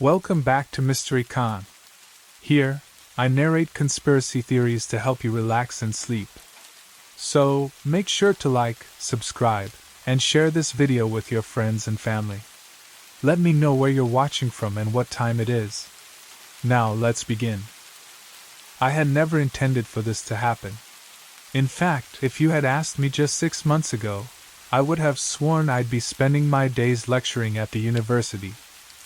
Welcome back to Mystery Con. Here, I narrate conspiracy theories to help you relax and sleep. So, make sure to like, subscribe, and share this video with your friends and family. Let me know where you're watching from and what time it is. Now, let's begin. I had never intended for this to happen. In fact, if you had asked me just 6 months ago, I would have sworn I'd be spending my days lecturing at the university,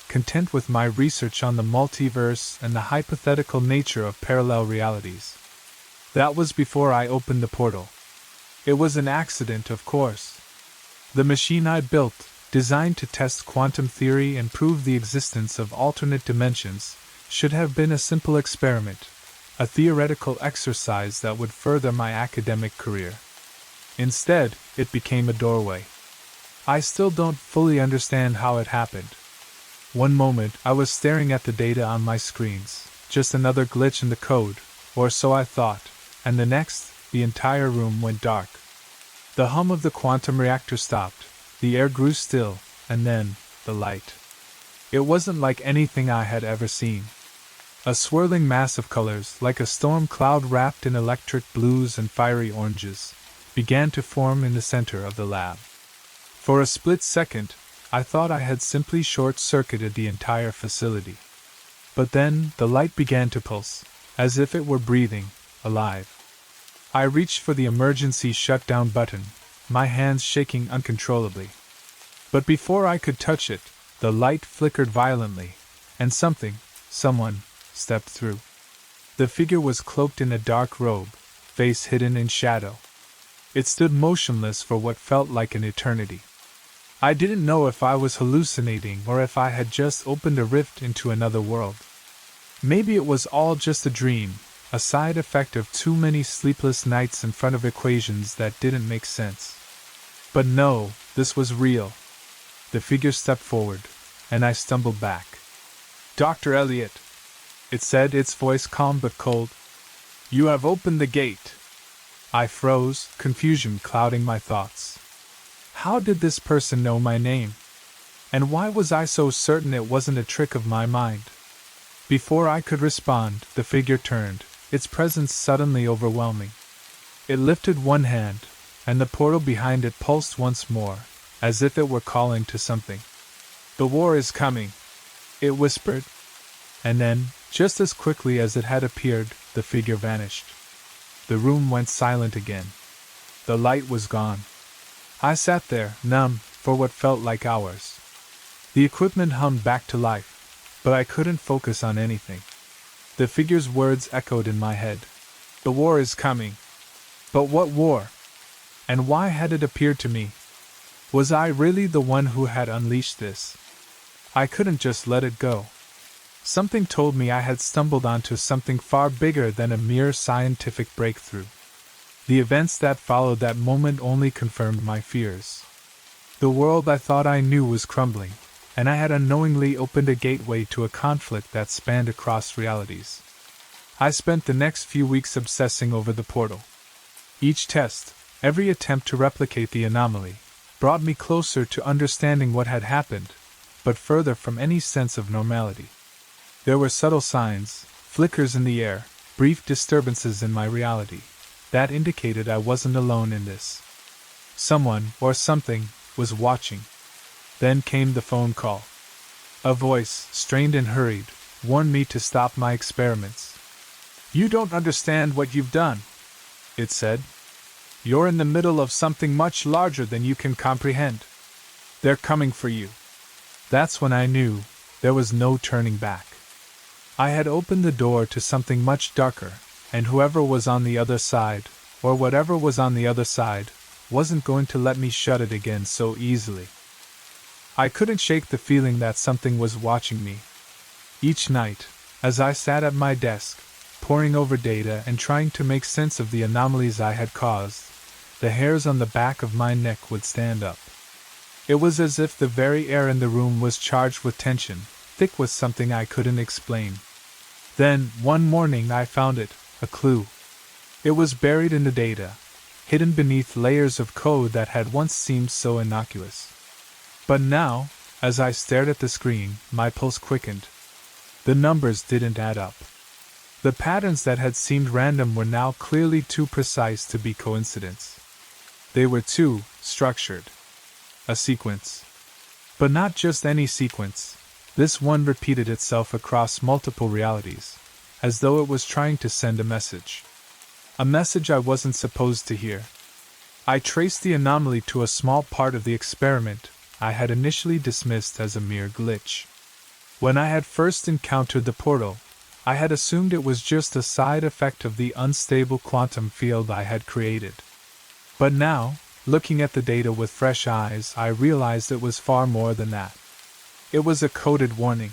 content with my research on the multiverse and the hypothetical nature of parallel realities. That was before I opened the portal. It was an accident, of course. The machine I built, designed to test quantum theory and prove the existence of alternate dimensions, should have been a simple experiment, a theoretical exercise that would further my academic career. Instead, it became a doorway. I still don't fully understand how it happened. One moment, I was staring at the data on my screens, just another glitch in the code, or so I thought, and the next, the entire room went dark. The hum of the quantum reactor stopped, the air grew still, and then, the light. It wasn't like anything I had ever seen. A swirling mass of colors, like a storm cloud wrapped in electric blues and fiery oranges, began to form in the center of the lab. For a split second, I thought I had simply short-circuited the entire facility. But then, the light began to pulse, as if it were breathing, alive. I reached for the emergency shutdown button, my hands shaking uncontrollably. But before I could touch it, the light flickered violently, and someone, stepped through. The figure was cloaked in a dark robe, face hidden in shadow. It stood motionless for what felt like an eternity. I didn't know if I was hallucinating or if I had just opened a rift into another world. Maybe it was all just a dream, a side effect of too many sleepless nights in front of equations that didn't make sense. But no, this was real. The figure stepped forward, and I stumbled back. "Dr. Elliot," it said, its voice calm but cold. "You have opened the gate." I froze, confusion clouding my thoughts. How did this person know my name? And why was I so certain it wasn't a trick of my mind? Before I could respond, the figure turned, its presence suddenly overwhelming. It lifted one hand, and the portal behind it pulsed once more, as if it were calling to something. "The war is coming," it whispered. And then, just as quickly as it had appeared, the figure vanished. The room went silent again. The light was gone. I sat there, numb, for what felt like hours. The equipment hummed back to life, but I couldn't focus on anything. The figure's words echoed in my head. "The war is coming." But what war? And why had it appeared to me? Was I really the one who had unleashed this? I couldn't just let it go. Something told me I had stumbled onto something far bigger than a mere scientific breakthrough. The events that followed that moment only confirmed my fears. The world I thought I knew was crumbling, and I had unknowingly opened a gateway to a conflict that spanned across realities. I spent the next few weeks obsessing over the portal. Each test, every attempt to replicate the anomaly, brought me closer to understanding what had happened, but further from any sense of normality. There were subtle signs, flickers in the air, brief disturbances in my reality, that indicated I wasn't alone in this. Someone, or something, was watching. Then came the phone call. A voice, strained and hurried, warned me to stop my experiments. "You don't understand what you've done," it said. "You're in the middle of something much larger than you can comprehend. They're coming for you." That's when I knew there was no turning back. I had opened the door to something much darker, and whoever was on the other side, or whatever was on the other side, wasn't going to let me shut it again so easily. I couldn't shake the feeling that something was watching me. Each night, as I sat at my desk, poring over data and trying to make sense of the anomalies I had caused, the hairs on the back of my neck would stand up. It was as if the very air in the room was charged with tension, thick with something I couldn't explain. Then, one morning I found it, a clue. It was buried in the data, hidden beneath layers of code that had once seemed so innocuous. But now, as I stared at the screen, my pulse quickened, The numbers didn't add up. The patterns that had seemed random were now clearly too precise to be coincidence. They were too structured. A sequence. But not just any sequence. This one repeated itself across multiple realities, as though it was trying to send a message. A message I wasn't supposed to hear. I traced the anomaly to a small part of the experiment I had initially dismissed as a mere glitch. When I had first encountered the portal, I had assumed it was just a side effect of the unstable quantum field I had created. But now, looking at the data with fresh eyes, I realized it was far more than that. It was a coded warning.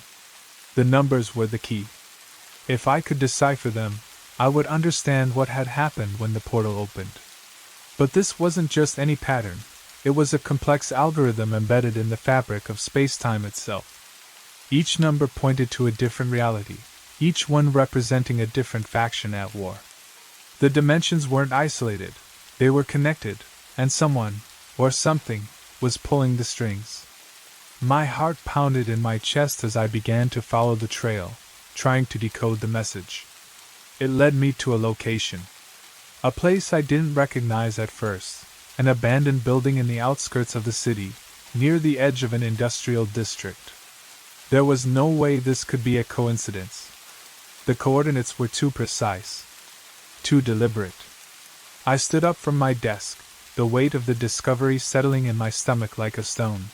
The numbers were the key. If I could decipher them, I would understand what had happened when the portal opened. But this wasn't just any pattern, it was a complex algorithm embedded in the fabric of space-time itself. Each number pointed to a different reality, each one representing a different faction at war. The dimensions weren't isolated, they were connected, and someone, or something, was pulling the strings. My heart pounded in my chest as I began to follow the trail, trying to decode the message. It led me to a location. A place I didn't recognize at first, an abandoned building in the outskirts of the city, near the edge of an industrial district. There was no way this could be a coincidence. The coordinates were too precise, too deliberate. I stood up from my desk, the weight of the discovery settling in my stomach like a stone.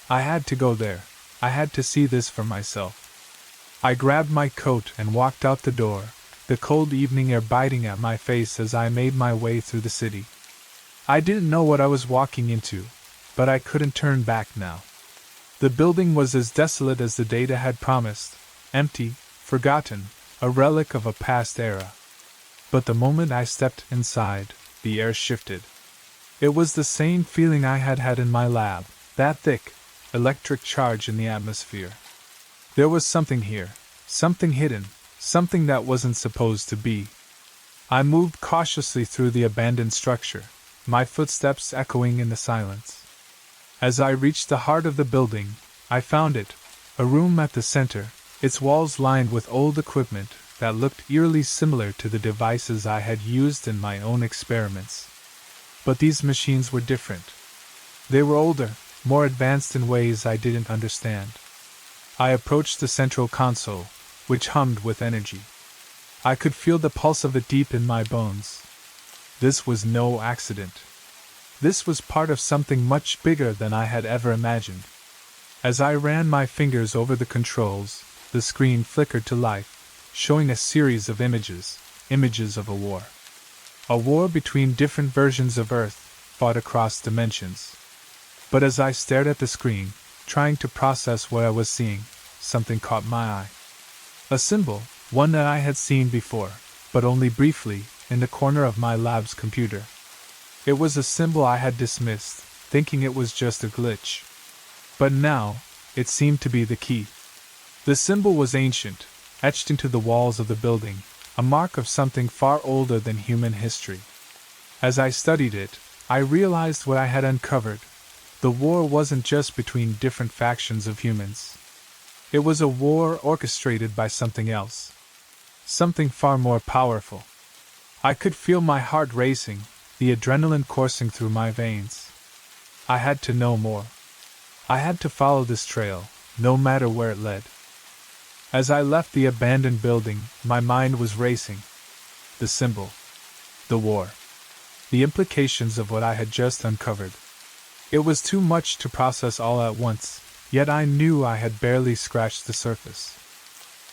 I had to go there. I had to see this for myself. I grabbed my coat and walked out the door, the cold evening air biting at my face as I made my way through the city. I didn't know what I was walking into, but I couldn't turn back now. The building was as desolate as the data had promised, empty, forgotten, a relic of a past era. But the moment I stepped inside, the air shifted. It was the same feeling I had had in my lab, that thick, electric charge in the atmosphere. There was something here, something hidden, something that wasn't supposed to be. I moved cautiously through the abandoned structure, my footsteps echoing in the silence. As I reached the heart of the building, I found it, a room at the center, its walls lined with old equipment that looked eerily similar to the devices I had used in my own experiments. But these machines were different. They were older, more advanced in ways I didn't understand. I approached the central console, which hummed with energy. I could feel the pulse of it deep in my bones. This was no accident. This was part of something much bigger than I had ever imagined. As I ran my fingers over the controls, the screen flickered to life, showing a series of images of a war. A war between different versions of Earth, fought across dimensions. But as I stared at the screen, trying to process what I was seeing, something caught my eye. A symbol, one that I had seen before, but only briefly, in the corner of my lab's computer. It was a symbol I had dismissed, thinking it was just a glitch. But now, it seemed to be the key. The symbol was ancient, etched into the walls of the building, a mark of something far older than human history. As I studied it, I realized what I had uncovered. The war wasn't just between different factions of humans. It was a war orchestrated by something else. Something far more powerful. I could feel my heart racing, the adrenaline coursing through my veins. I had to know more. I had to follow this trail, no matter where it led. As I left the abandoned building, my mind was racing. The symbol. The war. The implications of what I had just uncovered. It was too much to process all at once, yet I knew I had barely scratched the surface.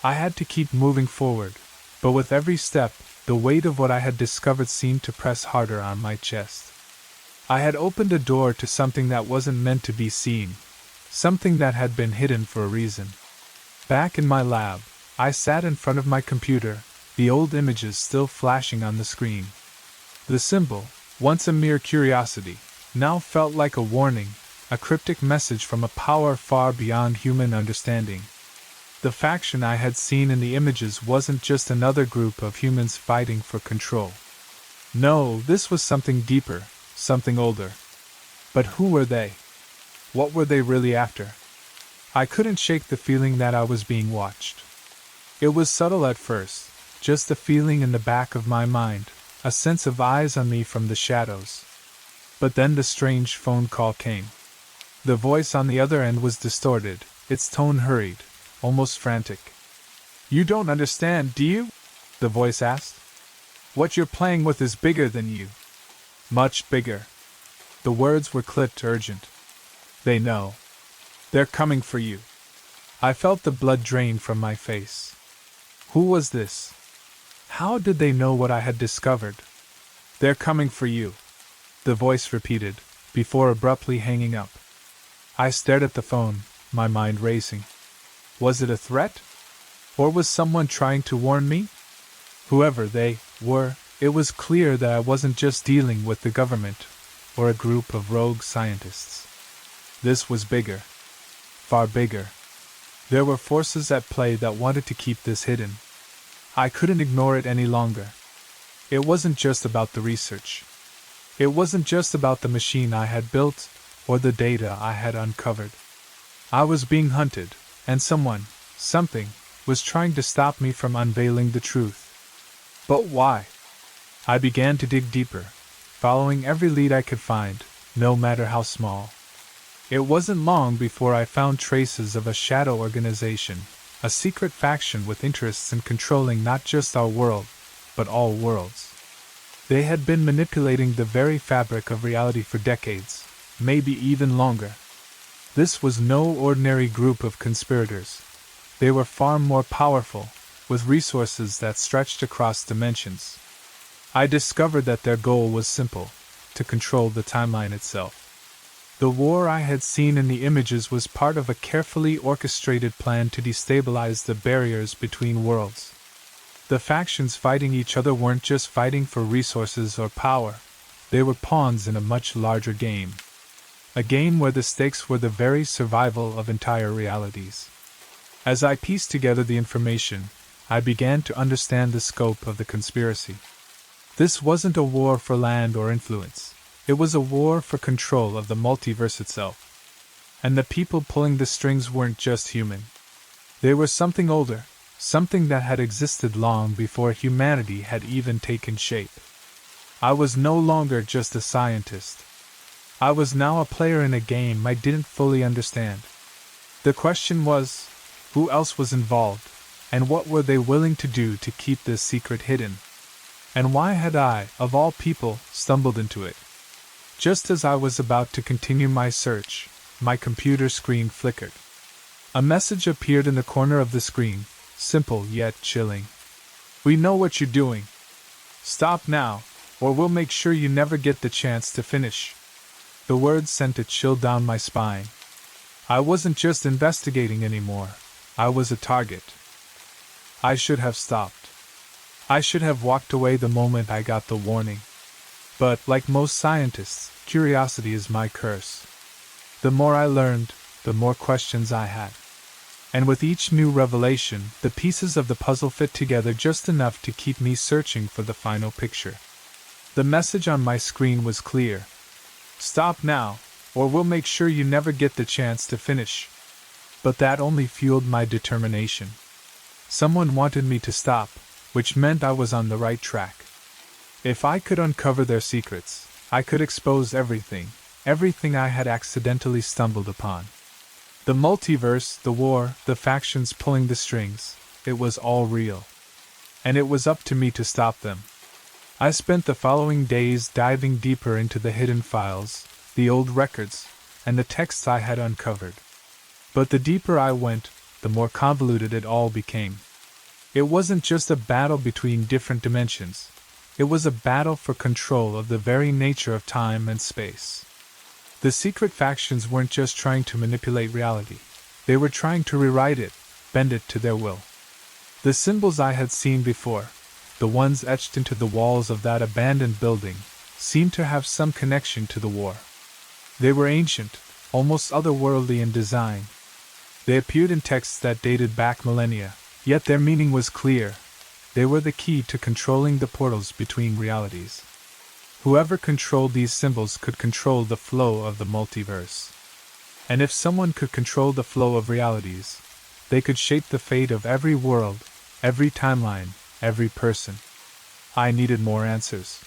I had to keep moving forward, but with every step, the weight of what I had discovered seemed to press harder on my chest. I had opened a door to something that wasn't meant to be seen, something that had been hidden for a reason. Back in my lab, I sat in front of my computer, the old images still flashing on the screen. The symbol, once a mere curiosity, now felt like a warning, a cryptic message from a power far beyond human understanding. The faction I had seen in the images wasn't just another group of humans fighting for control. No, this was something deeper, something older. But who were they? What were they really after? I couldn't shake the feeling that I was being watched. It was subtle at first, just a feeling in the back of my mind, a sense of eyes on me from the shadows. But then the strange phone call came. The voice on the other end was distorted, its tone hurried, almost frantic. "You don't understand, do you?" the voice asked. "What you're playing with is bigger than you. Much bigger." The words were clipped urgent. "They know. They're coming for you." I felt the blood drain from my face. Who was this? How did they know what I had discovered? "They're coming for you," the voice repeated, before abruptly hanging up. I stared at the phone, my mind racing. Was it a threat? Or was someone trying to warn me? Whoever they were, it was clear that I wasn't just dealing with the government, or a group of rogue scientists. This was bigger. Far bigger. There were forces at play that wanted to keep this hidden. I couldn't ignore it any longer. It wasn't just about the research. It wasn't just about the machine I had built, or the data I had uncovered. I was being hunted, and someone, something, was trying to stop me from unveiling the truth. But why? I began to dig deeper, following every lead I could find, no matter how small. It wasn't long before I found traces of a shadow organization, a secret faction with interests in controlling not just our world, but all worlds. They had been manipulating the very fabric of reality for decades, maybe even longer. This was no ordinary group of conspirators. They were far more powerful, with resources that stretched across dimensions. I discovered that their goal was simple: to control the timeline itself. The war I had seen in the images was part of a carefully orchestrated plan to destabilize the barriers between worlds. The factions fighting each other weren't just fighting for resources or power, they were pawns in a much larger game. A game where the stakes were the very survival of entire realities. As I pieced together the information, I began to understand the scope of the conspiracy. This wasn't a war for land or influence. It was a war for control of the multiverse itself. And the people pulling the strings weren't just human. They were something older, something that had existed long before humanity had even taken shape. I was no longer just a scientist. I was now a player in a game I didn't fully understand. The question was, who else was involved, and what were they willing to do to keep this secret hidden? And why had I, of all people, stumbled into it? Just as I was about to continue my search, my computer screen flickered. A message appeared in the corner of the screen, simple yet chilling. "We know what you're doing. Stop now, or we'll make sure you never get the chance to finish." The words sent a chill down my spine. I wasn't just investigating anymore. I was a target. I should have stopped. I should have walked away the moment I got the warning. But, like most scientists, curiosity is my curse. The more I learned, the more questions I had. And with each new revelation, the pieces of the puzzle fit together just enough to keep me searching for the final picture. The message on my screen was clear. "Stop now, or we'll make sure you never get the chance to finish." But that only fueled my determination. Someone wanted me to stop, which meant I was on the right track. If I could uncover their secrets, I could expose everything I had accidentally stumbled upon. The multiverse, the war, the factions pulling the strings, it was all real. And it was up to me to stop them. I spent the following days diving deeper into the hidden files, the old records, and the texts I had uncovered. But the deeper I went, the more convoluted it all became. It wasn't just a battle between different dimensions. It was a battle for control of the very nature of time and space. The secret factions weren't just trying to manipulate reality. They were trying to rewrite it, bend it to their will. The symbols I had seen before, the ones etched into the walls of that abandoned building, seemed to have some connection to the war. They were ancient, almost otherworldly in design. They appeared in texts that dated back millennia, yet their meaning was clear. They were the key to controlling the portals between realities. Whoever controlled these symbols could control the flow of the multiverse. And if someone could control the flow of realities, they could shape the fate of every world, every timeline, every person. I needed more answers.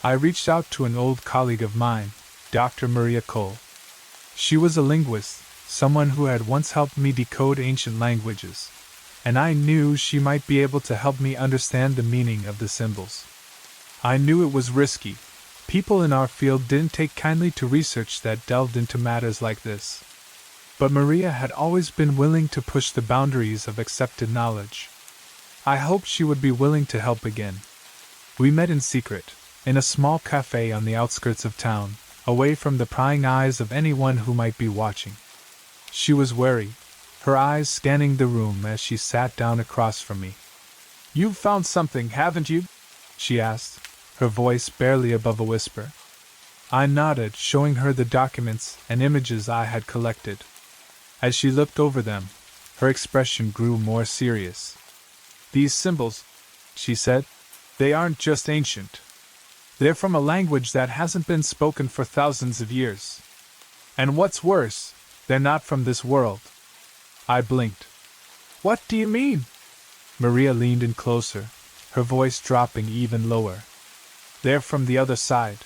I reached out to an old colleague of mine, Dr. Maria Cole. She was a linguist, someone who had once helped me decode ancient languages, and I knew she might be able to help me understand the meaning of the symbols. I knew it was risky. People in our field didn't take kindly to research that delved into matters like this. But Maria had always been willing to push the boundaries of accepted knowledge. I hoped she would be willing to help again. We met in secret, in a small cafe on the outskirts of town, away from the prying eyes of anyone who might be watching. She was wary, her eyes scanning the room as she sat down across from me. "You've found something, haven't you?" she asked, her voice barely above a whisper. I nodded, showing her the documents and images I had collected. As she looked over them, her expression grew more serious. "These symbols," she said, "they aren't just ancient. They're from a language that hasn't been spoken for thousands of years. And what's worse, they're not from this world." I blinked. "What do you mean?" Maria leaned in closer, her voice dropping even lower. "They're from the other side.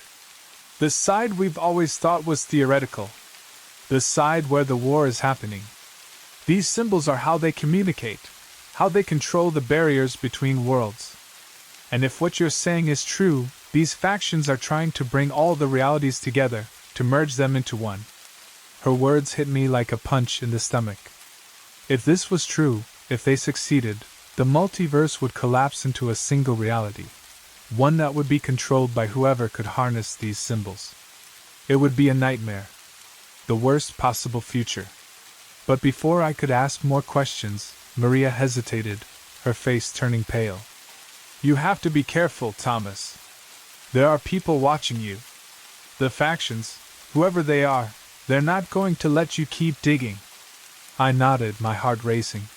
The side we've always thought was theoretical. The side where the war is happening. These symbols are how they communicate, how they control the barriers between worlds. And if what you're saying is true, these factions are trying to bring all the realities together, to merge them into one." Her words hit me like a punch in the stomach. If this was true, if they succeeded, the multiverse would collapse into a single reality, one that would be controlled by whoever could harness these symbols. It would be a nightmare. The worst possible future. But before I could ask more questions, Maria hesitated, her face turning pale. "You have to be careful, Thomas. There are people watching you. The factions, whoever they are, they're not going to let you keep digging." I nodded, my heart racing.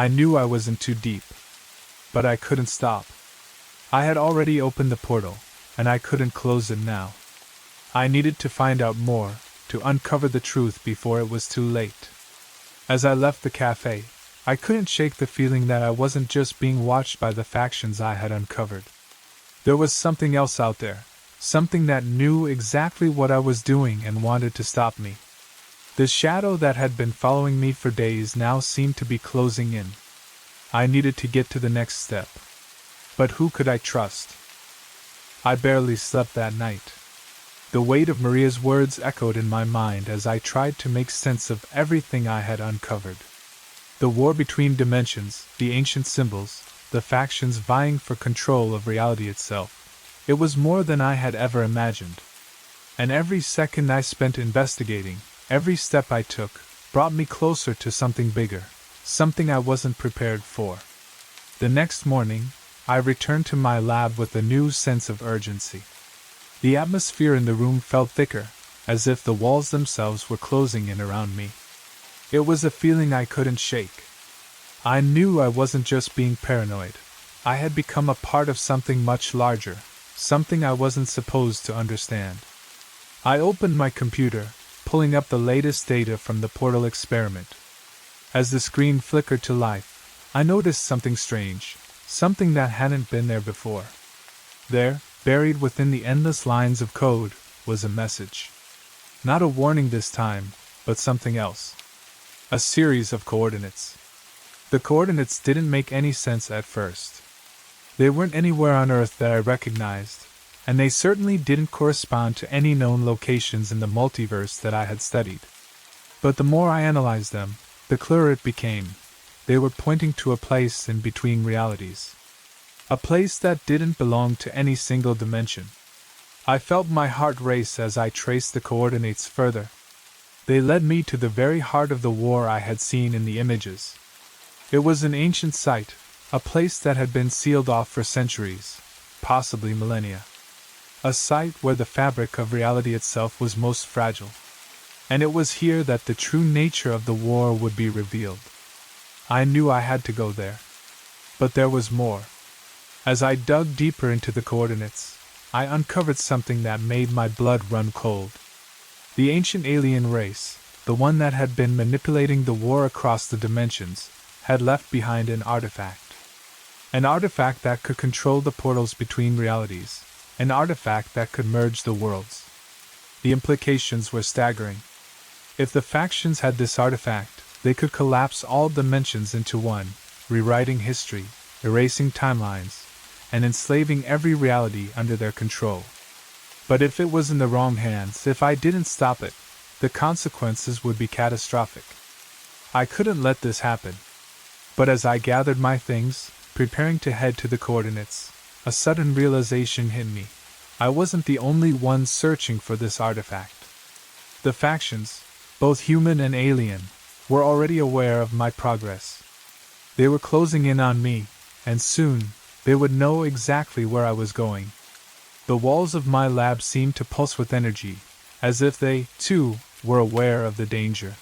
I knew I was in too deep. But I couldn't stop. I had already opened the portal, and I couldn't close it now. I needed to find out more, to uncover the truth before it was too late. As I left the cafe, I couldn't shake the feeling that I wasn't just being watched by the factions I had uncovered. There was something else out there, something that knew exactly what I was doing and wanted to stop me. The shadow that had been following me for days now seemed to be closing in. I needed to get to the next step. But who could I trust? I barely slept that night. The weight of Maria's words echoed in my mind as I tried to make sense of everything I had uncovered. The war between dimensions, the ancient symbols, the factions vying for control of reality itself. It was more than I had ever imagined. And every second I spent investigating, every step I took, brought me closer to something bigger, something I wasn't prepared for. The next morning, I returned to my lab with a new sense of urgency. The atmosphere in the room felt thicker, as if the walls themselves were closing in around me. It was a feeling I couldn't shake. I knew I wasn't just being paranoid. I had become a part of something much larger, something I wasn't supposed to understand. I opened my computer, pulling up the latest data from the portal experiment. As the screen flickered to life, I noticed something strange, something that hadn't been there before. There, buried within the endless lines of code, was a message. Not a warning this time, but something else. A series of coordinates. The coordinates didn't make any sense at first. They weren't anywhere on Earth that I recognized, and they certainly didn't correspond to any known locations in the multiverse that I had studied. But the more I analyzed them, the clearer it became. They were pointing to a place in between realities. A place that didn't belong to any single dimension. I felt my heart race as I traced the coordinates further. They led me to the very heart of the war I had seen in the images. It was an ancient site, a place that had been sealed off for centuries, possibly millennia. A site where the fabric of reality itself was most fragile. And it was here that the true nature of the war would be revealed. I knew I had to go there. But there was more. As I dug deeper into the coordinates, I uncovered something that made my blood run cold. The ancient alien race, the one that had been manipulating the war across the dimensions, had left behind an artifact. An artifact that could control the portals between realities. An artifact that could merge the worlds. The implications were staggering. If the factions had this artifact, they could collapse all dimensions into one, rewriting history, erasing timelines, and enslaving every reality under their control. But if it was in the wrong hands, if I didn't stop it, the consequences would be catastrophic. I couldn't let this happen. But as I gathered my things, preparing to head to the coordinates, a sudden realization hit me. I wasn't the only one searching for this artifact. The factions, both human and alien, were already aware of my progress. They were closing in on me, and soon, they would know exactly where I was going. The walls of my lab seemed to pulse with energy, as if they, too, were aware of the danger.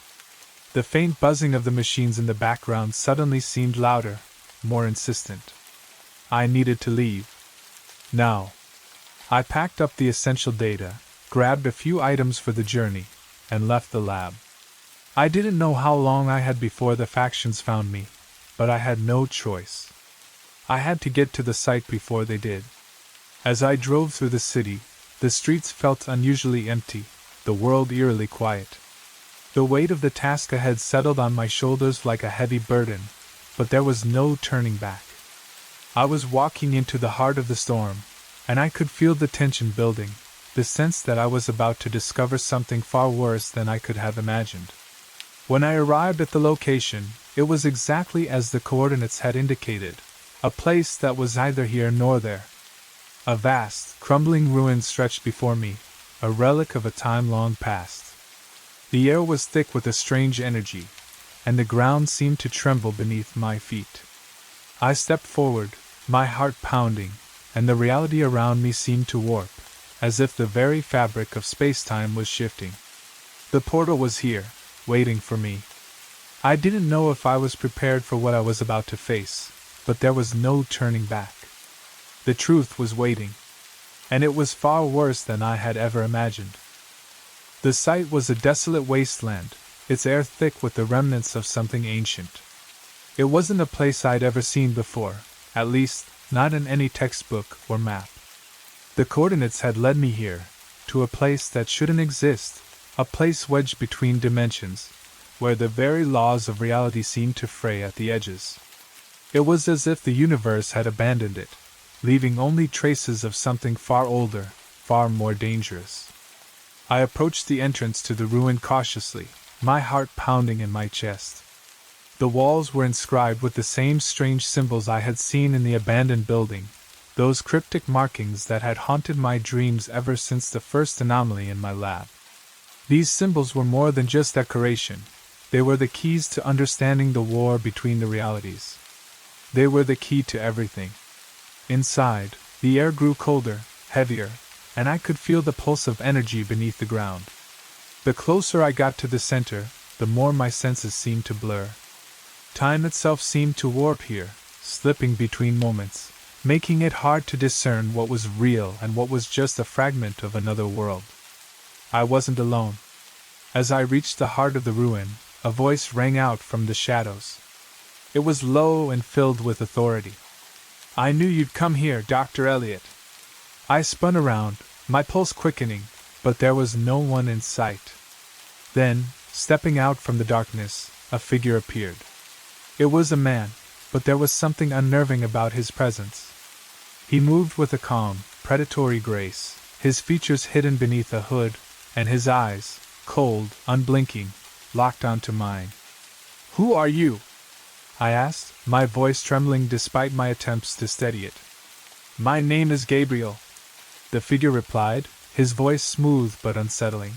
The faint buzzing of the machines in the background suddenly seemed louder, more insistent. I needed to leave. Now. I packed up the essential data, grabbed a few items for the journey, and left the lab. I didn't know how long I had before the factions found me, but I had no choice. I had to get to the site before they did. As I drove through the city, the streets felt unusually empty, the world eerily quiet. The weight of the task ahead settled on my shoulders like a heavy burden, but there was no turning back. I was walking into the heart of the storm, and I could feel the tension building, the sense that I was about to discover something far worse than I could have imagined. When I arrived at the location, it was exactly as the coordinates had indicated, a place that was neither here nor there. A vast, crumbling ruin stretched before me, a relic of a time long past. The air was thick with a strange energy, and the ground seemed to tremble beneath my feet. I stepped forward, my heart pounding, and the reality around me seemed to warp, as if the very fabric of space-time was shifting. The portal was here, waiting for me. I didn't know if I was prepared for what I was about to face, but there was no turning back. The truth was waiting, and it was far worse than I had ever imagined. The site was a desolate wasteland, its air thick with the remnants of something ancient. It wasn't a place I'd ever seen before, at least, not in any textbook or map. The coordinates had led me here, to a place that shouldn't exist, a place wedged between dimensions, where the very laws of reality seemed to fray at the edges. It was as if the universe had abandoned it, leaving only traces of something far older, far more dangerous. I approached the entrance to the ruin cautiously, my heart pounding in my chest. The walls were inscribed with the same strange symbols I had seen in the abandoned building, those cryptic markings that had haunted my dreams ever since the first anomaly in my lab. These symbols were more than just decoration, they were the keys to understanding the war between the realities. They were the key to everything. Inside, the air grew colder, heavier, and I could feel the pulse of energy beneath the ground. The closer I got to the center, the more my senses seemed to blur. Time itself seemed to warp here, slipping between moments, making it hard to discern what was real and what was just a fragment of another world. I wasn't alone. As I reached the heart of the ruin, a voice rang out from the shadows. It was low and filled with authority. "I knew you'd come here, Dr. Elliot." I spun around, my pulse quickening, but there was no one in sight. Then, stepping out from the darkness, a figure appeared. It was a man, but there was something unnerving about his presence. He moved with a calm, predatory grace, his features hidden beneath a hood, and his eyes, cold, unblinking, locked onto mine. "Who are you?" I asked, my voice trembling despite my attempts to steady it. "My name is Gabriel," the figure replied, his voice smooth but unsettling.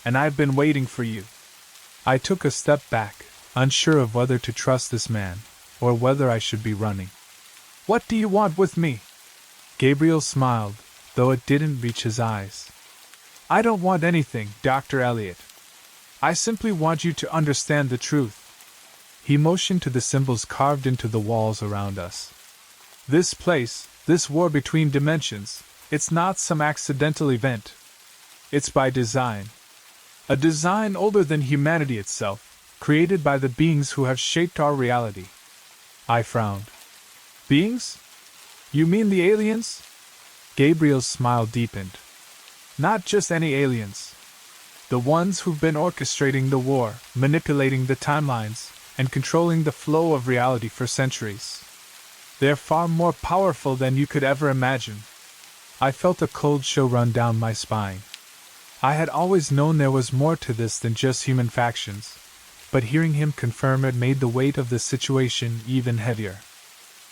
"And I've been waiting for you." I took a step back, unsure of whether to trust this man, or whether I should be running. "What do you want with me?" Gabriel smiled, though it didn't reach his eyes. "I don't want anything, Dr. Elliot. I simply want you to understand the truth." He motioned to the symbols carved into the walls around us. "This place, this war between dimensions, it's not some accidental event. It's by design. A design older than humanity itself, created by the beings who have shaped our reality." I frowned. Beings? You mean the aliens? Gabriel's smile deepened. Not just any aliens. The ones who've been orchestrating the war, manipulating the timelines, and controlling the flow of reality for centuries. They're far more powerful than you could ever imagine. I felt a cold chill run down my spine. I had always known there was more to this than just human factions, but hearing him confirm it made the weight of the situation even heavier.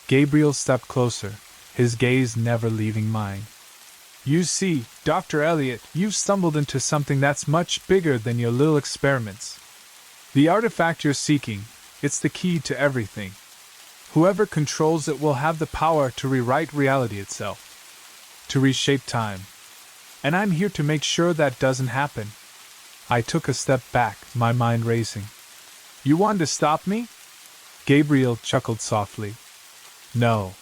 Gabriel stepped closer, his gaze never leaving mine. You see, Dr. Elliot, you've stumbled into something that's much bigger than your little experiments. The artifact you're seeking, it's the key to everything. Whoever controls it will have the power to rewrite reality itself, to reshape time. And I'm here to make sure that doesn't happen. I took a step back, my mind racing. You want to stop me? Gabriel chuckled softly. No.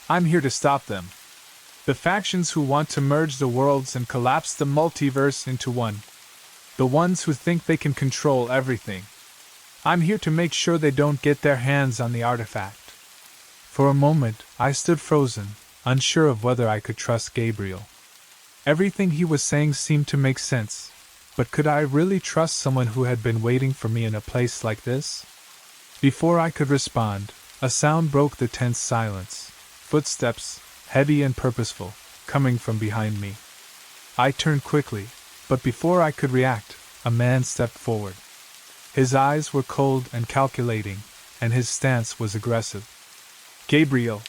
I'm here to stop them. The factions who want to merge the worlds and collapse the multiverse into one. The ones who think they can control everything. I'm here to make sure they don't get their hands on the artifact. For a moment, I stood frozen, unsure of whether I could trust Gabriel. Everything he was saying seemed to make sense, but could I really trust someone who had been waiting for me in a place like this? Before I could respond, a sound broke the tense silence. Footsteps, heavy and purposeful, coming from behind me. I turned quickly, but before I could react, a man stepped forward. His eyes were cold and calculating, and his stance was aggressive. Gabriel,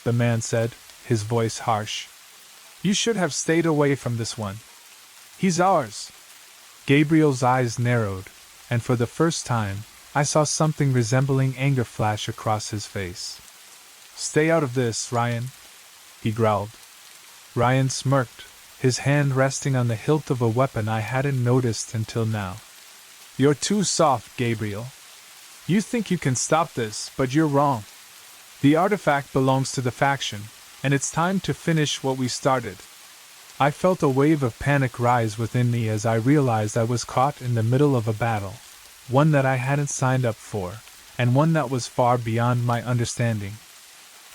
the man said, his voice harsh. You should have stayed away from this one. He's ours. Gabriel's eyes narrowed, and for the first time, I saw something resembling anger flash across his face. Stay out of this, Ryan, he growled. Ryan smirked, his hand resting on the hilt of a weapon I hadn't noticed until now. You're too soft, Gabriel. You think you can stop this, but you're wrong. The artifact belongs to the faction, and it's time to finish what we started. I felt a wave of panic rise within me as I realized I was caught in the middle of a battle, one that I hadn't signed up for, and one that was far beyond my understanding.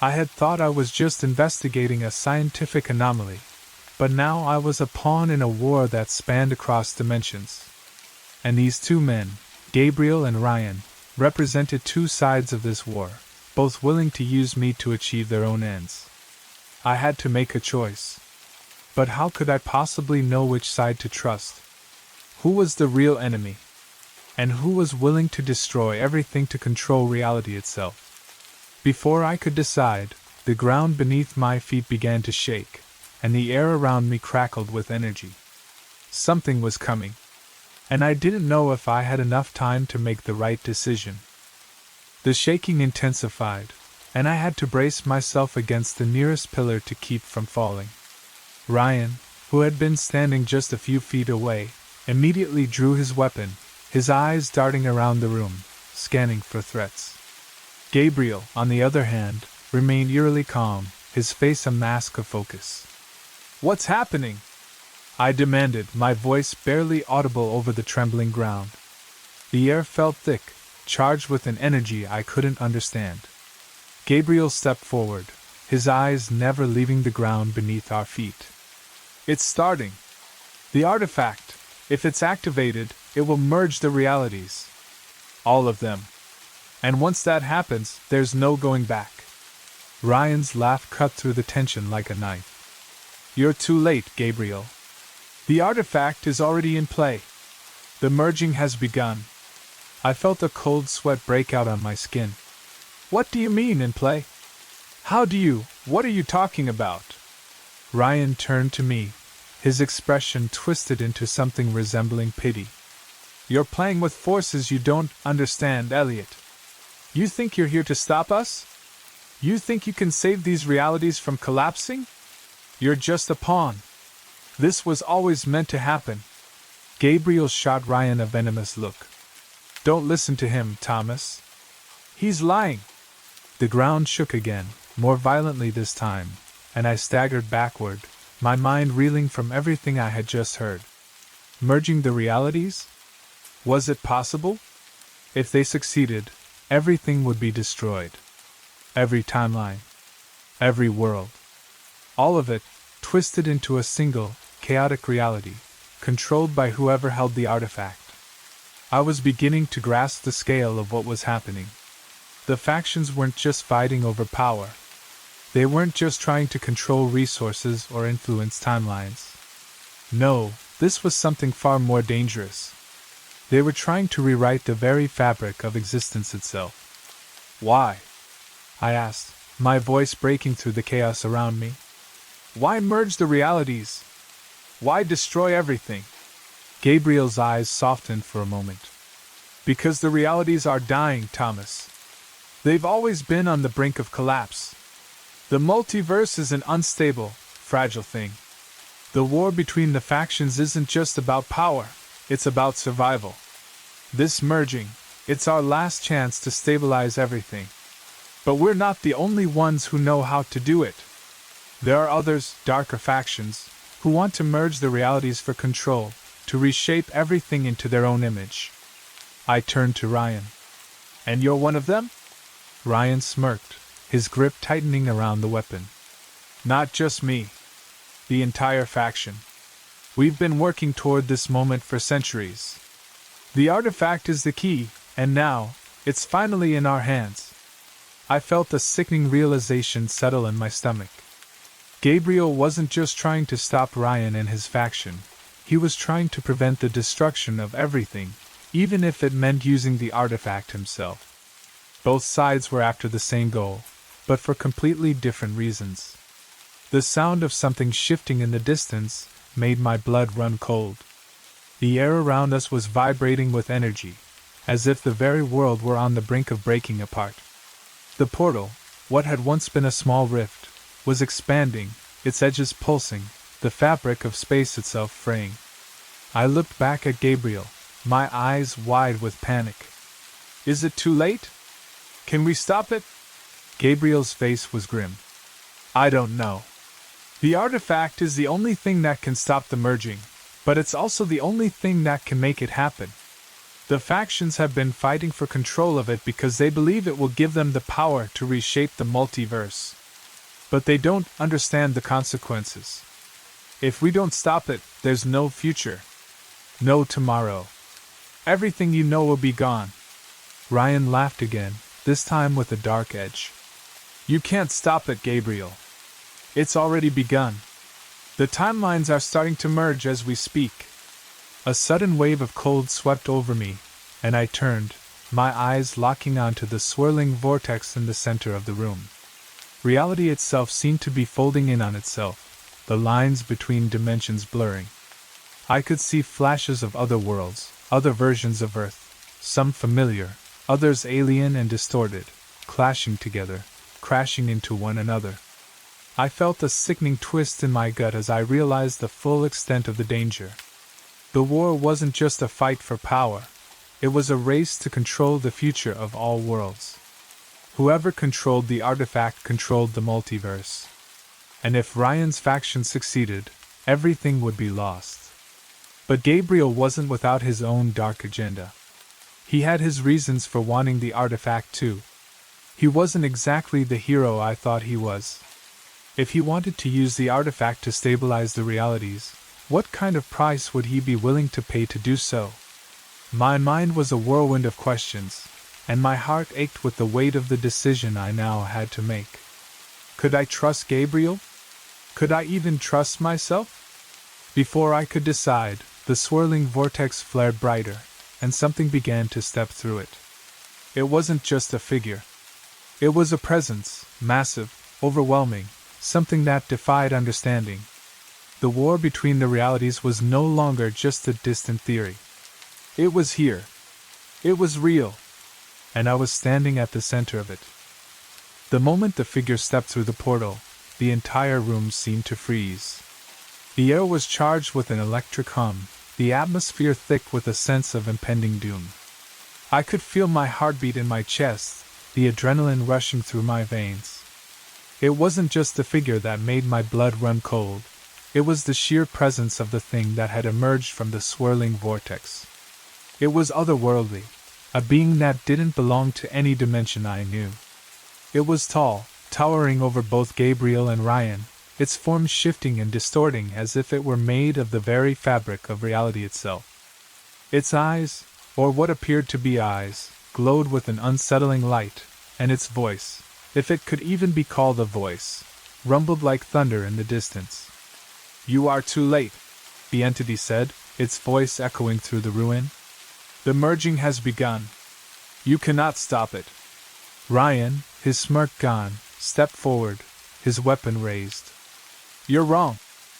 I had thought I was just investigating a scientific anomaly, but now I was a pawn in a war that spanned across dimensions. And these two men, Gabriel and Ryan, represented two sides of this war, both willing to use me to achieve their own ends. I had to make a choice. But how could I possibly know which side to trust? Who was the real enemy? And who was willing to destroy everything to control reality itself? Before I could decide, the ground beneath my feet began to shake, and the air around me crackled with energy. Something was coming, and I didn't know if I had enough time to make the right decision. The shaking intensified, and I had to brace myself against the nearest pillar to keep from falling. Ryan, who had been standing just a few feet away, immediately drew his weapon, his eyes darting around the room, scanning for threats. Gabriel, on the other hand, remained eerily calm, his face a mask of focus. What's happening? I demanded, my voice barely audible over the trembling ground. The air felt thick, charged with an energy I couldn't understand. Gabriel stepped forward, his eyes never leaving the ground beneath our feet. It's starting. The artifact, if it's activated, it will merge the realities. All of them. And once that happens, there's no going back. Ryan's laugh cut through the tension like a knife. You're too late, Gabriel. The artifact is already in play. The merging has begun. I felt a cold sweat break out on my skin. What do you mean in play? What are you talking about? Ryan turned to me, his expression twisted into something resembling pity. You're playing with forces you don't understand, Elliot. You think you're here to stop us? You think you can save these realities from collapsing? You're just a pawn. This was always meant to happen. Gabriel shot Ryan a venomous look. Don't listen to him, Thomas. He's lying. The ground shook again, more violently this time, and I staggered backward, my mind reeling from everything I had just heard. Merging the realities? Was it possible? If they succeeded, everything would be destroyed. Every timeline, Every world. All of it, twisted into a single, chaotic reality, controlled by whoever held the artifact. I was beginning to grasp the scale of what was happening. The factions weren't just fighting over power. They weren't just trying to control resources or influence timelines. No, this was something far more dangerous. They were trying to rewrite the very fabric of existence itself. Why? I asked, my voice breaking through the chaos around me. Why merge the realities? Why destroy everything? Gabriel's eyes softened for a moment. Because the realities are dying, Thomas. They've always been on the brink of collapse. The multiverse is an unstable, fragile thing. The war between the factions isn't just about power, it's about survival. This merging, it's our last chance to stabilize everything. But we're not the only ones who know how to do it. There are others, darker factions, who want to merge the realities for control, to reshape everything into their own image. I turned to Ryan. And you're one of them? Ryan smirked, his grip tightening around the weapon. Not just me. The entire faction. We've been working toward this moment for centuries. The artifact is the key, and now, it's finally in our hands. I felt a sickening realization settle in my stomach. Gabriel wasn't just trying to stop Ryan and his faction, he was trying to prevent the destruction of everything, even if it meant using the artifact himself. Both sides were after the same goal, but for completely different reasons. The sound of something shifting in the distance made my blood run cold. The air around us was vibrating with energy, as if the very world were on the brink of breaking apart. The portal, what had once been a small rift, was expanding, its edges pulsing, the fabric of space itself fraying. I looked back at Gabriel, my eyes wide with panic. Is it too late? Can we stop it? Gabriel's face was grim. I don't know. The artifact is the only thing that can stop the merging, but it's also the only thing that can make it happen. The factions have been fighting for control of it because they believe it will give them the power to reshape the multiverse. But they don't understand the consequences. If we don't stop it, there's no future. No tomorrow. Everything you know will be gone. Ryan laughed again, this time with a dark edge. You can't stop it, Gabriel. It's already begun. The timelines are starting to merge as we speak. A sudden wave of cold swept over me, and I turned, my eyes locking onto the swirling vortex in the center of the room. Reality itself seemed to be folding in on itself, the lines between dimensions blurring. I could see flashes of other worlds, other versions of Earth, some familiar, others alien and distorted, clashing together, crashing into one another. I felt a sickening twist in my gut as I realized the full extent of the danger. The war wasn't just a fight for power, it was a race to control the future of all worlds. Whoever controlled the artifact controlled the multiverse. And if Ryan's faction succeeded, everything would be lost. But Gabriel wasn't without his own dark agenda. He had his reasons for wanting the artifact too. He wasn't exactly the hero I thought he was. If he wanted to use the artifact to stabilize the realities, what kind of price would he be willing to pay to do so? My mind was a whirlwind of questions, and my heart ached with the weight of the decision I now had to make. Could I trust Gabriel? Could I even trust myself? Before I could decide, the swirling vortex flared brighter, and something began to step through it. It wasn't just a figure. It was a presence, massive, overwhelming, something that defied understanding. The war between the realities was no longer just a distant theory. It was here. It was real. And I was standing at the center of it. The moment the figure stepped through the portal, the entire room seemed to freeze. The air was charged with an electric hum, the atmosphere thick with a sense of impending doom. I could feel my heartbeat in my chest, the adrenaline rushing through my veins. It wasn't just the figure that made my blood run cold, it was the sheer presence of the thing that had emerged from the swirling vortex. It was otherworldly, a being that didn't belong to any dimension I knew. It was tall, towering over both Gabriel and Ryan, its form shifting and distorting as if it were made of the very fabric of reality itself. Its eyes, or what appeared to be eyes, glowed with an unsettling light, and its voice, if it could even be called a voice, rumbled like thunder in the distance. "You are too late," the entity said, its voice echoing through the ruin. "The merging has begun. You cannot stop it." Ryan, his smirk gone, stepped forward, his weapon raised. "You're wrong,"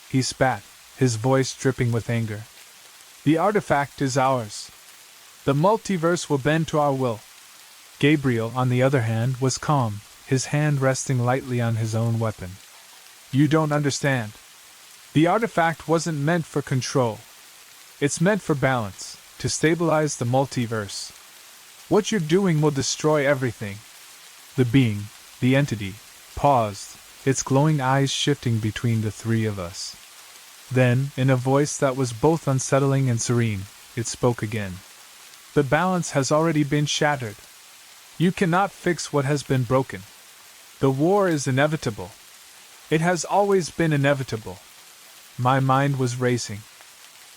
he spat, his voice dripping with anger. "The artifact is ours. The multiverse will bend to our will." Gabriel, on the other hand, was calm, his hand resting lightly on his own weapon. "You don't understand. The artifact wasn't meant for control. It's meant for balance, to stabilize the multiverse. What you're doing will destroy everything." The being, the entity, paused, its glowing eyes shifting between the three of us. Then, in a voice that was both unsettling and serene, it spoke again. "The balance has already been shattered. You cannot fix what has been broken. The war is inevitable. It has always been inevitable." My mind was racing.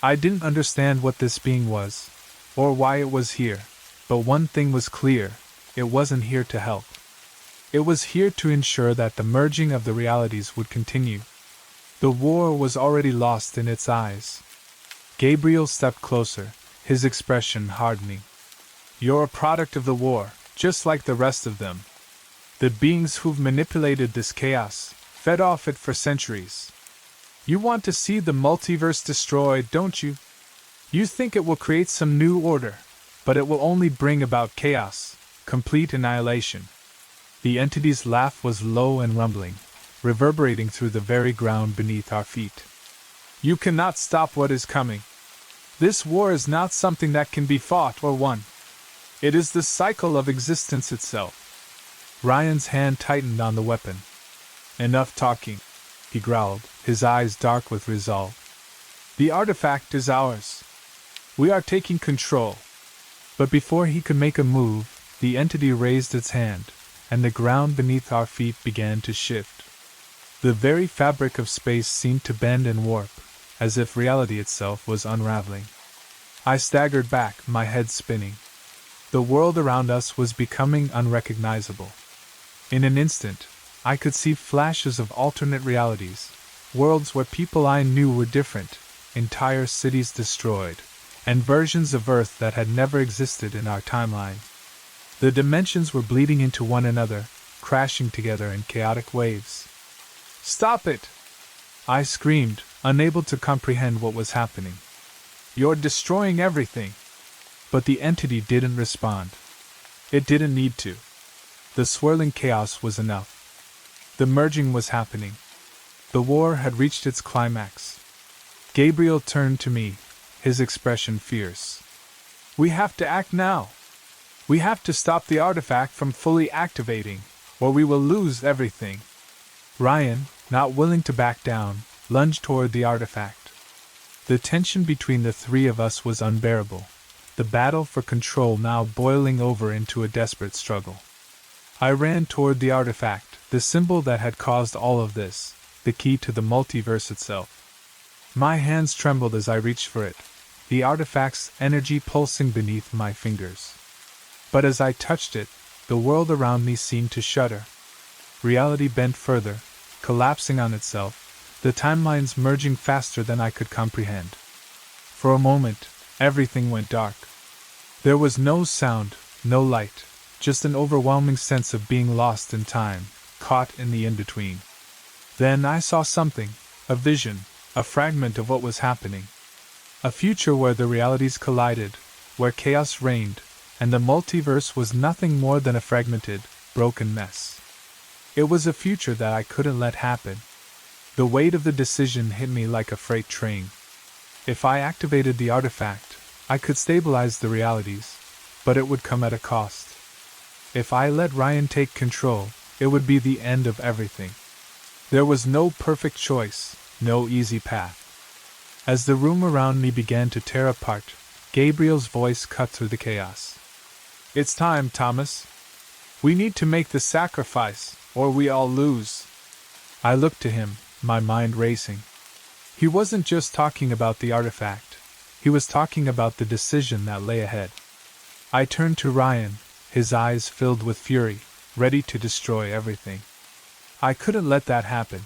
I didn't understand what this being was, or why it was here, but one thing was clear: it wasn't here to help. It was here to ensure that the merging of the realities would continue. The war was already lost in its eyes. Gabriel stepped closer, his expression hardening. "You're a product of the war, just like the rest of them. The beings who've manipulated this chaos, fed off it for centuries. You want to see the multiverse destroyed, don't you? You think it will create some new order, but it will only bring about chaos, complete annihilation." The entity's laugh was low and rumbling, reverberating through the very ground beneath our feet. "You cannot stop what is coming. This war is not something that can be fought or won. It is the cycle of existence itself." Ryan's hand tightened on the weapon. "Enough talking," he growled, his eyes dark with resolve. "The artifact is ours. We are taking control." But before he could make a move, the entity raised its hand, and the ground beneath our feet began to shift. The very fabric of space seemed to bend and warp, as if reality itself was unraveling. I staggered back, my head spinning. The world around us was becoming unrecognizable. In an instant, I could see flashes of alternate realities, worlds where people I knew were different, entire cities destroyed, and versions of Earth that had never existed in our timeline. The dimensions were bleeding into one another, crashing together in chaotic waves. "Stop it!" I screamed, unable to comprehend what was happening. "You're destroying everything." But the entity didn't respond. It didn't need to. The swirling chaos was enough. The merging was happening. The war had reached its climax. Gabriel turned to me, his expression fierce. "We have to act now. We have to stop the artifact from fully activating, or we will lose everything." Ryan, not willing to back down, lunged toward the artifact. The tension between the three of us was unbearable, the battle for control now boiling over into a desperate struggle. I ran toward the artifact, the symbol that had caused all of this, the key to the multiverse itself. My hands trembled as I reached for it, the artifact's energy pulsing beneath my fingers. But as I touched it, the world around me seemed to shudder. Reality bent further, collapsing on itself, the timelines merging faster than I could comprehend. For a moment, everything went dark. There was no sound, no light, just an overwhelming sense of being lost in time, caught in the in-between. Then I saw something, a vision, a fragment of what was happening. A future where the realities collided, where chaos reigned, and the multiverse was nothing more than a fragmented, broken mess. It was a future that I couldn't let happen. The weight of the decision hit me like a freight train. If I activated the artifact, I could stabilize the realities, but it would come at a cost. If I let Ryan take control, it would be the end of everything. There was no perfect choice, no easy path. As the room around me began to tear apart, Gabriel's voice cut through the chaos. "It's time, Thomas. We need to make the sacrifice. or we all lose. I looked to him, my mind racing. He wasn't just talking about the artifact, he was talking about the decision that lay ahead. I turned to Ryan, his eyes filled with fury, ready to destroy everything. I couldn't let that happen.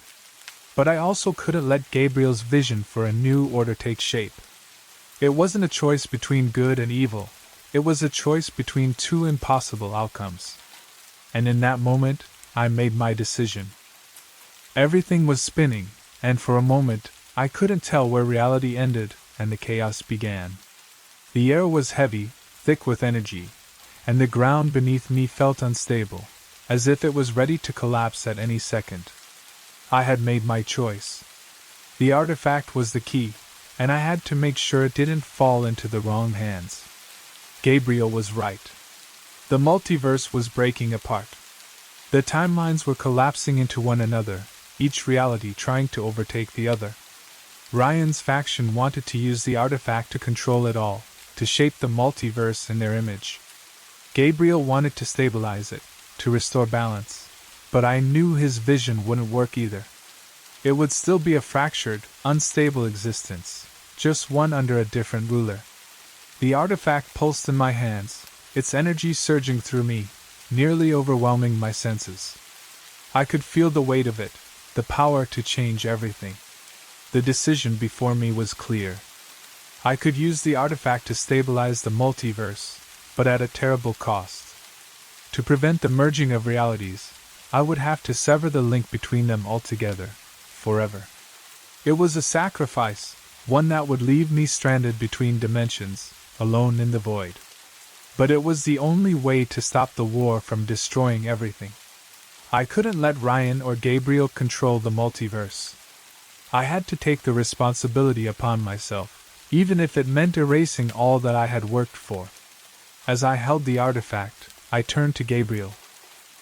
But I also couldn't let Gabriel's vision for a new order take shape. It wasn't a choice between good and evil, it was a choice between two impossible outcomes. And in that moment, I made my decision. Everything was spinning, and for a moment, I couldn't tell where reality ended and the chaos began. The air was heavy, thick with energy, and the ground beneath me felt unstable, as if it was ready to collapse at any second. I had made my choice. The artifact was the key, and I had to make sure it didn't fall into the wrong hands. Gabriel was right. The multiverse was breaking apart. The timelines were collapsing into one another, each reality trying to overtake the other. Ryan's faction wanted to use the artifact to control it all, to shape the multiverse in their image. Gabriel wanted to stabilize it, to restore balance, but I knew his vision wouldn't work either. It would still be a fractured, unstable existence, just one under a different ruler. The artifact pulsed in my hands, its energy surging through me, nearly overwhelming my senses. I could feel the weight of it, the power to change everything. The decision before me was clear. I could use the artifact to stabilize the multiverse, but at a terrible cost. To prevent the merging of realities, I would have to sever the link between them altogether, forever. It was a sacrifice, one that would leave me stranded between dimensions, alone in the void. But it was the only way to stop the war from destroying everything. I couldn't let Ryan or Gabriel control the multiverse. I had to take the responsibility upon myself, even if it meant erasing all that I had worked for. As I held the artifact, I turned to Gabriel.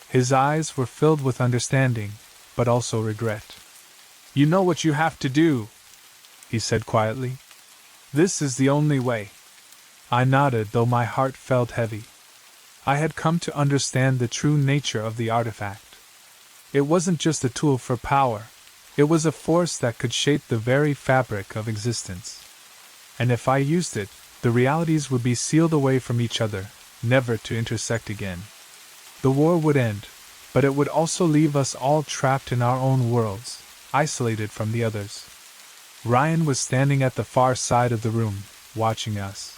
His eyes were filled with understanding, but also regret. "You know what you have to do," he said quietly. "This is the only way." I nodded, though my heart felt heavy. I had come to understand the true nature of the artifact. It wasn't just a tool for power, it was a force that could shape the very fabric of existence. And if I used it, the realities would be sealed away from each other, never to intersect again. The war would end, but it would also leave us all trapped in our own worlds, isolated from the others. Ryan was standing at the far side of the room, watching us.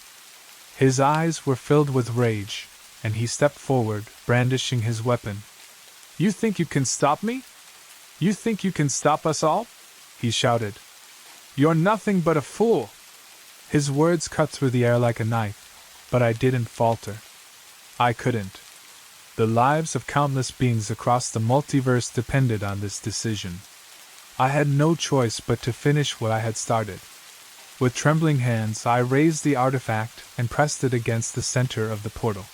His eyes were filled with rage, and he stepped forward, brandishing his weapon. "You think you can stop me? You think you can stop us all?" he shouted. "You're nothing but a fool!" His words cut through the air like a knife, but I didn't falter. I couldn't. The lives of countless beings across the multiverse depended on this decision. I had no choice but to finish what I had started. With trembling hands, I raised the artifact and pressed it against the center of the portal.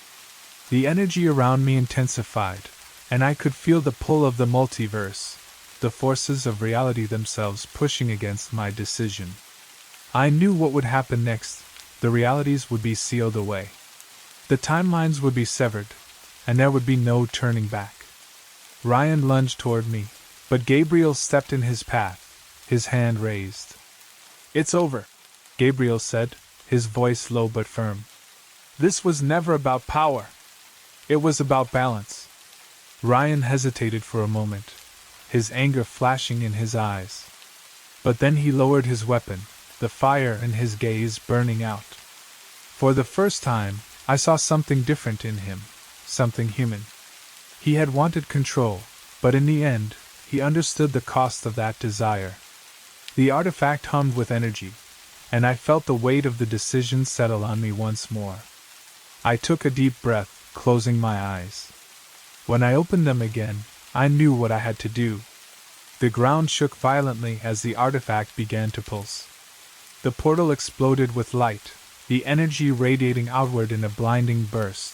The energy around me intensified, and I could feel the pull of the multiverse, the forces of reality themselves pushing against my decision. I knew what would happen next. The realities would be sealed away. The timelines would be severed, and there would be no turning back. Ryan lunged toward me, but Gabriel stepped in his path, his hand raised. "It's over," Gabriel said, his voice low but firm. "This was never about power. It was about balance." Ryan hesitated for a moment, his anger flashing in his eyes. But then he lowered his weapon, the fire in his gaze burning out. For the first time, I saw something different in him, something human. He had wanted control, but in the end, he understood the cost of that desire. The artifact hummed with energy, and I felt the weight of the decision settle on me once more. I took a deep breath, closing my eyes. When I opened them again, I knew what I had to do. The ground shook violently as the artifact began to pulse. The portal exploded with light, the energy radiating outward in a blinding burst.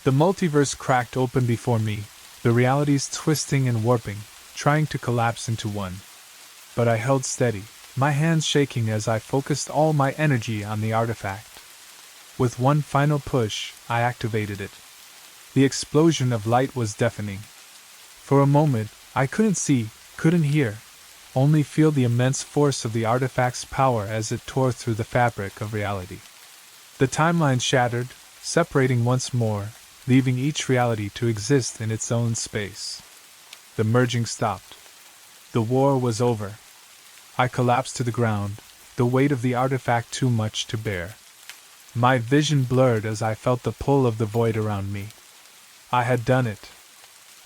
The multiverse cracked open before me, the realities twisting and warping, trying to collapse into one. But I held steady, my hands shaking as I focused all my energy on the artifact. With one final push, I activated it. The explosion of light was deafening. For a moment, I couldn't see, couldn't hear, only feel the immense force of the artifact's power as it tore through the fabric of reality. The timeline shattered, separating once more, leaving each reality to exist in its own space. The merging stopped. The war was over. I collapsed to the ground, the weight of the artifact too much to bear. My vision blurred as I felt the pull of the void around me. I had done it.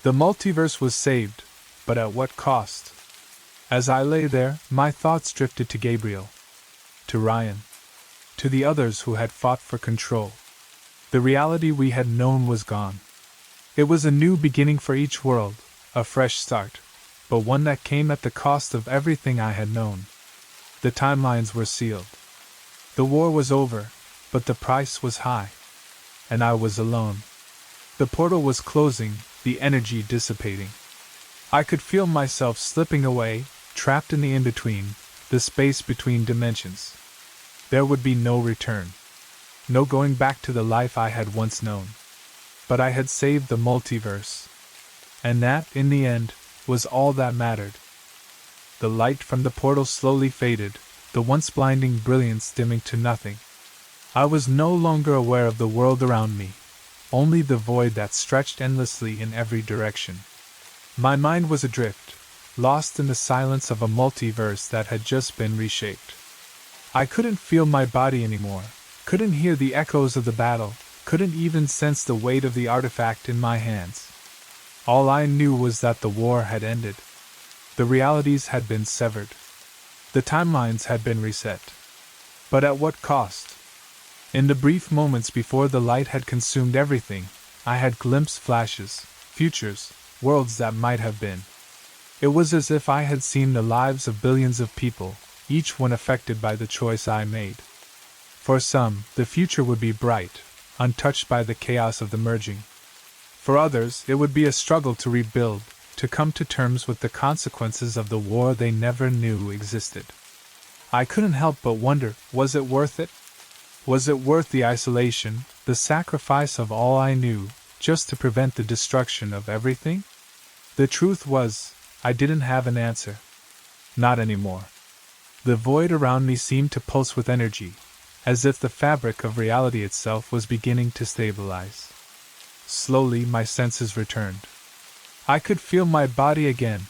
The multiverse was saved, but at what cost? As I lay there, my thoughts drifted to Gabriel, to Ryan, to the others who had fought for control. The reality we had known was gone. It was a new beginning for each world, a fresh start, but one that came at the cost of everything I had known. The timelines were sealed. The war was over, but the price was high. And I was alone. The portal was closing, the energy dissipating. I could feel myself slipping away, trapped in the in-between, the space between dimensions. There would be no return. No going back to the life I had once known. But I had saved the multiverse. And that, in the end, was all that mattered. The light from the portal slowly faded, the once blinding brilliance dimming to nothing. I was no longer aware of the world around me, only the void that stretched endlessly in every direction. My mind was adrift, lost in the silence of a multiverse that had just been reshaped. I couldn't feel my body anymore, couldn't hear the echoes of the battle, couldn't even sense the weight of the artifact in my hands. All I knew was that the war had ended. The realities had been severed. The timelines had been reset. But at what cost? In the brief moments before the light had consumed everything, I had glimpsed flashes, futures, worlds that might have been. It was as if I had seen the lives of billions of people, each one affected by the choice I made. For some, the future would be bright, untouched by the chaos of the merging. For others, it would be a struggle to rebuild, to come to terms with the consequences of the war they never knew existed. I couldn't help but wonder, was it worth it? Was it worth the isolation, the sacrifice of all I knew, just to prevent the destruction of everything? The truth was, I didn't have an answer. Not anymore. The void around me seemed to pulse with energy, as if the fabric of reality itself was beginning to stabilize. Slowly my senses returned. I could feel my body again,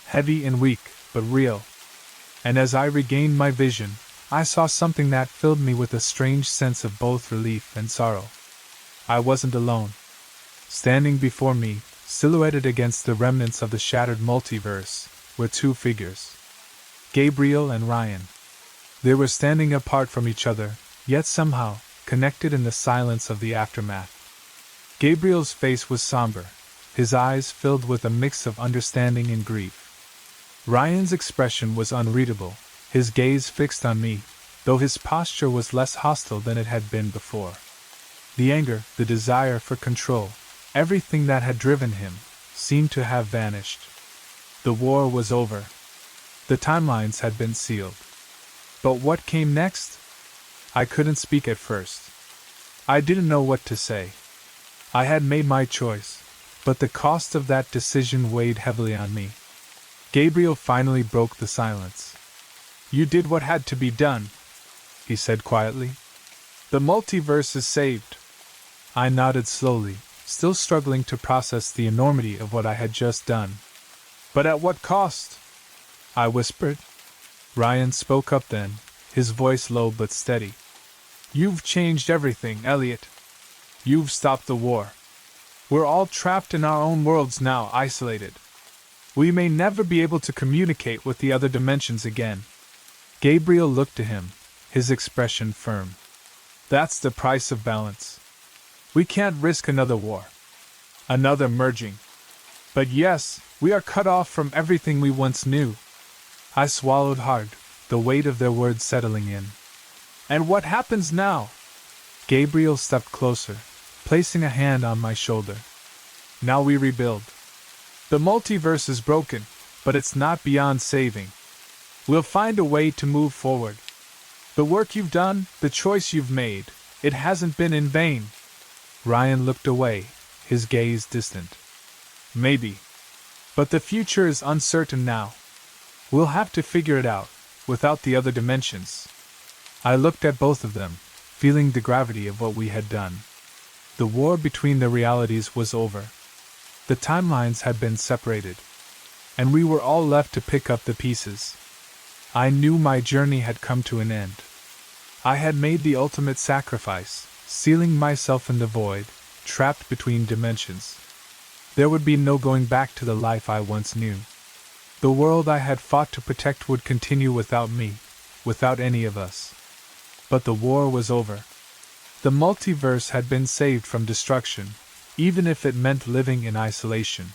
heavy and weak, but real. And as I regained my vision, I saw something that filled me with a strange sense of both relief and sorrow. I wasn't alone. Standing before me, silhouetted against the remnants of the shattered multiverse, were two figures. Gabriel and Ryan. They were standing apart from each other, yet somehow, connected in the silence of the aftermath. Gabriel's face was somber, his eyes filled with a mix of understanding and grief. Ryan's expression was unreadable, his gaze fixed on me, though his posture was less hostile than it had been before. The anger, the desire for control, everything that had driven him, seemed to have vanished. The war was over. The timelines had been sealed. But what came next? I couldn't speak at first. I didn't know what to say. I had made my choice, but the cost of that decision weighed heavily on me. Gabriel finally broke the silence. "You did what had to be done," he said quietly. "The multiverse is saved." I nodded slowly, still struggling to process the enormity of what I had just done. "But at what cost?" I whispered. Ryan spoke up then, his voice low but steady. "You've changed everything, Elliot. You've stopped the war. We're all trapped in our own worlds now, isolated. We may never be able to communicate with the other dimensions again." Gabriel looked to him, his expression firm. "That's the price of balance. We can't risk another war. Another merging. But yes, we are cut off from everything we once knew." I swallowed hard, the weight of their words settling in. "And what happens now?" Gabriel stepped closer, placing a hand on my shoulder. "Now we rebuild. The multiverse is broken, but it's not beyond saving. We'll find a way to move forward. The work you've done, the choice you've made, it hasn't been in vain." Ryan looked away, his gaze distant. "Maybe. But the future is uncertain now. We'll have to figure it out, without the other dimensions. I looked at both of them, feeling the gravity of what we had done. The war between the realities was over. The timelines had been separated, and we were all left to pick up the pieces. I knew my journey had come to an end. I had made the ultimate sacrifice, sealing myself in the void, trapped between dimensions. There would be no going back to the life I once knew. The world I had fought to protect would continue without me, without any of us. But the war was over. The multiverse had been saved from destruction, even if it meant living in isolation.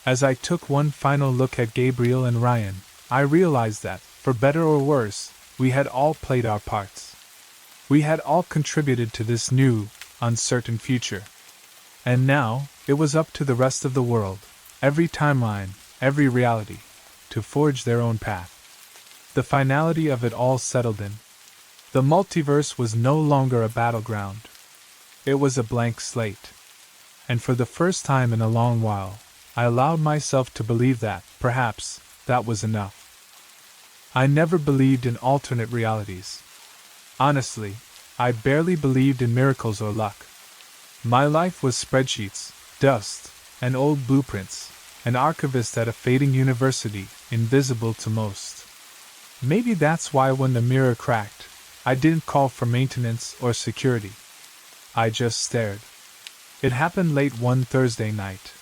As I took one final look at Gabriel and Ryan, I realized that, for better or worse, we had all played our parts. We had all contributed to this new, uncertain future. And now, it was up to the rest of the world, every timeline, every reality, to forge their own path. The finality of it all settled in. The multiverse was no longer a battleground. It was a blank slate. And for the first time in a long while, I allowed myself to believe that, perhaps, that was enough. I never believed in alternate realities. Honestly, I barely believed in miracles or luck. My life was spreadsheets, dust, and old blueprints, an archivist at a fading university, invisible to most. Maybe that's why when the mirror cracked, I didn't call for maintenance or security. I just stared. It happened late one Thursday night.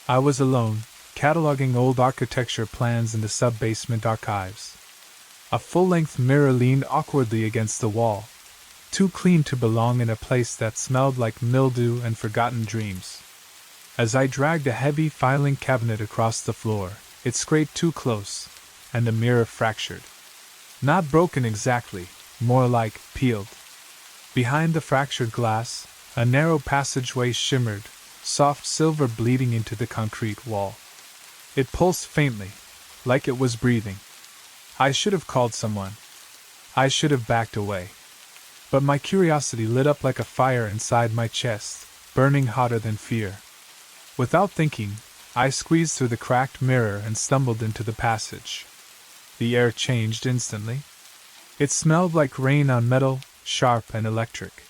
I was alone, cataloging old architecture plans in the sub-basement archives. A full-length mirror leaned awkwardly against the wall, too clean to belong in a place that smelled like mildew and forgotten dreams. As I dragged a heavy filing cabinet across the floor, it scraped too close, and the mirror fractured. Not broken exactly, more like peeled. Behind the fractured glass, a narrow passageway shimmered, soft silver bleeding into the concrete wall. It pulsed faintly, like it was breathing. I should have called someone. I should have backed away. But my curiosity lit up like a fire inside my chest, burning hotter than fear. Without thinking, I squeezed through the cracked mirror and stumbled into the passage. The air changed instantly. It smelled like rain on metal, sharp and electric.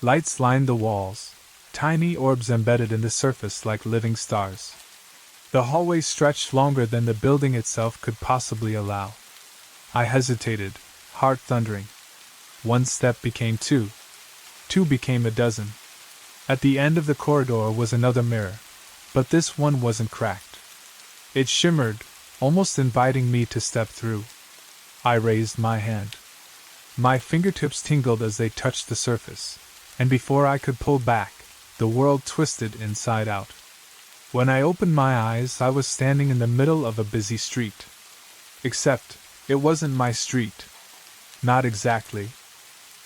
Lights lined the walls, tiny orbs embedded in the surface like living stars. The hallway stretched longer than the building itself could possibly allow. I hesitated, heart thundering. One step became two. Two became a dozen. At the end of the corridor was another mirror, but this one wasn't cracked. It shimmered, almost inviting me to step through. I raised my hand. My fingertips tingled as they touched the surface, and before I could pull back, the world twisted inside out. When I opened my eyes, I was standing in the middle of a busy street. Except, it wasn't my street. Not exactly.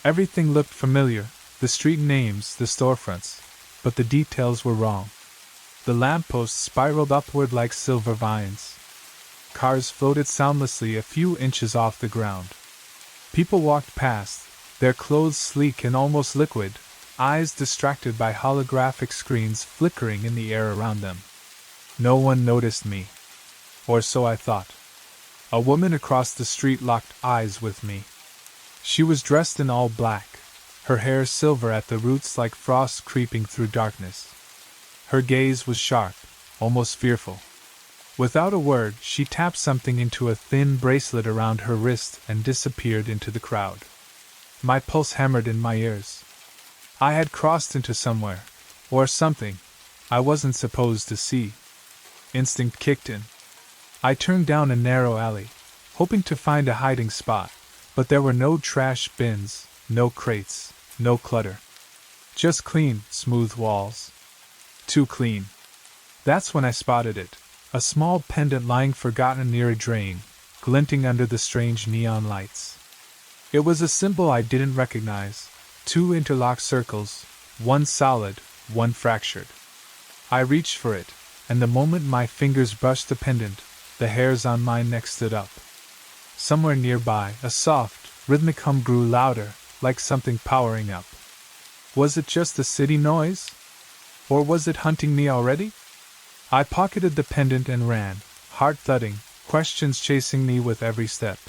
Everything looked familiar, the street names, the storefronts, but the details were wrong. The lampposts spiraled upward like silver vines. Cars floated soundlessly a few inches off the ground. People walked past, their clothes sleek and almost liquid, eyes distracted by holographic screens flickering in the air around them. No one noticed me. Or so I thought. A woman across the street locked eyes with me. She was dressed in all black, her hair silver at the roots like frost creeping through darkness. Her gaze was sharp, almost fearful. Without a word, she tapped something into a thin bracelet around her wrist and disappeared into the crowd. My pulse hammered in my ears. I had crossed into somewhere, or something, I wasn't supposed to see. Instinct kicked in. I turned down a narrow alley, hoping to find a hiding spot, but there were no trash bins, no crates, no clutter. Just clean, smooth walls. Too clean. That's when I spotted it, a small pendant lying forgotten near a drain, glinting under the strange neon lights. It was a symbol I didn't recognize, two interlocked circles, one solid, one fractured. I reached for it, and the moment my fingers brushed the pendant, the hairs on my neck stood up. Somewhere nearby, a soft, rhythmic hum grew louder, like something powering up. Was it just a city noise? Or was it hunting me already? I pocketed the pendant and ran, heart thudding, questions chasing me with every step.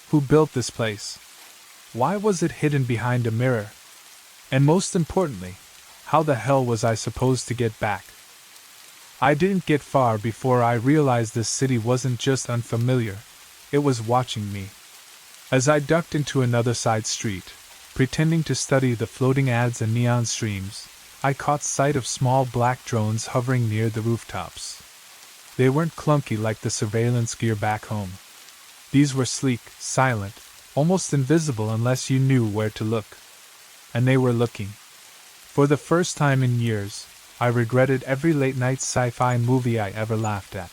Who built this place? Why was it hidden behind a mirror? And most importantly, how the hell was I supposed to get back? I didn't get far before I realized this city wasn't just unfamiliar, it was watching me. As I ducked into another side street, pretending to study the floating ads and neon streams, I caught sight of small black drones hovering near the rooftops. They weren't clunky like the surveillance gear back home. These were sleek, silent, almost invisible unless you knew where to look. And they were looking. For the first time in years, I regretted every late-night sci-fi movie I ever laughed at.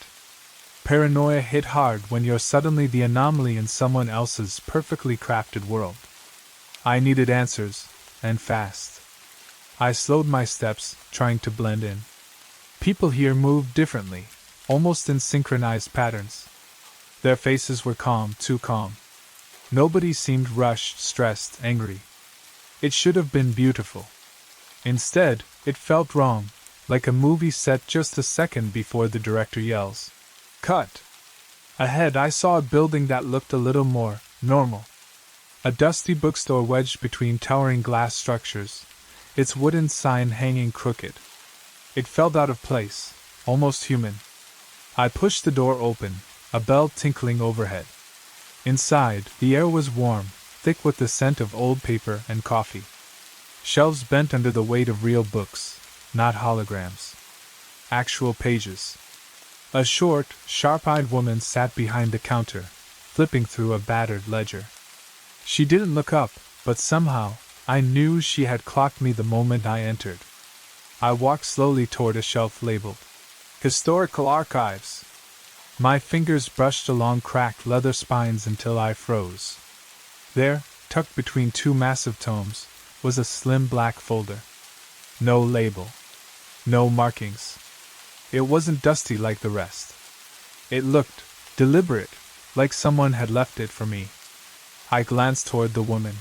Paranoia hit hard when you're suddenly the anomaly in someone else's perfectly crafted world. I needed answers, and fast. I slowed my steps, trying to blend in. People here moved differently, almost in synchronized patterns. Their faces were calm, too calm. Nobody seemed rushed, stressed, angry. It should have been beautiful. Instead, it felt wrong, like a movie set just a second before the director yells, "Cut!" Ahead I saw a building that looked a little more normal. A dusty bookstore wedged between towering glass structures, its wooden sign hanging crooked. It felt out of place, almost human. I pushed the door open, a bell tinkling overhead. Inside, the air was warm, thick with the scent of old paper and coffee. Shelves bent under the weight of real books, not holograms. Actual pages. A short, sharp-eyed woman sat behind the counter, flipping through a battered ledger. She didn't look up, but somehow, I knew she had clocked me the moment I entered. I walked slowly toward a shelf labeled Historical Archives. My fingers brushed along cracked leather spines until I froze. There, tucked between two massive tomes, was a slim black folder. No label. No markings. It wasn't dusty like the rest. It looked deliberate, like someone had left it for me. I glanced toward the woman.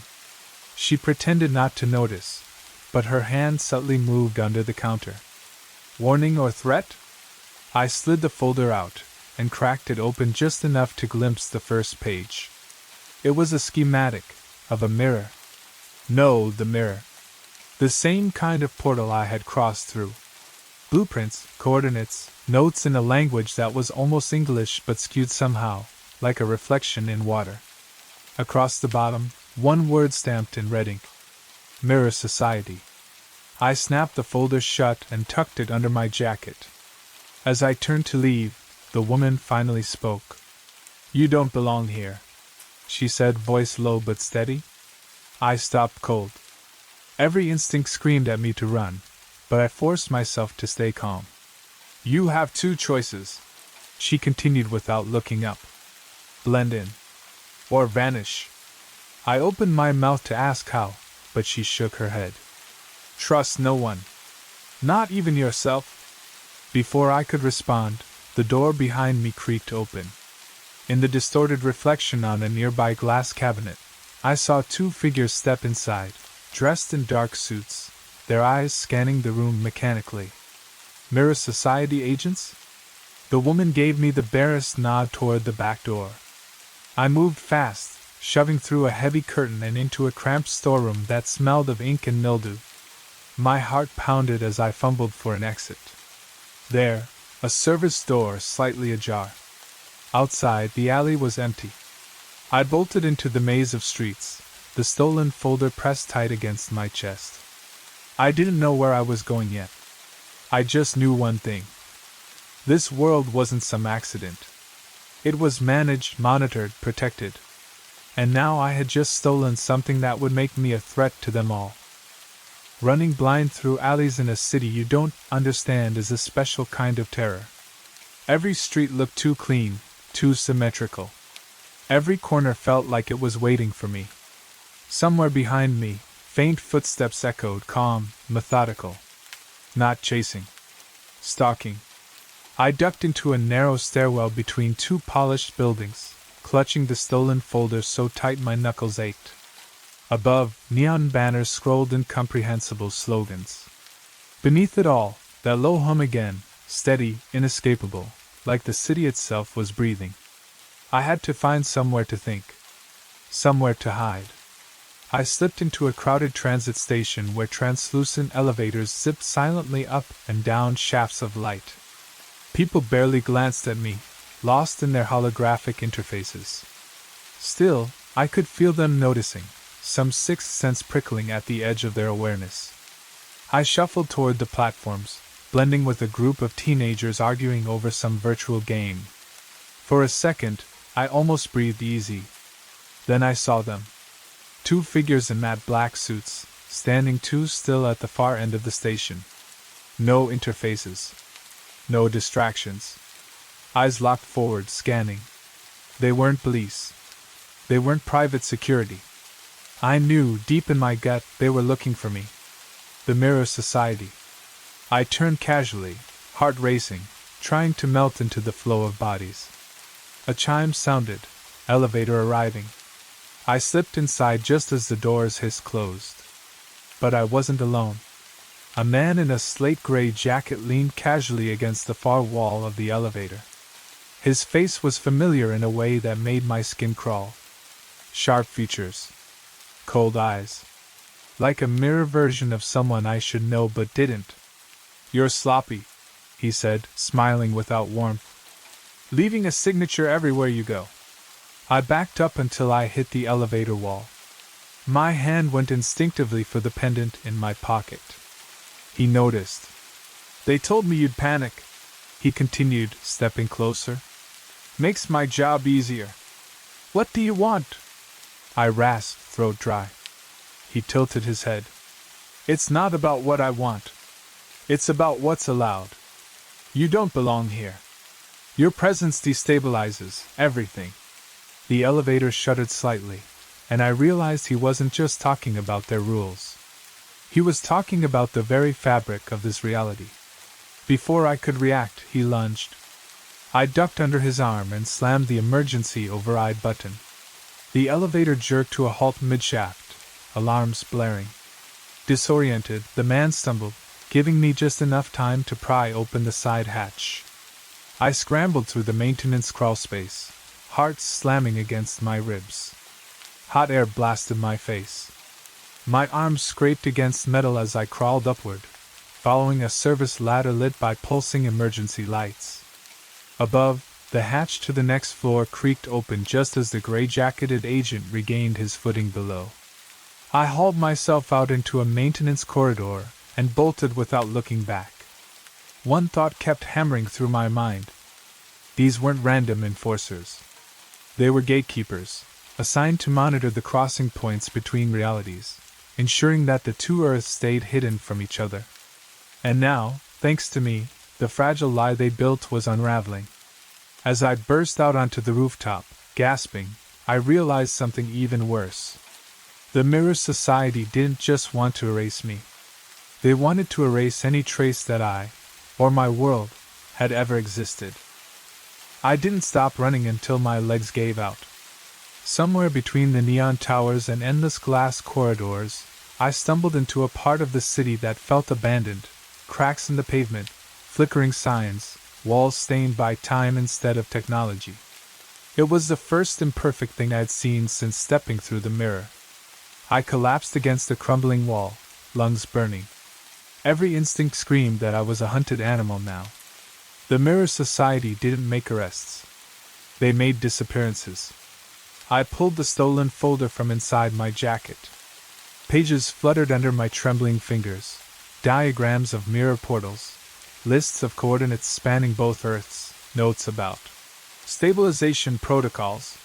She pretended not to notice, but her hand subtly moved under the counter. Warning or threat? I slid the folder out and cracked it open just enough to glimpse the first page. It was a schematic of a mirror. No, the mirror. The same kind of portal I had crossed through. Blueprints, coordinates, notes in a language that was almost English but skewed somehow, like a reflection in water. Across the bottom, one word stamped in red ink. Mirror Society. I snapped the folder shut and tucked it under my jacket. As I turned to leave, the woman finally spoke. "You don't belong here," she said, voice low but steady. I stopped cold. Every instinct screamed at me to run, but I forced myself to stay calm. "You have two choices," she continued without looking up. "Blend in. Or vanish." I opened my mouth to ask how, but she shook her head. "Trust no one. Not even yourself." Before I could respond, the door behind me creaked open. In the distorted reflection on a nearby glass cabinet, I saw two figures step inside, dressed in dark suits, their eyes scanning the room mechanically. Mirror Society agents? The woman gave me the barest nod toward the back door. I moved fast, shoving through a heavy curtain and into a cramped storeroom that smelled of ink and mildew. My heart pounded as I fumbled for an exit. There, a service door slightly ajar. Outside, the alley was empty. I bolted into the maze of streets, the stolen folder pressed tight against my chest. I didn't know where I was going yet. I just knew one thing. This world wasn't some accident. It was managed, monitored, protected. And now I had just stolen something that would make me a threat to them all. Running blind through alleys in a city you don't understand is a special kind of terror. Every street looked too clean, too symmetrical. Every corner felt like it was waiting for me. Somewhere behind me, faint footsteps echoed, calm, methodical. Not chasing. Stalking. I ducked into a narrow stairwell between two polished buildings, clutching the stolen folder so tight my knuckles ached. Above, neon banners scrolled incomprehensible slogans. Beneath it all, that low hum again, steady, inescapable, like the city itself was breathing. I had to find somewhere to think, somewhere to hide. I slipped into a crowded transit station where translucent elevators zipped silently up and down shafts of light. People barely glanced at me, lost in their holographic interfaces. Still, I could feel them noticing, some sixth sense prickling at the edge of their awareness. I shuffled toward the platforms, blending with a group of teenagers arguing over some virtual game. For a second, I almost breathed easy. Then I saw them. Two figures in matte black suits, standing too still at the far end of the station. No interfaces. No distractions. Eyes locked forward, scanning. They weren't police. They weren't private security. I knew, deep in my gut, they were looking for me. The Mirror Society. I turned casually, heart racing, trying to melt into the flow of bodies. A chime sounded, elevator arriving. I slipped inside just as the doors hissed closed. But I wasn't alone. A man in a slate-gray jacket leaned casually against the far wall of the elevator. His face was familiar in a way that made my skin crawl. Sharp features. Cold eyes. Like a mirror version of someone I should know but didn't. "You're sloppy," he said, smiling without warmth. "Leaving a signature everywhere you go." I backed up until I hit the elevator wall. My hand went instinctively for the pendant in my pocket. He noticed. "They told me you'd panic," he continued, stepping closer. "Makes my job easier." "What do you want?" I rasped, throat dry. He tilted his head. "It's not about what I want. It's about what's allowed. You don't belong here. Your presence destabilizes everything." The elevator shuddered slightly, and I realized he wasn't just talking about their rules. He was talking about the very fabric of this reality. Before I could react, he lunged. I ducked under his arm and slammed the emergency override button. The elevator jerked to a halt mid-shaft, alarms blaring. Disoriented, the man stumbled, giving me just enough time to pry open the side hatch. I scrambled through the maintenance crawlspace, heart slamming against my ribs. Hot air blasted my face. My arms scraped against metal as I crawled upward, following a service ladder lit by pulsing emergency lights. Above, the hatch to the next floor creaked open just as the gray-jacketed agent regained his footing below. I hauled myself out into a maintenance corridor and bolted without looking back. One thought kept hammering through my mind. These weren't random enforcers. They were gatekeepers, assigned to monitor the crossing points between realities, ensuring that the two Earths stayed hidden from each other. And now, thanks to me, the fragile lie they built was unraveling. As I burst out onto the rooftop, gasping, I realized something even worse. The Mirror Society didn't just want to erase me. They wanted to erase any trace that I, or my world, had ever existed. I didn't stop running until my legs gave out. Somewhere between the neon towers and endless glass corridors, I stumbled into a part of the city that felt abandoned, cracks in the pavement, flickering signs, walls stained by time instead of technology. It was the first imperfect thing I'd seen since stepping through the mirror. I collapsed against the crumbling wall, lungs burning. Every instinct screamed that I was a hunted animal now. The Mirror Society didn't make arrests. They made disappearances. I pulled the stolen folder from inside my jacket. Pages fluttered under my trembling fingers, diagrams of mirror portals, lists of coordinates spanning both Earths, notes about stabilization protocols.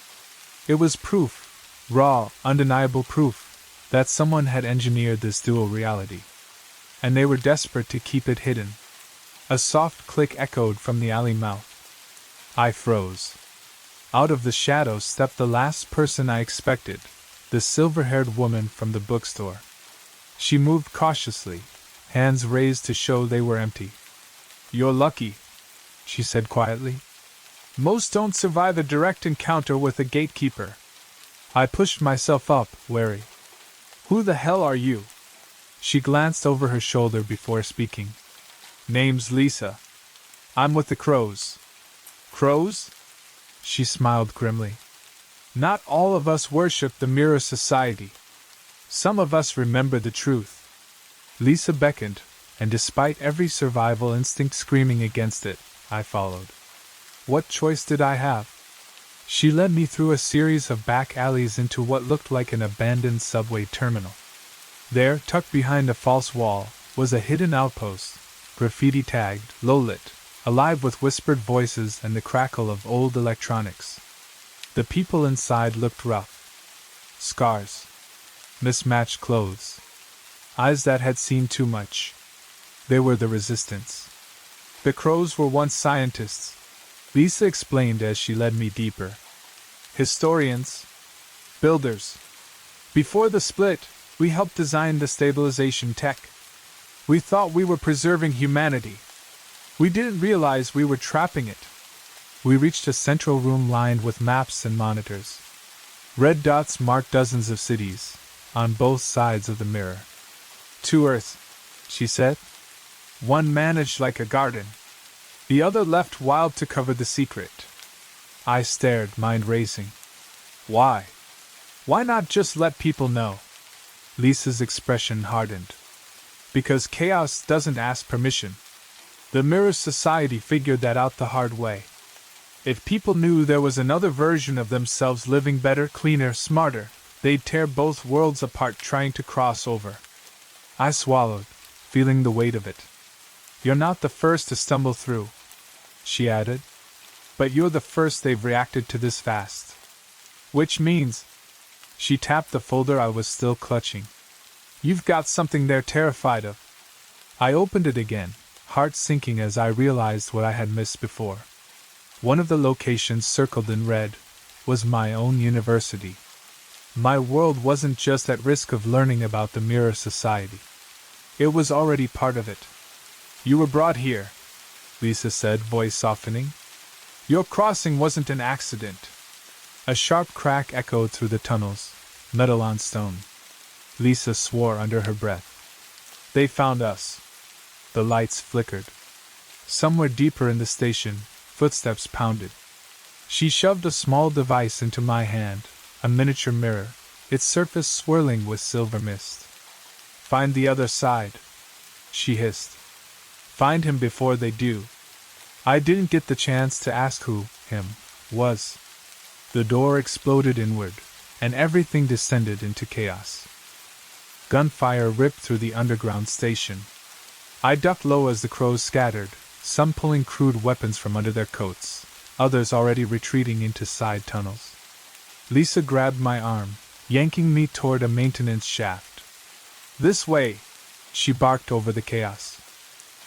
It was proof, raw, undeniable proof, that someone had engineered this dual reality. And they were desperate to keep it hidden. A soft click echoed from the alley mouth. I froze. Out of the shadows stepped the last person I expected, the silver-haired woman from the bookstore. She moved cautiously, hands raised to show they were empty. "You're lucky," she said quietly. "Most don't survive a direct encounter with a gatekeeper." I pushed myself up, wary. "Who the hell are you?" She glanced over her shoulder before speaking. "Name's Lisa." I'm with the crows. Crows? She smiled grimly. Not all of us worship the Mirror Society. Some of us remember the truth. Lisa beckoned, and despite every survival instinct screaming against it, I followed. What choice did I have? She led me through a series of back alleys into what looked like an abandoned subway terminal. There, tucked behind a false wall, was a hidden outpost, graffiti-tagged, low-lit, alive with whispered voices and the crackle of old electronics. The people inside looked rough. Scars. Mismatched clothes. Eyes that had seen too much. They were the resistance. The crows were once scientists, Lisa explained as she led me deeper. Historians. Builders. Before the split, we helped design the stabilization tech. We thought we were preserving humanity. We didn't realize we were trapping it. We reached a central room lined with maps and monitors. Red dots marked dozens of cities, on both sides of the mirror. To Earth, she said. One managed like a garden. The other left wild to cover the secret. I stared, mind racing. Why? Why not just let people know? Lisa's expression hardened. Because chaos doesn't ask permission. The Mirror Society figured that out the hard way. If people knew there was another version of themselves living better, cleaner, smarter, they'd tear both worlds apart trying to cross over. I swallowed, feeling the weight of it. You're not the first to stumble through, she added. But you're the first they've reacted to this fast. Which means... She tapped the folder I was still clutching. You've got something they're terrified of. I opened it again, heart sinking as I realized what I had missed before. One of the locations circled in red was my own university. My world wasn't just at risk of learning about the Mirror Society. It was already part of it. You were brought here, Lisa said, voice softening. Your crossing wasn't an accident. A sharp crack echoed through the tunnels, metal on stone. Lisa swore under her breath. They found us. The lights flickered. Somewhere deeper in the station, footsteps pounded. She shoved a small device into my hand, a miniature mirror, its surface swirling with silver mist. Find the other side, she hissed. Find him before they do. I didn't get the chance to ask who him was. The door exploded inward, and everything descended into chaos. Gunfire ripped through the underground station. I ducked low as the crows scattered, some pulling crude weapons from under their coats, others already retreating into side tunnels. Lisa grabbed my arm, yanking me toward a maintenance shaft. This way, she barked over the chaos.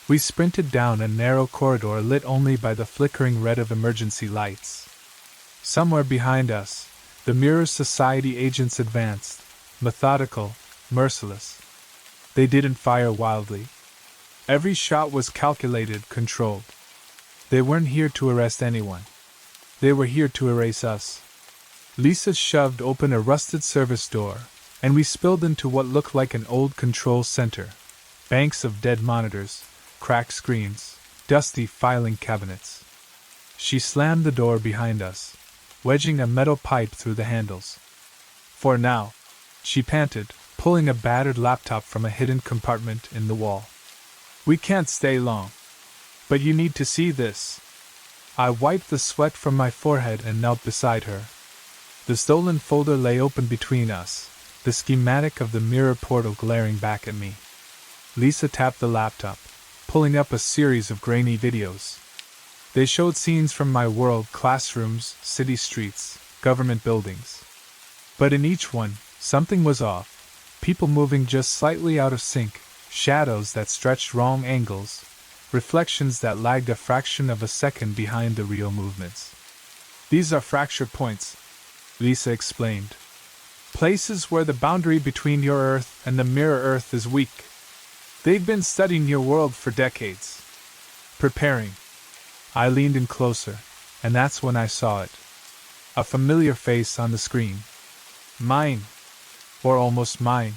We sprinted down a narrow corridor lit only by the flickering red of emergency lights. Somewhere behind us, the Mirror Society agents advanced, methodical, merciless. They didn't fire wildly. Every shot was calculated, controlled. They weren't here to arrest anyone. They were here to erase us. Lisa shoved open a rusted service door, and we spilled into what looked like an old control center. Banks of dead monitors, cracked screens, dusty filing cabinets. She slammed the door behind us, wedging a metal pipe through the handles. For now, she panted, pulling a battered laptop from a hidden compartment in the wall. We can't stay long. But you need to see this. I wiped the sweat from my forehead and knelt beside her. The stolen folder lay open between us, the schematic of the mirror portal glaring back at me. Lisa tapped the laptop, pulling up a series of grainy videos. They showed scenes from my world, classrooms, city streets, government buildings. But in each one, something was off. People moving just slightly out of sync, shadows that stretched wrong angles, reflections that lagged a fraction of a second behind the real movements. These are fracture points, Lisa explained. Places where the boundary between your Earth and the mirror Earth is weak. They've been studying your world for decades. Preparing. I leaned in closer, and that's when I saw it. A familiar face on the screen. Mine. Or almost mine.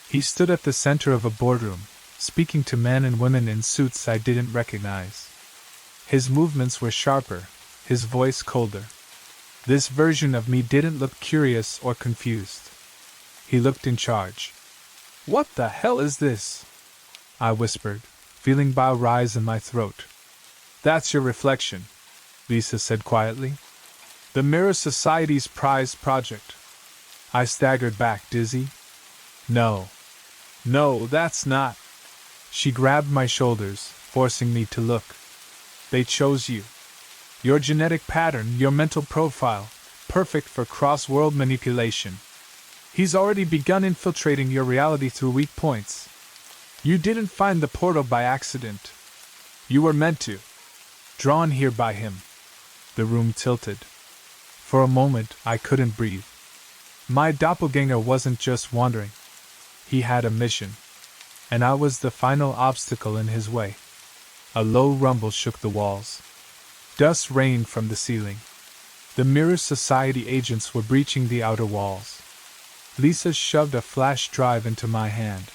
He stood at the center of a boardroom, speaking to men and women in suits I didn't recognize. His movements were sharper, his voice colder. This version of me didn't look curious or confused. He looked in charge. "What the hell is this?" I whispered, feeling bile rise in my throat. "That's your reflection," Lisa said quietly. "The Mirror Society's prize project." I staggered back, dizzy. No, that's not." She grabbed my shoulders, forcing me to look. "They chose you. Your genetic pattern, your mental profile, perfect for cross-world manipulation. He's already begun infiltrating your reality through weak points. You didn't find the portal by accident. You were meant to. Drawn here by him." The room tilted. For a moment, I couldn't breathe. My doppelganger wasn't just wandering. He had a mission. And I was the final obstacle in his way. A low rumble shook the walls. Dust rained from the ceiling. The Mirror Society agents were breaching the outer walls. Lisa shoved a flash drive into my hand.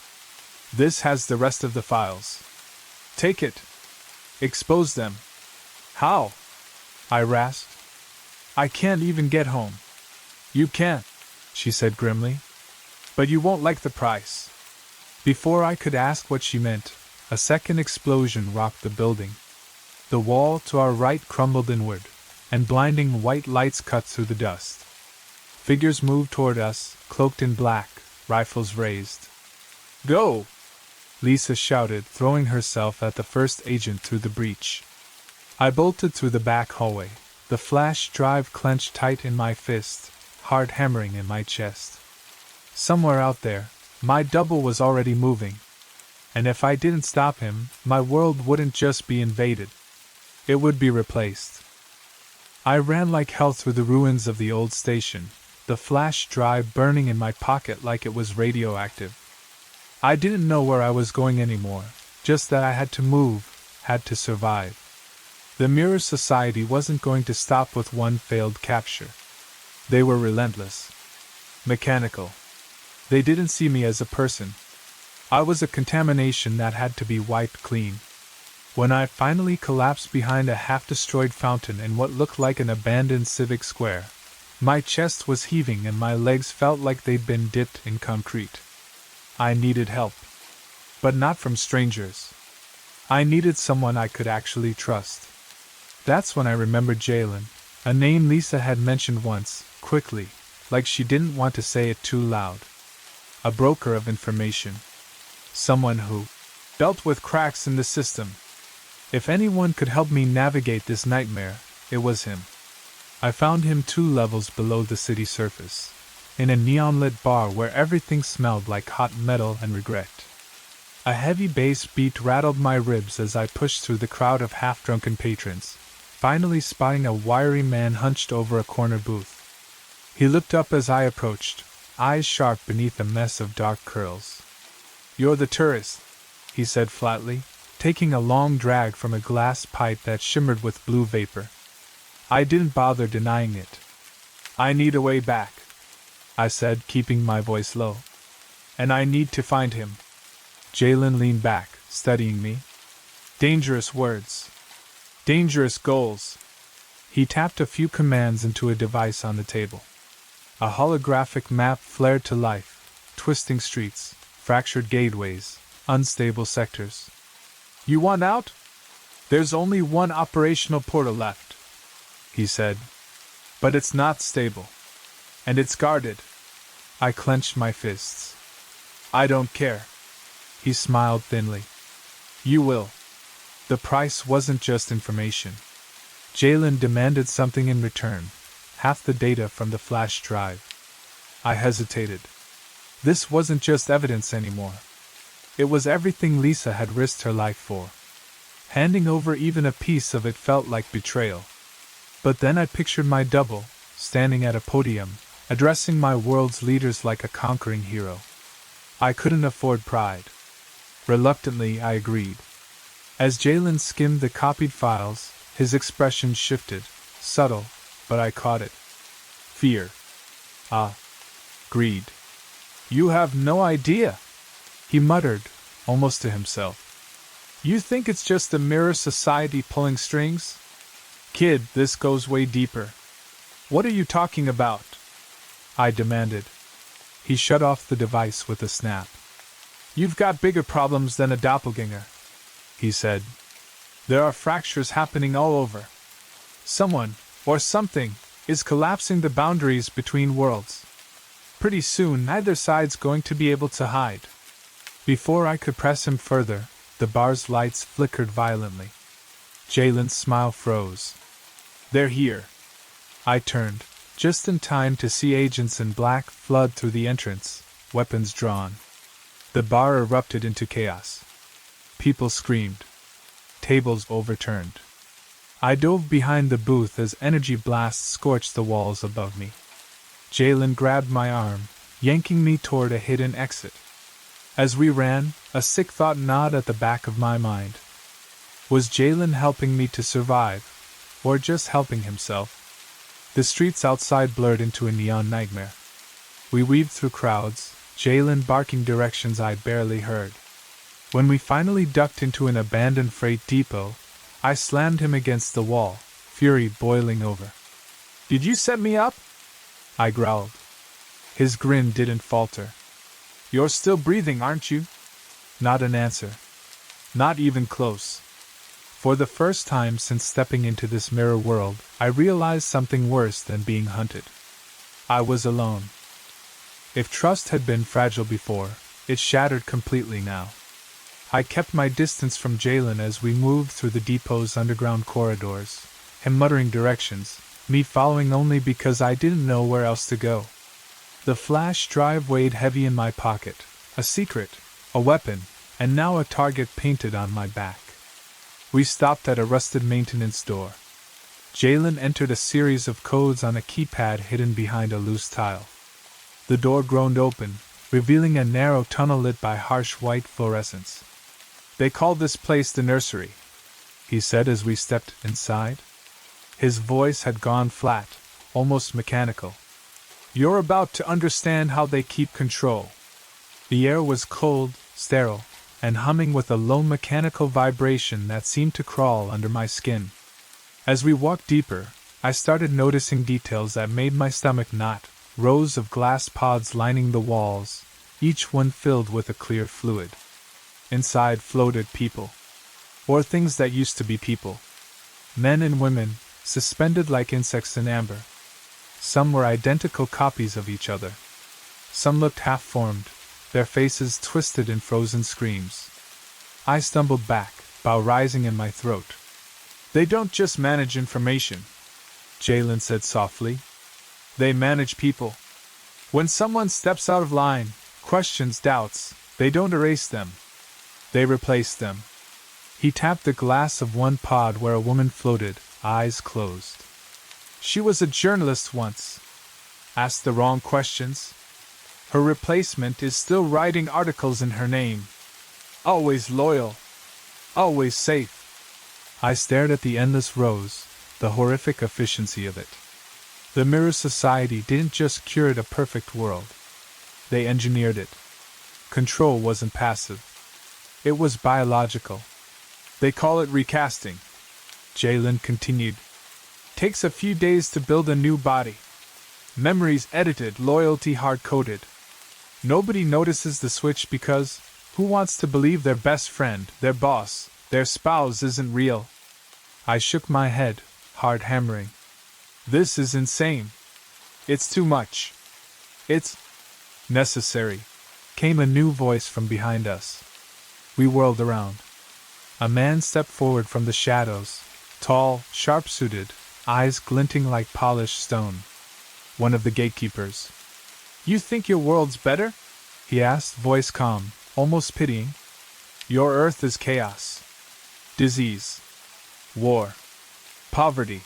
"This has the rest of the files. Take it. Expose them." "How?" I rasped. "I can't even get home." "You can't," she said grimly. "But you won't like the price." Before I could ask what she meant, a second explosion rocked the building. The wall to our right crumbled inward, and blinding white lights cut through the dust. Figures moved toward us, cloaked in black, rifles raised. "Go!" Lisa shouted, throwing herself at the first agent through the breach. I bolted through the back hallway, the flash drive clenched tight in my fist, heart hammering in my chest. Somewhere out there, my double was already moving. And if I didn't stop him, my world wouldn't just be invaded. It would be replaced. I ran like hell through the ruins of the old station, the flash drive burning in my pocket like it was radioactive. I didn't know where I was going anymore, just that I had to move, had to survive. The Mirror Society wasn't going to stop with one failed capture. They were relentless. Mechanical. They didn't see me as a person. I was a contamination that had to be wiped clean. When I finally collapsed behind a half-destroyed fountain in what looked like an abandoned civic square, my chest was heaving and my legs felt like they'd been dipped in concrete. I needed help. But not from strangers. I needed someone I could actually trust. That's when I remembered Jalen, a name Lisa had mentioned once, quickly, like she didn't want to say it too loud. A broker of information. Someone who dealt with cracks in the system. If anyone could help me navigate this nightmare, it was him. I found him 2 levels below the city surface, in a neon-lit bar where everything smelled like hot metal and regret. A heavy bass beat rattled my ribs as I pushed through the crowd of half-drunken patrons, finally spotting a wiry man hunched over a corner booth. He looked up as I approached, eyes sharp beneath a mess of dark curls. "You're the tourist," he said flatly, taking a long drag from a glass pipe that shimmered with blue vapor. I didn't bother denying it. "I need a way back," I said, keeping my voice low. "And I need to find him." Jalen leaned back, studying me. Dangerous words. Dangerous goals. He tapped a few commands into a device on the table. A holographic map flared to life, twisting streets, fractured gateways, unstable sectors. "You want out? There's only one operational portal left," he said. "But it's not stable. And it's guarded." I clenched my fists. "I don't care." He smiled thinly. "You will." The price wasn't just information. Jalen demanded something in return, half the data from the flash drive. I hesitated. This wasn't just evidence anymore. It was everything Lisa had risked her life for. Handing over even a piece of it felt like betrayal. But then I pictured my double, standing at a podium, addressing my world's leaders like a conquering hero. I couldn't afford pride. Reluctantly, I agreed. As Jalen skimmed the copied files, his expression shifted, subtle, but I caught it. Fear. Greed. "You have no idea," he muttered, almost to himself. You think it's just the mirror society pulling strings? Kid, this goes way deeper. What are you talking about? I demanded. He shut off the device with a snap. You've got bigger problems than a doppelganger, he said. There are fractures happening all over. Someone, or something, is collapsing the boundaries between worlds. Pretty soon neither side's going to be able to hide. Before I could press him further, the bar's lights flickered violently. Jalen's smile froze. They're here. I turned, just in time to see agents in black flood through the entrance, weapons drawn. The bar erupted into chaos. People screamed. Tables overturned. I dove behind the booth as energy blasts scorched the walls above me. Jalen grabbed my arm, yanking me toward a hidden exit. As we ran, a sick thought gnawed at the back of my mind. Was Jalen helping me to survive, or just helping himself? The streets outside blurred into a neon nightmare. We weaved through crowds, Jalen barking directions I barely heard. When we finally ducked into an abandoned freight depot, I slammed him against the wall, fury boiling over. Did you set me up? I growled. His grin didn't falter. You're still breathing, aren't you? Not an answer. Not even close. For the first time since stepping into this mirror world, I realized something worse than being hunted. I was alone. If trust had been fragile before, it shattered completely now. I kept my distance from Jalen as we moved through the depot's underground corridors, him muttering directions, me following only because I didn't know where else to go. The flash drive weighed heavy in my pocket, a secret, a weapon, and now a target painted on my back. We stopped at a rusted maintenance door. Jalen entered a series of codes on a keypad hidden behind a loose tile. The door groaned open, revealing a narrow tunnel lit by harsh white fluorescence. They call this place the nursery, he said as we stepped inside. His voice had gone flat, almost mechanical. You're about to understand how they keep control. The air was cold, sterile, and humming with a low mechanical vibration that seemed to crawl under my skin. As we walked deeper, I started noticing details that made my stomach knot, rows of glass pods lining the walls, each one filled with a clear fluid. Inside floated people. Or things that used to be people. Men and women, suspended like insects in amber. Some were identical copies of each other. Some looked half-formed, their faces twisted in frozen screams. I stumbled back, bow rising in my throat. They don't just manage information, Jalen said softly. They manage people. When someone steps out of line, questions, doubts, they don't erase them. They replace them. He tapped the glass of one pod where a woman floated, eyes closed. She was a journalist once. Asked the wrong questions. Her replacement is still writing articles in her name. Always loyal. Always safe. I stared at the endless rows, the horrific efficiency of it. The Mirror Society didn't just curate a perfect world. They engineered it. Control wasn't passive. It was biological. They call it recasting. Jalen continued. Takes a few days to build a new body. Memories edited, loyalty hard-coded. Nobody notices the switch because who wants to believe their best friend, their boss, their spouse isn't real? I shook my head, hard hammering. This is insane. It's too much. It's necessary. Came a new voice from behind us. We whirled around. A man stepped forward from the shadows, tall, sharp-suited, eyes glinting like polished stone. One of the gatekeepers. You think your world's better? He asked, voice calm, almost pitying. Your Earth is chaos. Disease. War. Poverty.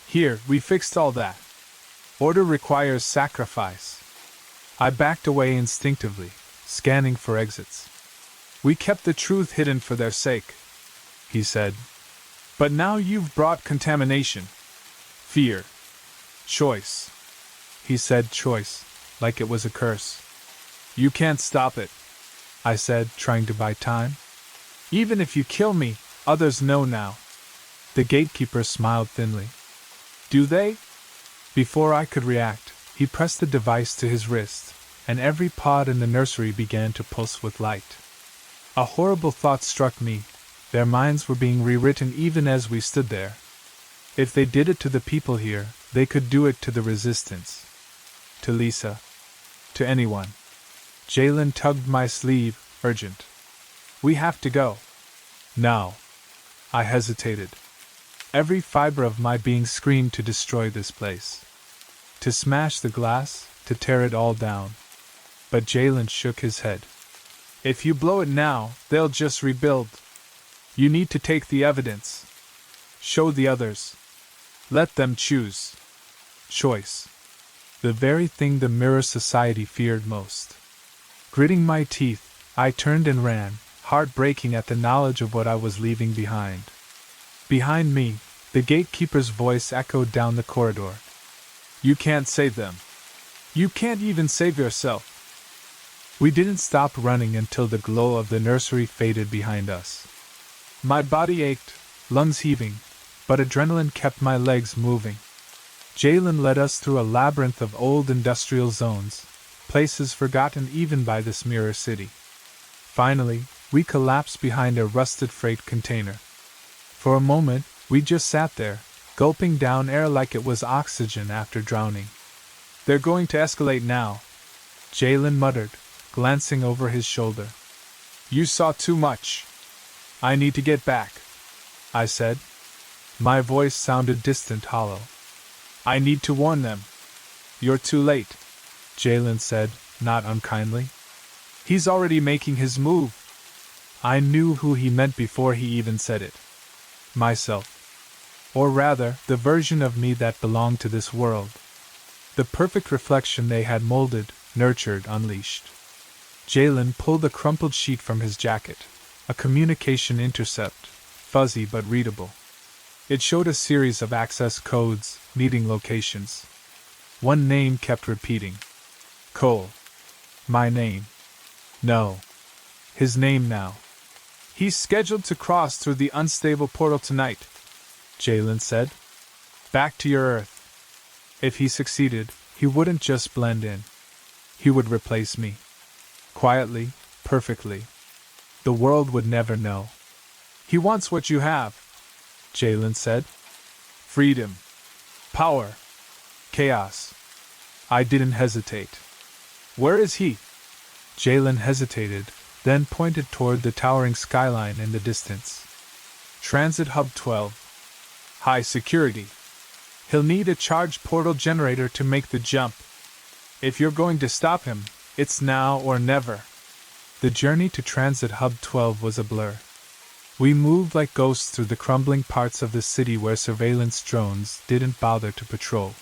Here, we fixed all that. Order requires sacrifice. I backed away instinctively, scanning for exits. We kept the truth hidden for their sake, he said. But now you've brought contamination. Fear. Choice. He said choice, like it was a curse. You can't stop it, I said, trying to buy time. Even if you kill me, others know now. The gatekeeper smiled thinly. Do they? Before I could react, he pressed the device to his wrist, and every pod in the nursery began to pulse with light. A horrible thought struck me. Their minds were being rewritten even as we stood there. If they did it to the people here, they could do it to the resistance. To Lisa. To anyone. Jalen tugged my sleeve, urgent. We have to go. Now. I hesitated. Every fiber of my being screamed to destroy this place. To smash the glass, to tear it all down. But Jalen shook his head. If you blow it now, they'll just rebuild. You need to take the evidence. Show the others. Let them choose. Choice. The very thing the mirror society feared most. Gritting my teeth, I turned and ran, heart breaking at the knowledge of what I was leaving behind. Behind me, the gatekeeper's voice echoed down the corridor. You can't save them. You can't even save yourself. We didn't stop running until the glow of the nursery faded behind us. My body ached, lungs heaving, but adrenaline kept my legs moving. Jalen led us through a labyrinth of old industrial zones, places forgotten even by this mirror city. Finally, we collapsed behind a rusted freight container. For a moment, we just sat there, gulping down air like it was oxygen after drowning. They're going to escalate now, Jalen muttered, glancing over his shoulder. You saw too much. I need to get back, I said. My voice sounded distant, hollow. I need to warn them. You're too late, Jalen said, not unkindly. He's already making his move. I knew who he meant before he even said it. Myself. Or rather, the version of me that belonged to this world. The perfect reflection they had molded, nurtured, unleashed. Jalen pulled a crumpled sheet from his jacket, a communication intercept, fuzzy but readable. It showed a series of access codes, meeting locations. One name kept repeating. Cole. My name. No. His name now. He's scheduled to cross through the unstable portal tonight, Jalen said. Back to your Earth. If he succeeded, he wouldn't just blend in. He would replace me. Quietly, perfectly. The world would never know. He wants what you have, Jalen said. Freedom. Power. Chaos. I didn't hesitate. Where is he? Jalen hesitated, then pointed toward the towering skyline in the distance. Transit Hub 12. High security. He'll need a charged portal generator to make the jump. If you're going to stop him, it's now or never. The journey to Transit Hub 12 was a blur. We moved like ghosts through the crumbling parts of the city where surveillance drones didn't bother to patrol.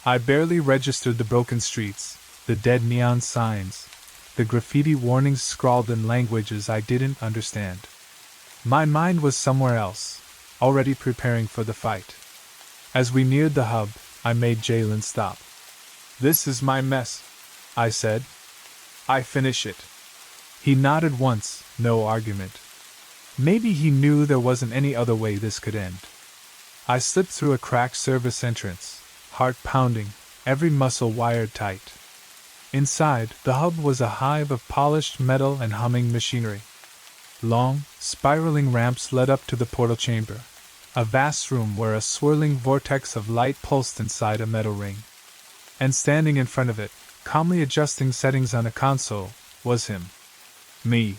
I barely registered the broken streets, the dead neon signs, the graffiti warnings scrawled in languages I didn't understand. My mind was somewhere else, already preparing for the fight. As we neared the hub, I made Jalen stop. This is my mess, I said. I finish it. He nodded once, no argument. Maybe he knew there wasn't any other way this could end. I slipped through a cracked service entrance, heart pounding, every muscle wired tight. Inside, the hub was a hive of polished metal and humming machinery. Long, spiraling ramps led up to the portal chamber, a vast room where a swirling vortex of light pulsed inside a metal ring. And standing in front of it, calmly adjusting settings on a console, was him. Me.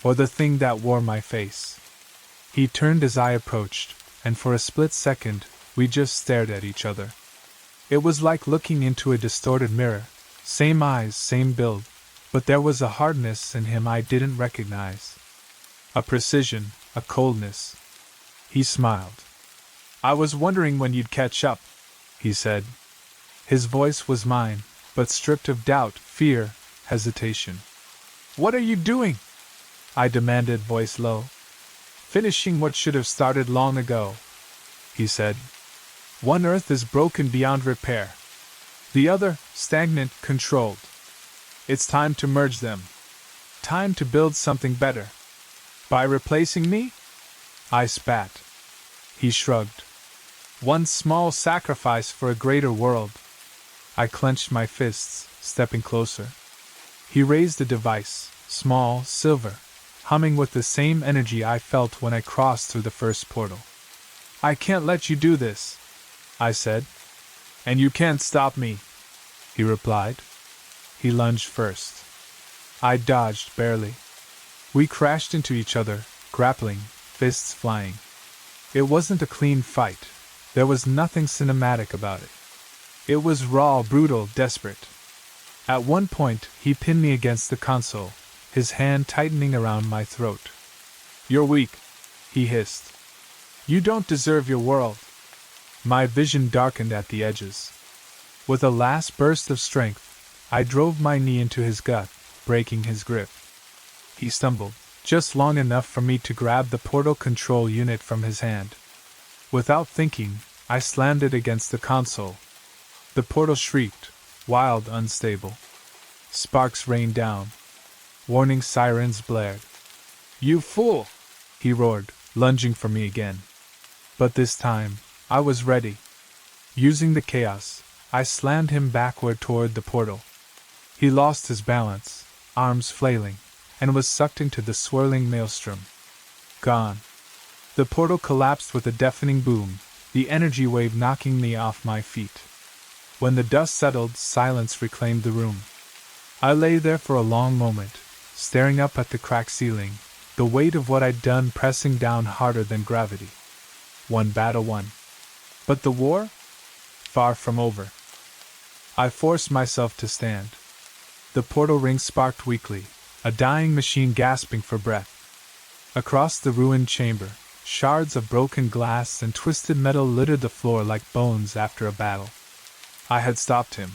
Or the thing that wore my face. He turned as I approached, and for a split second, we just stared at each other. It was like looking into a distorted mirror, same eyes, same build, but there was a hardness in him I didn't recognize. A precision, a coldness. He smiled. I was wondering when you'd catch up, he said. His voice was mine, but stripped of doubt, fear, hesitation. What are you doing? I demanded, voice low. Finishing what should have started long ago, he said. One Earth is broken beyond repair. The other, stagnant, controlled. It's time to merge them. Time to build something better. By replacing me? I spat. He shrugged. One small sacrifice for a greater world. I clenched my fists, stepping closer. He raised the device, small, silver, humming with the same energy I felt when I crossed through the first portal. I can't let you do this, I said. And you can't stop me, he replied. He lunged first. I dodged barely. We crashed into each other, grappling, fists flying. It wasn't a clean fight. There was nothing cinematic about it. It was raw, brutal, desperate. At one point, he pinned me against the console, his hand tightening around my throat. You're weak, he hissed. You don't deserve your world. My vision darkened at the edges. With a last burst of strength, I drove my knee into his gut, breaking his grip. He stumbled, just long enough for me to grab the portal control unit from his hand. Without thinking, I slammed it against the console. The portal shrieked, wild, unstable. Sparks rained down. Warning sirens blared. You fool! He roared, lunging for me again. But this time, I was ready. Using the chaos, I slammed him backward toward the portal. He lost his balance, arms flailing, and was sucked into the swirling maelstrom. Gone. The portal collapsed with a deafening boom, the energy wave knocking me off my feet. When the dust settled, silence reclaimed the room. I lay there for a long moment, staring up at the cracked ceiling, the weight of what I'd done pressing down harder than gravity. One battle won. But the war? Far from over. I forced myself to stand. The portal ring sparked weakly, a dying machine gasping for breath. Across the ruined chamber, shards of broken glass and twisted metal littered the floor like bones after a battle. I had stopped him.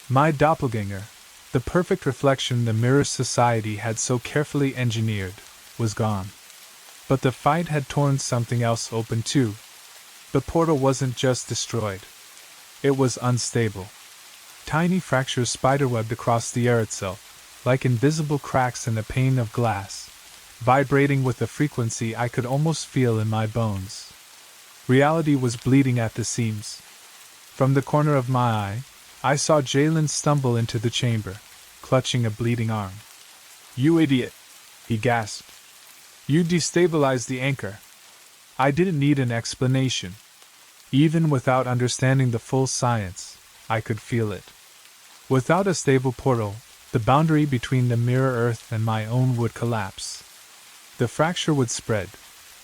My doppelganger, the perfect reflection the mirror society had so carefully engineered, was gone. But the fight had torn something else open too. The portal wasn't just destroyed. It was unstable. Tiny fractures spiderwebbed across the air itself, like invisible cracks in a pane of glass, vibrating with a frequency I could almost feel in my bones. Reality was bleeding at the seams. From the corner of my eye, I saw Jalen stumble into the chamber, clutching a bleeding arm. You idiot! He gasped. You destabilized the anchor. I didn't need an explanation. Even without understanding the full science, I could feel it. Without a stable portal, the boundary between the mirror Earth and my own would collapse. The fracture would spread,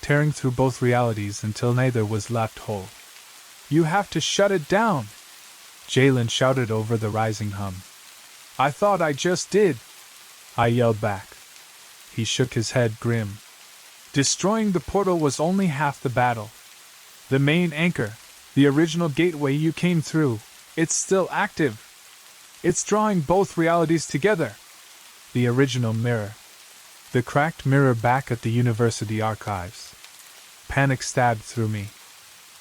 tearing through both realities until neither was left whole. You have to shut it down! Jalen shouted over the rising hum. I thought I just did! I yelled back. He shook his head grim. Destroying the portal was only half the battle. The main anchor, the original gateway you came through, it's still active. It's drawing both realities together. The original mirror. The cracked mirror back at the university archives. Panic stabbed through me.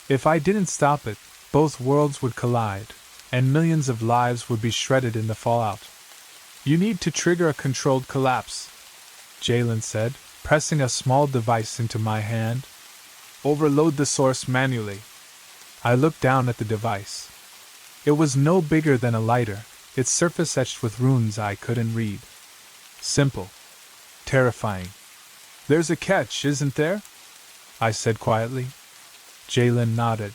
If I didn't stop it, both worlds would collide, and millions of lives would be shredded in the fallout. You need to trigger a controlled collapse, Jalen said, pressing a small device into my hand. Overload the source manually. I looked down at the device. It was no bigger than a lighter, its surface etched with runes I couldn't read. Simple. Terrifying. There's a catch, isn't there? I said quietly. Jalen nodded.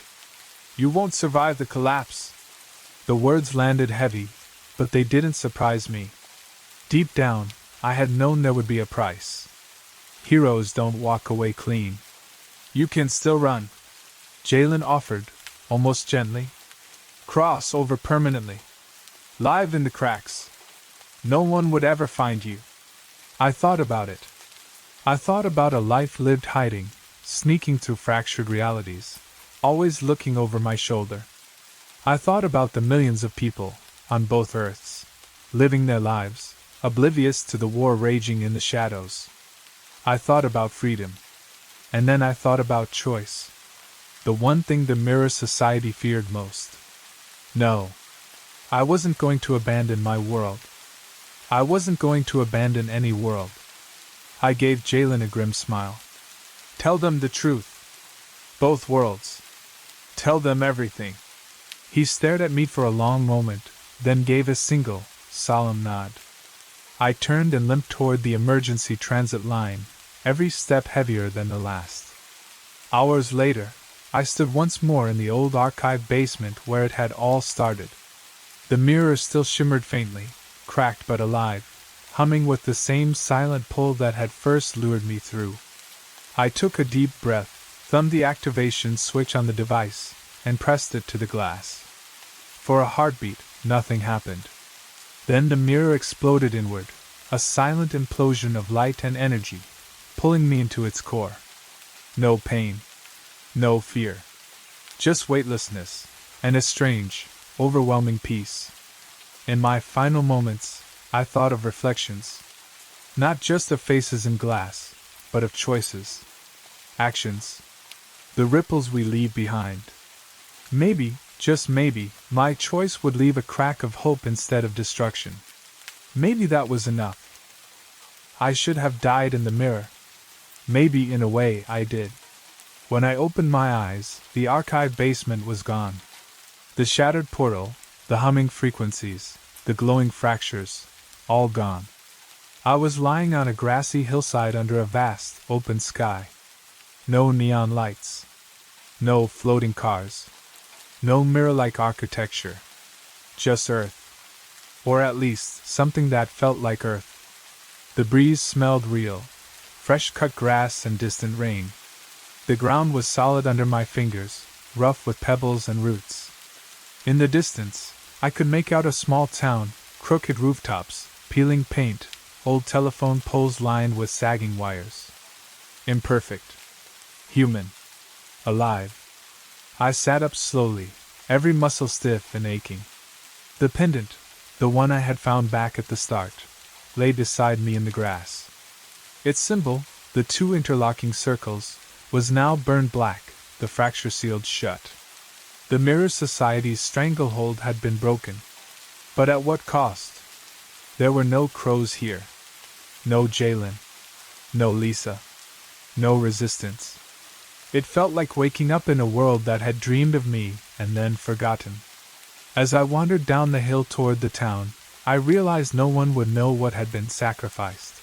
You won't survive the collapse. The words landed heavy, but they didn't surprise me. Deep down, I had known there would be a price. Heroes don't walk away clean. You can still run, Jalen offered, almost gently. Cross over permanently. Live in the cracks. No one would ever find you. I thought about it. I thought about a life lived hiding, sneaking through fractured realities, always looking over my shoulder. I thought about the millions of people, on both Earths, living their lives, oblivious to the war raging in the shadows. I thought about freedom. And then I thought about choice. The one thing the Mirror Society feared most. No. I wasn't going to abandon my world. I wasn't going to abandon any world. I gave Jalen a grim smile. Tell them the truth. Both worlds. Tell them everything. He stared at me for a long moment, then gave a single, solemn nod. I turned and limped toward the emergency transit line, every step heavier than the last. Hours later, I stood once more in the old archive basement where it had all started. The mirror still shimmered faintly, cracked but alive, humming with the same silent pull that had first lured me through. I took a deep breath, thumbed the activation switch on the device, and pressed it to the glass. For a heartbeat, nothing happened. Then the mirror exploded inward, a silent implosion of light and energy, pulling me into its core. No pain. No fear. Just weightlessness, and a strange, overwhelming peace. In my final moments, I thought of reflections. Not just of faces in glass, but of choices. Actions. The ripples we leave behind. Maybe, just maybe, my choice would leave a crack of hope instead of destruction. Maybe that was enough. I should have died in the mirror. Maybe in a way I did. When I opened my eyes, the archive basement was gone. The shattered portal, the humming frequencies, the glowing fractures, all gone. I was lying on a grassy hillside under a vast, open sky. No neon lights. No floating cars. No mirror-like architecture. Just Earth. Or at least, something that felt like Earth. The breeze smelled real, fresh-cut grass and distant rain. The ground was solid under my fingers, rough with pebbles and roots. In the distance, I could make out a small town, crooked rooftops, peeling paint, old telephone poles lined with sagging wires. Imperfect. Human. Alive. I sat up slowly, every muscle stiff and aching. The pendant, the one I had found back at the start, lay beside me in the grass. Its symbol, the two interlocking circles, was now burned black, the fracture sealed shut. The Mirror Society's stranglehold had been broken. But at what cost? There were no crows here. No Jalen. No Lisa. No resistance. It felt like waking up in a world that had dreamed of me and then forgotten. As I wandered down the hill toward the town, I realized no one would know what had been sacrificed.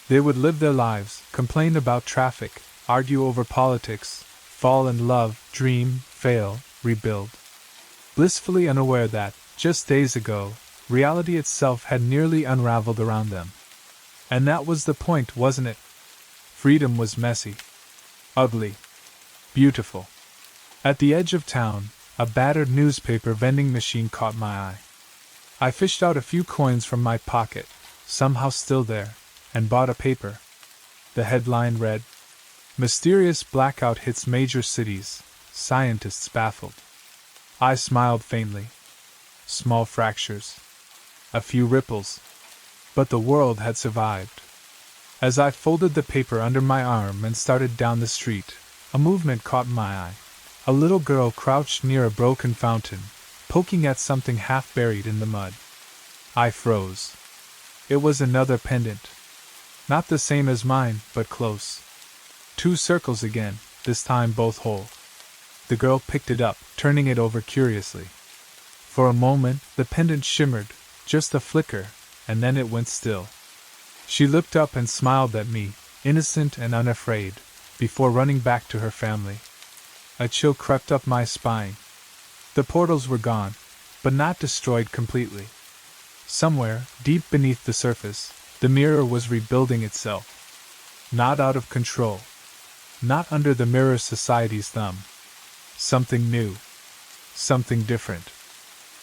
They would live their lives, complain about traffic, argue over politics, fall in love, dream, fail, rebuild. Blissfully unaware that, just days ago, reality itself had nearly unraveled around them. And that was the point, wasn't it? Freedom was messy. Ugly. Beautiful. At the edge of town, a battered newspaper vending machine caught my eye. I fished out a few coins from my pocket, somehow still there, and bought a paper. The headline read, "Mysterious blackout hits major cities, scientists baffled." I smiled faintly. Small fractures. A few ripples. But the world had survived. As I folded the paper under my arm and started down the street, a movement caught my eye. A little girl crouched near a broken fountain, poking at something half buried in the mud. I froze. It was another pendant. Not the same as mine, but close. 2 circles again, this time both whole. The girl picked it up, turning it over curiously. For a moment, the pendant shimmered, just a flicker, and then it went still. She looked up and smiled at me, innocent and unafraid, before running back to her family. A chill crept up my spine. The portals were gone, but not destroyed completely. Somewhere, deep beneath the surface, the mirror was rebuilding itself. Not out of control. Not under the Mirror Society's thumb. Something new. Something different.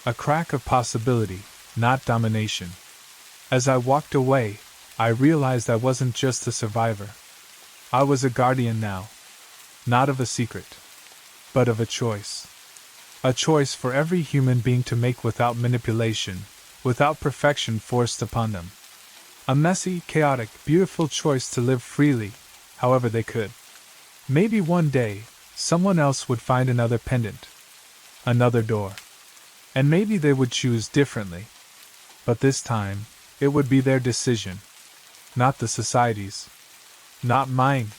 A crack of possibility, not domination. As I walked away, I realized I wasn't just a survivor. I was a guardian now. Not of a secret, but of a choice. A choice for every human being to make without manipulation, without perfection forced upon them. A messy, chaotic, beautiful choice to live freely, however they could. Maybe one day, someone else would find another pendant, another door. And maybe they would choose differently. But this time, it would be their decision. not the society's, not mine.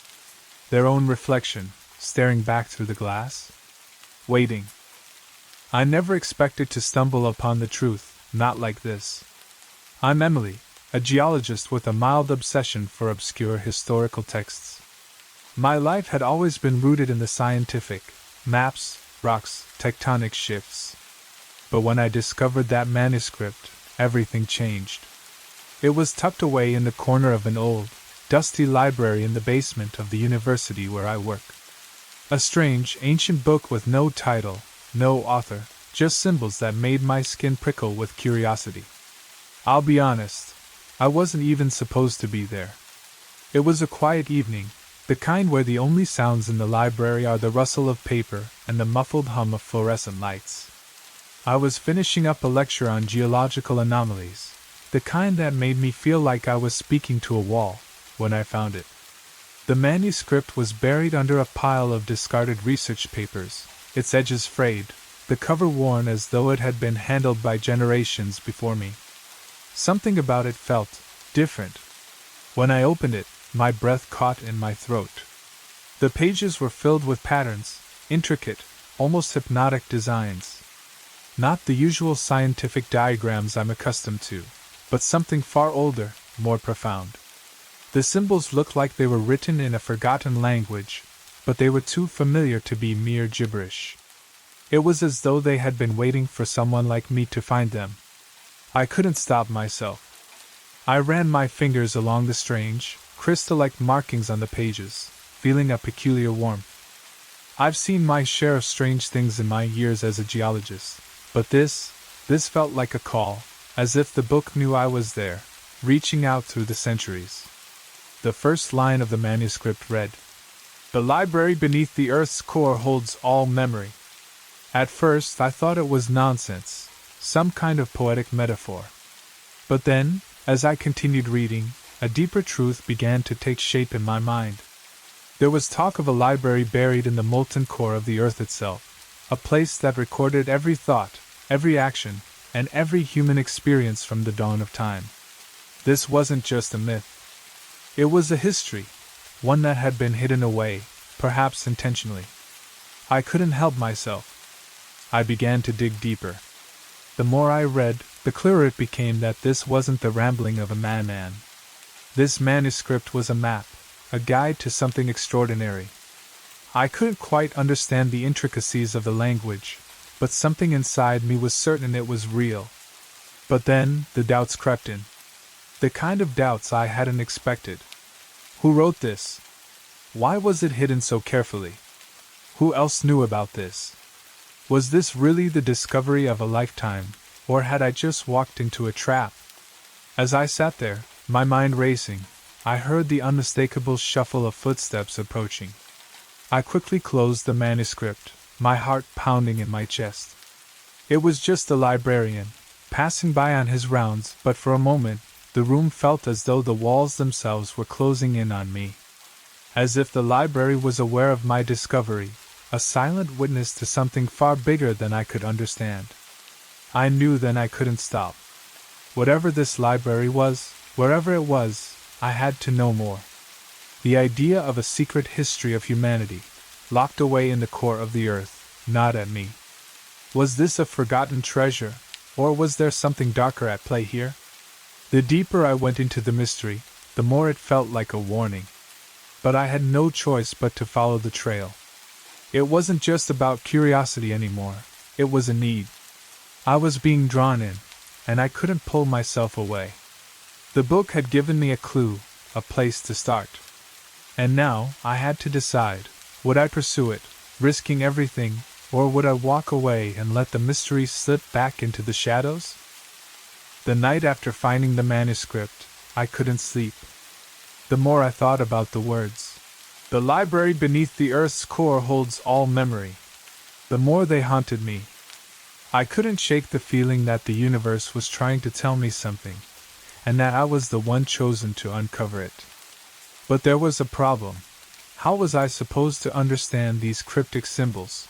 Their own reflection, staring back through the glass. Waiting. I never expected to stumble upon the truth, not like this. I'm Emily, a geologist with a mild obsession for obscure historical texts. My life had always been rooted in the scientific: maps, rocks, tectonic shifts. But when I discovered that manuscript, everything changed. It was tucked away in the corner of an old, dusty library in the basement of the university where I work. A strange, ancient book with no title, no author, just symbols that made my skin prickle with curiosity. I'll be honest, I wasn't even supposed to be there. It was a quiet evening, the kind where the only sounds in the library are the rustle of paper and the muffled hum of fluorescent lights. I was finishing up a lecture on geological anomalies, the kind that made me feel like I was speaking to a wall, when I found it. The manuscript was buried under a pile of discarded research papers, its edges frayed, the cover worn as though it had been handled by generations before me. Something about it felt different. When I opened it, my breath caught in my throat. The pages were filled with patterns, intricate, almost hypnotic designs. Not the usual scientific diagrams I'm accustomed to, but something far older, more profound. The symbols looked like they were written in a forgotten language, but they were too familiar to be mere gibberish. It was as though they had been waiting for someone like me to find them. I couldn't stop myself. I ran my fingers along the strange, crystal-like markings on the pages, feeling a peculiar warmth. I've seen my share of strange things in my years as a geologist, but this felt like a call, as if the book knew I was there, reaching out through the centuries. The first line of the manuscript read, "The library beneath the Earth's core holds all memory." At first I thought it was nonsense, some kind of poetic metaphor. But then, as I continued reading, a deeper truth began to take shape in my mind. There was talk of a library buried in the molten core of the Earth itself, a place that recorded every thought, every action, and every human experience from the dawn of time. This wasn't just a myth. It was a history, one that had been hidden away, perhaps intentionally. I couldn't help myself. I began to dig deeper. The more I read, the clearer it became that this wasn't the rambling of a madman. This manuscript was a map, a guide to something extraordinary. I couldn't quite understand the intricacies of the language, but something inside me was certain it was real. But then, the doubts crept in. The kind of doubts I hadn't expected. Who wrote this? Why was it hidden so carefully? Who else knew about this? Was this really the discovery of a lifetime, or had I just walked into a trap? As I sat there, my mind racing, I heard the unmistakable shuffle of footsteps approaching. I quickly closed the manuscript, my heart pounding in my chest. It was just the librarian, passing by on his rounds, but for a moment, the room felt as though the walls themselves were closing in on me. As if the library was aware of my discovery, a silent witness to something far bigger than I could understand. I knew then I couldn't stop. Whatever this library was, wherever it was, I had to know more. The idea of a secret history of humanity, locked away in the core of the earth, gnawed at me. Was this a forgotten treasure, or was there something darker at play here? The deeper I went into the mystery, the more it felt like a warning. But I had no choice but to follow the trail. It wasn't just about curiosity anymore, it was a need. I was being drawn in, and I couldn't pull myself away. The book had given me a clue, a place to start. And now, I had to decide, would I pursue it, risking everything, or would I walk away and let the mystery slip back into the shadows? The night after finding the manuscript, I couldn't sleep. The more I thought about the words, "The library beneath the Earth's core holds all memory," the more they haunted me. I couldn't shake the feeling that the universe was trying to tell me something, and that I was the one chosen to uncover it. But there was a problem. How was I supposed to understand these cryptic symbols?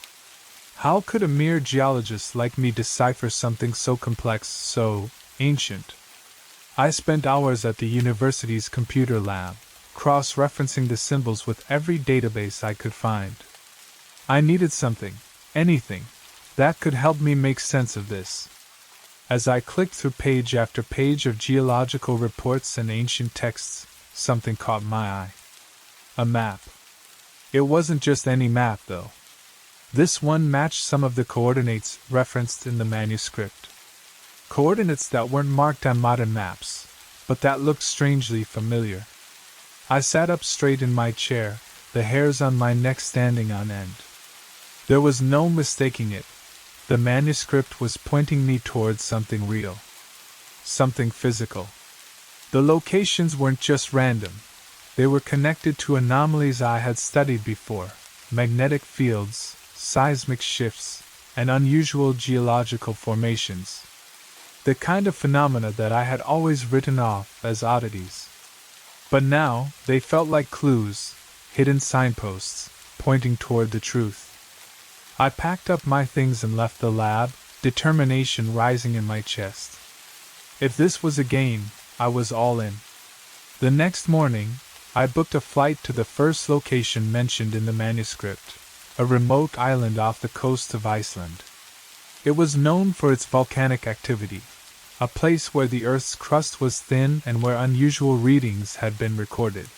How could a mere geologist like me decipher something so complex, so ancient? I spent hours at the university's computer lab, cross-referencing the symbols with every database I could find. I needed something, anything, that could help me make sense of this. As I clicked through page after page of geological reports and ancient texts, something caught my eye. A map. It wasn't just any map, though. This one matched some of the coordinates referenced in the manuscript. Coordinates that weren't marked on modern maps, but that looked strangely familiar. I sat up straight in my chair, the hairs on my neck standing on end. There was no mistaking it. The manuscript was pointing me towards something real. Something physical. The locations weren't just random. They were connected to anomalies I had studied before: magnetic fields, seismic shifts, and unusual geological formations. The kind of phenomena that I had always written off as oddities. But now, they felt like clues, hidden signposts, pointing toward the truth. I packed up my things and left the lab, determination rising in my chest. If this was a game, I was all in. The next morning, I booked a flight to the first location mentioned in the manuscript, a remote island off the coast of Iceland. It was known for its volcanic activity, a place where the Earth's crust was thin and where unusual readings had been recorded.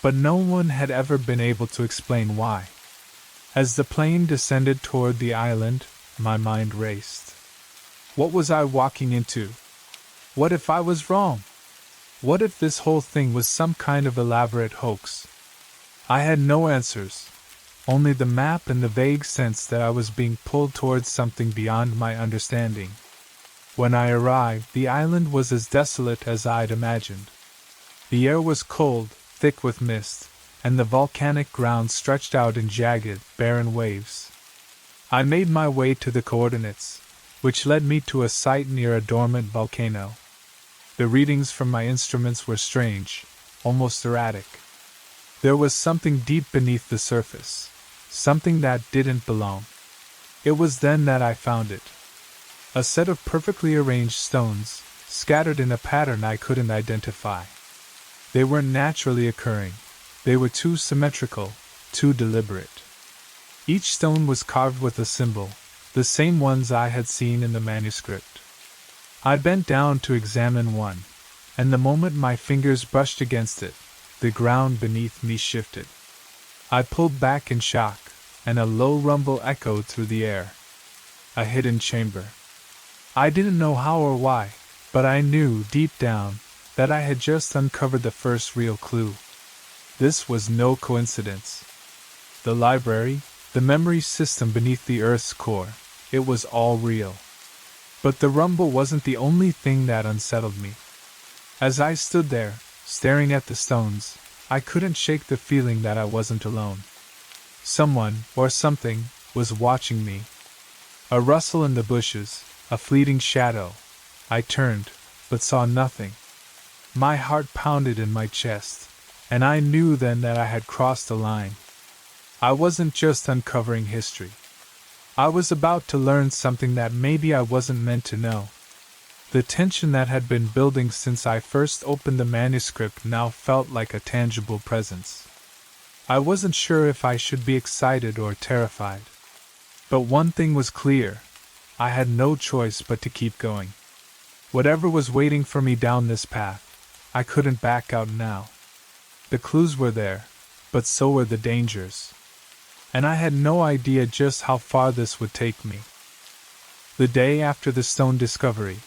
But no one had ever been able to explain why. As the plane descended toward the island, my mind raced. What was I walking into? What if I was wrong? What if this whole thing was some kind of elaborate hoax? I had no answers, only the map and the vague sense that I was being pulled towards something beyond my understanding. When I arrived, the island was as desolate as I'd imagined. The air was cold, thick with mist, and the volcanic ground stretched out in jagged, barren waves. I made my way to the coordinates, which led me to a site near a dormant volcano. The readings from my instruments were strange, almost erratic. There was something deep beneath the surface, something that didn't belong. It was then that I found it. A set of perfectly arranged stones, scattered in a pattern I couldn't identify. They weren't naturally occurring. They were too symmetrical, too deliberate. Each stone was carved with a symbol, the same ones I had seen in the manuscript. I bent down to examine one, and the moment my fingers brushed against it, the ground beneath me shifted. I pulled back in shock, and a low rumble echoed through the air. A hidden chamber. I didn't know how or why, but I knew deep down that I had just uncovered the first real clue. This was no coincidence. The library, the memory system beneath the Earth's core, it was all real. But the rumble wasn't the only thing that unsettled me. As I stood there, staring at the stones, I couldn't shake the feeling that I wasn't alone. Someone, or something, was watching me. A rustle in the bushes, a fleeting shadow. I turned, but saw nothing. My heart pounded in my chest, and I knew then that I had crossed a line. I wasn't just uncovering history. I was about to learn something that maybe I wasn't meant to know. The tension that had been building since I first opened the manuscript now felt like a tangible presence. I wasn't sure if I should be excited or terrified. But one thing was clear. I had no choice but to keep going. Whatever was waiting for me down this path, I couldn't back out now. The clues were there, but so were the dangers. And I had no idea just how far this would take me. The day after the stone discovery,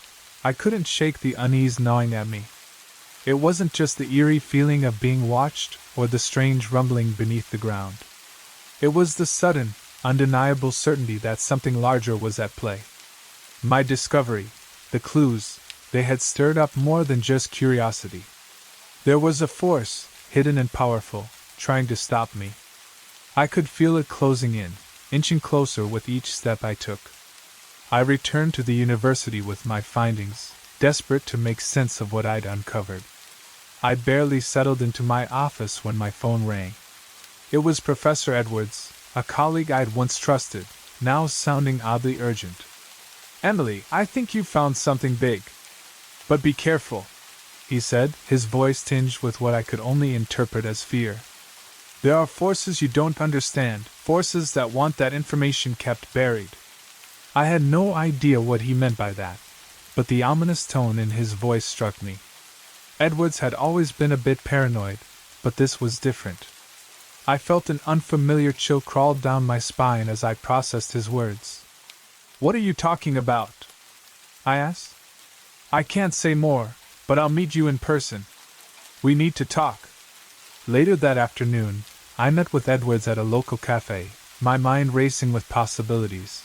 I couldn't shake the unease gnawing at me. It wasn't just the eerie feeling of being watched or the strange rumbling beneath the ground. It was the sudden, undeniable certainty that something larger was at play. My discovery, the clues, they had stirred up more than just curiosity. There was a force, hidden and powerful, trying to stop me. I could feel it closing in, inching closer with each step I took. I returned to the university with my findings, desperate to make sense of what I'd uncovered. I barely settled into my office when my phone rang. It was Professor Edwards, a colleague I'd once trusted, now sounding oddly urgent. "Emily, I think you've found something big. But be careful. he said, his voice tinged with what I could only interpret as fear. There are forces you don't understand, forces that want that information kept buried. I had no idea what he meant by that, but the ominous tone in his voice struck me. Edwards had always been a bit paranoid, but this was different. I felt an unfamiliar chill crawl down my spine as I processed his words. What are you talking about? I asked. I can't say more, but I'll meet you in person. We need to talk. Later that afternoon, I met with Edwards at a local cafe, my mind racing with possibilities.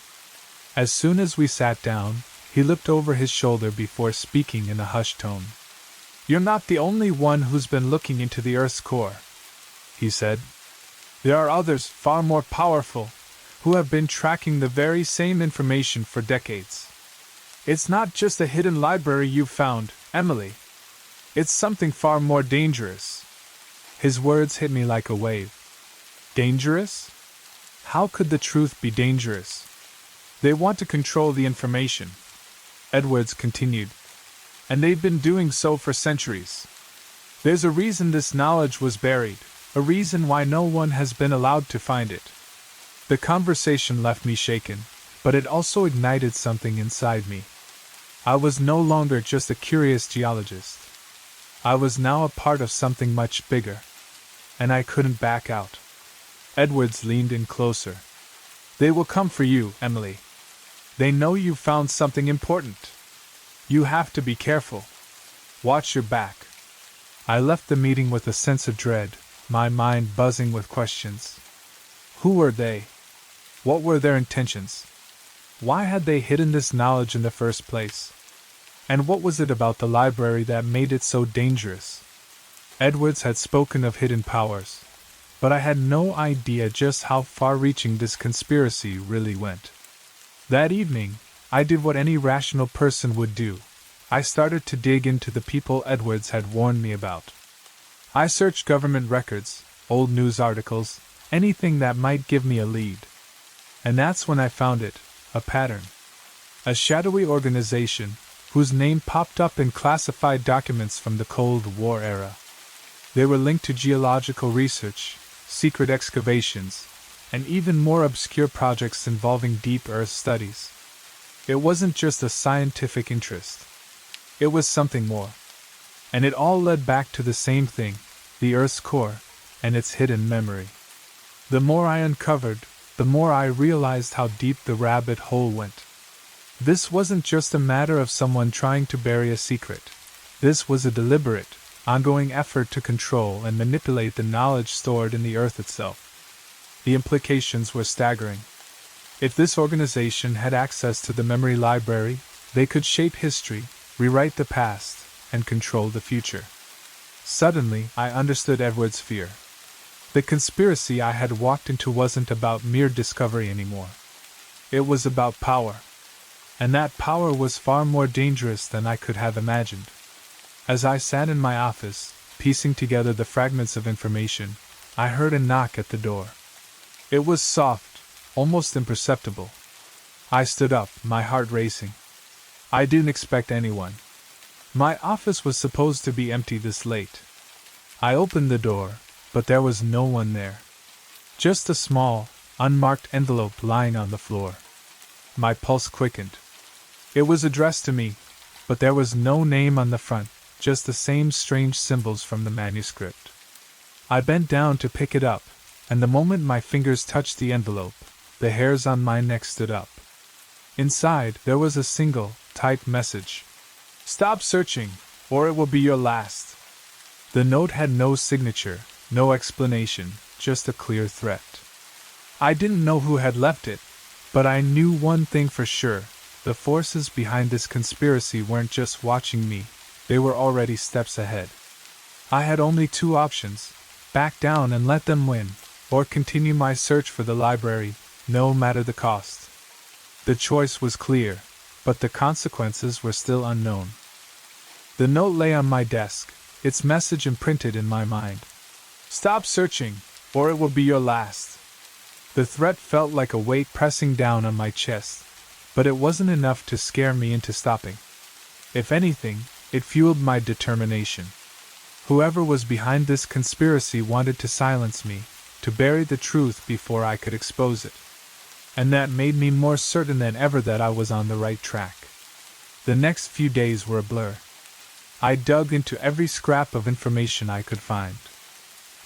As soon as we sat down, he looked over his shoulder before speaking in a hushed tone. You're not the only one who's been looking into the Earth's core, he said. There are others, far more powerful, who have been tracking the very same information for decades. It's not just a hidden library you've found, Emily. It's something far more dangerous. His words hit me like a wave. Dangerous? How could the truth be dangerous? They want to control the information, Edwards continued. And they've been doing so for centuries. There's a reason this knowledge was buried, a reason why no one has been allowed to find it. The conversation left me shaken, but it also ignited something inside me. I was no longer just a curious geologist. I was now a part of something much bigger, and I couldn't back out. Edwards leaned in closer. They will come for you, Emily. They know you've found something important. You have to be careful. Watch your back. I left the meeting with a sense of dread, my mind buzzing with questions. Who were they? What were their intentions? Why had they hidden this knowledge in the first place? And what was it about the library that made it so dangerous? Edwards had spoken of hidden powers, but I had no idea just how far-reaching this conspiracy really went. That evening, I did what any rational person would do. I started to dig into the people Edwards had warned me about. I searched government records, old news articles, anything that might give me a lead. And that's when I found it, a pattern. A shadowy organization, whose name popped up in classified documents from the Cold War era. They were linked to geological research, secret excavations, and even more obscure projects involving deep Earth studies. It wasn't just a scientific interest. It was something more. And it all led back to the same thing, the Earth's core, and its hidden memory. The more I uncovered, the more I realized how deep the rabbit hole went. This wasn't just a matter of someone trying to bury a secret. This was a deliberate, ongoing effort to control and manipulate the knowledge stored in the Earth itself. The implications were staggering. If this organization had access to the memory library, they could shape history, rewrite the past, and control the future. Suddenly, I understood Edward's fear. The conspiracy I had walked into wasn't about mere discovery anymore. It was about power. And that power was far more dangerous than I could have imagined. As I sat in my office, piecing together the fragments of information, I heard a knock at the door. It was soft, almost imperceptible. I stood up, my heart racing. I didn't expect anyone. My office was supposed to be empty this late. I opened the door, but there was no one there. Just a small, unmarked envelope lying on the floor. My pulse quickened. It was addressed to me, but there was no name on the front, just the same strange symbols from the manuscript. I bent down to pick it up, and the moment my fingers touched the envelope, the hairs on my neck stood up. Inside, there was a single, typed message. Stop searching, or it will be your last. The note had no signature, no explanation, just a clear threat. I didn't know who had left it, but I knew one thing for sure. The forces behind this conspiracy weren't just watching me, they were already steps ahead. I had only two options: back down and let them win, or continue my search for the library, no matter the cost. The choice was clear, but the consequences were still unknown. The note lay on my desk, its message imprinted in my mind. Stop searching, or it will be your last. The threat felt like a weight pressing down on my chest, but it wasn't enough to scare me into stopping. If anything, It fueled my determination. Whoever was behind this conspiracy wanted to silence me, to bury the truth before I could expose it. And that made me more certain than ever that I was on the right track. The next few days were a blur. I dug into every scrap of information I could find.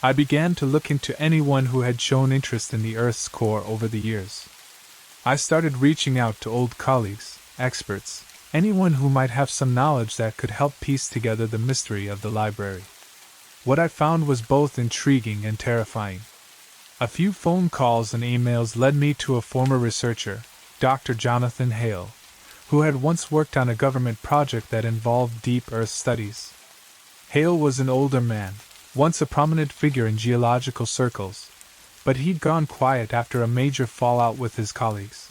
I began to look into anyone who had shown interest in the Earth's core over the years. I started reaching out to old colleagues, experts, anyone who might have some knowledge that could help piece together the mystery of the library. What I found was both intriguing and terrifying. A few phone calls and emails led me to a former researcher, Dr. Jonathan Hale, who had once worked on a government project that involved deep Earth studies. Hale was an older man, once a prominent figure in geological circles, but he'd gone quiet after a major fallout with his colleagues.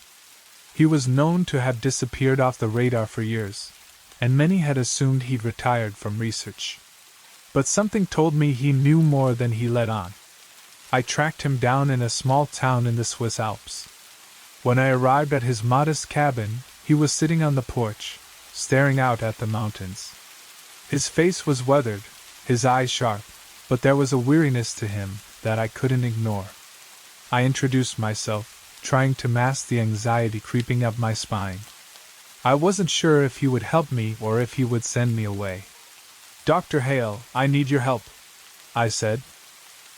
He was known to have disappeared off the radar for years, and many had assumed he'd retired from research. But something told me he knew more than he let on. I tracked him down in a small town in the Swiss Alps. When I arrived at his modest cabin, he was sitting on the porch, staring out at the mountains. His face was weathered, his eyes sharp, but there was a weariness to him that I couldn't ignore. I introduced myself, trying to mask the anxiety creeping up my spine. I wasn't sure if he would help me or if he would send me away. "Dr. Hale, I need your help," I said.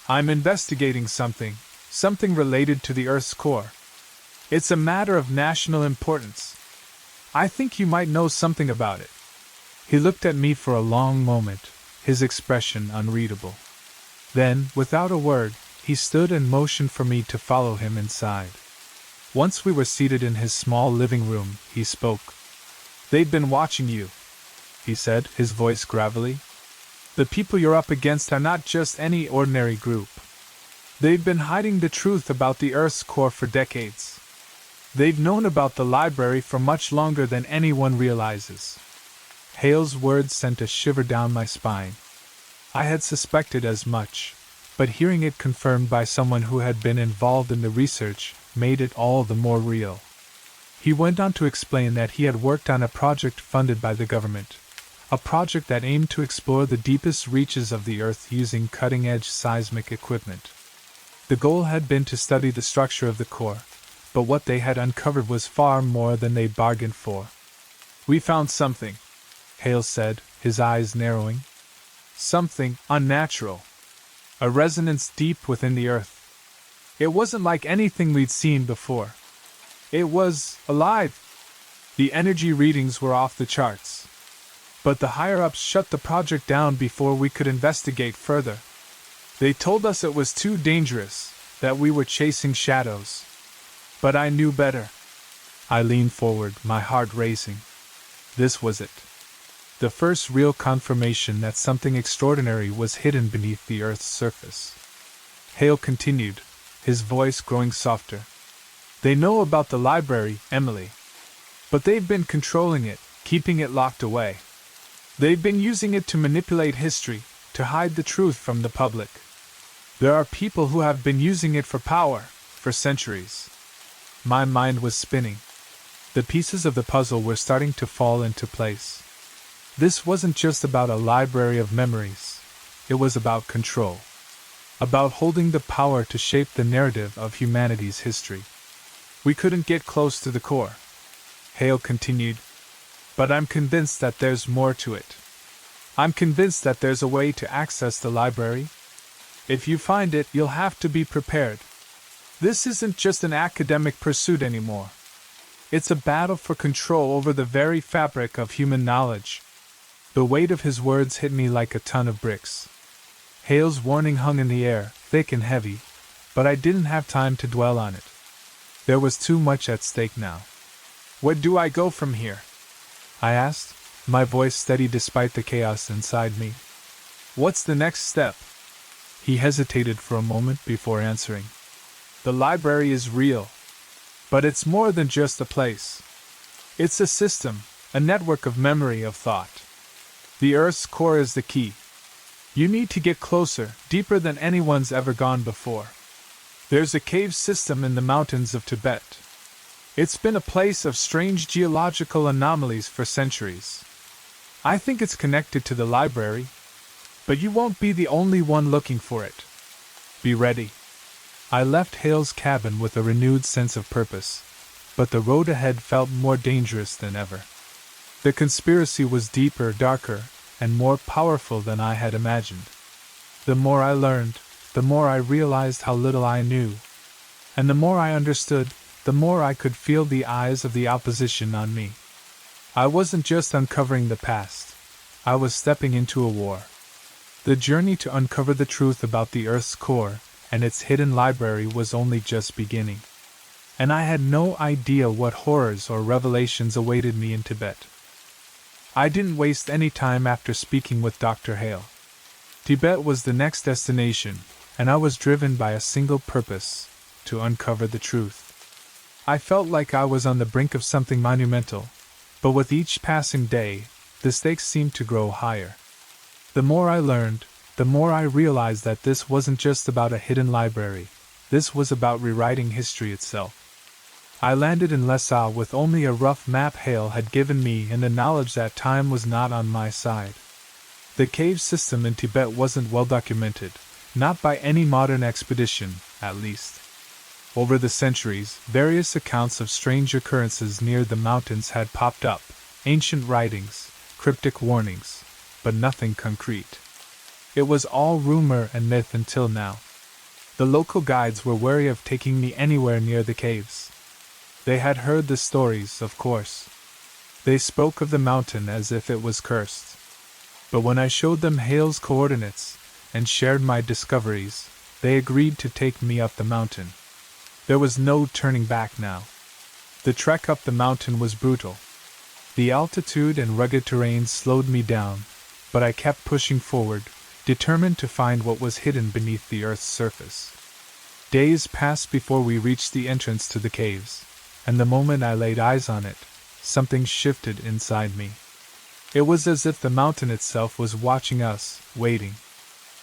"I'm investigating something related to the Earth's core. It's a matter of national importance. I think you might know something about it." He looked at me for a long moment, his expression unreadable. Then, without a word, he stood and motioned for me to follow him inside. Once we were seated in his small living room, he spoke. "They've been watching you," he said, his voice gravelly. "The people you're up against are not just any ordinary group. They've been hiding the truth about the Earth's core for decades. They've known about the library for much longer than anyone realizes." Hale's words sent a shiver down my spine. I had suspected as much, but hearing it confirmed by someone who had been involved in the research made it all the more real. He went on to explain that he had worked on a project funded by the government, a project that aimed to explore the deepest reaches of the Earth using cutting-edge seismic equipment. The goal had been to study the structure of the core, but what they had uncovered was far more than they bargained for. "We found something," Hale said, his eyes narrowing. "Something unnatural. A resonance deep within the Earth. It wasn't like anything we'd seen before. It was alive. The energy readings were off the charts. But the higher-ups shut the project down before we could investigate further. They told us it was too dangerous, that we were chasing shadows. But I knew better." I leaned forward, my heart racing. This was it. The first real confirmation that something extraordinary was hidden beneath the Earth's surface. Hale continued, his voice growing softer. "They know about the library, Emily. But they've been controlling it, keeping it locked away. They've been using it to manipulate history, to hide the truth from the public. There are people who have been using it for power, for centuries." My mind was spinning. The pieces of the puzzle were starting to fall into place. This wasn't just about a library of memories. It was about control. About holding the power to shape the narrative of humanity's history. "We couldn't get close to the core," Hale continued. "But I'm convinced that there's more to it. I'm convinced that there's a way to access the library. If you find it, you'll have to be prepared. This isn't just an academic pursuit anymore. It's a battle for control over the very fabric of human knowledge." The weight of his words hit me like a ton of bricks. Hale's warning hung in the air, thick and heavy, but I didn't have time to dwell on it. There was too much at stake now. "Where do I go from here?" I asked, my voice steady despite the chaos inside me. "What's the next step?" He hesitated for a moment before answering. "The library is real. But it's more than just a place. It's a system, a network of memory, of thought. The Earth's core is the key. You need to get closer, deeper than anyone's ever gone before. There's a cave system in the mountains of Tibet. It's been a place of strange geological anomalies for centuries. I think it's connected to the library, but you won't be the only one looking for it. Be ready. I left Hale's cabin with a renewed sense of purpose, but the road ahead felt more dangerous than ever. The conspiracy was deeper, darker, and more powerful than I had imagined. The more I learned, the more I realized how little I knew. And the more I understood, the more I could feel the eyes of the opposition on me. I wasn't just uncovering the past. I was stepping into a war. The journey to uncover the truth about the Earth's core and its hidden library was only just beginning. And I had no idea what horrors or revelations awaited me in Tibet. I didn't waste any time after speaking with Dr. Hale. Tibet was the next destination, and I was driven by a single purpose: to uncover the truth. I felt like I was on the brink of something monumental, but with each passing day, the stakes seemed to grow higher. The more I learned, the more I realized that this wasn't just about a hidden library. This was about rewriting history itself. I landed in Lesau with only a rough map Hale had given me and the knowledge that time was not on my side. The cave system in Tibet wasn't well documented, not by any modern expedition, at least. Over the centuries, various accounts of strange occurrences near the mountains had popped up, ancient writings, cryptic warnings, but nothing concrete. It was all rumor and myth until now. The local guides were wary of taking me anywhere near the caves. They had heard the stories, of course. They spoke of the mountain as if it was cursed. But when I showed them Hale's coordinates and shared my discoveries, they agreed to take me up the mountain. There was no turning back now. The trek up the mountain was brutal. The altitude and rugged terrain slowed me down, but I kept pushing forward, determined to find what was hidden beneath the Earth's surface. Days passed before we reached the entrance to the caves, and the moment I laid eyes on it, something shifted inside me. It was as if the mountain itself was watching us, waiting.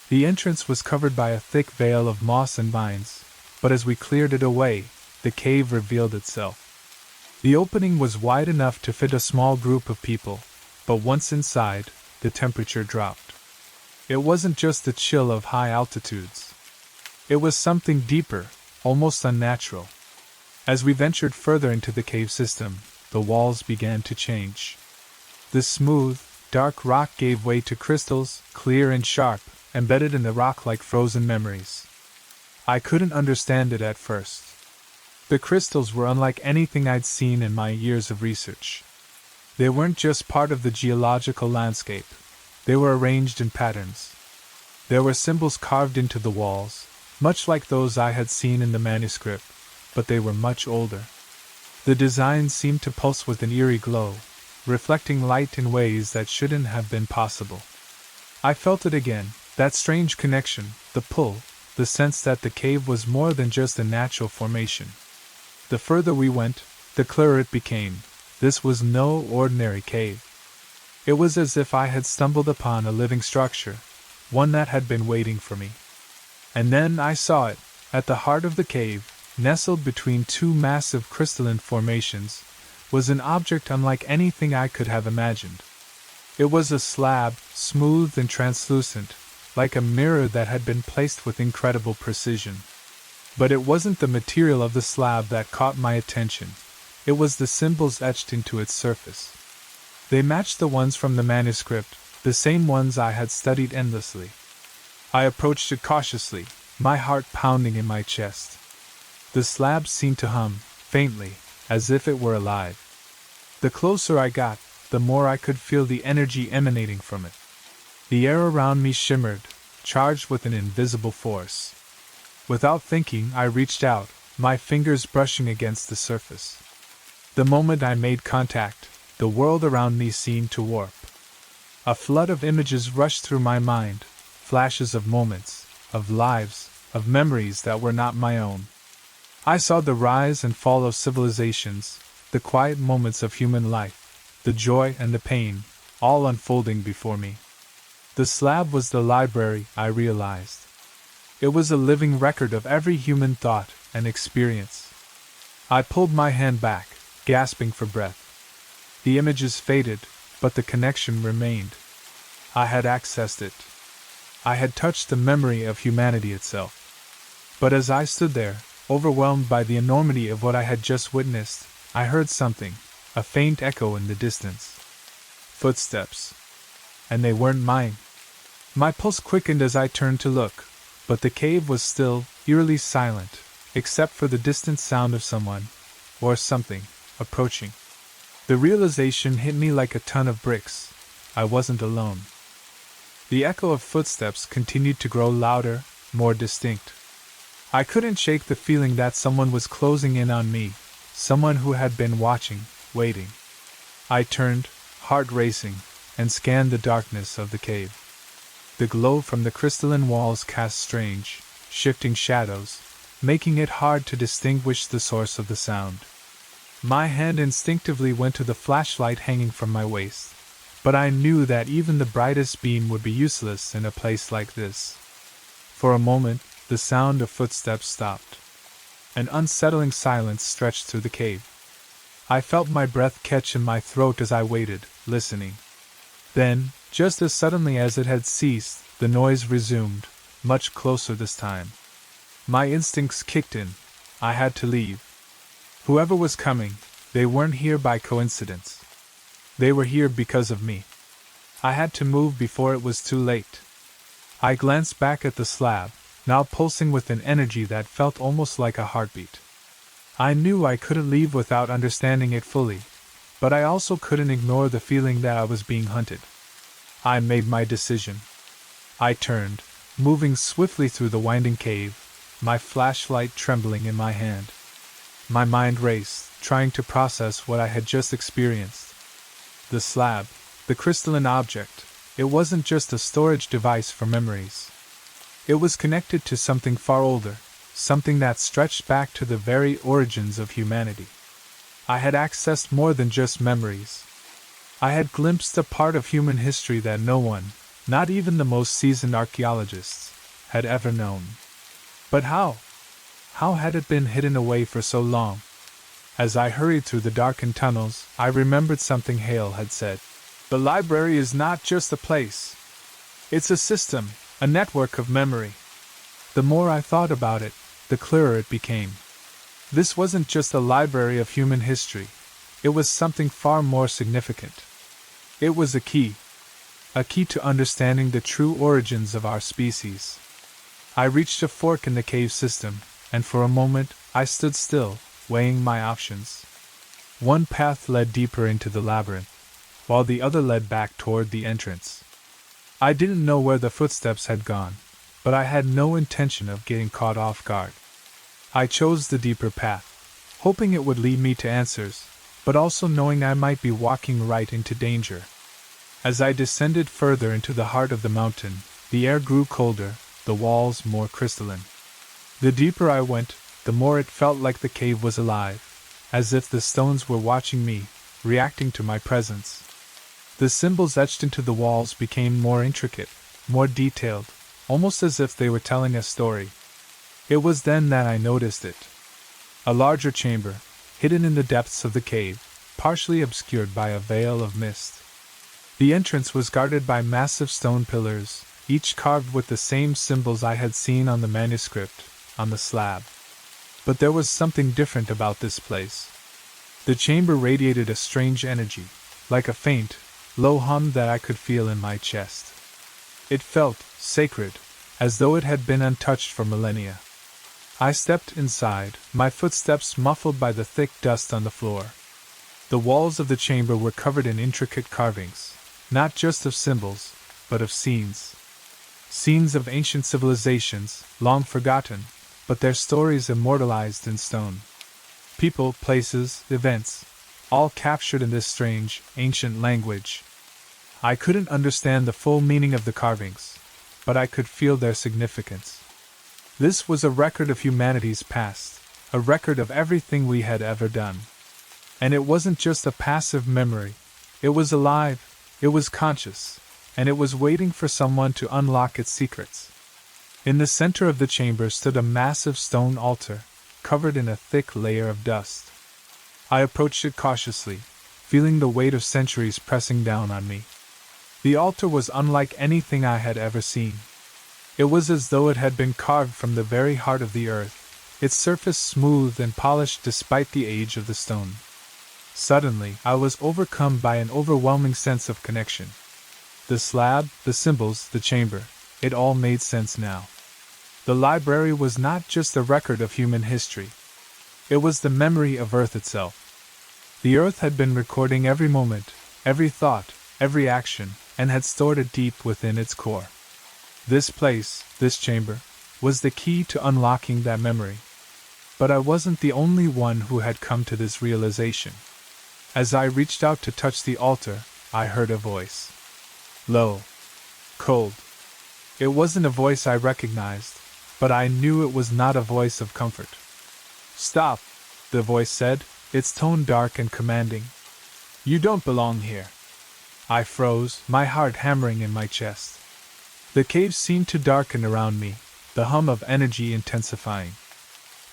The entrance was covered by a thick veil of moss and vines, but as we cleared it away, the cave revealed itself. The opening was wide enough to fit a small group of people, but once inside, the temperature dropped. It wasn't just the chill of high altitudes. It was something deeper, almost unnatural. As we ventured further into the cave system, the walls began to change. The smooth, dark rock gave way to crystals, clear and sharp, embedded in the rock like frozen memories. I couldn't understand it at first. The crystals were unlike anything I'd seen in my years of research. They weren't just part of the geological landscape. They were arranged in patterns. There were symbols carved into the walls, much like those I had seen in the manuscript, but they were much older. The designs seemed to pulse with an eerie glow, reflecting light in ways that shouldn't have been possible. I felt it again, that strange connection, the pull, the sense that the cave was more than just a natural formation. The further we went, the clearer it became. This was no ordinary cave. It was as if I had stumbled upon a living structure, one that had been waiting for me. And then I saw it, at the heart of the cave, nestled between two massive crystalline formations, was an object unlike anything I could have imagined. It was a slab, smooth and translucent, like a mirror that had been placed with incredible precision. But it wasn't the material of the slab that caught my attention. It was the symbols etched into its surface. They matched the ones from the manuscript, the same ones I had studied endlessly. I approached it cautiously, my heart pounding in my chest. The slab seemed to hum, faintly, as if it were alive. The closer I got, the more I could feel the energy emanating from it. The air around me shimmered, charged with an invisible force. Without thinking, I reached out, my fingers brushing against the surface. The moment I made contact, the world around me seemed to warp. A flood of images rushed through my mind, flashes of moments, of lives, of memories that were not my own. I saw the rise and fall of civilizations, the quiet moments of human life, the joy and the pain, all unfolding before me. The slab was the library, I realized. It was a living record of every human thought and experience. I pulled my hand back, gasping for breath. The images faded, but the connection remained. I had accessed it. I had touched the memory of humanity itself. But as I stood there, overwhelmed by the enormity of what I had just witnessed, I heard something, a faint echo in the distance. Footsteps. And they weren't mine. My pulse quickened as I turned to look, but the cave was still, eerily silent, except for the distant sound of someone, or something, approaching. The realization hit me like a ton of bricks. I wasn't alone. The echo of footsteps continued to grow louder, more distinct. I couldn't shake the feeling that someone was closing in on me, someone who had been watching, waiting. I turned, heart racing, and scanned the darkness of the cave. The glow from the crystalline walls cast strange, shifting shadows, making it hard to distinguish the source of the sound. My hand instinctively went to the flashlight hanging from my waist, but I knew that even the brightest beam would be useless in a place like this. For a moment, the sound of footsteps stopped. An unsettling silence stretched through the cave. I felt my breath catch in my throat as I waited, listening. Then, just as suddenly as it had ceased, the noise resumed, much closer this time. My instincts kicked in. I had to leave. Whoever was coming, they weren't here by coincidence. They were here because of me. I had to move before it was too late. I glanced back at the slab, now pulsing with an energy that felt almost like a heartbeat. I knew I couldn't leave without understanding it fully, but I also couldn't ignore the feeling that I was being hunted. I made my decision. I turned, moving swiftly through the winding cave, my flashlight trembling in my hand. My mind raced, trying to process what I had just experienced. The slab, the crystalline object, it wasn't just a storage device for memories. It was connected to something far older, something that stretched back to the very origins of humanity. I had accessed more than just memories. I had glimpsed a part of human history that no one, not even the most seasoned archaeologists, had ever known. But how? How had it been hidden away for so long? As I hurried through the darkened tunnels, I remembered something Hale had said. The library is not just a place. It's a system, a network of memory. The more I thought about it, the clearer it became. This wasn't just a library of human history. It was something far more significant. It was a key to understanding the true origins of our species. I reached a fork in the cave system, and for a moment, I stood still, weighing my options. One path led deeper into the labyrinth, while the other led back toward the entrance. I didn't know where the footsteps had gone, but I had no intention of getting caught off guard. I chose the deeper path, hoping it would lead me to answers, but also knowing I might be walking right into danger. As I descended further into the heart of the mountain, the air grew colder, the walls more crystalline. The deeper I went, the more it felt like the cave was alive, as if the stones were watching me, reacting to my presence. The symbols etched into the walls became more intricate, more detailed, almost as if they were telling a story. It was then that I noticed it. A larger chamber, hidden in the depths of the cave, partially obscured by a veil of mist. The entrance was guarded by massive stone pillars, each carved with the same symbols I had seen on the manuscript, on the slab. But there was something different about this place. The chamber radiated a strange energy, like a faint, low hum that I could feel in my chest. It felt sacred, as though it had been untouched for millennia. I stepped inside, my footsteps muffled by the thick dust on the floor. The walls of the chamber were covered in intricate carvings, not just of symbols, but of scenes. Scenes of ancient civilizations, long forgotten, but their stories immortalized in stone. People, places, events, all captured in this strange, ancient language. I couldn't understand the full meaning of the carvings, but I could feel their significance. This was a record of humanity's past, a record of everything we had ever done. And it wasn't just a passive memory, it was alive, it was conscious, and it was waiting for someone to unlock its secrets. In the center of the chamber stood a massive stone altar, covered in a thick layer of dust. I approached it cautiously, feeling the weight of centuries pressing down on me. The altar was unlike anything I had ever seen. It was as though it had been carved from the very heart of the earth, its surface smooth and polished despite the age of the stone. Suddenly, I was overcome by an overwhelming sense of connection. The slab, the symbols, the chamber, it all made sense now. The library was not just a record of human history. It was the memory of Earth itself. The Earth had been recording every moment, every thought, every action, and had stored it deep within its core. This place, this chamber, was the key to unlocking that memory. But I wasn't the only one who had come to this realization. As I reached out to touch the altar, I heard a voice. Low. Cold. It wasn't a voice I recognized, but I knew it was not a voice of comfort. Stop, the voice said, its tone dark and commanding. You don't belong here. I froze, my heart hammering in my chest. The cave seemed to darken around me, the hum of energy intensifying.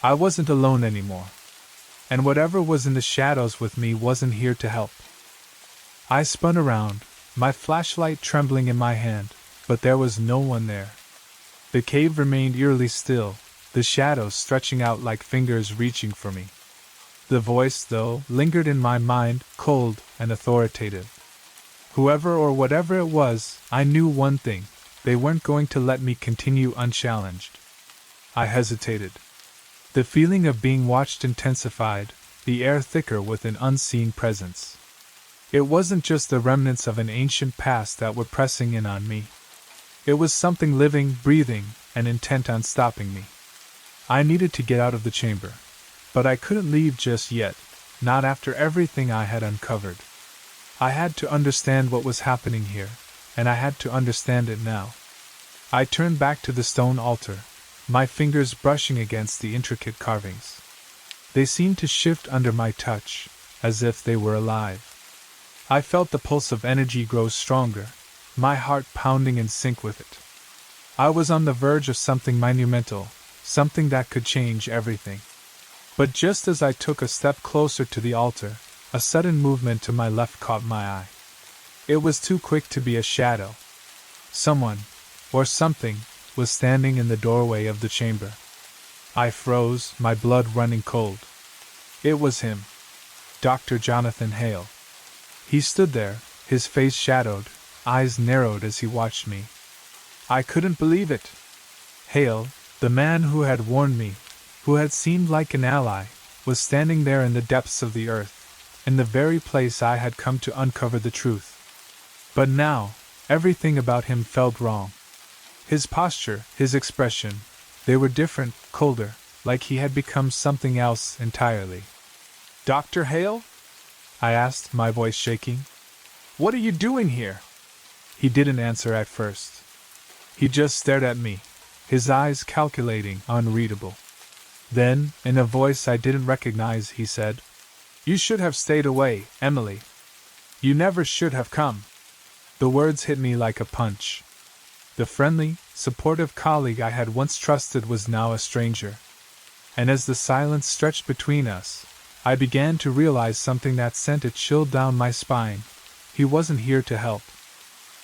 I wasn't alone anymore. And whatever was in the shadows with me wasn't here to help. I spun around, my flashlight trembling in my hand, but there was no one there. The cave remained eerily still, the shadows stretching out like fingers reaching for me. The voice, though, lingered in my mind, cold and authoritative. Whoever or whatever it was, I knew one thing: they weren't going to let me continue unchallenged. I hesitated. The feeling of being watched intensified, the air thicker with an unseen presence. It wasn't just the remnants of an ancient past that were pressing in on me. It was something living, breathing, and intent on stopping me. I needed to get out of the chamber. But I couldn't leave just yet, not after everything I had uncovered. I had to understand what was happening here, and I had to understand it now. I turned back to the stone altar, my fingers brushing against the intricate carvings. They seemed to shift under my touch, as if they were alive. I felt the pulse of energy grow stronger, my heart pounding in sync with it. I was on the verge of something monumental, something that could change everything. But just as I took a step closer to the altar, a sudden movement to my left caught my eye. It was too quick to be a shadow. Someone, or something, was standing in the doorway of the chamber. I froze, my blood running cold. It was him. Dr. Jonathan Hale. He stood there, his face shadowed, eyes narrowed as he watched me. I couldn't believe it. Hale, the man who had warned me, who had seemed like an ally, was standing there in the depths of the earth, in the very place I had come to uncover the truth. But now, everything about him felt wrong. His posture, his expression, they were different, colder, like he had become something else entirely. Dr. Hale? I asked, my voice shaking. What are you doing here? He didn't answer at first. He just stared at me, his eyes calculating, unreadable. Then, in a voice I didn't recognize, he said, You should have stayed away, Emily. You never should have come. The words hit me like a punch. The friendly, supportive colleague I had once trusted was now a stranger. And as the silence stretched between us, I began to realize something that sent a chill down my spine. He wasn't here to help.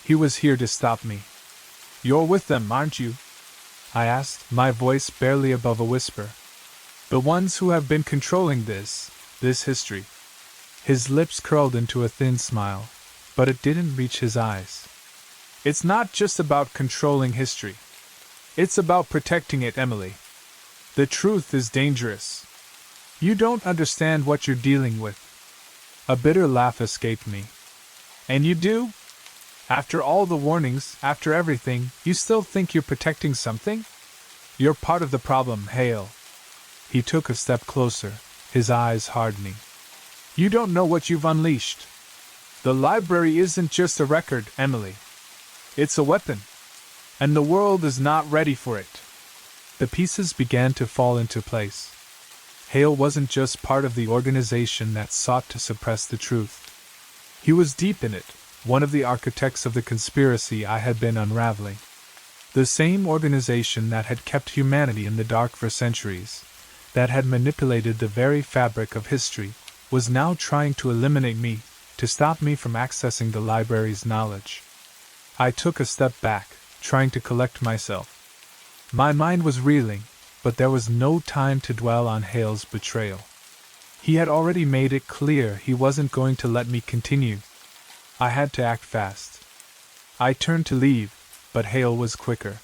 He was here to stop me. You're with them, aren't you? I asked, my voice barely above a whisper. The ones who have been controlling this history. His lips curled into a thin smile, but it didn't reach his eyes. It's not just about controlling history. It's about protecting it, Emily. The truth is dangerous. You don't understand what you're dealing with. A bitter laugh escaped me. And you do? After all the warnings, after everything, you still think you're protecting something? You're part of the problem, Hale. He took a step closer, his eyes hardening. You don't know what you've unleashed. The library isn't just a record, Emily. It's a weapon. And the world is not ready for it. The pieces began to fall into place. Hale wasn't just part of the organization that sought to suppress the truth. He was deep in it, one of the architects of the conspiracy I had been unraveling. The same organization that had kept humanity in the dark for centuries, that had manipulated the very fabric of history, was now trying to eliminate me, to stop me from accessing the library's knowledge. I took a step back, trying to collect myself. My mind was reeling, but there was no time to dwell on Hale's betrayal. He had already made it clear he wasn't going to let me continue. I had to act fast. I turned to leave, but Hale was quicker.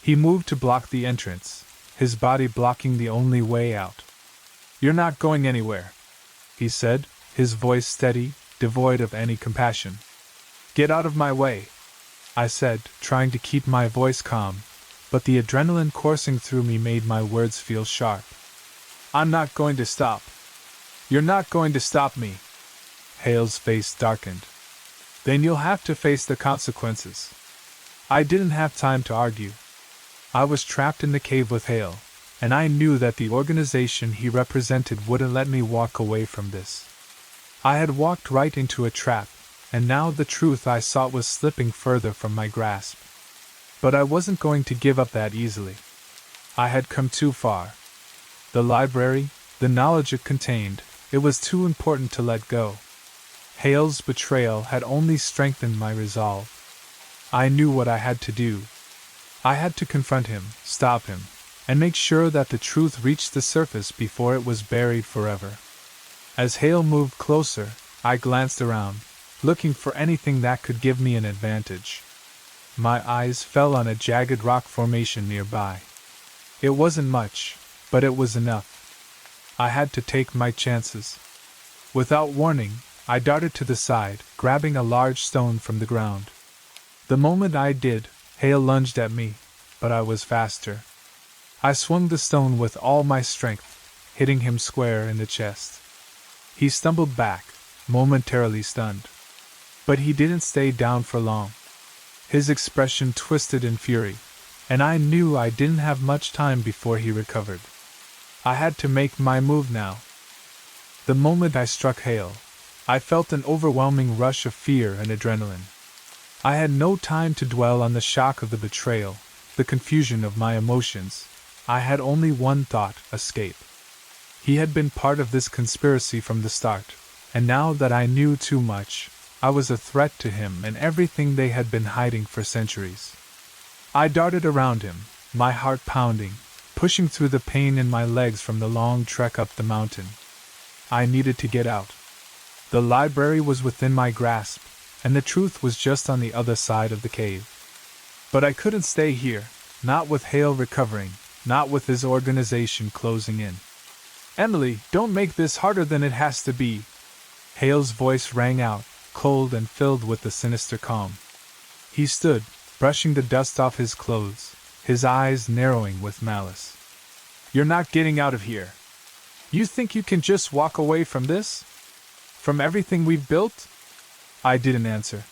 He moved to block the entrance, his body blocking the only way out. "You're not going anywhere," he said, his voice steady, devoid of any compassion. "Get out of my way," I said, trying to keep my voice calm, but the adrenaline coursing through me made my words feel sharp. "I'm not going to stop. You're not going to stop me." Hale's face darkened. "Then you'll have to face the consequences." I didn't have time to argue. I was trapped in the cave with Hale, and I knew that the organization he represented wouldn't let me walk away from this. I had walked right into a trap, and now the truth I sought was slipping further from my grasp. But I wasn't going to give up that easily. I had come too far. The library, the knowledge it contained, it was too important to let go. Hale's betrayal had only strengthened my resolve. I knew what I had to do. I had to confront him, stop him, and make sure that the truth reached the surface before it was buried forever. As Hale moved closer, I glanced around, looking for anything that could give me an advantage. My eyes fell on a jagged rock formation nearby. It wasn't much, but it was enough. I had to take my chances. Without warning, I darted to the side, grabbing a large stone from the ground. The moment I did, Hale lunged at me, but I was faster. I swung the stone with all my strength, hitting him square in the chest. He stumbled back, momentarily stunned. But he didn't stay down for long. His expression twisted in fury, and I knew I didn't have much time before he recovered. I had to make my move now. The moment I struck Hale, I felt an overwhelming rush of fear and adrenaline. I had no time to dwell on the shock of the betrayal, the confusion of my emotions. I had only one thought: escape. He had been part of this conspiracy from the start, and now that I knew too much, I was a threat to him and everything they had been hiding for centuries. I darted around him, my heart pounding, pushing through the pain in my legs from the long trek up the mountain. I needed to get out. The library was within my grasp, and the truth was just on the other side of the cave. But I couldn't stay here, not with Hale recovering, not with his organization closing in. "Emily, don't make this harder than it has to be." Hale's voice rang out, cold and filled with a sinister calm. He stood, brushing the dust off his clothes, his eyes narrowing with malice. "You're not getting out of here. You think you can just walk away from this? From everything we've built?" I didn't answer.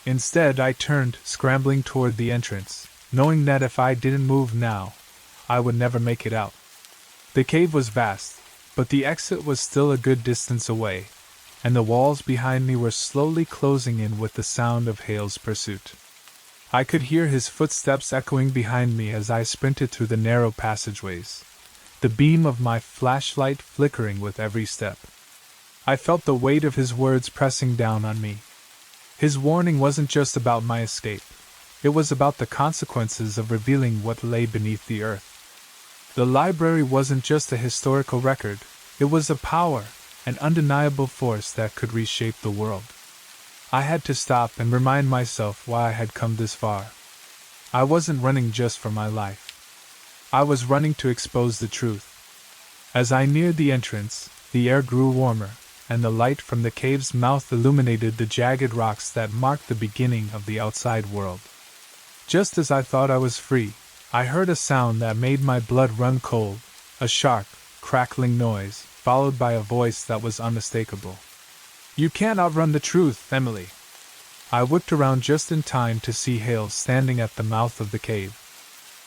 Instead, I turned, scrambling toward the entrance, knowing that if I didn't move now, I would never make it out. The cave was vast, but the exit was still a good distance away, and the walls behind me were slowly closing in with the sound of Hale's pursuit. I could hear his footsteps echoing behind me as I sprinted through the narrow passageways, the beam of my flashlight flickering with every step. I felt the weight of his words pressing down on me. His warning wasn't just about my escape. It was about the consequences of revealing what lay beneath the earth. The library wasn't just a historical record, it was a power, an undeniable force that could reshape the world. I had to stop and remind myself why I had come this far. I wasn't running just for my life. I was running to expose the truth. As I neared the entrance, the air grew warmer, and the light from the cave's mouth illuminated the jagged rocks that marked the beginning of the outside world. Just as I thought I was free, I heard a sound that made my blood run cold, a sharp, crackling noise, followed by a voice that was unmistakable. "You can't outrun the truth, Emily." I whipped around just in time to see Hale standing at the mouth of the cave.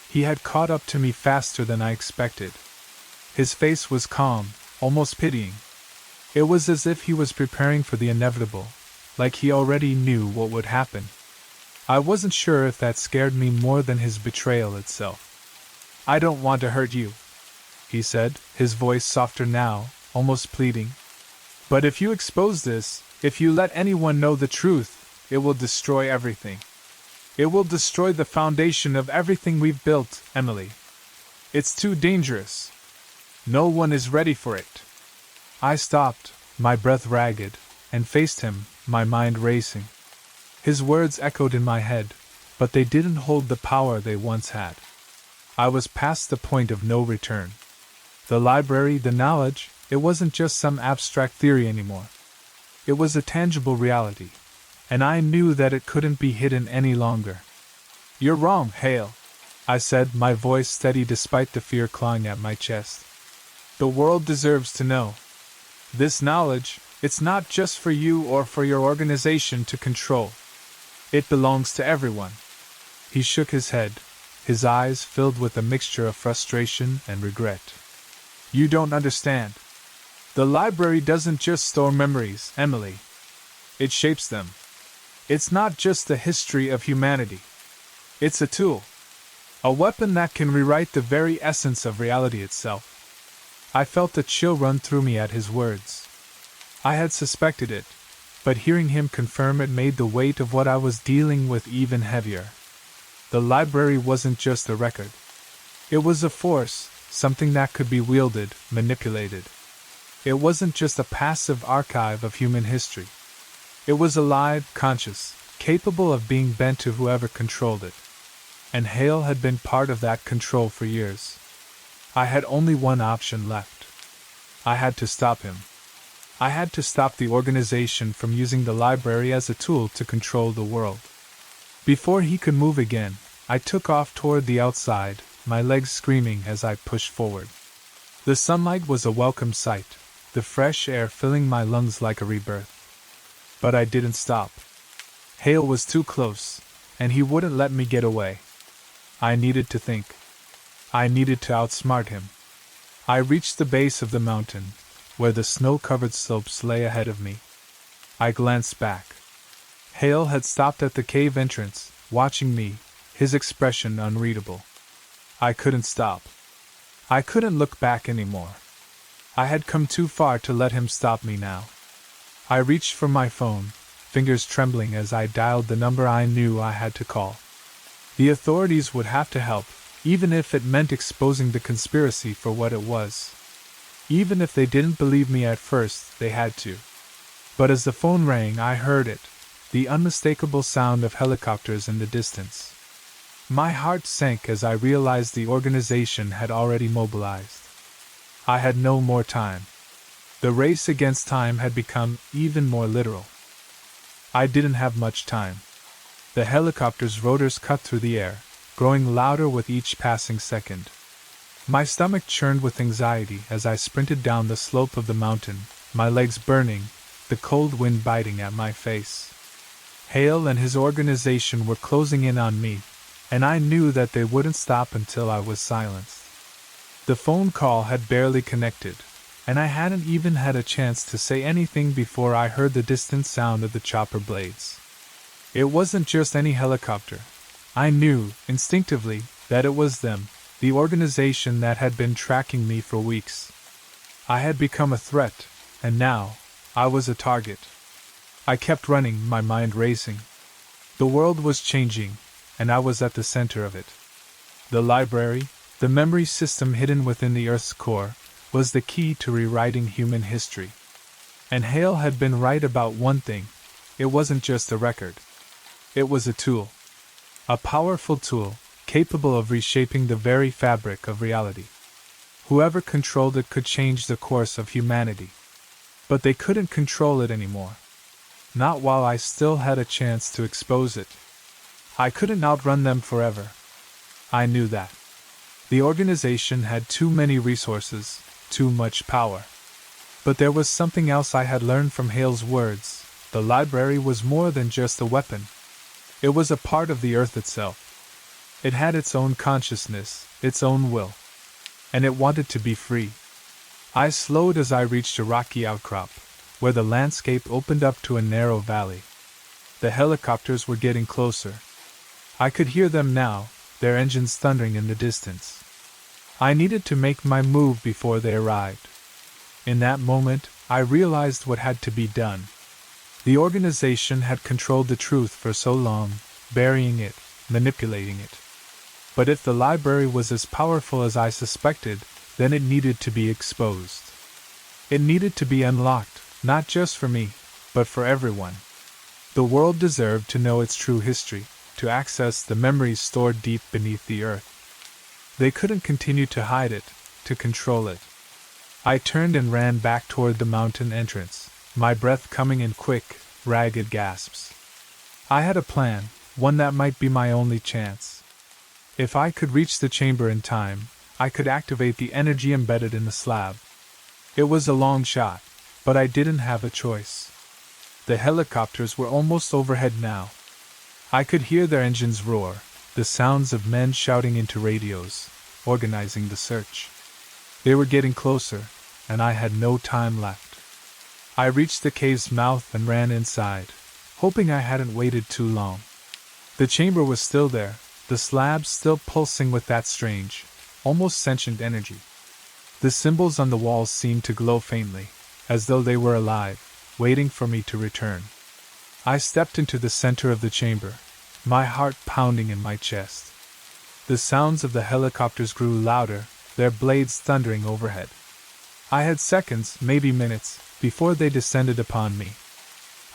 He had caught up to me faster than I expected. His face was calm, almost pitying. It was as if he was preparing for the inevitable, like he already knew what would happen. I wasn't sure if that scared me more than his betrayal itself. "I don't want to hurt you," he said, his voice softer now, almost pleading. "But if you expose this, If you let anyone know the truth, it will destroy everything. It will destroy the foundation of everything we've built, Emily. It's too dangerous. No one is ready for it. I stopped, my breath ragged, and faced him, my mind racing. His words echoed in my head, but they didn't hold the power they once had. I was past the point of no return. The library, the knowledge, it wasn't just some abstract theory anymore. It was a tangible reality, and I knew that it couldn't be hidden any longer. "You're wrong, Hale," I said, my voice steady despite the fear clawing at my chest. "The world deserves to know. This knowledge, it's not just for you or for your organization to control. It belongs to everyone." He shook his head, his eyes filled with a mixture of frustration and regret. "You don't understand. The library doesn't just store memories, Emily. It shapes them. It's not just the history of humanity. It's a tool. A weapon that can rewrite the very essence of reality itself." I felt a chill run through me at his words. I had suspected it, but hearing him confirm it made the weight of what I was dealing with even heavier. The library wasn't just a record. It was a force, something that could be wielded, manipulated. It wasn't just a passive archive of human history. It was alive, conscious, capable of being bent to whoever controlled it. And Hale had been part of that control for years. I had only one option left. I had to stop him. I had to stop the organization from using the library as a tool to control the world. Before he could move again, I took off toward the outside, my legs screaming as I pushed forward. The sunlight was a welcome sight, the fresh air filling my lungs like a rebirth. But I didn't stop. Hale was too close, and he wouldn't let me get away. I needed to think. I needed to outsmart him. I reached the base of the mountain, where the snow-covered slopes lay ahead of me. I glanced back. Hale had stopped at the cave entrance, watching me, his expression unreadable. I couldn't stop. I couldn't look back anymore. I had come too far to let him stop me now. I reached for my phone, fingers trembling as I dialed the number I knew I had to call. The authorities would have to help, even if it meant exposing the conspiracy for what it was. Even if they didn't believe me at first, they had to. But as the phone rang, I heard it, the unmistakable sound of helicopters in the distance. My heart sank as I realized the organization had already mobilized. I had no more time. The race against time had become even more literal. I didn't have much time. The helicopter's rotors cut through the air, growing louder with each passing second. My stomach churned with anxiety as I sprinted down the slope of the mountain, my legs burning, the cold wind biting at my face. Hale and his organization were closing in on me, and I knew that they wouldn't stop until I was silenced. The phone call had barely connected, and I hadn't even had a chance to say anything before I heard the distant sound of the chopper blades. It wasn't just any helicopter. I knew, instinctively, that it was them, the organization that had been tracking me for weeks. I had become a threat, and now, I was a target. I kept running, my mind racing. The world was changing, and I was at the center of it. The library, the memory system hidden within the Earth's core, was the key to rewriting human history. And Hale had been right about one thing: it wasn't just a record. It was a tool. A powerful tool, capable of reshaping the very fabric of reality. Whoever controlled it could change the course of humanity. But they couldn't control it anymore. Not while I still had a chance to expose it. I couldn't outrun them forever. I knew that. The organization had too many resources, too much power. But there was something else I had learned from Hale's words. The library was more than just a weapon. It was a part of the Earth itself. It had its own consciousness, its own will. And it wanted to be free. I slowed as I reached a rocky outcrop, where the landscape opened up to a narrow valley. The helicopters were getting closer. I could hear them now, their engines thundering in the distance. I needed to make my move before they arrived. In that moment, I realized what had to be done. The organization had controlled the truth for so long, burying it, manipulating it. But if the library was as powerful as I suspected, then it needed to be exposed. It needed to be unlocked, not just for me, but for everyone. The world deserved to know its true history, to access the memories stored deep beneath the earth. They couldn't continue to hide it, to control it. I turned and ran back toward the mountain entrance, my breath coming in quick, ragged gasps. I had a plan, one that might be my only chance. If I could reach the chamber in time, I could activate the energy embedded in the slab. It was a long shot, but I didn't have a choice. The helicopters were almost overhead now. I could hear their engines roar, the sounds of men shouting into radios, organizing the search. They were getting closer, and I had no time left. I reached the cave's mouth and ran inside, hoping I hadn't waited too long. The chamber was still there, the slab still pulsing with that strange, almost sentient energy. The symbols on the walls seemed to glow faintly, as though they were alive, waiting for me to return. I stepped into the center of the chamber, my heart pounding in my chest. The sounds of the helicopters grew louder, their blades thundering overhead. I had seconds, maybe minutes, before they descended upon me.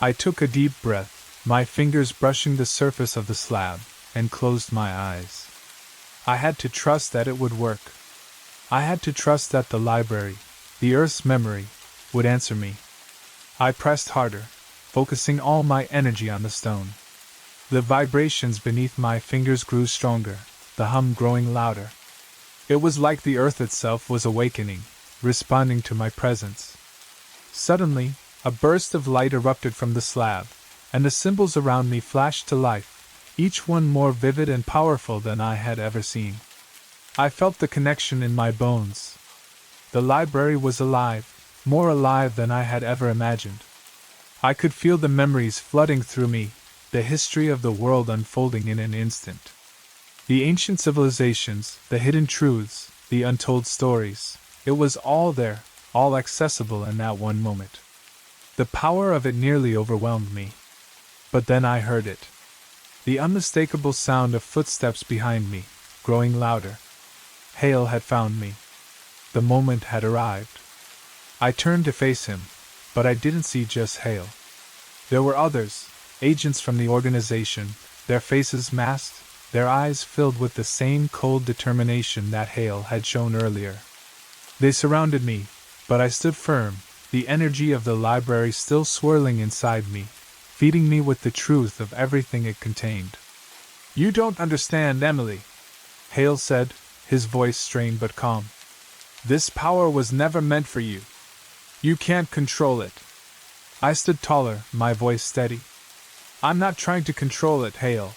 I took a deep breath, my fingers brushing the surface of the slab, and closed my eyes. I had to trust that it would work. I had to trust that the library, the Earth's memory, would answer me. I pressed harder, focusing all my energy on the stone. The vibrations beneath my fingers grew stronger, the hum growing louder. It was like the earth itself was awakening, responding to my presence. Suddenly, a burst of light erupted from the slab, and the symbols around me flashed to life, each one more vivid and powerful than I had ever seen. I felt the connection in my bones. The library was alive, more alive than I had ever imagined. I could feel the memories flooding through me, the history of the world unfolding in an instant. The ancient civilizations, the hidden truths, the untold stories, it was all there, all accessible in that one moment. The power of it nearly overwhelmed me. But then I heard it. The unmistakable sound of footsteps behind me, growing louder. Hale had found me. The moment had arrived. I turned to face him, but I didn't see just Hale. There were others, agents from the organization, their faces masked, their eyes filled with the same cold determination that Hale had shown earlier. They surrounded me, but I stood firm, the energy of the library still swirling inside me, feeding me with the truth of everything it contained. "You don't understand, Emily," Hale said, his voice strained but calm. "This power was never meant for you. You can't control it." I stood taller, my voice steady. "I'm not trying to control it, Hale.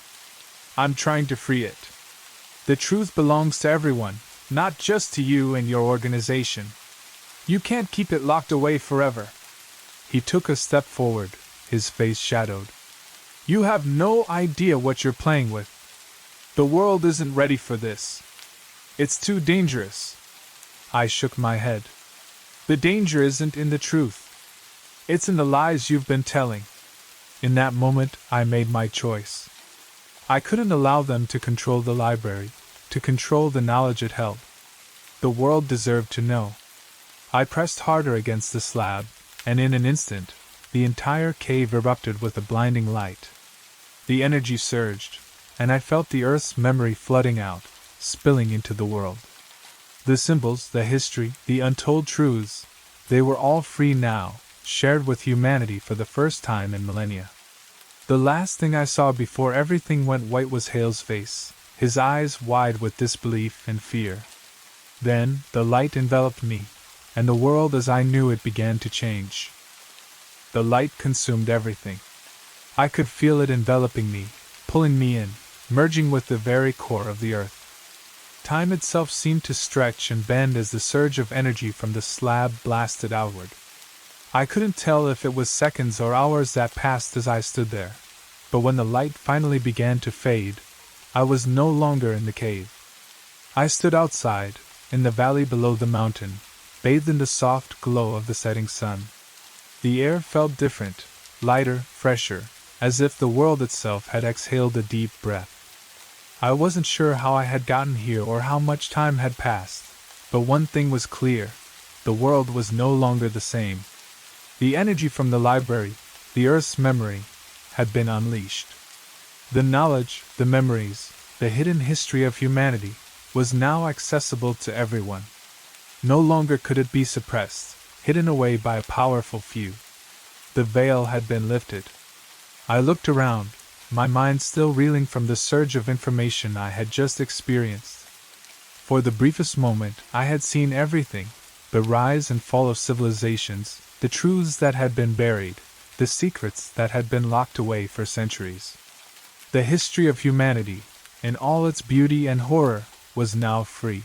I'm trying to free it. The truth belongs to everyone, not just to you and your organization. You can't keep it locked away forever." He took a step forward, his face shadowed. "You have no idea what you're playing with. The world isn't ready for this. It's too dangerous." I shook my head. "The danger isn't in the truth. It's in the lies you've been telling." In that moment, I made my choice. I couldn't allow them to control the library, to control the knowledge it held. The world deserved to know. I pressed harder against the slab, and in an instant, the entire cave erupted with a blinding light. The energy surged, and I felt the Earth's memory flooding out, spilling into the world. The symbols, the history, the untold truths, they were all free now, shared with humanity for the first time in millennia. The last thing I saw before everything went white was Hale's face, his eyes wide with disbelief and fear. Then, the light enveloped me, and the world as I knew it began to change. The light consumed everything. I could feel it enveloping me, pulling me in, merging with the very core of the earth. Time itself seemed to stretch and bend as the surge of energy from the slab blasted outward. I couldn't tell if it was seconds or hours that passed as I stood there, but when the light finally began to fade, I was no longer in the cave. I stood outside, in the valley below the mountain, bathed in the soft glow of the setting sun. The air felt different, lighter, fresher, as if the world itself had exhaled a deep breath. I wasn't sure how I had gotten here or how much time had passed, but one thing was clear: the world was no longer the same. The energy from the library, the Earth's memory, had been unleashed. The knowledge, the memories, the hidden history of humanity was now accessible to everyone. No longer could it be suppressed, hidden away by a powerful few. The veil had been lifted. I looked around, my mind still reeling from the surge of information I had just experienced. For the briefest moment, I had seen everything: the rise and fall of civilizations, the truths that had been buried, the secrets that had been locked away for centuries. The history of humanity, in all its beauty and horror, was now free.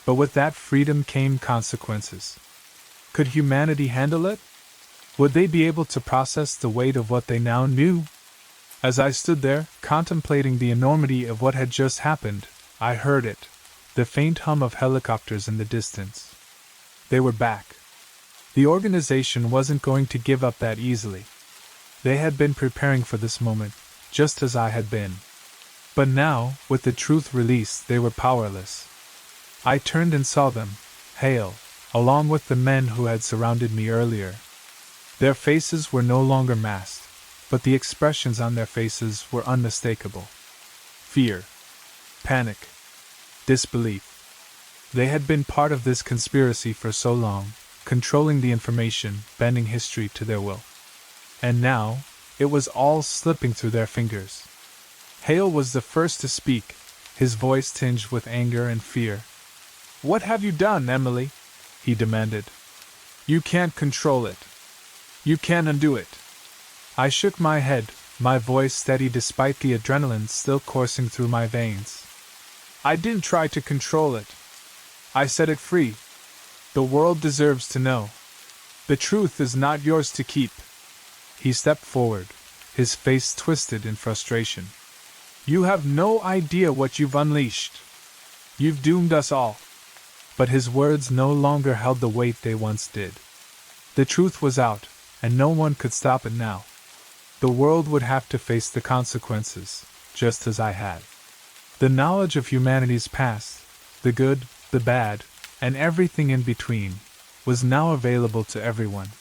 But with that freedom came consequences. Could humanity handle it? Would they be able to process the weight of what they now knew? As I stood there, contemplating the enormity of what had just happened, I heard it, the faint hum of helicopters in the distance. They were back. The organization wasn't going to give up that easily. They had been preparing for this moment, just as I had been. But now, with the truth released, they were powerless. I turned and saw them, Hale, along with the men who had surrounded me earlier. Their faces were no longer masked, but the expressions on their faces were unmistakable. Fear, panic, disbelief. They had been part of this conspiracy for so long, controlling the information, bending history to their will. And now, it was all slipping through their fingers. Hale was the first to speak, his voice tinged with anger and fear. "What have you done, Emily?" he demanded. "You can't control it. You can't undo it." I shook my head, my voice steady despite the adrenaline still coursing through my veins. "I didn't try to control it. I set it free. The world deserves to know. The truth is not yours to keep." He stepped forward, his face twisted in frustration. "You have no idea what you've unleashed. You've doomed us all." But his words no longer held the weight they once did. The truth was out, and no one could stop it now. The world would have to face the consequences, just as I had. The knowledge of humanity's past, the good, the bad, and everything in between, was now available to everyone.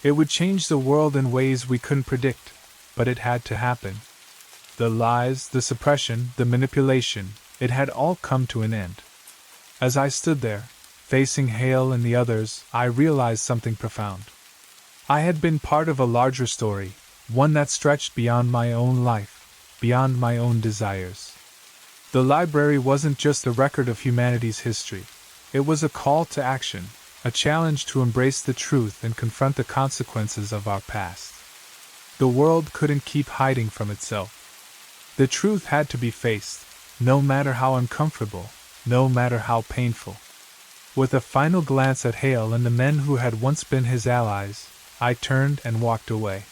It would change the world in ways we couldn't predict, but it had to happen. The lies, the suppression, the manipulation, it had all come to an end. As I stood there, facing Hale and the others, I realized something profound. I had been part of a larger story, one that stretched beyond my own life, beyond my own desires. The library wasn't just a record of humanity's history. It was a call to action, a challenge to embrace the truth and confront the consequences of our past. The world couldn't keep hiding from itself. The truth had to be faced, no matter how uncomfortable, no matter how painful. With a final glance at Hale and the men who had once been his allies, I turned and walked away.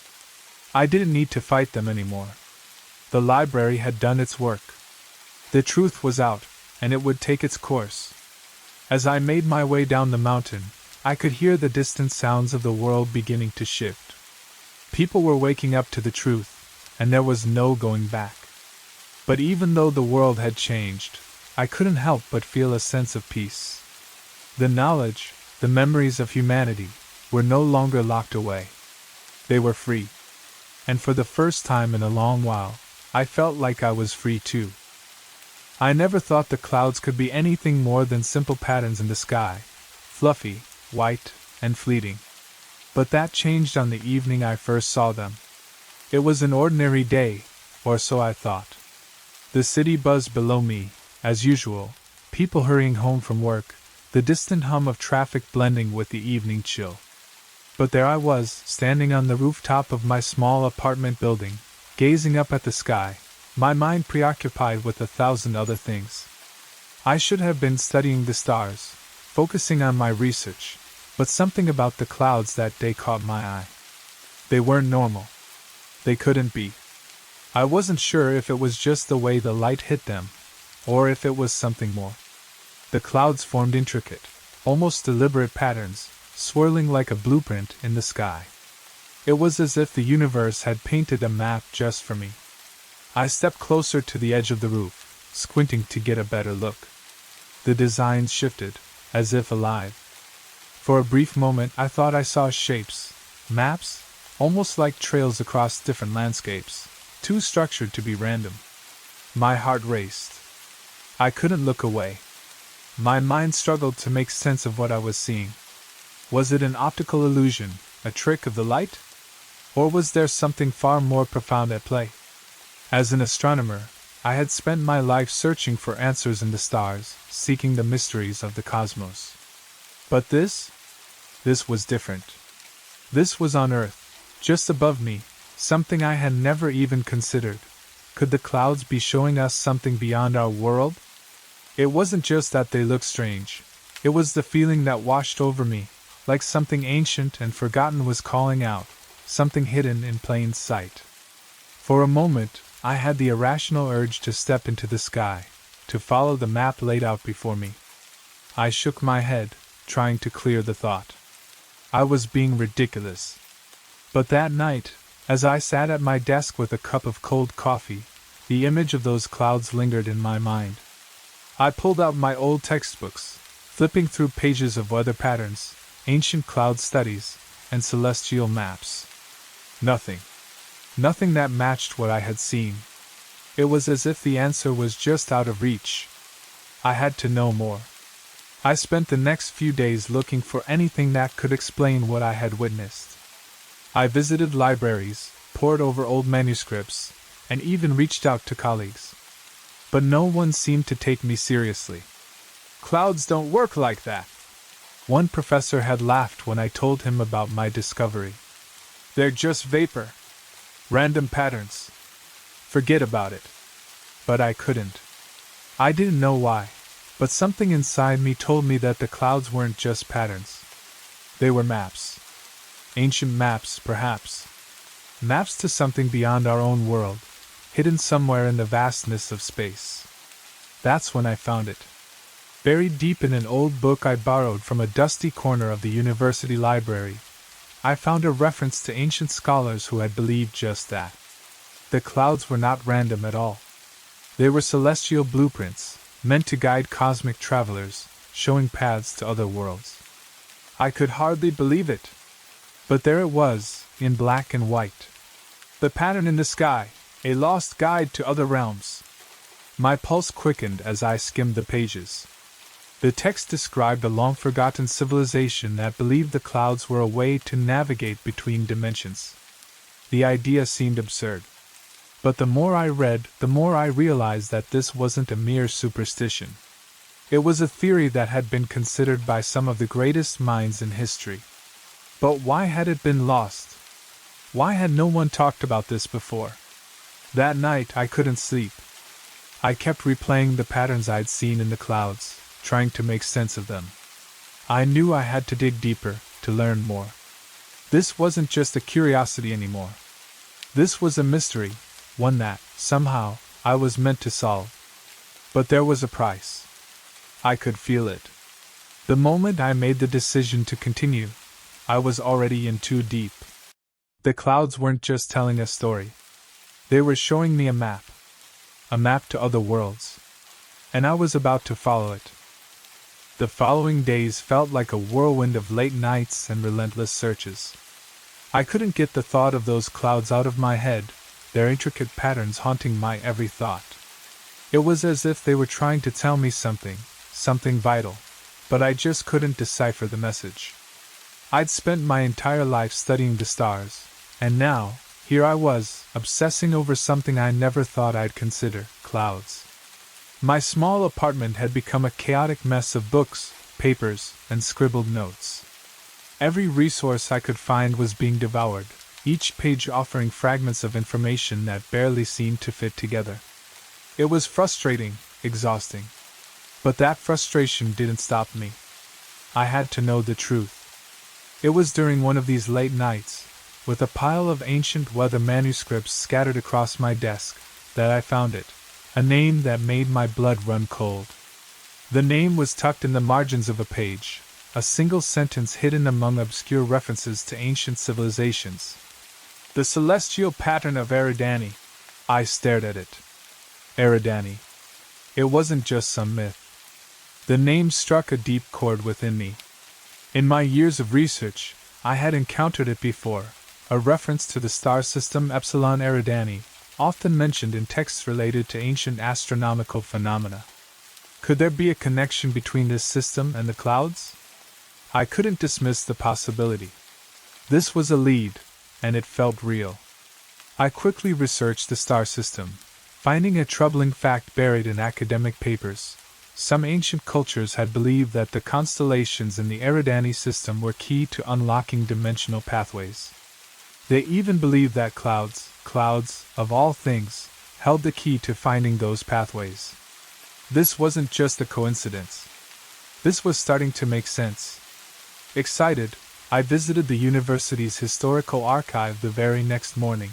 I didn't need to fight them anymore. The library had done its work. The truth was out, and it would take its course. As I made my way down the mountain, I could hear the distant sounds of the world beginning to shift. People were waking up to the truth, and there was no going back. But even though the world had changed, I couldn't help but feel a sense of peace. The knowledge, the memories of humanity, were no longer locked away. They were free. And for the first time in a long while, I felt like I was free too. I never thought the clouds could be anything more than simple patterns in the sky, fluffy, white, and fleeting. But that changed on the evening I first saw them. It was an ordinary day, or so I thought. The city buzzed below me, as usual, people hurrying home from work, the distant hum of traffic blending with the evening chill. But there I was, standing on the rooftop of my small apartment building, gazing up at the sky, my mind preoccupied with 1,000 other things. I should have been studying the stars, focusing on my research, but something about the clouds that day caught my eye. They weren't normal. They couldn't be. I wasn't sure if it was just the way the light hit them, or if it was something more. The clouds formed intricate, almost deliberate patterns, swirling like a blueprint in the sky. It was as if the universe had painted a map just for me. I stepped closer to the edge of the roof, squinting to get a better look. The design shifted, as if alive. For a brief moment I thought I saw shapes, maps, almost like trails across different landscapes, too structured to be random. My heart raced. I couldn't look away. My mind struggled to make sense of what I was seeing. Was it an optical illusion, a trick of the light? Or was there something far more profound at play? As an astronomer, I had spent my life searching for answers in the stars, seeking the mysteries of the cosmos. But this was different. This was on Earth, just above me, something I had never even considered. Could the clouds be showing us something beyond our world? It wasn't just that they looked strange. It was the feeling that washed over me, like something ancient and forgotten was calling out, something hidden in plain sight. For a moment, I had the irrational urge to step into the sky, to follow the map laid out before me. I shook my head, trying to clear the thought. I was being ridiculous. But that night, as I sat at my desk with a cup of cold coffee, the image of those clouds lingered in my mind. I pulled out my old textbooks, flipping through pages of weather patterns, ancient cloud studies, and celestial maps. Nothing that matched what I had seen. It was as if the answer was just out of reach. I had to know more. I spent the next few days looking for anything that could explain what I had witnessed. I visited libraries, pored over old manuscripts, and even reached out to colleagues. But no one seemed to take me seriously. "Clouds don't work like that," one professor had laughed when I told him about my discovery. "They're just vapor. Random patterns. Forget about it." But I couldn't. I didn't know why, but something inside me told me that the clouds weren't just patterns. They were maps. Ancient maps, perhaps. Maps to something beyond our own world, hidden somewhere in the vastness of space. That's when I found it. Buried deep in an old book I borrowed from a dusty corner of the university library, I found a reference to ancient scholars who had believed just that. The clouds were not random at all. They were celestial blueprints, meant to guide cosmic travelers, showing paths to other worlds. I could hardly believe it. But there it was, in black and white. The pattern in the sky, a lost guide to other realms. My pulse quickened as I skimmed the pages. The text described a long-forgotten civilization that believed the clouds were a way to navigate between dimensions. The idea seemed absurd. But the more I read, the more I realized that this wasn't a mere superstition. It was a theory that had been considered by some of the greatest minds in history. But why had it been lost? Why had no one talked about this before? That night I couldn't sleep. I kept replaying the patterns I'd seen in the clouds, trying to make sense of them. I knew I had to dig deeper, to learn more. This wasn't just a curiosity anymore. This was a mystery, one that, somehow, I was meant to solve. But there was a price. I could feel it. The moment I made the decision to continue, I was already in too deep. The clouds weren't just telling a story. They were showing me a map to other worlds. And I was about to follow it. The following days felt like a whirlwind of late nights and relentless searches. I couldn't get the thought of those clouds out of my head, their intricate patterns haunting my every thought. It was as if they were trying to tell me something vital, but I just couldn't decipher the message. I'd spent my entire life studying the stars, and now, here I was, obsessing over something I never thought I'd consider: clouds. My small apartment had become a chaotic mess of books, papers, and scribbled notes. Every resource I could find was being devoured, each page offering fragments of information that barely seemed to fit together. It was frustrating, exhausting. But that frustration didn't stop me. I had to know the truth. It was during one of these late nights, with a pile of ancient weather manuscripts scattered across my desk, that I found it, a name that made my blood run cold. The name was tucked in the margins of a page, a single sentence hidden among obscure references to ancient civilizations, The celestial pattern of Eridani. I stared at it. Eridani. It wasn't just some myth. The name struck a deep chord within me. In my years of research, I had encountered it before, a reference to the star system Epsilon Eridani, often mentioned in texts related to ancient astronomical phenomena. Could there be a connection between this system and the clouds? I couldn't dismiss the possibility. This was a lead, and it felt real. I quickly researched the star system, finding a troubling fact buried in academic papers. Some ancient cultures had believed that the constellations in the Eridani system were key to unlocking dimensional pathways. They even believed that clouds, of all things, held the key to finding those pathways. This wasn't just a coincidence. This was starting to make sense. Excited, I visited the university's historical archive the very next morning.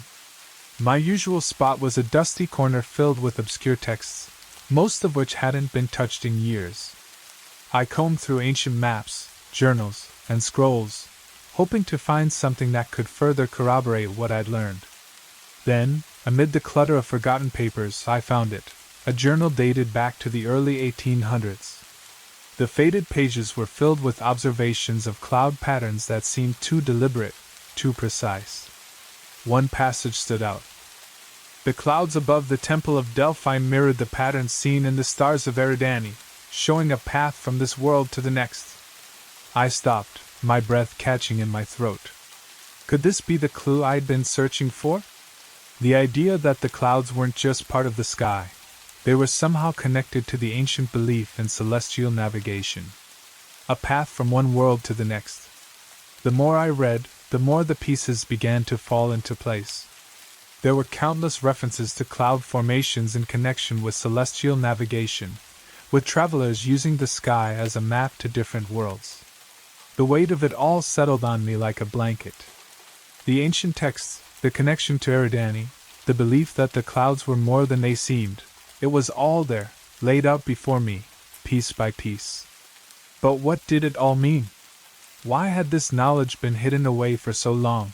My usual spot was a dusty corner filled with obscure texts, most of which hadn't been touched in years. I combed through ancient maps, journals, and scrolls, hoping to find something that could further corroborate what I'd learned. Then, amid the clutter of forgotten papers, I found it, a journal dated back to the early 1800s. The faded pages were filled with observations of cloud patterns that seemed too deliberate, too precise. One passage stood out. The clouds above the Temple of Delphi mirrored the patterns seen in the stars of Eridani, showing a path from this world to the next. I stopped, my breath catching in my throat. Could this be the clue I'd been searching for? The idea that the clouds weren't just part of the sky. They were somehow connected to the ancient belief in celestial navigation. A path from one world to the next. The more I read, the more the pieces began to fall into place. There were countless references to cloud formations in connection with celestial navigation, with travelers using the sky as a map to different worlds. The weight of it all settled on me like a blanket. The ancient texts, the connection to Eridani, the belief that the clouds were more than they seemed, it was all there, laid out before me, piece by piece. But what did it all mean? Why had this knowledge been hidden away for so long?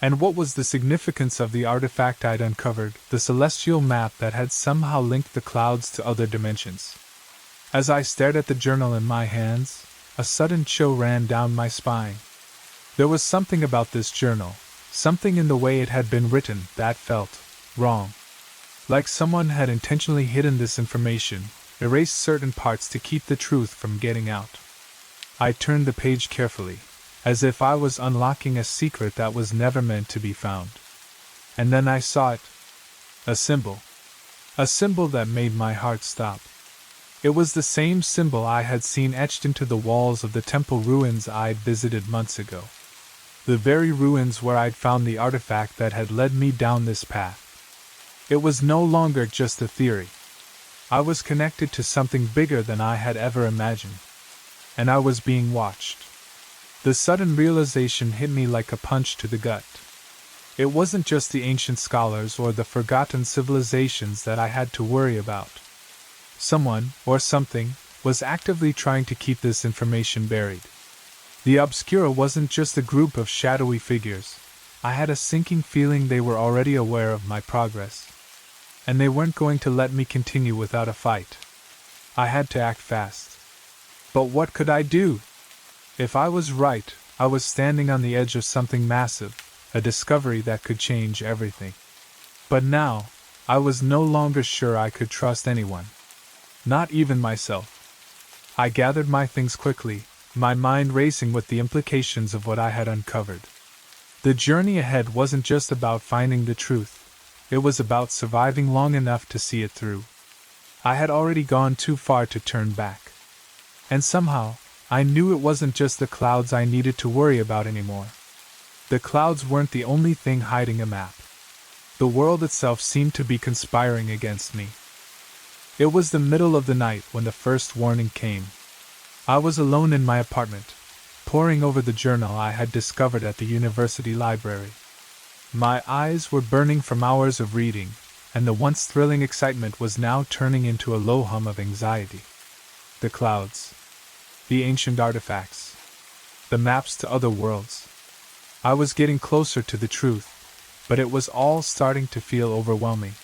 And what was the significance of the artifact I'd uncovered, the celestial map that had somehow linked the clouds to other dimensions? As I stared at the journal in my hands, a sudden chill ran down my spine. There was something about this journal, something in the way it had been written, that felt wrong. Like someone had intentionally hidden this information, erased certain parts to keep the truth from getting out. I turned the page carefully, as if I was unlocking a secret that was never meant to be found. And then I saw it. A symbol. A symbol that made my heart stop. It was the same symbol I had seen etched into the walls of the temple ruins I'd visited months ago. The very ruins where I'd found the artifact that had led me down this path. It was no longer just a theory. I was connected to something bigger than I had ever imagined. And I was being watched. The sudden realization hit me like a punch to the gut. It wasn't just the ancient scholars or the forgotten civilizations that I had to worry about. Someone, or something, was actively trying to keep this information buried. The Obscura wasn't just a group of shadowy figures. I had a sinking feeling they were already aware of my progress. And they weren't going to let me continue without a fight. I had to act fast. But what could I do? If I was right, I was standing on the edge of something massive, a discovery that could change everything. But now, I was no longer sure I could trust anyone. Not even myself. I gathered my things quickly, my mind racing with the implications of what I had uncovered. The journey ahead wasn't just about finding the truth. It was about surviving long enough to see it through. I had already gone too far to turn back. And somehow, I knew it wasn't just the clouds I needed to worry about anymore. The clouds weren't the only thing hiding a map. The world itself seemed to be conspiring against me. It was the middle of the night when the first warning came. I was alone in my apartment, poring over the journal I had discovered at the university library. My eyes were burning from hours of reading, and the once thrilling excitement was now turning into a low hum of anxiety. The clouds. The ancient artifacts. The maps to other worlds. I was getting closer to the truth, but it was all starting to feel overwhelming.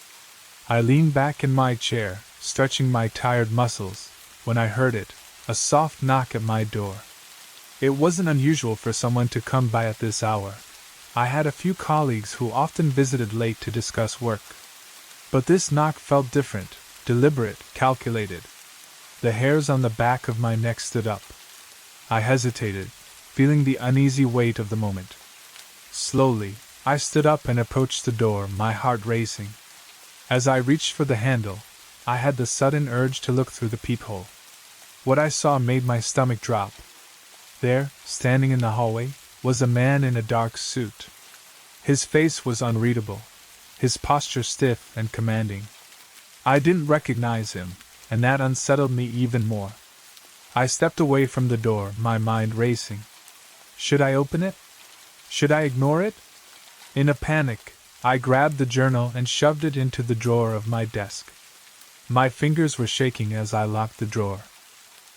I leaned back in my chair, stretching my tired muscles, when I heard it, a soft knock at my door. It wasn't unusual for someone to come by at this hour. I had a few colleagues who often visited late to discuss work. But this knock felt different, deliberate, calculated. The hairs on the back of my neck stood up. I hesitated, feeling the uneasy weight of the moment. Slowly, I stood up and approached the door, my heart racing. As I reached for the handle, I had the sudden urge to look through the peephole. What I saw made my stomach drop. There, standing in the hallway, was a man in a dark suit. His face was unreadable, his posture stiff and commanding. I didn't recognize him, and that unsettled me even more. I stepped away from the door, my mind racing. Should I open it? Should I ignore it? In a panic, I grabbed the journal and shoved it into the drawer of my desk. My fingers were shaking as I locked the drawer.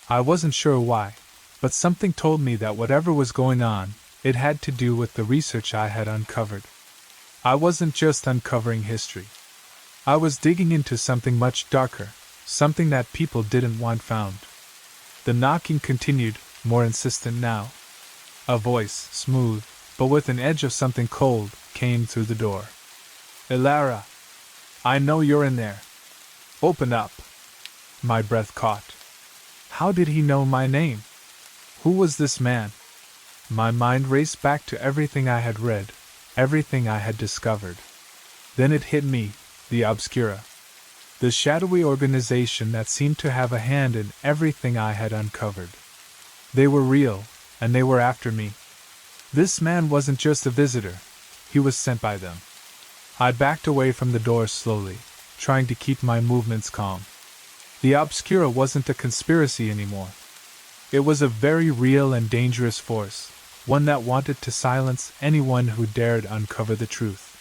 I wasn't sure why, but something told me that whatever was going on, it had to do with the research I had uncovered. I wasn't just uncovering history. I was digging into something much darker, something that people didn't want found. The knocking continued, more insistent now. A voice, smooth, but with an edge of something cold, came through the door. "Ilara, I know you're in there. Open up." My breath caught. How did he know my name? Who was this man? My mind raced back to everything I had read, everything I had discovered. Then it hit me, the Obscura. The shadowy organization that seemed to have a hand in everything I had uncovered. They were real, and they were after me. This man wasn't just a visitor, he was sent by them. I backed away from the door slowly, trying to keep my movements calm. The Obscura wasn't a conspiracy anymore. It was a very real and dangerous force, one that wanted to silence anyone who dared uncover the truth.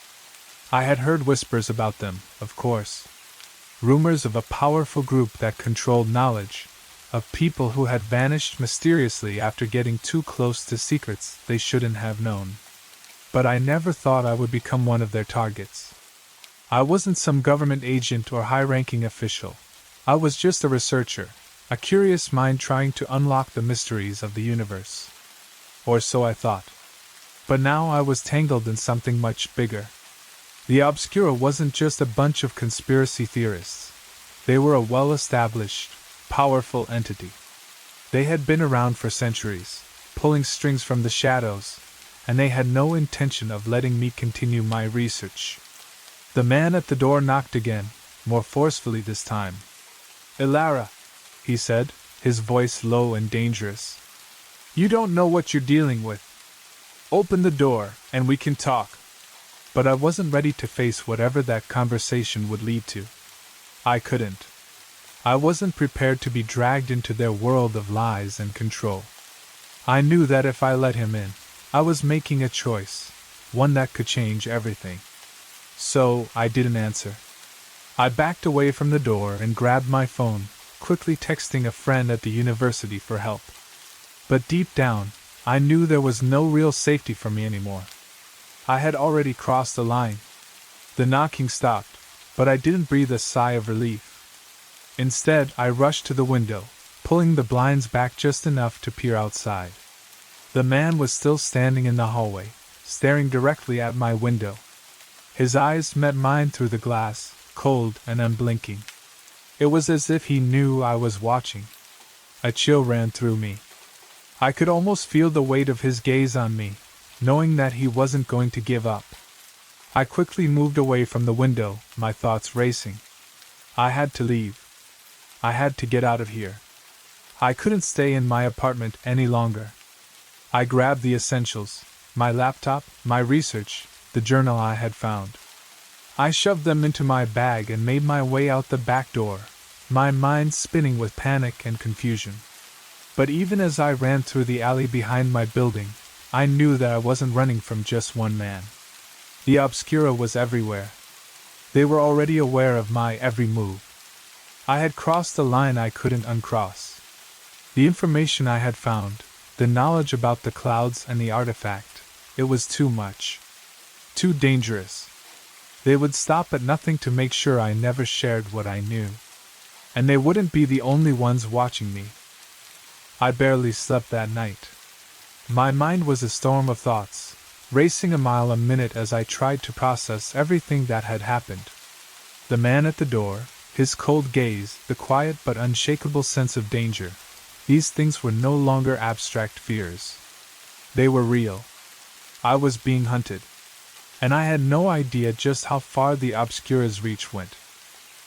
I had heard whispers about them, of course. Rumors of a powerful group that controlled knowledge, of people who had vanished mysteriously after getting too close to secrets they shouldn't have known. But I never thought I would become one of their targets. I wasn't some government agent or high-ranking official. I was just a researcher, a curious mind trying to unlock the mysteries of the universe. Or so I thought. But now I was tangled in something much bigger. The Obscura wasn't just a bunch of conspiracy theorists. They were a well-established, powerful entity. They had been around for centuries, pulling strings from the shadows, and they had no intention of letting me continue my research. The man at the door knocked again, more forcefully this time. "Ilara," he said, his voice low and dangerous. "You don't know what you're dealing with. Open the door, and we can talk." But I wasn't ready to face whatever that conversation would lead to. I couldn't. I wasn't prepared to be dragged into their world of lies and control. I knew that if I let him in, I was making a choice, one that could change everything. So, I didn't answer. I backed away from the door and grabbed my phone, quickly texting a friend at the university for help. But deep down, I knew there was no real safety for me anymore. I had already crossed the line. The knocking stopped, but I didn't breathe a sigh of relief. Instead, I rushed to the window, pulling the blinds back just enough to peer outside. The man was still standing in the hallway, staring directly at my window. His eyes met mine through the glass, cold and unblinking. It was as if he knew I was watching. A chill ran through me. I could almost feel the weight of his gaze on me, knowing that he wasn't going to give up. I quickly moved away from the window, my thoughts racing. I had to leave. I had to get out of here. I couldn't stay in my apartment any longer. I grabbed the essentials, my laptop, my research, the journal I had found. I shoved them into my bag and made my way out the back door, my mind spinning with panic and confusion. But even as I ran through the alley behind my building, I knew that I wasn't running from just one man. The Obscura was everywhere. They were already aware of my every move. I had crossed the line I couldn't uncross. The information I had found, the knowledge about the clouds and the artifact, it was too much. Too dangerous. They would stop at nothing to make sure I never shared what I knew. And they wouldn't be the only ones watching me. I barely slept that night. My mind was a storm of thoughts, racing a mile a minute as I tried to process everything that had happened. The man at the door, his cold gaze, the quiet but unshakable sense of danger, these things were no longer abstract fears. They were real. I was being hunted. And I had no idea just how far the obscura's reach went.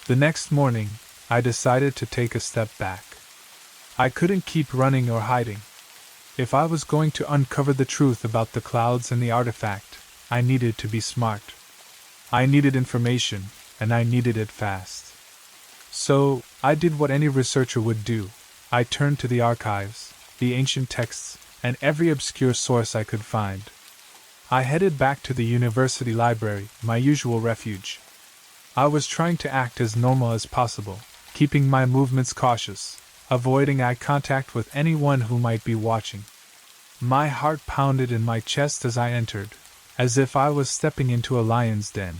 The next morning, I decided to take a step back. I couldn't keep running or hiding. If I was going to uncover the truth about the clouds and the artifact, I needed to be smart. I needed information, and I needed it fast. So, I did what any researcher would do. I turned to the archives, the ancient texts, and every obscure source I could find. I headed back to the university library, my usual refuge. I was trying to act as normal as possible, keeping my movements cautious, avoiding eye contact with anyone who might be watching. My heart pounded in my chest as I entered, as if I was stepping into a lion's den,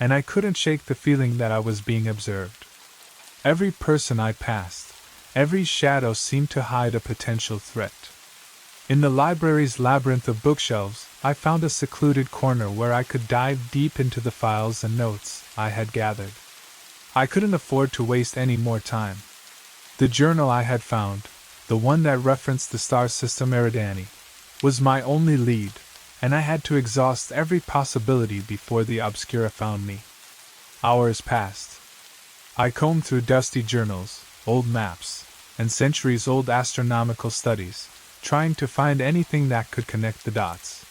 and I couldn't shake the feeling that I was being observed. Every person I passed, every shadow seemed to hide a potential threat. In the library's labyrinth of bookshelves, I found a secluded corner where I could dive deep into the files and notes I had gathered. I couldn't afford to waste any more time. The journal I had found, the one that referenced the star system Eridani, was my only lead, and I had to exhaust every possibility before the obscura found me. Hours passed. I combed through dusty journals, old maps, and centuries-old astronomical studies, trying to find anything that could connect the dots.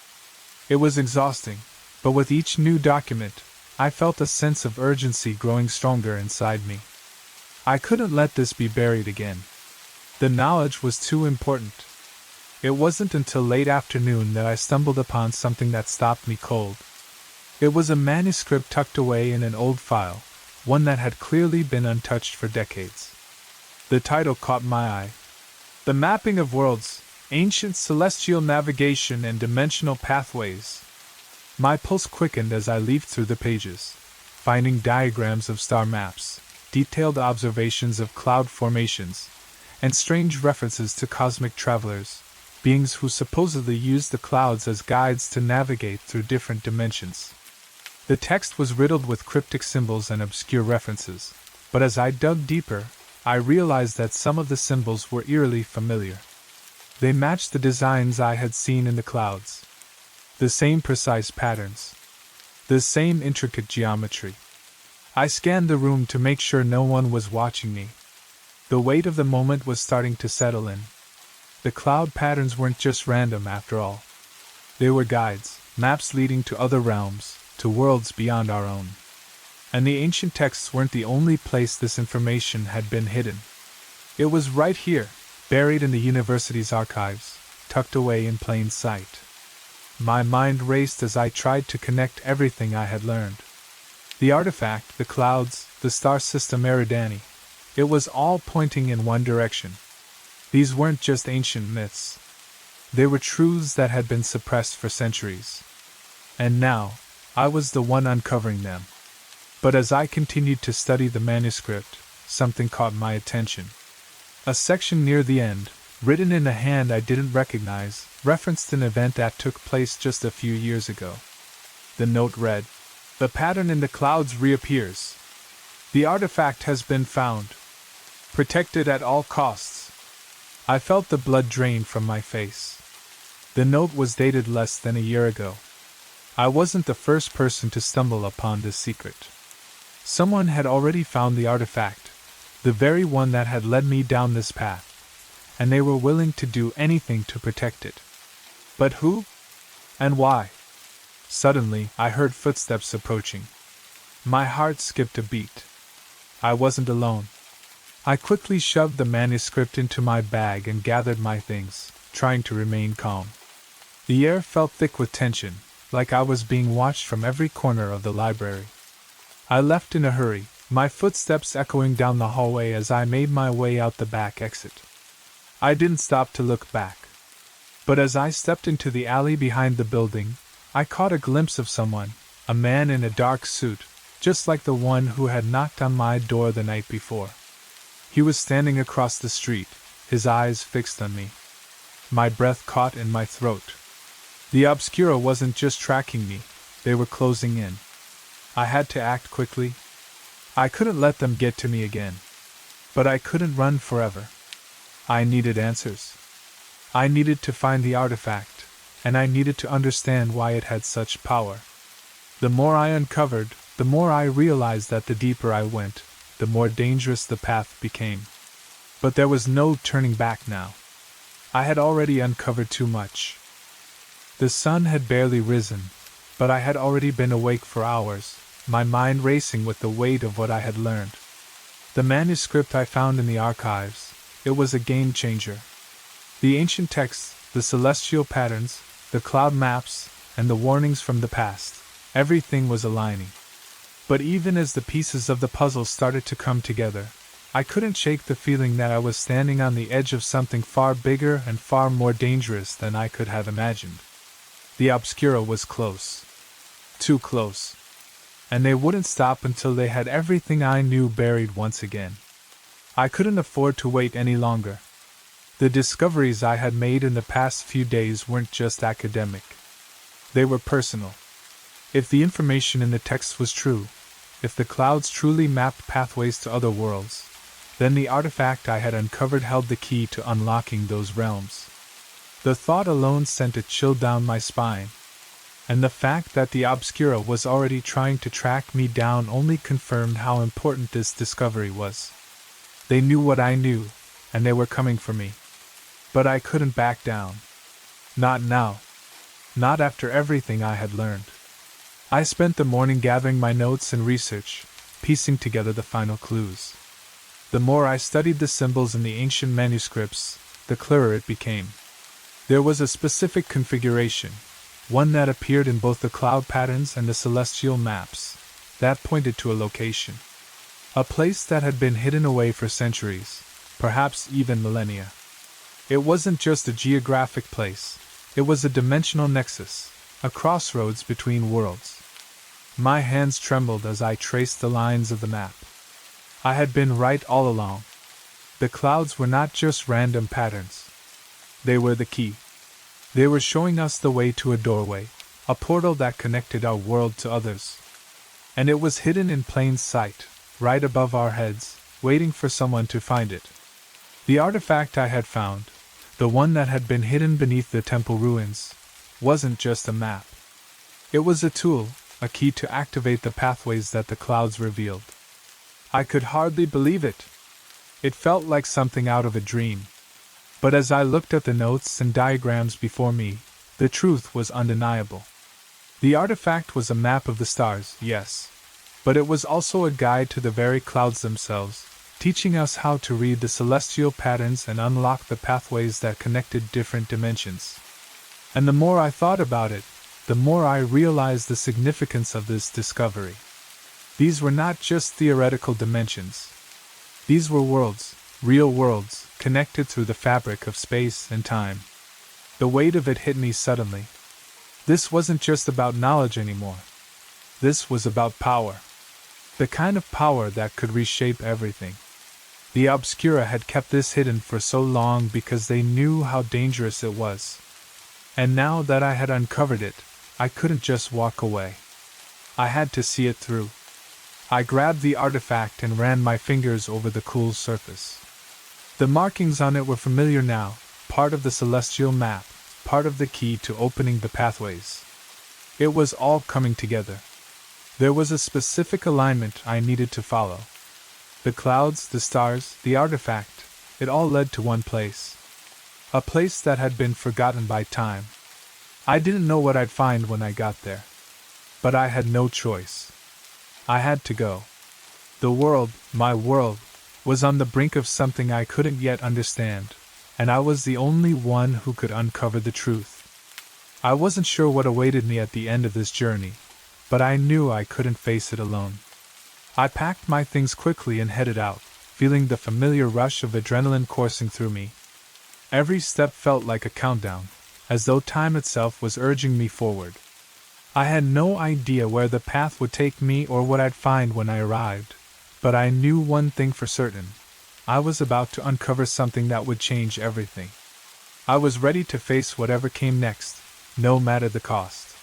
It was exhausting, but with each new document, I felt a sense of urgency growing stronger inside me. I couldn't let this be buried again. The knowledge was too important. It wasn't until late afternoon that I stumbled upon something that stopped me cold. It was a manuscript tucked away in an old file, one that had clearly been untouched for decades. The title caught my eye. The Mapping of Worlds, Ancient Celestial Navigation and Dimensional Pathways. My pulse quickened as I leafed through the pages, finding diagrams of star maps, detailed observations of cloud formations, and strange references to cosmic travelers, beings who supposedly used the clouds as guides to navigate through different dimensions. The text was riddled with cryptic symbols and obscure references, but as I dug deeper, I realized that some of the symbols were eerily familiar. They matched the designs I had seen in the clouds. The same precise patterns. The same intricate geometry. I scanned the room to make sure no one was watching me. The weight of the moment was starting to settle in. The cloud patterns weren't just random after all. They were guides, maps leading to other realms, to worlds beyond our own. And the ancient texts weren't the only place this information had been hidden. It was right here, buried in the university's archives, tucked away in plain sight. My mind raced as I tried to connect everything I had learned. The artifact, the clouds, the star system Eridani, it was all pointing in one direction. These weren't just ancient myths. They were truths that had been suppressed for centuries. And now, I was the one uncovering them. But as I continued to study the manuscript, something caught my attention. A section near the end, written in a hand I didn't recognize, referenced an event that took place just a few years ago. The note read, "The pattern in the clouds reappears. The artifact has been found. Protected at all costs." I felt the blood drain from my face. The note was dated less than a year ago. I wasn't the first person to stumble upon this secret. Someone had already found the artifact, the very one that had led me down this path, and they were willing to do anything to protect it. But who? And why? Suddenly, I heard footsteps approaching. My heart skipped a beat. I wasn't alone. I quickly shoved the manuscript into my bag and gathered my things, trying to remain calm. The air felt thick with tension, like I was being watched from every corner of the library. I left in a hurry, my footsteps echoing down the hallway as I made my way out the back exit. I didn't stop to look back. But as I stepped into the alley behind the building, I caught a glimpse of someone, a man in a dark suit, just like the one who had knocked on my door the night before. He was standing across the street, his eyes fixed on me. My breath caught in my throat. The Obscura wasn't just tracking me, they were closing in. I had to act quickly. I couldn't let them get to me again. But I couldn't run forever. I needed answers. I needed to find the artifact, and I needed to understand why it had such power. The more I uncovered, the more I realized that the deeper I went, the more dangerous the path became. But there was no turning back now. I had already uncovered too much. The sun had barely risen, but I had already been awake for hours, my mind racing with the weight of what I had learned. The manuscript I found in the archives, it was a game changer. The ancient texts, the celestial patterns, the cloud maps, and the warnings from the past, everything was aligning. But even as the pieces of the puzzle started to come together, I couldn't shake the feeling that I was standing on the edge of something far bigger and far more dangerous than I could have imagined. The Obscura was close. Too close. And they wouldn't stop until they had everything I knew buried once again. I couldn't afford to wait any longer. The discoveries I had made in the past few days weren't just academic. They were personal. If the information in the text was true, if the clouds truly mapped pathways to other worlds, then the artifact I had uncovered held the key to unlocking those realms. The thought alone sent a chill down my spine. And the fact that the Obscura was already trying to track me down only confirmed how important this discovery was. They knew what I knew, and they were coming for me. But I couldn't back down. Not now. Not after everything I had learned. I spent the morning gathering my notes and research, piecing together the final clues. The more I studied the symbols in the ancient manuscripts, the clearer it became. There was a specific configuration, one that appeared in both the cloud patterns and the celestial maps, that pointed to a location. A place that had been hidden away for centuries, perhaps even millennia. It wasn't just a geographic place, it was a dimensional nexus, a crossroads between worlds. My hands trembled as I traced the lines of the map. I had been right all along. The clouds were not just random patterns. They were the key. They were showing us the way to a doorway, a portal that connected our world to others. And it was hidden in plain sight, right above our heads, waiting for someone to find it. The artifact I had found, the one that had been hidden beneath the temple ruins, wasn't just a map. It was a tool, a key to activate the pathways that the clouds revealed. I could hardly believe it. It felt like something out of a dream. But as I looked at the notes and diagrams before me, the truth was undeniable. The artifact was a map of the stars, yes, but it was also a guide to the very clouds themselves, teaching us how to read the celestial patterns and unlock the pathways that connected different dimensions. And the more I thought about it, the more I realized the significance of this discovery. These were not just theoretical dimensions. These were worlds, real worlds, connected through the fabric of space and time. The weight of it hit me suddenly. This wasn't just about knowledge anymore. This was about power. The kind of power that could reshape everything. The Obscura had kept this hidden for so long because they knew how dangerous it was. And now that I had uncovered it, I couldn't just walk away. I had to see it through. I grabbed the artifact and ran my fingers over the cool surface. The markings on it were familiar now, part of the celestial map, part of the key to opening the pathways. It was all coming together. There was a specific alignment I needed to follow. The clouds, the stars, the artifact, it all led to one place. A place that had been forgotten by time. I didn't know what I'd find when I got there. But I had no choice. I had to go. The world, my world, was on the brink of something I couldn't yet understand, and I was the only one who could uncover the truth. I wasn't sure what awaited me at the end of this journey, but I knew I couldn't face it alone. I packed my things quickly and headed out, feeling the familiar rush of adrenaline coursing through me. Every step felt like a countdown, as though time itself was urging me forward. I had no idea where the path would take me or what I'd find when I arrived, but I knew one thing for certain. I was about to uncover something that would change everything. I was ready to face whatever came next, no matter the cost.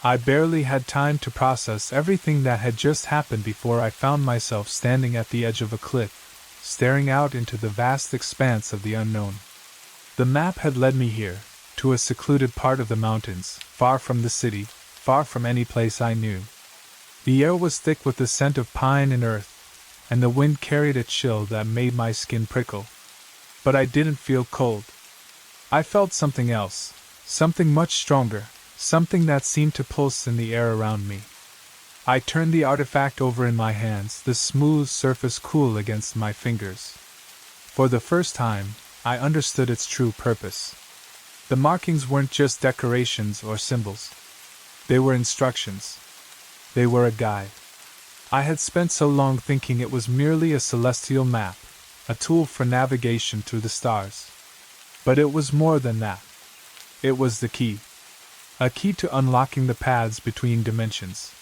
I barely had time to process everything that had just happened before I found myself standing at the edge of a cliff, staring out into the vast expanse of the unknown. The map had led me here, to a secluded part of the mountains, far from the city, far from any place I knew. The air was thick with the scent of pine and earth, and the wind carried a chill that made my skin prickle. But I didn't feel cold. I felt something else, something much stronger, something that seemed to pulse in the air around me. I turned the artifact over in my hands, the smooth surface cool against my fingers. For the first time, I understood its true purpose. The markings weren't just decorations or symbols. They were instructions. They were a guide. I had spent so long thinking it was merely a celestial map, a tool for navigation through the stars. But it was more than that. It was the key. A key to unlocking the paths between dimensions.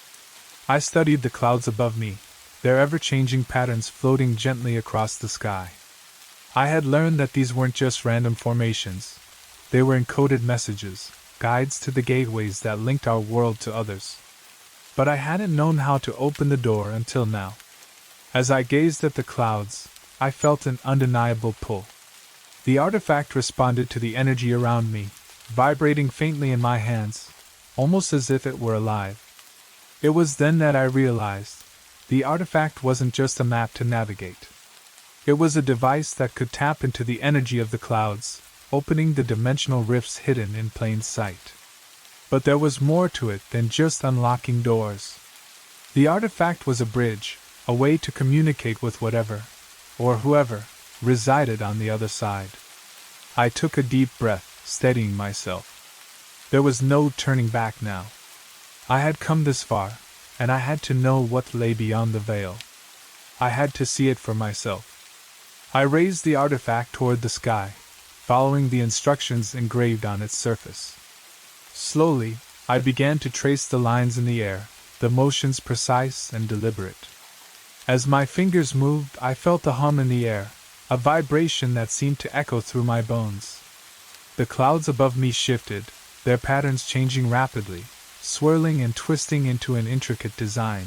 I studied the clouds above me, their ever-changing patterns floating gently across the sky. I had learned that these weren't just random formations. They were encoded messages, guides to the gateways that linked our world to others. But I hadn't known how to open the door until now. As I gazed at the clouds, I felt an undeniable pull. The artifact responded to the energy around me, vibrating faintly in my hands, almost as if it were alive. It was then that I realized the artifact wasn't just a map to navigate. It was a device that could tap into the energy of the clouds, opening the dimensional rifts hidden in plain sight. But there was more to it than just unlocking doors. The artifact was a bridge, a way to communicate with whatever, or whoever, resided on the other side. I took a deep breath, steadying myself. There was no turning back now. I had come this far, and I had to know what lay beyond the veil. I had to see it for myself. I raised the artifact toward the sky, following the instructions engraved on its surface. Slowly, I began to trace the lines in the air, the motions precise and deliberate. As my fingers moved, I felt a hum in the air, a vibration that seemed to echo through my bones. The clouds above me shifted, their patterns changing rapidly, swirling and twisting into an intricate design.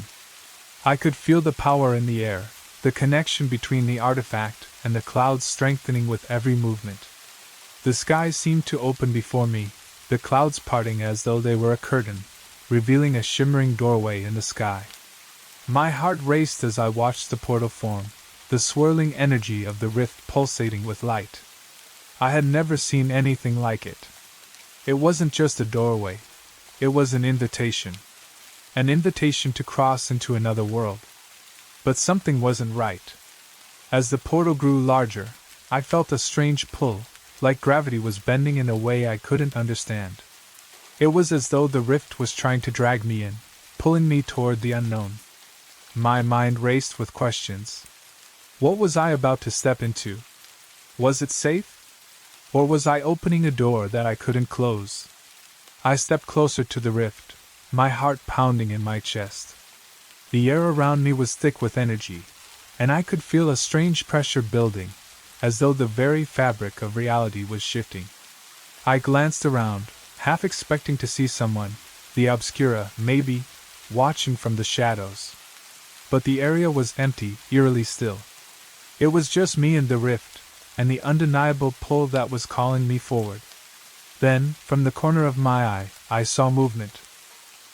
I could feel the power in the air, the connection between the artifact and the clouds strengthening with every movement. The sky seemed to open before me, the clouds parting as though they were a curtain, revealing a shimmering doorway in the sky. My heart raced as I watched the portal form, the swirling energy of the rift pulsating with light. I had never seen anything like it. It wasn't just a doorway, it was an invitation. An invitation to cross into another world. But something wasn't right. As the portal grew larger, I felt a strange pull, like gravity was bending in a way I couldn't understand. It was as though the rift was trying to drag me in, pulling me toward the unknown. My mind raced with questions. What was I about to step into? Was it safe? Or was I opening a door that I couldn't close? I stepped closer to the rift, my heart pounding in my chest. The air around me was thick with energy, and I could feel a strange pressure building, as though the very fabric of reality was shifting. I glanced around, half expecting to see someone, the Obscura, maybe, watching from the shadows. But the area was empty, eerily still. It was just me and the rift, and the undeniable pull that was calling me forward. Then, from the corner of my eye, I saw movement.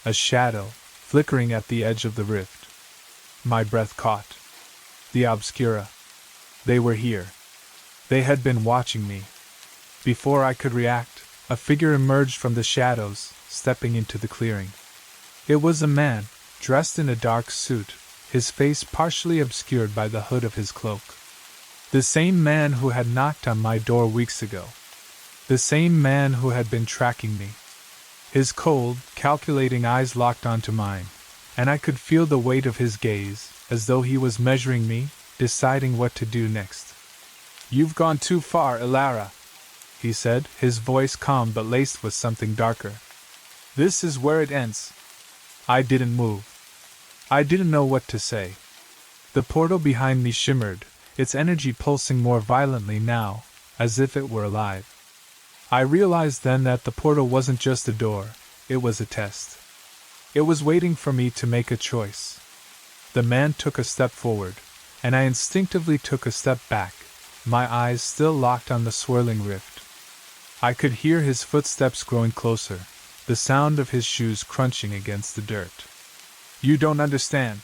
A shadow, flickering at the edge of the rift. My breath caught. The Obscura. They were here. They had been watching me. Before I could react, a figure emerged from the shadows, stepping into the clearing. It was a man, dressed in a dark suit, his face partially obscured by the hood of his cloak. The same man who had knocked on my door weeks ago. The same man who had been tracking me. His cold, calculating eyes locked onto mine, and I could feel the weight of his gaze, as though he was measuring me, deciding what to do next. "You've gone too far, Ilara," he said, his voice calm but laced with something darker. This is where it ends. I didn't move. I didn't know what to say. The portal behind me shimmered, its energy pulsing more violently now, as if it were alive. I realized then that the portal wasn't just a door, it was a test. It was waiting for me to make a choice. The man took a step forward, and I instinctively took a step back, my eyes still locked on the swirling rift. I could hear his footsteps growing closer, the sound of his shoes crunching against the dirt. You don't understand,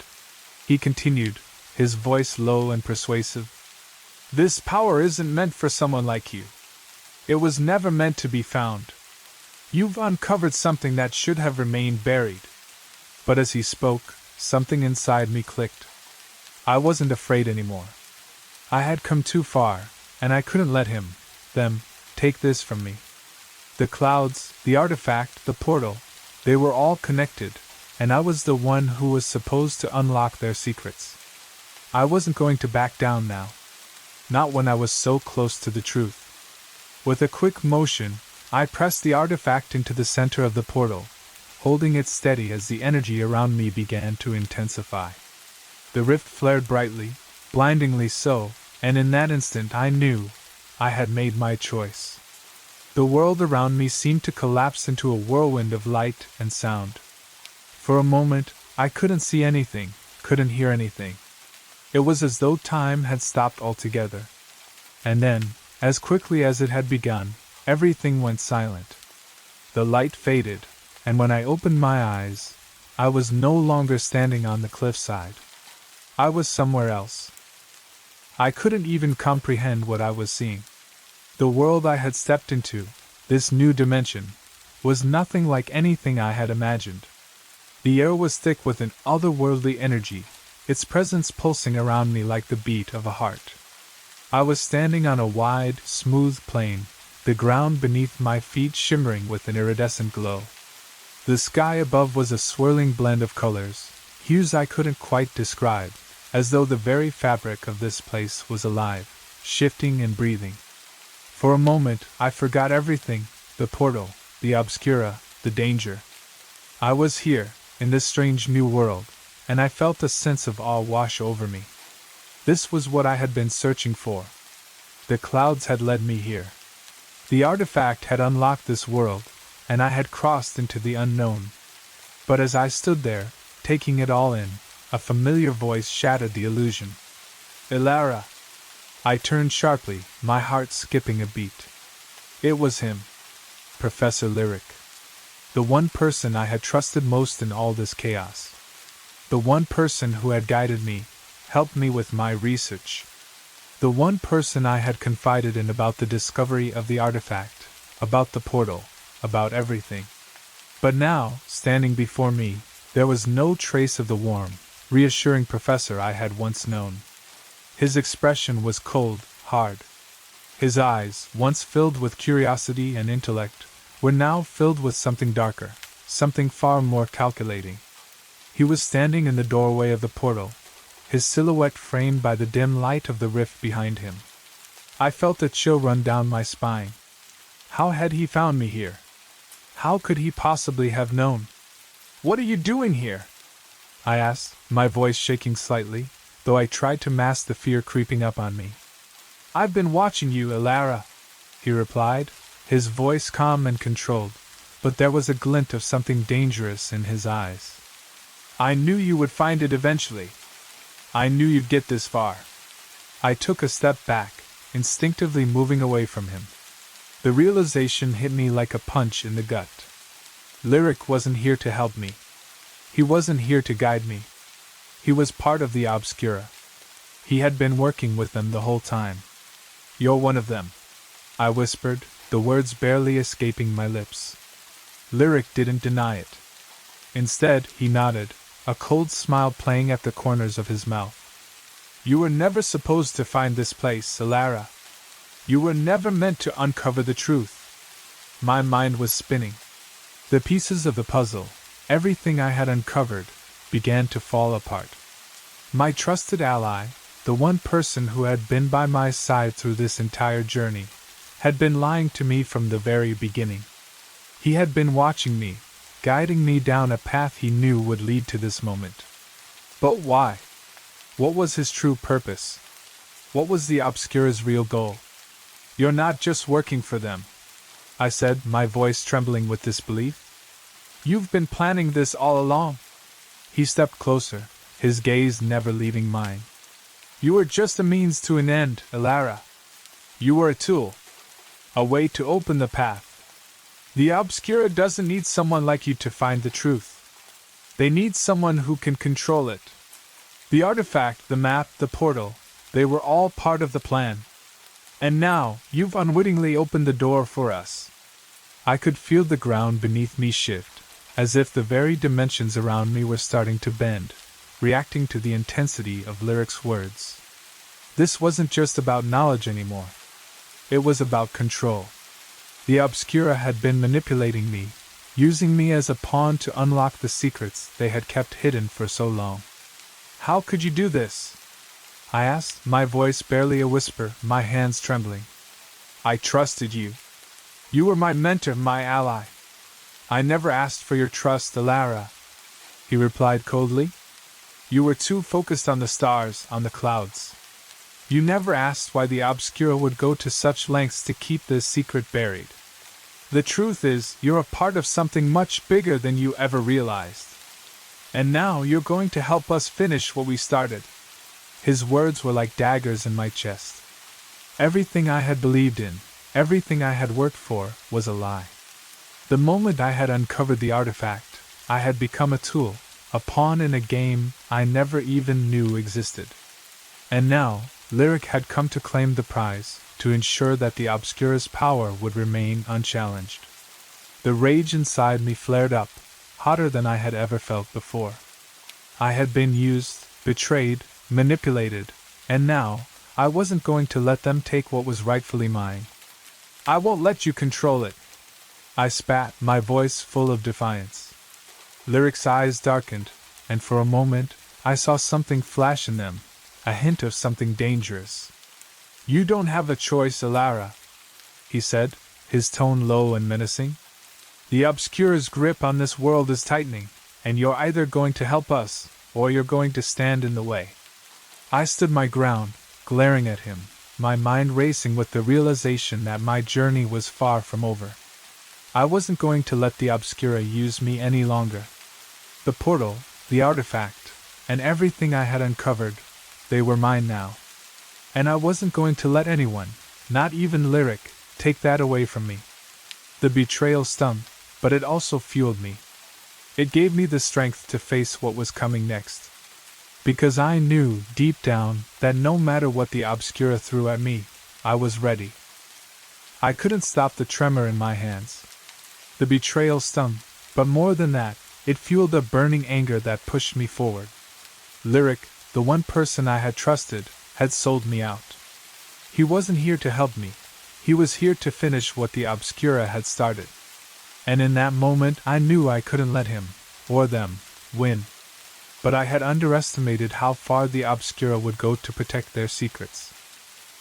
he continued, his voice low and persuasive. This power isn't meant for someone like you. It was never meant to be found. You've uncovered something that should have remained buried. But as he spoke, something inside me clicked. I wasn't afraid anymore. I had come too far, and I couldn't let them, take this from me. The clouds, the artifact, the portal, they were all connected, and I was the one who was supposed to unlock their secrets. I wasn't going to back down now. Not when I was so close to the truth. With a quick motion, I pressed the artifact into the center of the portal, holding it steady as the energy around me began to intensify. The rift flared brightly, blindingly so, and in that instant I knew I had made my choice. The world around me seemed to collapse into a whirlwind of light and sound. For a moment, I couldn't see anything, couldn't hear anything. It was as though time had stopped altogether. And then, as quickly as it had begun, everything went silent. The light faded, and when I opened my eyes, I was no longer standing on the cliffside. I was somewhere else. I couldn't even comprehend what I was seeing. The world I had stepped into, this new dimension, was nothing like anything I had imagined. The air was thick with an otherworldly energy, its presence pulsing around me like the beat of a heart. I was standing on a wide, smooth plain, the ground beneath my feet shimmering with an iridescent glow. The sky above was a swirling blend of colors, hues I couldn't quite describe, as though the very fabric of this place was alive, shifting and breathing. For a moment, I forgot everything, the portal, the obscura, the danger. I was here, in this strange new world, and I felt a sense of awe wash over me. This was what I had been searching for. The clouds had led me here. The artifact had unlocked this world, and I had crossed into the unknown. But as I stood there, taking it all in, a familiar voice shattered the illusion. Ilara! I turned sharply, my heart skipping a beat. It was him. Professor Lyric. The one person I had trusted most in all this chaos. The one person who had guided me, helped me with my research. The one person I had confided in about the discovery of the artifact, about the portal, about everything. But now, standing before me, there was no trace of the warm, reassuring professor I had once known. His expression was cold, hard. His eyes, once filled with curiosity and intellect, were now filled with something darker, something far more calculating. He was standing in the doorway of the portal, his silhouette framed by the dim light of the rift behind him. I felt a chill run down my spine. How had he found me here? How could he possibly have known? "What are you doing here?" I asked, my voice shaking slightly, though I tried to mask the fear creeping up on me. "I've been watching you, Ilara," he replied, his voice calm and controlled, but there was a glint of something dangerous in his eyes. "I knew you would find it eventually. I knew you'd get this far." I took a step back, instinctively moving away from him. The realization hit me like a punch in the gut. Lyric wasn't here to help me. He wasn't here to guide me. He was part of the Obscura. He had been working with them the whole time. "You're one of them," I whispered, the words barely escaping my lips. Lyric didn't deny it. Instead, he nodded, a cold smile playing at the corners of his mouth. "You were never supposed to find this place, Ilara. You were never meant to uncover the truth." My mind was spinning. The pieces of the puzzle, everything I had uncovered, began to fall apart. My trusted ally, the one person who had been by my side through this entire journey, had been lying to me from the very beginning. He had been watching me, guiding me down a path he knew would lead to this moment. But why? What was his true purpose? What was the Obscura's real goal? "You're not just working for them," I said, my voice trembling with disbelief. "You've been planning this all along." He stepped closer, his gaze never leaving mine. "You were just a means to an end, Elara. You were a tool. A way to open the path. The Obscura doesn't need someone like you to find the truth. They need someone who can control it. The artifact, the map, the portal, they were all part of the plan. And now, you've unwittingly opened the door for us." I could feel the ground beneath me shift, as if the very dimensions around me were starting to bend, reacting to the intensity of Lyric's words. This wasn't just about knowledge anymore. It was about control. The Obscura had been manipulating me, using me as a pawn to unlock the secrets they had kept hidden for so long. "How could you do this?" I asked, my voice barely a whisper, my hands trembling. "I trusted you. You were my mentor, my ally. I never asked for your trust, Elara," he replied coldly. "You were too focused on the stars, on the clouds. You never asked why the Obscura would go to such lengths to keep this secret buried. The truth is, you're a part of something much bigger than you ever realized. And now you're going to help us finish what we started." His words were like daggers in my chest. Everything I had believed in, everything I had worked for, was a lie. The moment I had uncovered the artifact, I had become a tool, a pawn in a game I never even knew existed. And now, Lyric had come to claim the prize, to ensure that the Obscura's power would remain unchallenged. The rage inside me flared up, hotter than I had ever felt before. I had been used, betrayed, manipulated, and now, I wasn't going to let them take what was rightfully mine. "I won't let you control it," I spat, my voice full of defiance. Lyric's eyes darkened, and for a moment, I saw something flash in them, a hint of something dangerous. "You don't have a choice, Elara," he said, his tone low and menacing. "The Obscura's grip on this world is tightening, and you're either going to help us, or you're going to stand in the way." I stood my ground, glaring at him, my mind racing with the realization that my journey was far from over. I wasn't going to let the Obscura use me any longer. The portal, the artifact, and everything I had uncovered, they were mine now. And I wasn't going to let anyone, not even Lyric, take that away from me. The betrayal stung, but it also fueled me. It gave me the strength to face what was coming next. Because I knew, deep down, that no matter what the Obscura threw at me, I was ready. I couldn't stop the tremor in my hands. The betrayal stung, but more than that, it fueled a burning anger that pushed me forward. Lyric, the one person I had trusted, had sold me out. He wasn't here to help me. He was here to finish what the Obscura had started. And in that moment I knew I couldn't let him, or them, win. But I had underestimated how far the Obscura would go to protect their secrets.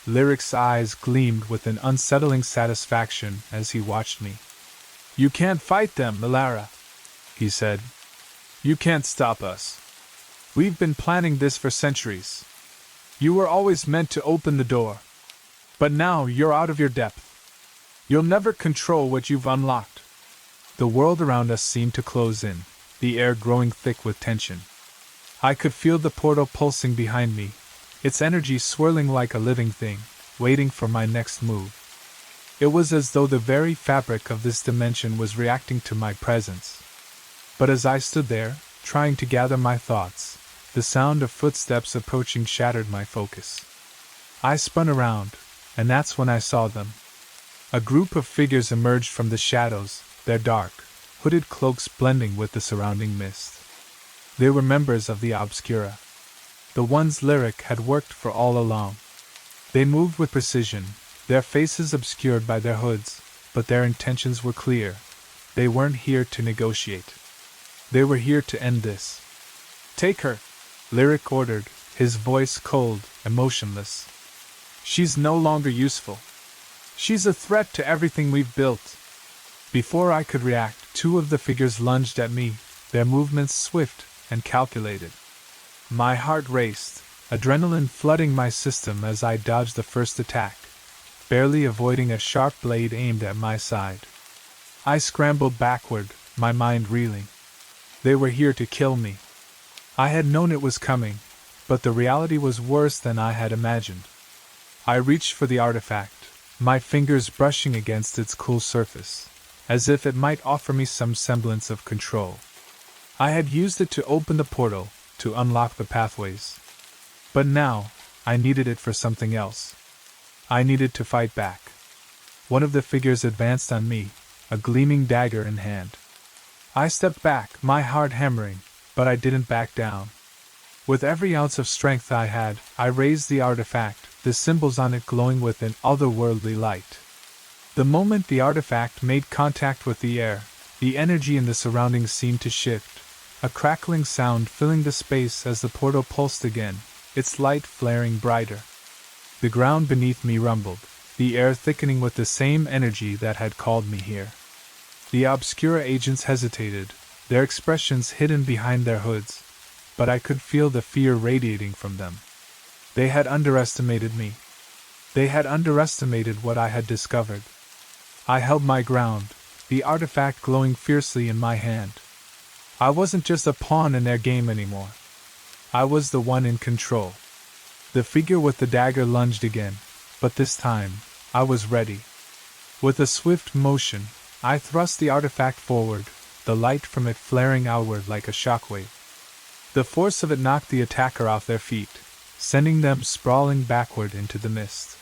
Lyric's eyes gleamed with an unsettling satisfaction as he watched me. "You can't fight them, Elara," he said. "You can't stop us. We've been planning this for centuries. You were always meant to open the door. But now you're out of your depth. You'll never control what you've unlocked." The world around us seemed to close in, the air growing thick with tension. I could feel the portal pulsing behind me, its energy swirling like a living thing, waiting for my next move. It was as though the very fabric of this dimension was reacting to my presence. But as I stood there, trying to gather my thoughts, the sound of footsteps approaching shattered my focus. I spun around, and that's when I saw them. A group of figures emerged from the shadows, their dark, hooded cloaks blending with the surrounding mist. They were members of the Obscura. The ones Lyric had worked for all along. They moved with precision, their faces obscured by their hoods, but their intentions were clear. They weren't here to negotiate. They were here to end this. "Take her," Lyric ordered, his voice cold, emotionless. "She's no longer useful. She's a threat to everything we've built." Before I could react, Two of the figures lunged at me, their movements swift and calculated. My heart raced, adrenaline flooding my system as I dodged the first attack, barely avoiding a sharp blade aimed at my side. I scrambled backward, my mind reeling. They were here to kill me. I had known it was coming, but the reality was worse than I had imagined. I reached for the artifact, my fingers brushing against its cool surface, as if it might offer me some semblance of control. I had used it to open the portal, to unlock the pathways. But now, I needed it for something else. I needed to fight back. One of the figures advanced on me, a gleaming dagger in hand. I stepped back, my heart hammering, but I didn't back down. With every ounce of strength I had, I raised the artifact, the symbols on it glowing with an otherworldly light. The moment the artifact made contact with the air, the energy in the surroundings seemed to shift, a crackling sound filling the space as the portal pulsed again, its light flaring brighter. The ground beneath me rumbled, the air thickening with the same energy that had called me here. The Obscura agents hesitated, their expressions hidden behind their hoods, but I could feel the fear radiating from them. They had underestimated me. They had underestimated what I had discovered. I held my ground, the artifact glowing fiercely in my hand. I wasn't just a pawn in their game anymore. I was the one in control. The figure with the dagger lunged again, but this time, I was ready. With a swift motion, I thrust the artifact forward, the light from it flaring outward like a shockwave. The force of it knocked the attacker off their feet, sending them sprawling backward into the mist.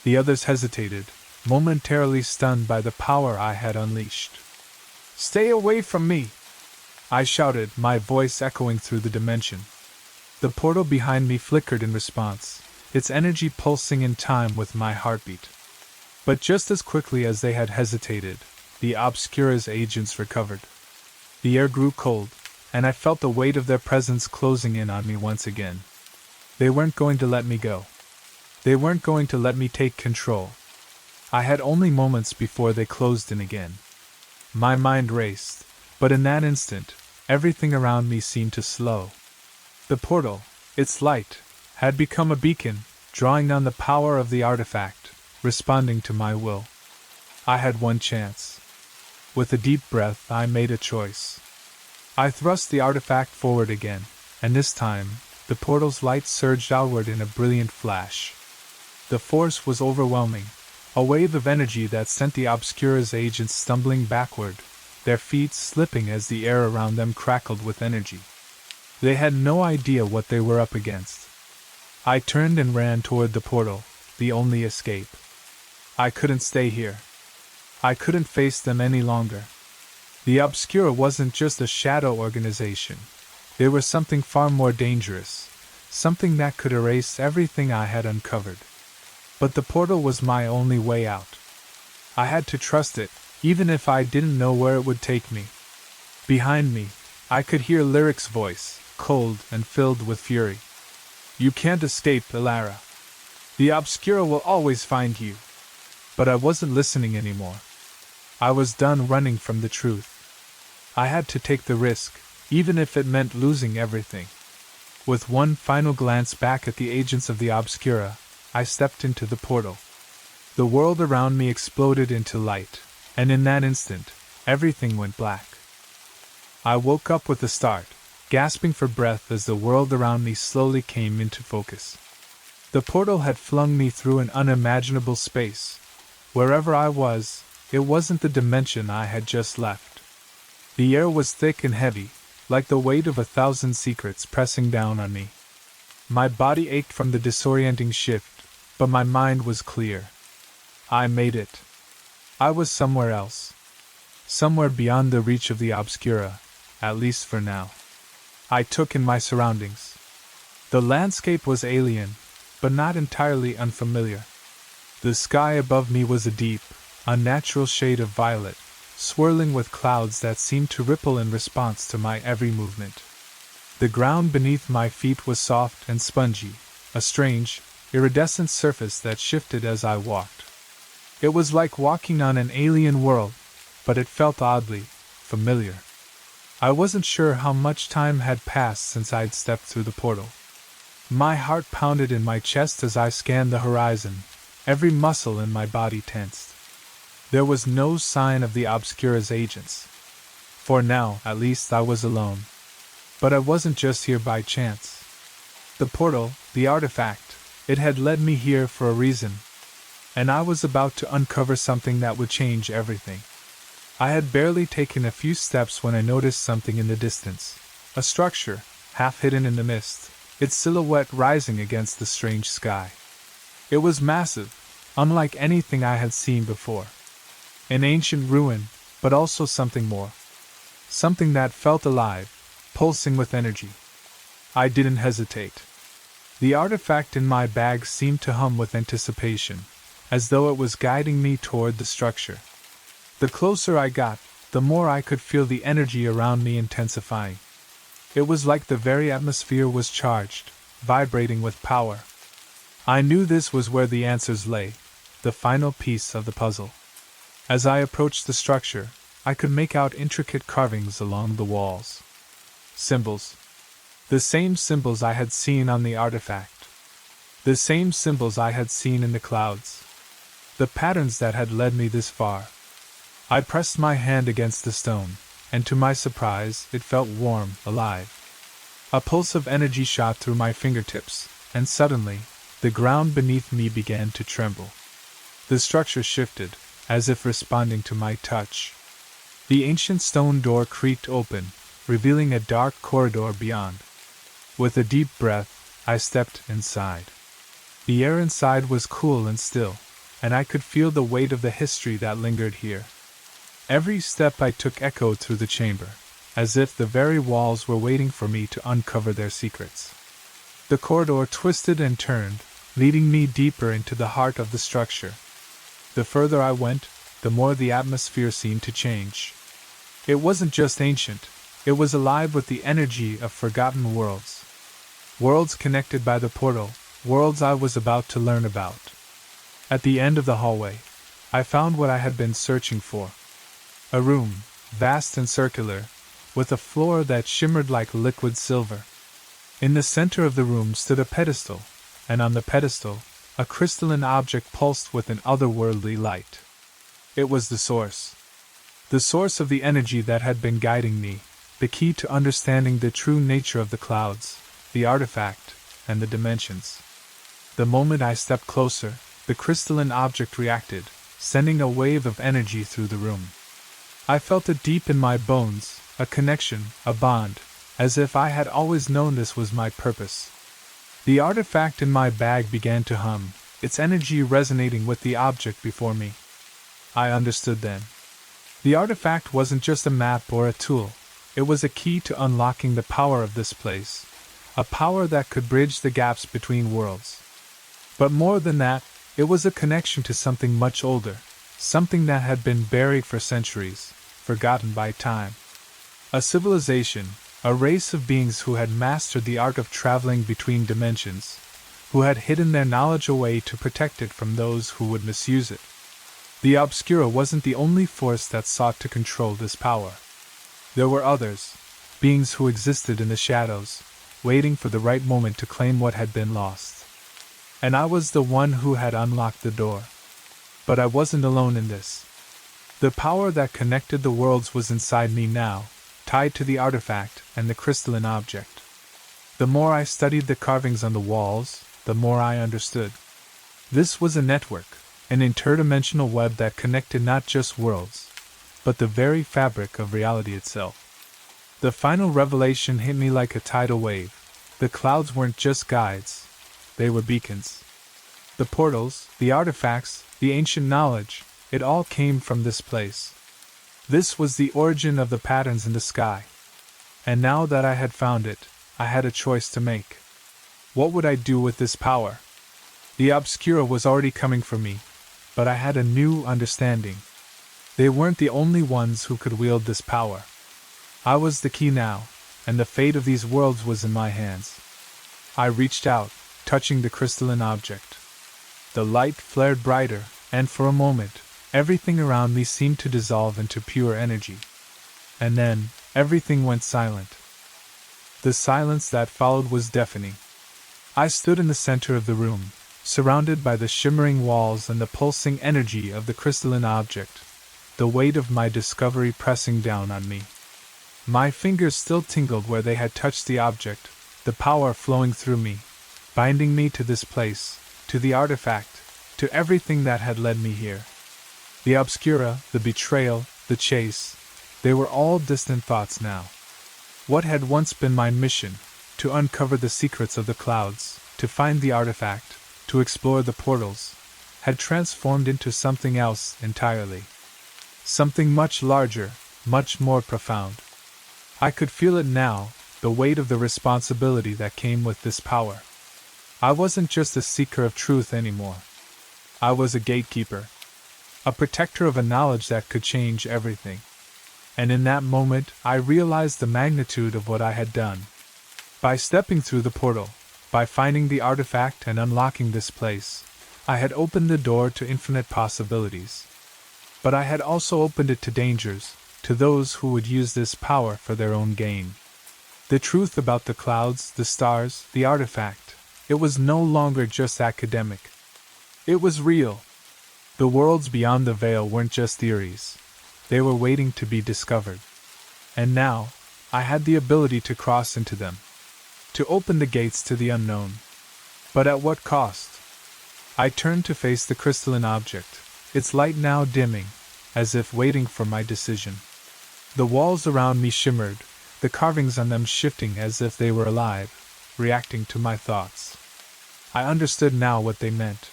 The others hesitated, momentarily stunned by the power I had unleashed. "Stay away from me!" I shouted, my voice echoing through the dimension. The portal behind me flickered in response, its energy pulsing in time with my heartbeat. But just as quickly as they had hesitated, the Obscura's agents recovered. The air grew cold, and I felt the weight of their presence closing in on me once again. They weren't going to let me go. They weren't going to let me take control. I had only moments before they closed in again. My mind raced, but in that instant, everything around me seemed to slow. The portal, its light, had become a beacon, drawing down the power of the artifact, responding to my will. I had one chance. With a deep breath, I made a choice. I thrust the artifact forward again, and this time, the portal's light surged outward in a brilliant flash. The force was overwhelming, a wave of energy that sent the Obscura's agents stumbling backward, their feet slipping as the air around them crackled with energy. They had no idea what they were up against. I turned and ran toward the portal, the only escape. I couldn't stay here. I couldn't face them any longer. The Obscura wasn't just a shadow organization. They were something far more dangerous, something that could erase everything I had uncovered. But the portal was my only way out. I had to trust it, even if I didn't know where it would take me. Behind me, I could hear Lyric's voice, cold and filled with fury. "You can't escape, Ilara. The Obscura will always find you." But I wasn't listening anymore. I was done running from the truth. I had to take the risk, even if it meant losing everything. With one final glance back at the agents of the Obscura, I stepped into the portal. The world around me exploded into light, and in that instant, everything went black. I woke up with a start, gasping for breath as the world around me slowly came into focus. The portal had flung me through an unimaginable space. Wherever I was, it wasn't the dimension I had just left. The air was thick and heavy, like the weight of 1,000 secrets pressing down on me. My body ached from the disorienting shift, but my mind was clear. I made it. I was somewhere else. Somewhere beyond the reach of the Obscura, at least for now. I took in my surroundings. The landscape was alien, but not entirely unfamiliar. The sky above me was a deep, unnatural shade of violet, swirling with clouds that seemed to ripple in response to my every movement. The ground beneath my feet was soft and spongy, a strange, iridescent surface that shifted as I walked. It was like walking on an alien world, but it felt oddly, familiar. I wasn't sure how much time had passed since I'd stepped through the portal. My heart pounded in my chest as I scanned the horizon, every muscle in my body tensed. There was no sign of the Obscura's agents. For now, at least, I was alone. But I wasn't just here by chance. The portal, the artifact, it had led me here for a reason. And I was about to uncover something that would change everything. I had barely taken a few steps when I noticed something in the distance. A structure, half hidden in the mist, its silhouette rising against the strange sky. It was massive, unlike anything I had seen before. An ancient ruin, but also something more. Something that felt alive, pulsing with energy. I didn't hesitate. The artifact in my bag seemed to hum with anticipation, as though it was guiding me toward the structure. The closer I got, the more I could feel the energy around me intensifying. It was like the very atmosphere was charged, vibrating with power. I knew this was where the answers lay, the final piece of the puzzle. As I approached the structure, I could make out intricate carvings along the walls. Symbols. The same symbols I had seen on the artifact. The same symbols I had seen in the clouds. The patterns that had led me this far. I pressed my hand against the stone, and to my surprise, it felt warm, alive. A pulse of energy shot through my fingertips, and suddenly, the ground beneath me began to tremble. The structure shifted, as if responding to my touch. The ancient stone door creaked open, revealing a dark corridor beyond. With a deep breath, I stepped inside. The air inside was cool and still, and I could feel the weight of the history that lingered here. Every step I took echoed through the chamber, as if the very walls were waiting for me to uncover their secrets. The corridor twisted and turned, leading me deeper into the heart of the structure. The further I went, the more the atmosphere seemed to change. It wasn't just ancient, it was alive with the energy of forgotten worlds. Worlds connected by the portal, worlds I was about to learn about. At the end of the hallway, I found what I had been searching for. A room, vast and circular, with a floor that shimmered like liquid silver. In the center of the room stood a pedestal, and on the pedestal, a crystalline object pulsed with an otherworldly light. It was the source. The source of the energy that had been guiding me, the key to understanding the true nature of the clouds, the artifact, and the dimensions. The moment I stepped closer, the crystalline object reacted, sending a wave of energy through the room. I felt it deep in my bones, a connection, a bond, as if I had always known this was my purpose. The artifact in my bag began to hum, its energy resonating with the object before me. I understood then. The artifact wasn't just a map or a tool, it was a key to unlocking the power of this place, a power that could bridge the gaps between worlds. But more than that, it was a connection to something much older, something that had been buried for centuries, forgotten by time. A civilization, a race of beings who had mastered the art of traveling between dimensions, who had hidden their knowledge away to protect it from those who would misuse it. The Obscura wasn't the only force that sought to control this power. There were others, beings who existed in the shadows, waiting for the right moment to claim what had been lost. And I was the one who had unlocked the door. But I wasn't alone in this. The power that connected the worlds was inside me now, tied to the artifact and the crystalline object. The more I studied the carvings on the walls, the more I understood. This was a network, an interdimensional web that connected not just worlds, but the very fabric of reality itself. The final revelation hit me like a tidal wave. The clouds weren't just guides, they were beacons. The portals, the artifacts, the ancient knowledge, it all came from this place. This was the origin of the patterns in the sky. And now that I had found it, I had a choice to make. What would I do with this power? The Obscura was already coming for me, but I had a new understanding. They weren't the only ones who could wield this power. I was the key now, and the fate of these worlds was in my hands. I reached out, touching the crystalline object. The light flared brighter, and for a moment, everything around me seemed to dissolve into pure energy. And then, everything went silent. The silence that followed was deafening. I stood in the center of the room, surrounded by the shimmering walls and the pulsing energy of the crystalline object, the weight of my discovery pressing down on me. My fingers still tingled where they had touched the object, the power flowing through me, binding me to this place, to the artifact, to everything that had led me here. The obscura, the betrayal, the chase, they were all distant thoughts now. What had once been my mission, to uncover the secrets of the clouds, to find the artifact, to explore the portals, had transformed into something else entirely. Something much larger, much more profound. I could feel it now, the weight of the responsibility that came with this power. I wasn't just a seeker of truth anymore. I was a gatekeeper, a protector of a knowledge that could change everything. And in that moment, I realized the magnitude of what I had done. By stepping through the portal, by finding the artifact and unlocking this place, I had opened the door to infinite possibilities. But I had also opened it to dangers, to those who would use this power for their own gain. The truth about the clouds, the stars, the artifact, it was no longer just academic. It was real. The worlds beyond the veil weren't just theories. They were waiting to be discovered. And now, I had the ability to cross into them, to open the gates to the unknown. But at what cost? I turned to face the crystalline object, its light now dimming, as if waiting for my decision. The walls around me shimmered, the carvings on them shifting as if they were alive, reacting to my thoughts. I understood now what they meant.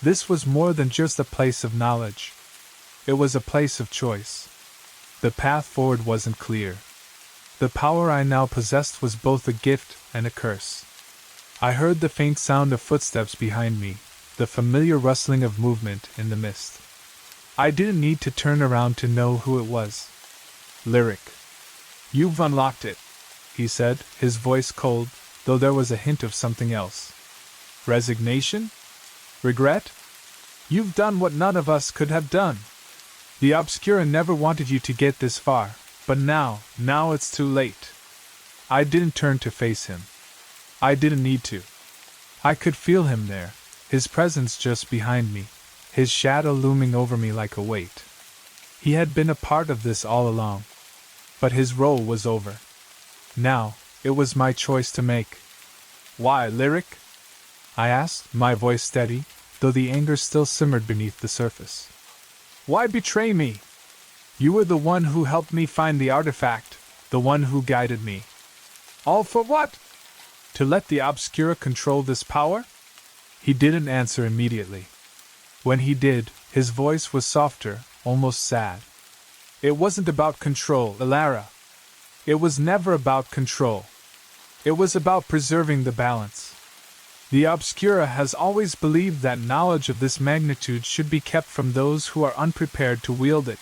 This was more than just a place of knowledge. It was a place of choice. The path forward wasn't clear. The power I now possessed was both a gift and a curse. I heard the faint sound of footsteps behind me, the familiar rustling of movement in the mist. I didn't need to turn around to know who it was. Lyric. "You've unlocked it," he said, his voice cold, though there was a hint of something else. Resignation? Regret? You've done what none of us could have done. The Obscura never wanted you to get this far, but now it's too late. I didn't turn to face him. I didn't need to. I could feel him there, his presence just behind me, his shadow looming over me like a weight. He had been a part of this all along. But his role was over. Now, it was my choice to make. "Why, Lyric?" I asked, my voice steady, though the anger still simmered beneath the surface. "Why betray me? You were the one who helped me find the artifact, the one who guided me. All for what? To let the Obscura control this power?" He didn't answer immediately. When he did, his voice was softer, almost sad. "It wasn't about control, Ilara. It was never about control. It was about preserving the balance. The Obscura has always believed that knowledge of this magnitude should be kept from those who are unprepared to wield it.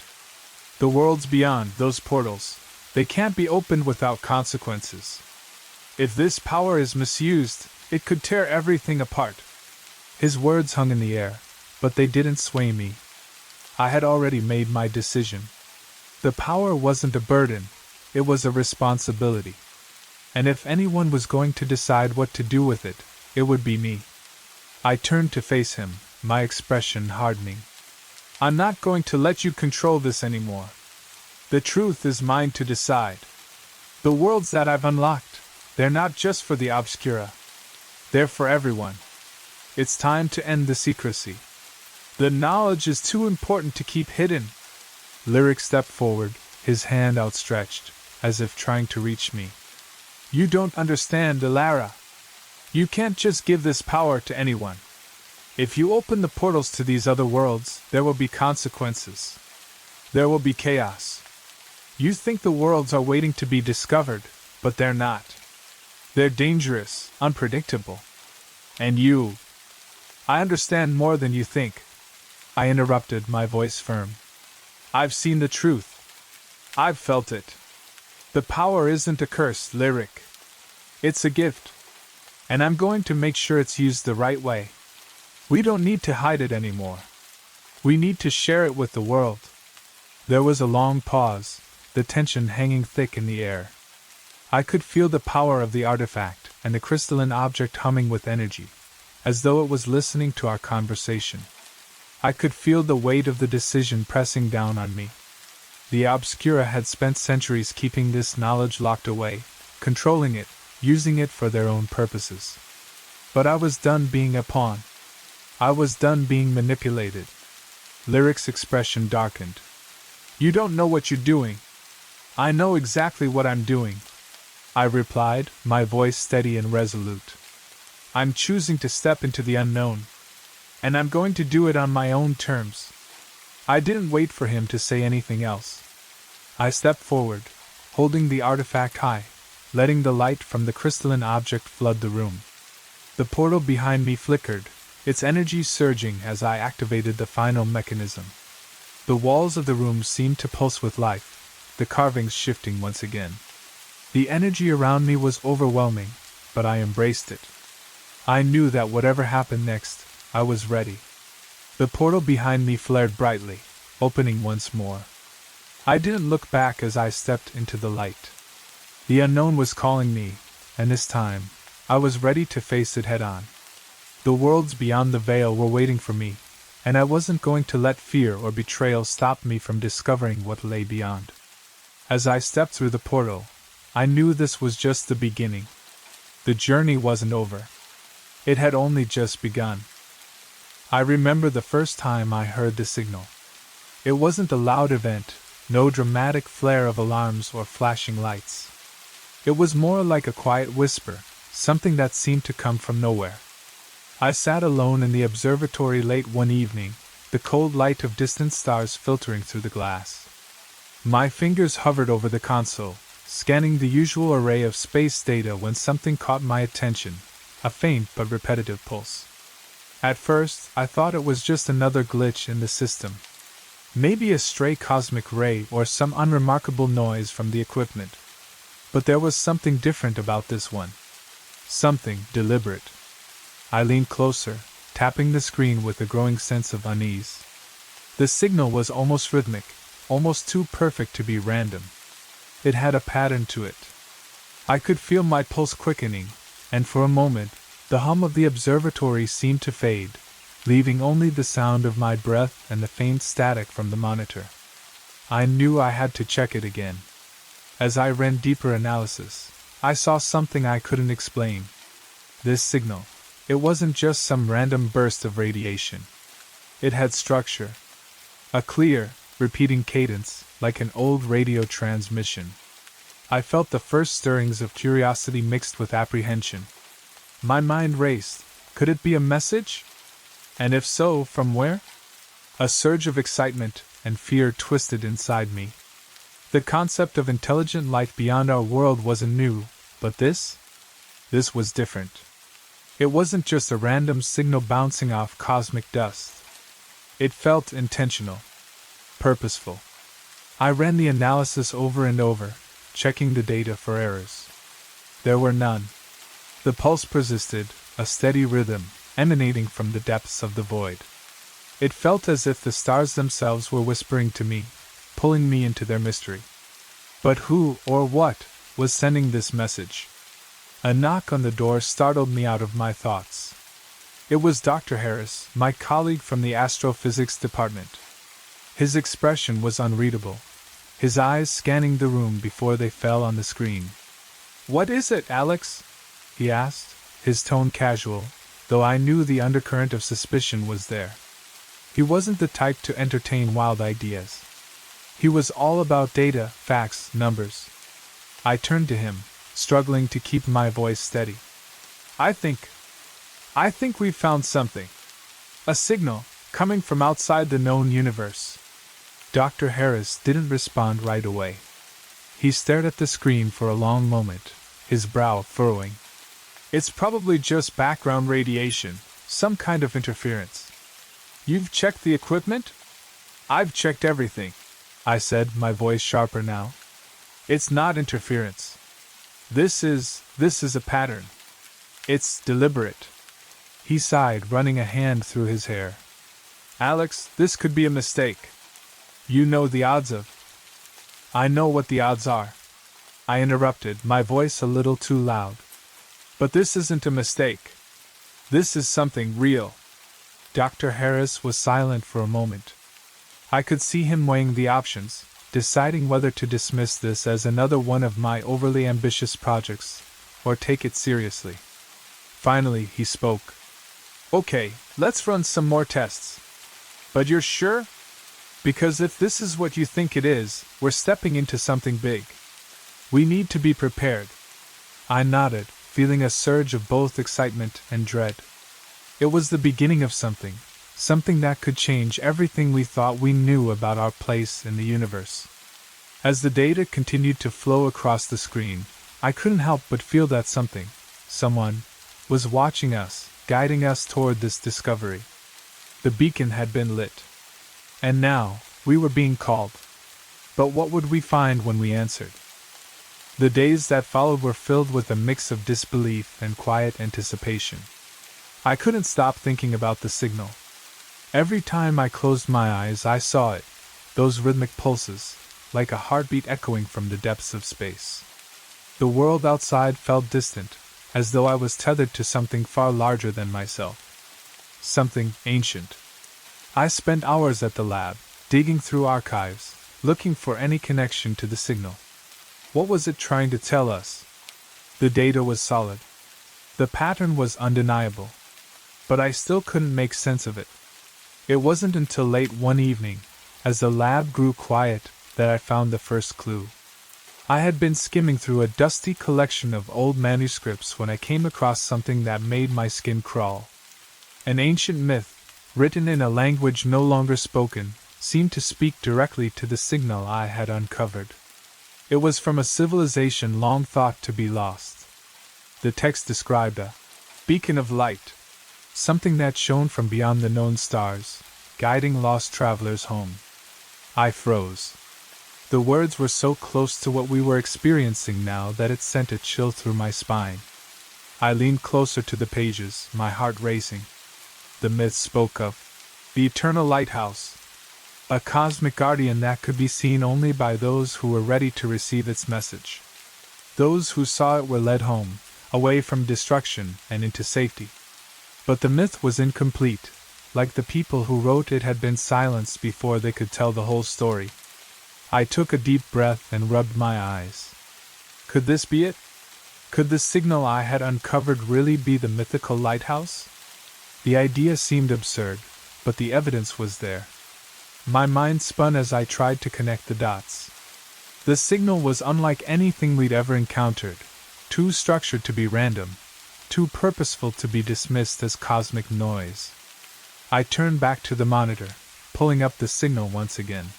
The worlds beyond, those portals, they can't be opened without consequences. If this power is misused, it could tear everything apart." His words hung in the air, but they didn't sway me. I had already made my decision. The power wasn't a burden, it was a responsibility. And if anyone was going to decide what to do with it, it would be me. I turned to face him, my expression hardening. "I'm not going to let you control this anymore. The truth is mine to decide. The worlds that I've unlocked, they're not just for the Obscura. They're for everyone. It's time to end the secrecy. The knowledge is too important to keep hidden." Lyric stepped forward, his hand outstretched, as if trying to reach me. "You don't understand, Ilara. You can't just give this power to anyone. If you open the portals to these other worlds, there will be consequences. There will be chaos. You think the worlds are waiting to be discovered, but they're not. They're dangerous, unpredictable. And you—" "I understand more than you think," I interrupted, my voice firm. "I've seen the truth. I've felt it. The power isn't a curse, Lyric. It's a gift. And I'm going to make sure it's used the right way. We don't need to hide it anymore. We need to share it with the world." There was a long pause, the tension hanging thick in the air. I could feel the power of the artifact and the crystalline object humming with energy, as though it was listening to our conversation. I could feel the weight of the decision pressing down on me. The Obscura had spent centuries keeping this knowledge locked away, controlling it, using it for their own purposes. But I was done being a pawn. I was done being manipulated. Lyric's expression darkened. "You don't know what you're doing." "I know exactly what I'm doing," I replied, my voice steady and resolute. "I'm choosing to step into the unknown. And I'm going to do it on my own terms." I didn't wait for him to say anything else. I stepped forward, holding the artifact high, letting the light from the crystalline object flood the room. The portal behind me flickered, its energy surging as I activated the final mechanism. The walls of the room seemed to pulse with life, the carvings shifting once again. The energy around me was overwhelming, but I embraced it. I knew that whatever happened next, I was ready. The portal behind me flared brightly, opening once more. I didn't look back as I stepped into the light. The unknown was calling me, and this time, I was ready to face it head-on. The worlds beyond the veil were waiting for me, and I wasn't going to let fear or betrayal stop me from discovering what lay beyond. As I stepped through the portal, I knew this was just the beginning. The journey wasn't over. It had only just begun. I remember the first time I heard the signal. It wasn't a loud event, no dramatic flare of alarms or flashing lights. It was more like a quiet whisper, something that seemed to come from nowhere. I sat alone in the observatory late one evening, the cold light of distant stars filtering through the glass. My fingers hovered over the console, scanning the usual array of space data when something caught my attention, a faint but repetitive pulse. At first, I thought it was just another glitch in the system. Maybe a stray cosmic ray or some unremarkable noise from the equipment. But there was something different about this one. Something deliberate. I leaned closer, tapping the screen with a growing sense of unease. The signal was almost rhythmic, almost too perfect to be random. It had a pattern to it. I could feel my pulse quickening, and for a moment, the hum of the observatory seemed to fade, leaving only the sound of my breath and the faint static from the monitor. I knew I had to check it again. As I ran deeper analysis, I saw something I couldn't explain. This signal, it wasn't just some random burst of radiation. It had structure. A clear, repeating cadence, like an old radio transmission. I felt the first stirrings of curiosity mixed with apprehension. My mind raced. Could it be a message? And if so, from where? A surge of excitement and fear twisted inside me. The concept of intelligent life beyond our world wasn't new, but this was different. It wasn't just a random signal bouncing off cosmic dust. It felt intentional, purposeful. I ran the analysis over and over, checking the data for errors. There were none. The pulse persisted, a steady rhythm, emanating from the depths of the void. It felt as if the stars themselves were whispering to me, pulling me into their mystery. But who, or what, was sending this message? A knock on the door startled me out of my thoughts. It was Dr. Harris, my colleague from the astrophysics department. His expression was unreadable, his eyes scanning the room before they fell on the screen. "What is it, Alex?" he asked, his tone casual, though I knew the undercurrent of suspicion was there. He wasn't the type to entertain wild ideas. He was all about data, facts, numbers. I turned to him, struggling to keep my voice steady. I think we've found something. A signal, coming from outside the known universe." Dr. Harris didn't respond right away. He stared at the screen for a long moment, his brow furrowing. "It's probably just background radiation, some kind of interference." "You've checked the equipment?" "I've checked everything," I said, my voice sharper now. "It's not interference. This is a pattern. It's deliberate." He sighed, running a hand through his hair. "Alex, this could be a mistake. You know the odds of..." I know what the odds are, I interrupted, my voice a little too loud. But this isn't a mistake. This is something real. Dr. Harris was silent for a moment. I could see him weighing the options, deciding whether to dismiss this as another one of my overly ambitious projects, or take it seriously. Finally, he spoke. Okay, let's run some more tests. But you're sure? Because if this is what you think it is, we're stepping into something big. We need to be prepared. I nodded, feeling a surge of both excitement and dread. It was the beginning of something that could change everything we thought we knew about our place in the universe. As the data continued to flow across the screen, I couldn't help but feel that someone, was watching us, guiding us toward this discovery. The beacon had been lit. And now, we were being called. But what would we find when we answered? The days that followed were filled with a mix of disbelief and quiet anticipation. I couldn't stop thinking about the signal. Every time I closed my eyes, I saw it, those rhythmic pulses, like a heartbeat echoing from the depths of space. The world outside felt distant, as though I was tethered to something far larger than myself. Something ancient. I spent hours at the lab, digging through archives, looking for any connection to the signal. What was it trying to tell us? The data was solid. The pattern was undeniable. But I still couldn't make sense of it. It wasn't until late one evening, as the lab grew quiet, that I found the first clue. I had been skimming through a dusty collection of old manuscripts when I came across something that made my skin crawl. An ancient myth, written in a language no longer spoken, seemed to speak directly to the signal I had uncovered. It was from a civilization long thought to be lost. The text described a beacon of light, something that shone from beyond the known stars, guiding lost travelers home. I froze. The words were so close to what we were experiencing now that it sent a chill through my spine. I leaned closer to the pages, my heart racing. The myth spoke of the eternal lighthouse, a cosmic guardian that could be seen only by those who were ready to receive its message. Those who saw it were led home, away from destruction and into safety. But the myth was incomplete. Like the people who wrote it had been silenced before they could tell the whole story. I took a deep breath and rubbed my eyes. Could this be it? Could the signal I had uncovered really be the mythical lighthouse? The idea seemed absurd, but the evidence was there. My mind spun as I tried to connect the dots. The signal was unlike anything we'd ever encountered, too structured to be random, too purposeful to be dismissed as cosmic noise. I turned back to the monitor, pulling up the signal once again.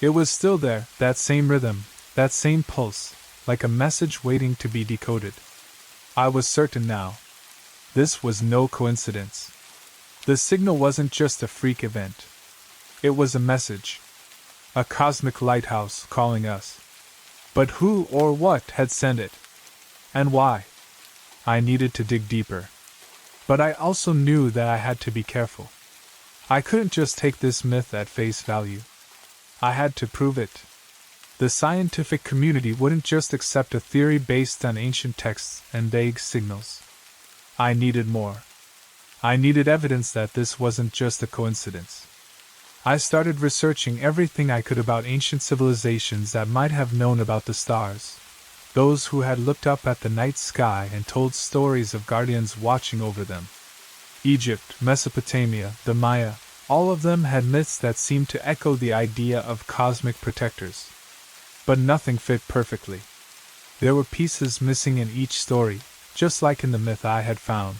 It was still there, that same rhythm, that same pulse, like a message waiting to be decoded. I was certain now. This was no coincidence. The signal wasn't just a freak event. It was a message. A cosmic lighthouse calling us. But who or what had sent it? And why? I needed to dig deeper. But I also knew that I had to be careful. I couldn't just take this myth at face value. I had to prove it. The scientific community wouldn't just accept a theory based on ancient texts and vague signals. I needed more. I needed evidence that this wasn't just a coincidence. I started researching everything I could about ancient civilizations that might have known about the stars, those who had looked up at the night sky and told stories of guardians watching over them. Egypt, Mesopotamia, the Maya, all of them had myths that seemed to echo the idea of cosmic protectors. But nothing fit perfectly. There were pieces missing in each story, just like in the myth I had found.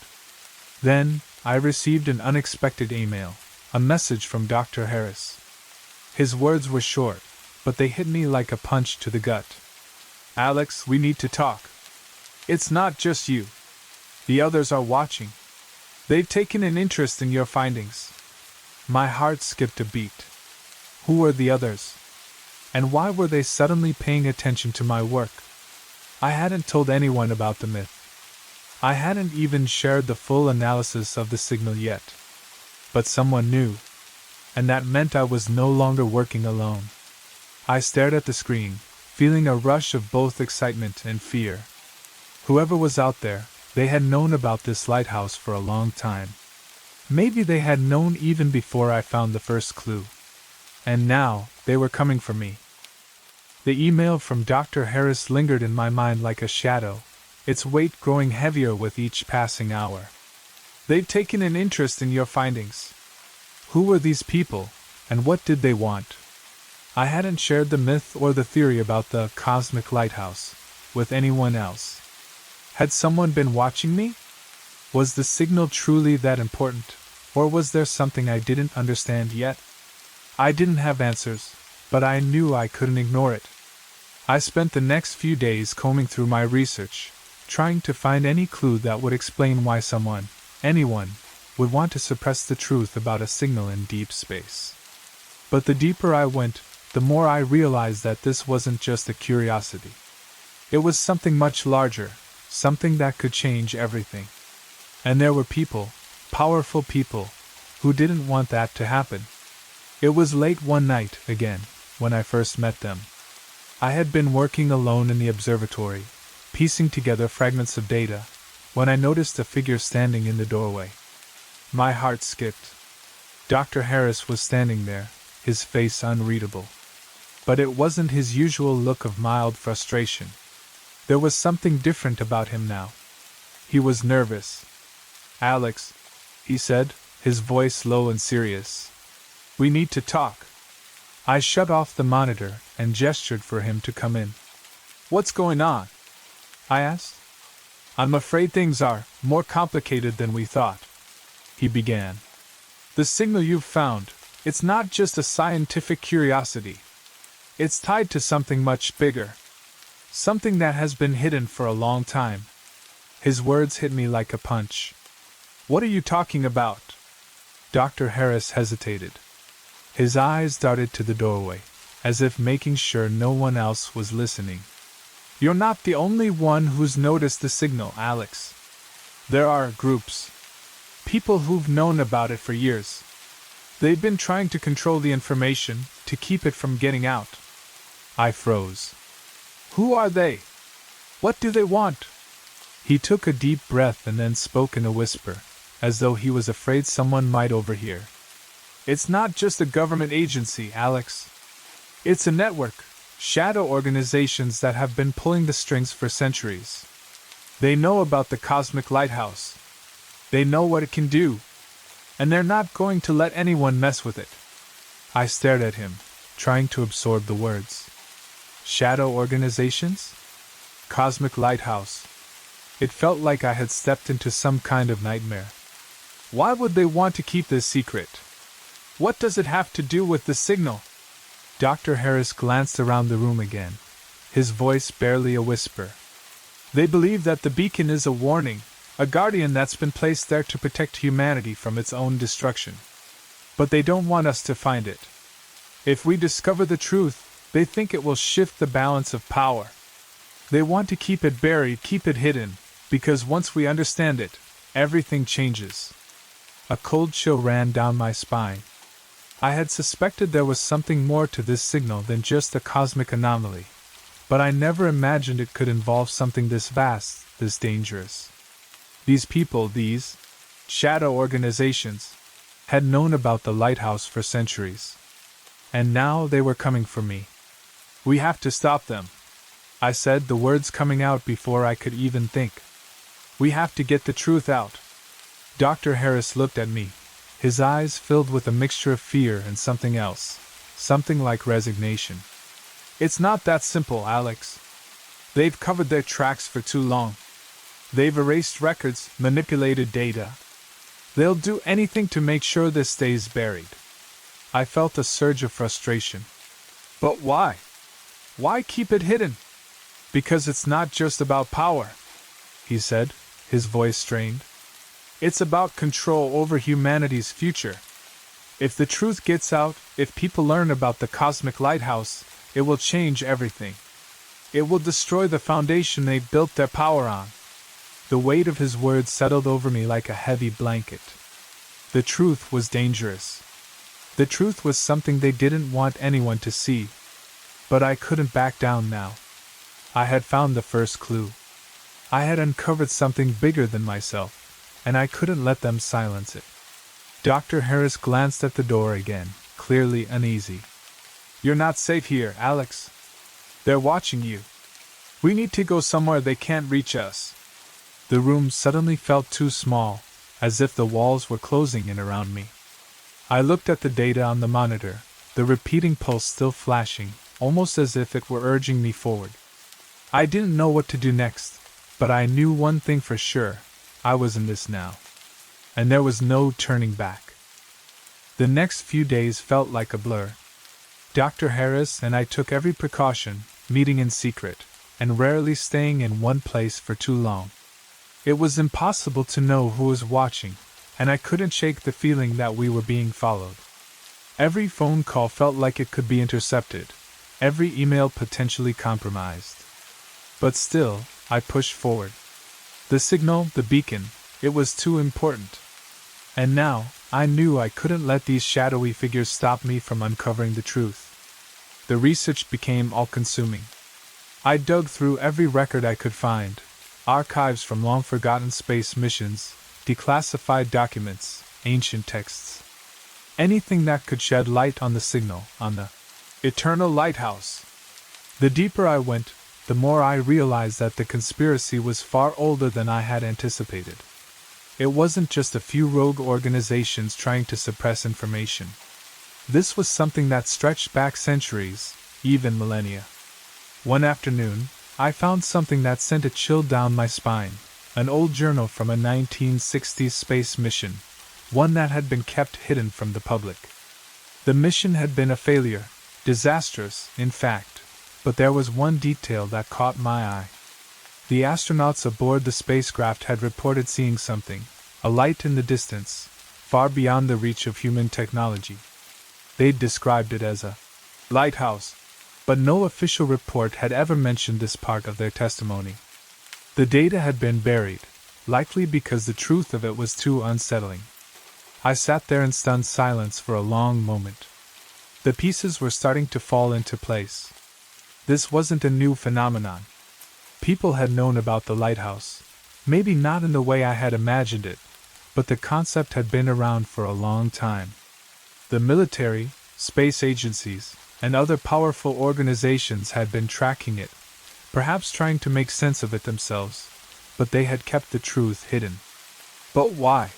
Then, I received an unexpected email, a message from Dr. Harris. His words were short, but they hit me like a punch to the gut. Alex, we need to talk. It's not just you. The others are watching. They've taken an interest in your findings. My heart skipped a beat. Who were the others? And why were they suddenly paying attention to my work? I hadn't told anyone about the myth. I hadn't even shared the full analysis of the signal yet. But someone knew. And that meant I was no longer working alone. I stared at the screen, feeling a rush of both excitement and fear. Whoever was out there, they had known about this lighthouse for a long time. Maybe they had known even before I found the first clue. And now, they were coming for me. The email from Dr. Harris lingered in my mind like a shadow, its weight growing heavier with each passing hour. "They've taken an interest in your findings." Who were these people, and what did they want? I hadn't shared the myth or the theory about the cosmic lighthouse with anyone else. Had someone been watching me? Was the signal truly that important, or was there something I didn't understand yet? I didn't have answers, but I knew I couldn't ignore it. I spent the next few days combing through my research, trying to find any clue that would explain why someone, anyone, would want to suppress the truth about a signal in deep space. But the deeper I went, the more I realized that this wasn't just a curiosity. It was something much larger, something that could change everything. And there were people, powerful people, who didn't want that to happen. It was late one night, again, when I first met them. I had been working alone in the observatory, piecing together fragments of data, when I noticed a figure standing in the doorway. My heart skipped. Dr. Harris was standing there, his face unreadable. But it wasn't his usual look of mild frustration. There was something different about him now. He was nervous. "Alex," he said, his voice low and serious. "We need to talk." I shut off the monitor and gestured for him to come in. "What's going on?" I asked. "I'm afraid things are more complicated than we thought," he began. "The signal you've found, it's not just a scientific curiosity. It's tied to something much bigger. Something that has been hidden for a long time." His words hit me like a punch. "What are you talking about?" Dr. Harris hesitated. His eyes darted to the doorway, as if making sure no one else was listening. "You're not the only one who's noticed the signal, Alex. There are groups. People who've known about it for years. They've been trying to control the information, to keep it from getting out." I froze. "Who are they? What do they want?" He took a deep breath and then spoke in a whisper, as though he was afraid someone might overhear. "It's not just a government agency, Alex. It's a network, shadow organizations that have been pulling the strings for centuries. They know about the cosmic lighthouse. They know what it can do. And they're not going to let anyone mess with it." I stared at him, trying to absorb the words. Shadow organizations? Cosmic lighthouse. It felt like I had stepped into some kind of nightmare. Why would they want to keep this secret? What does it have to do with the signal? Dr. Harris glanced around the room again, his voice barely a whisper. "They believe that the beacon is a warning, a guardian that's been placed there to protect humanity from its own destruction. But they don't want us to find it. If we discover the truth, they think it will shift the balance of power. They want to keep it buried, keep it hidden, because once we understand it, everything changes." A cold chill ran down my spine. I had suspected there was something more to this signal than just a cosmic anomaly, but I never imagined it could involve something this vast, this dangerous. These people, these shadow organizations, had known about the lighthouse for centuries. And now they were coming for me. "We have to stop them," I said, the words coming out before I could even think. "We have to get the truth out." Dr. Harris looked at me, his eyes filled with a mixture of fear and something else, something like resignation. "It's not that simple, Alex. They've covered their tracks for too long. They've erased records, manipulated data. They'll do anything to make sure this stays buried." I felt a surge of frustration. "But why? Why keep it hidden?" "Because it's not just about power," he said, his voice strained. "It's about control over humanity's future. If the truth gets out, if people learn about the cosmic lighthouse, it will change everything. It will destroy the foundation they've built their power on." The weight of his words settled over me like a heavy blanket. The truth was dangerous. The truth was something they didn't want anyone to see. But I couldn't back down now. I had found the first clue. I had uncovered something bigger than myself, and I couldn't let them silence it. Dr. Harris glanced at the door again, clearly uneasy. "You're not safe here, Alex. They're watching you. We need to go somewhere they can't reach us." The room suddenly felt too small, as if the walls were closing in around me. I looked at the data on the monitor, the repeating pulse still flashing, almost as if it were urging me forward. I didn't know what to do next, but I knew one thing for sure: I was in this now. And there was no turning back. The next few days felt like a blur. Dr. Harris and I took every precaution, meeting in secret, and rarely staying in one place for too long. It was impossible to know who was watching, and I couldn't shake the feeling that we were being followed. Every phone call felt like it could be intercepted, every email potentially compromised. But still, I pushed forward. The signal, the beacon, it was too important. And now, I knew I couldn't let these shadowy figures stop me from uncovering the truth. The research became all-consuming. I dug through every record I could find, archives from long-forgotten space missions, declassified documents, ancient texts. Anything that could shed light on the signal, on the eternal lighthouse. The deeper I went, the more I realized that the conspiracy was far older than I had anticipated. It wasn't just a few rogue organizations trying to suppress information. This was something that stretched back centuries, even millennia. One afternoon, I found something that sent a chill down my spine, an old journal from a 1960s space mission, one that had been kept hidden from the public. The mission had been a failure, disastrous, in fact, but there was one detail that caught my eye. The astronauts aboard the spacecraft had reported seeing something, a light in the distance, far beyond the reach of human technology. They'd described it as a lighthouse, but no official report had ever mentioned this part of their testimony. The data had been buried, likely because the truth of it was too unsettling. I sat there in stunned silence for a long moment. The pieces were starting to fall into place. This wasn't a new phenomenon. People had known about the lighthouse, maybe not in the way I had imagined it, but the concept had been around for a long time. The military, space agencies, and other powerful organizations had been tracking it, perhaps trying to make sense of it themselves, but they had kept the truth hidden. But why?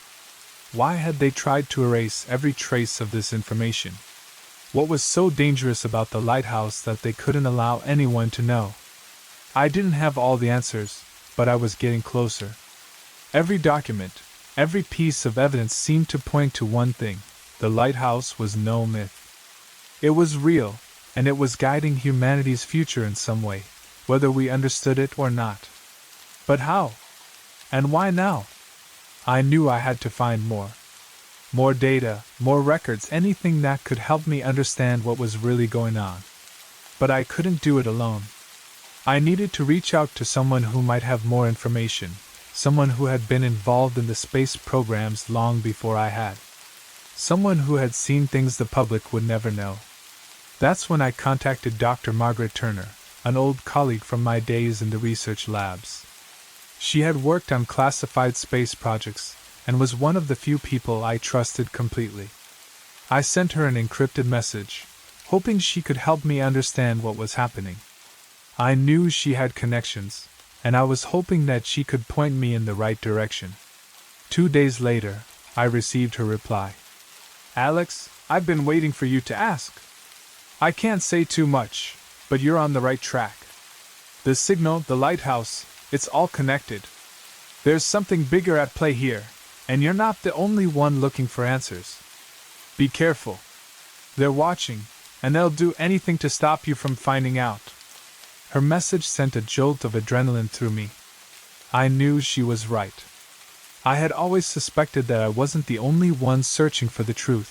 Why had they tried to erase every trace of this information? What was so dangerous about the lighthouse that they couldn't allow anyone to know? I didn't have all the answers, but I was getting closer. Every document, every piece of evidence seemed to point to one thing: the lighthouse was no myth. It was real, and it was guiding humanity's future in some way, whether we understood it or not. But how? And why now? I knew I had to find more. More data, more records, anything that could help me understand what was really going on. But I couldn't do it alone. I needed to reach out to someone who might have more information, someone who had been involved in the space programs long before I had. Someone who had seen things the public would never know. That's when I contacted Dr. Margaret Turner, an old colleague from my days in the research labs. She had worked on classified space projects, and was one of the few people I trusted completely. I sent her an encrypted message, hoping she could help me understand what was happening. I knew she had connections, and I was hoping that she could point me in the right direction. 2 days later, I received her reply. "Alex, I've been waiting for you to ask. I can't say too much, but you're on the right track. The signal, the lighthouse, it's all connected. There's something bigger at play here, and you're not the only one looking for answers. Be careful. They're watching, and they'll do anything to stop you from finding out." Her message sent a jolt of adrenaline through me. I knew she was right. I had always suspected that I wasn't the only one searching for the truth,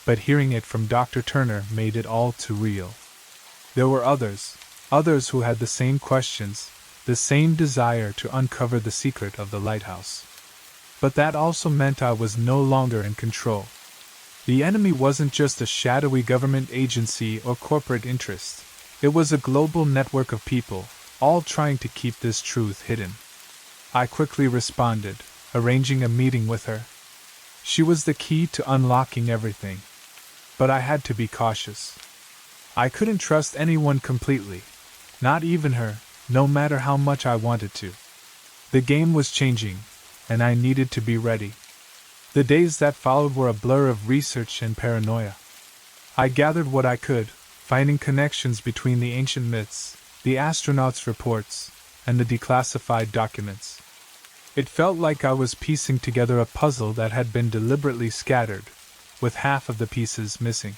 but hearing it from Dr. Turner made it all too real. There were others who had the same questions, the same desire to uncover the secret of the lighthouse. But that also meant I was no longer in control. The enemy wasn't just a shadowy government agency or corporate interest. It was a global network of people, all trying to keep this truth hidden. I quickly responded, arranging a meeting with her. She was the key to unlocking everything. But I had to be cautious. I couldn't trust anyone completely, not even her, no matter how much I wanted to. The game was changing, and I needed to be ready. The days that followed were a blur of research and paranoia. I gathered what I could, finding connections between the ancient myths, the astronauts' reports, and the declassified documents. It felt like I was piecing together a puzzle that had been deliberately scattered, with half of the pieces missing.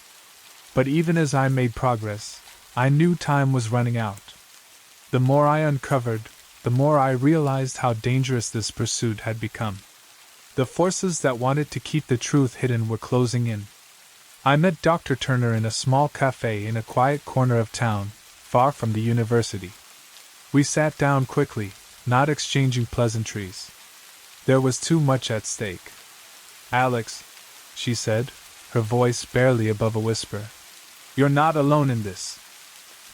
But even as I made progress, I knew time was running out. The more I uncovered, the more I realized how dangerous this pursuit had become. The forces that wanted to keep the truth hidden were closing in. I met Dr. Turner in a small cafe in a quiet corner of town, far from the university. We sat down quickly, not exchanging pleasantries. There was too much at stake. "Alex," she said, her voice barely above a whisper, "you're not alone in this.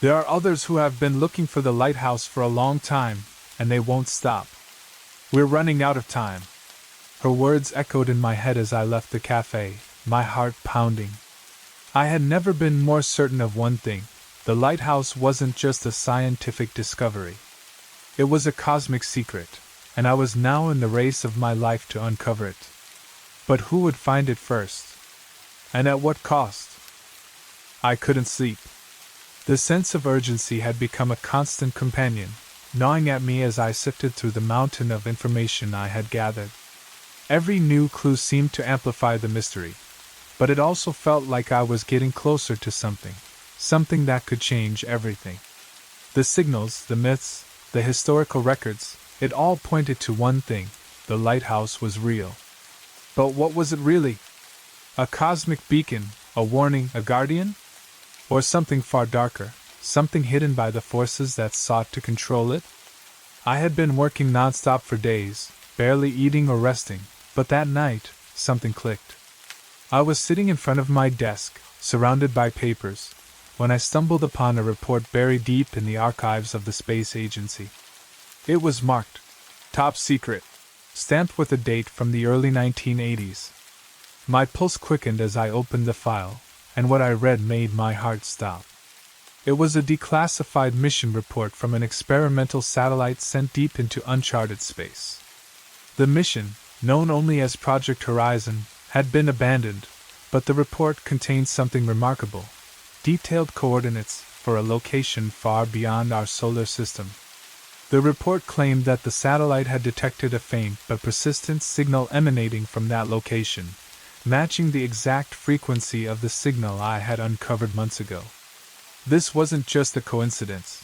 There are others who have been looking for the lighthouse for a long time, and they won't stop. We're running out of time." Her words echoed in my head as I left the cafe, my heart pounding. I had never been more certain of one thing: the lighthouse wasn't just a scientific discovery. It was a cosmic secret, and I was now in the race of my life to uncover it. But who would find it first? And at what cost? I couldn't sleep. The sense of urgency had become a constant companion, gnawing at me as I sifted through the mountain of information I had gathered. Every new clue seemed to amplify the mystery, but it also felt like I was getting closer to something that could change everything. The signals, the myths, the historical records, it all pointed to one thing: the lighthouse was real. But what was it really? A cosmic beacon, a warning, a guardian? Or something far darker, something hidden by the forces that sought to control it? I had been working nonstop for days, barely eating or resting, but that night, something clicked. I was sitting in front of my desk, surrounded by papers, when I stumbled upon a report buried deep in the archives of the space agency. It was marked "Top Secret," stamped with a date from the early 1980s. My pulse quickened as I opened the file, and what I read made my heart stop. It was a declassified mission report from an experimental satellite sent deep into uncharted space. The mission, known only as Project Horizon, had been abandoned, but the report contained something remarkable: detailed coordinates for a location far beyond our solar system. The report claimed that the satellite had detected a faint but persistent signal emanating from that location, matching the exact frequency of the signal I had uncovered months ago. This wasn't just a coincidence.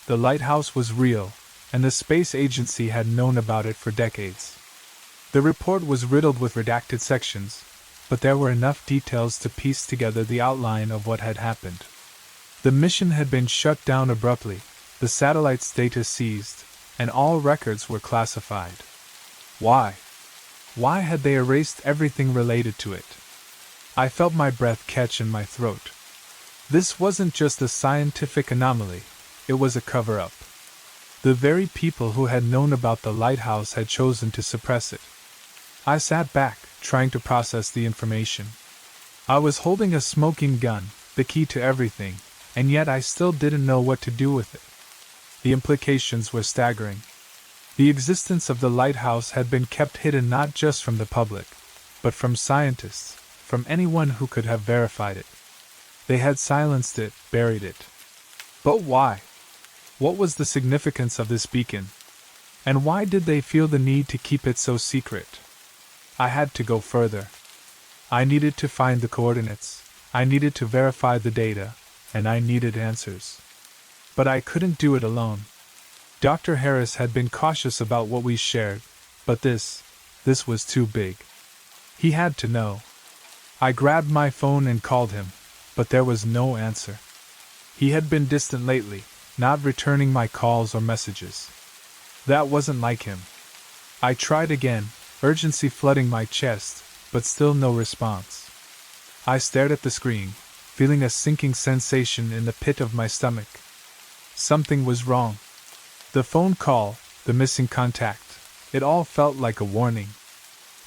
The lighthouse was real, and the space agency had known about it for decades. The report was riddled with redacted sections, but there were enough details to piece together the outline of what had happened. The mission had been shut down abruptly, the satellite's data seized, and all records were classified. Why? Why had they erased everything related to it? I felt my breath catch in my throat. This wasn't just a scientific anomaly, it was a cover-up. The very people who had known about the lighthouse had chosen to suppress it. I sat back, trying to process the information. I was holding a smoking gun, the key to everything, and yet I still didn't know what to do with it. The implications were staggering. The existence of the lighthouse had been kept hidden not just from the public, but from scientists, from anyone who could have verified it. They had silenced it, buried it. But why? What was the significance of this beacon? And why did they feel the need to keep it so secret? I had to go further. I needed to find the coordinates, I needed to verify the data, and I needed answers. But I couldn't do it alone. Dr. Harris had been cautious about what we shared, but this was too big. He had to know. I grabbed my phone and called him, but there was no answer. He had been distant lately, not returning my calls or messages. That wasn't like him. I tried again, urgency flooding my chest, but still no response. I stared at the screen, feeling a sinking sensation in the pit of my stomach. Something was wrong. The phone call, the missing contact, it all felt like a warning.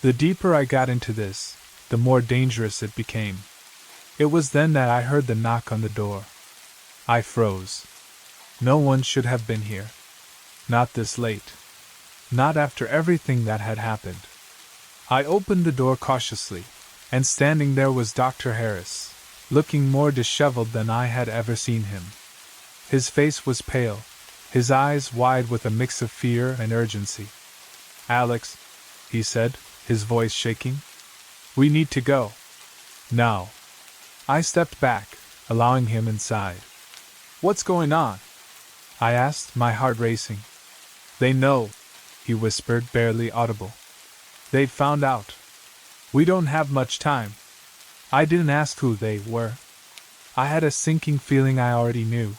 The deeper I got into this, the more dangerous it became. It was then that I heard the knock on the door. I froze. No one should have been here. Not this late. Not after everything that had happened. I opened the door cautiously, and standing there was Dr. Harris, looking more disheveled than I had ever seen him. His face was pale, his eyes wide with a mix of fear and urgency. "Alex," he said, his voice shaking, "we need to go. Now." I stepped back, allowing him inside. "What's going on?" I asked, my heart racing. "They know," he whispered, barely audible. "They've found out. We don't have much time." I didn't ask who they were. I had a sinking feeling I already knew.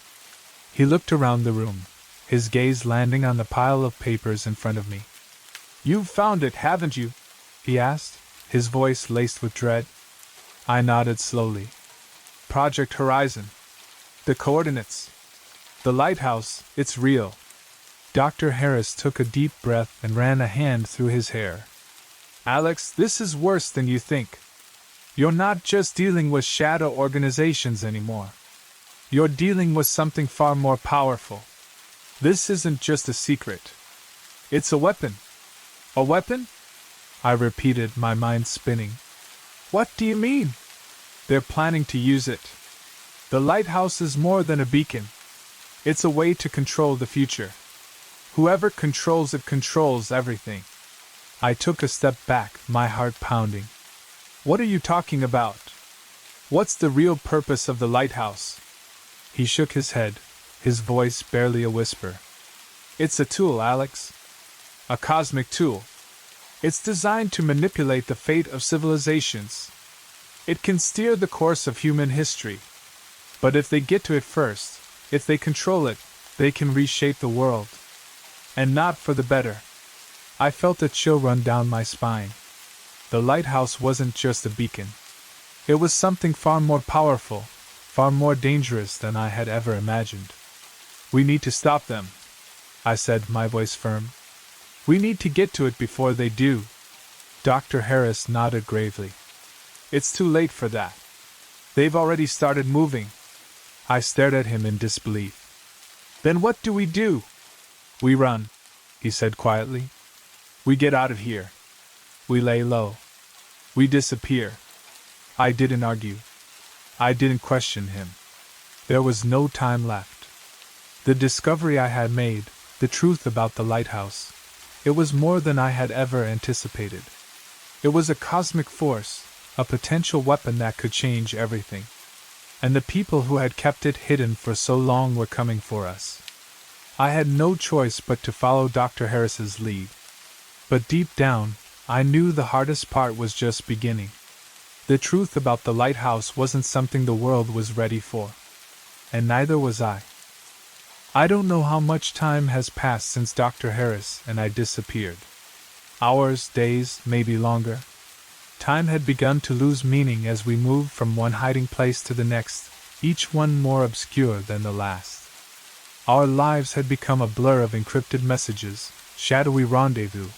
He looked around the room, his gaze landing on the pile of papers in front of me. "You've found it, haven't you?" he asked, his voice laced with dread. I nodded slowly. "Project Horizon. The coordinates. The lighthouse, it's real." Dr. Harris took a deep breath and ran a hand through his hair. "Alex, this is worse than you think. You're not just dealing with shadow organizations anymore. You're dealing with something far more powerful. This isn't just a secret. It's a weapon." "A weapon?" I repeated, my mind spinning. "What do you mean?" "They're planning to use it. The lighthouse is more than a beacon. It's a way to control the future. Whoever controls it controls everything." I took a step back, my heart pounding. "What are you talking about? What's the real purpose of the lighthouse?" He shook his head, his voice barely a whisper. "It's a tool, Alex. A cosmic tool. It's designed to manipulate the fate of civilizations. It can steer the course of human history. But if they get to it first, if they control it, they can reshape the world. And not for the better." I felt a chill run down my spine. The lighthouse wasn't just a beacon. It was something far more powerful, far more dangerous than I had ever imagined. "We need to stop them," I said, my voice firm. "We need to get to it before they do." Dr. Harris nodded gravely. "It's too late for that. They've already started moving." I stared at him in disbelief. "Then what do we do?" "We run," he said quietly. "We get out of here. We lay low. We disappear." I didn't argue. I didn't question him. There was no time left. The discovery I had made, the truth about the lighthouse, it was more than I had ever anticipated. It was a cosmic force, a potential weapon that could change everything. And the people who had kept it hidden for so long were coming for us. I had no choice but to follow Dr. Harris's lead. But deep down, I knew the hardest part was just beginning. The truth about the lighthouse wasn't something the world was ready for. And neither was I. I don't know how much time has passed since Dr. Harris and I disappeared. Hours, days, maybe longer. Time had begun to lose meaning as we moved from one hiding place to the next, each one more obscure than the last. Our lives had become a blur of encrypted messages, shadowy rendezvous,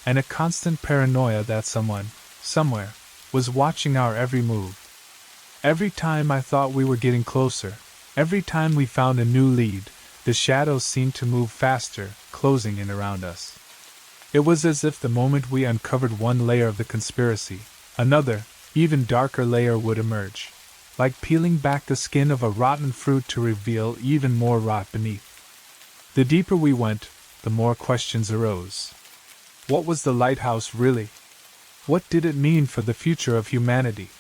and a constant paranoia that someone, somewhere, was watching our every move. Every time I thought we were getting closer, every time we found a new lead, the shadows seemed to move faster, closing in around us. It was as if the moment we uncovered one layer of the conspiracy, another, even darker layer would emerge, like peeling back the skin of a rotten fruit to reveal even more rot beneath. The deeper we went, the more questions arose. What was the lighthouse really? What did it mean for the future of humanity?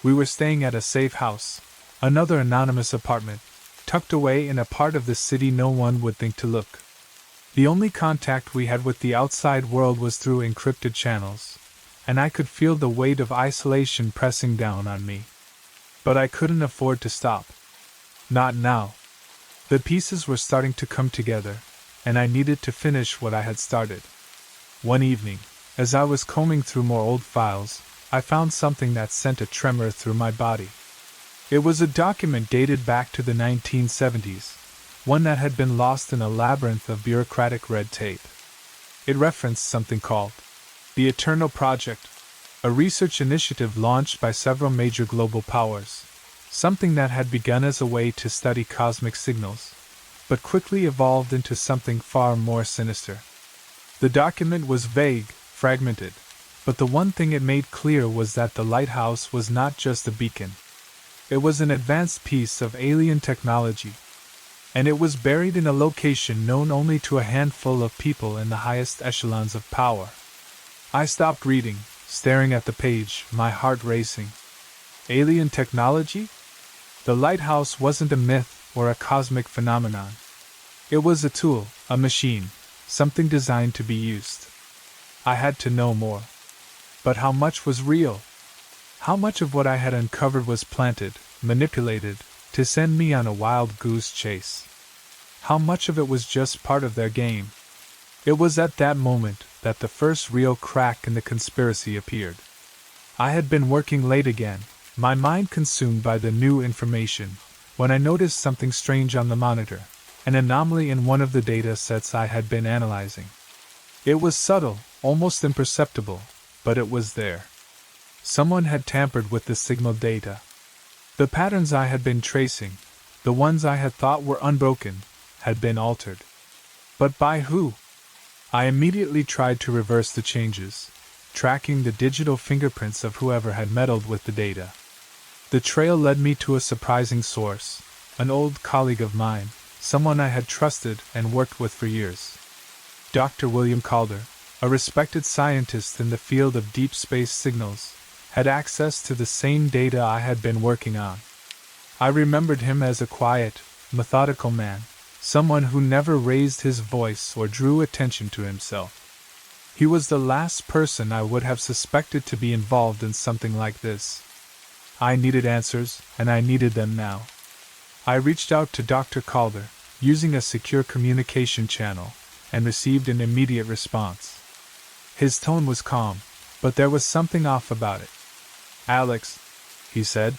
We were staying at a safe house, another anonymous apartment, tucked away in a part of the city no one would think to look. The only contact we had with the outside world was through encrypted channels, and I could feel the weight of isolation pressing down on me. But I couldn't afford to stop. Not now. The pieces were starting to come together, and I needed to finish what I had started. One evening, as I was combing through more old files, I found something that sent a tremor through my body. It was a document dated back to the 1970s, one that had been lost in a labyrinth of bureaucratic red tape. It referenced something called the Eternal Project, a research initiative launched by several major global powers, something that had begun as a way to study cosmic signals, but quickly evolved into something far more sinister. The document was vague, fragmented, but the one thing it made clear was that the lighthouse was not just a beacon. It was an advanced piece of alien technology, and it was buried in a location known only to a handful of people in the highest echelons of power. I stopped reading, staring at the page, my heart racing. Alien technology? The lighthouse wasn't a myth or a cosmic phenomenon. It was a tool, a machine, something designed to be used. I had to know more. But how much was real? How much of what I had uncovered was planted, manipulated, to send me on a wild goose chase? How much of it was just part of their game? It was at that moment that the first real crack in the conspiracy appeared. I had been working late again, my mind consumed by the new information, when I noticed something strange on the monitor, an anomaly in one of the data sets I had been analyzing. It was subtle, almost imperceptible, but it was there. Someone had tampered with the signal data. The patterns I had been tracing, the ones I had thought were unbroken, had been altered. But by who? I immediately tried to reverse the changes, tracking the digital fingerprints of whoever had meddled with the data. The trail led me to a surprising source, an old colleague of mine, someone I had trusted and worked with for years. Dr. William Calder, a respected scientist in the field of deep space signals, had access to the same data I had been working on. I remembered him as a quiet, methodical man, someone who never raised his voice or drew attention to himself. He was the last person I would have suspected to be involved in something like this. I needed answers, and I needed them now. I reached out to Dr. Calder, using a secure communication channel, and received an immediate response. His tone was calm, but there was something off about it. "Alex," he said,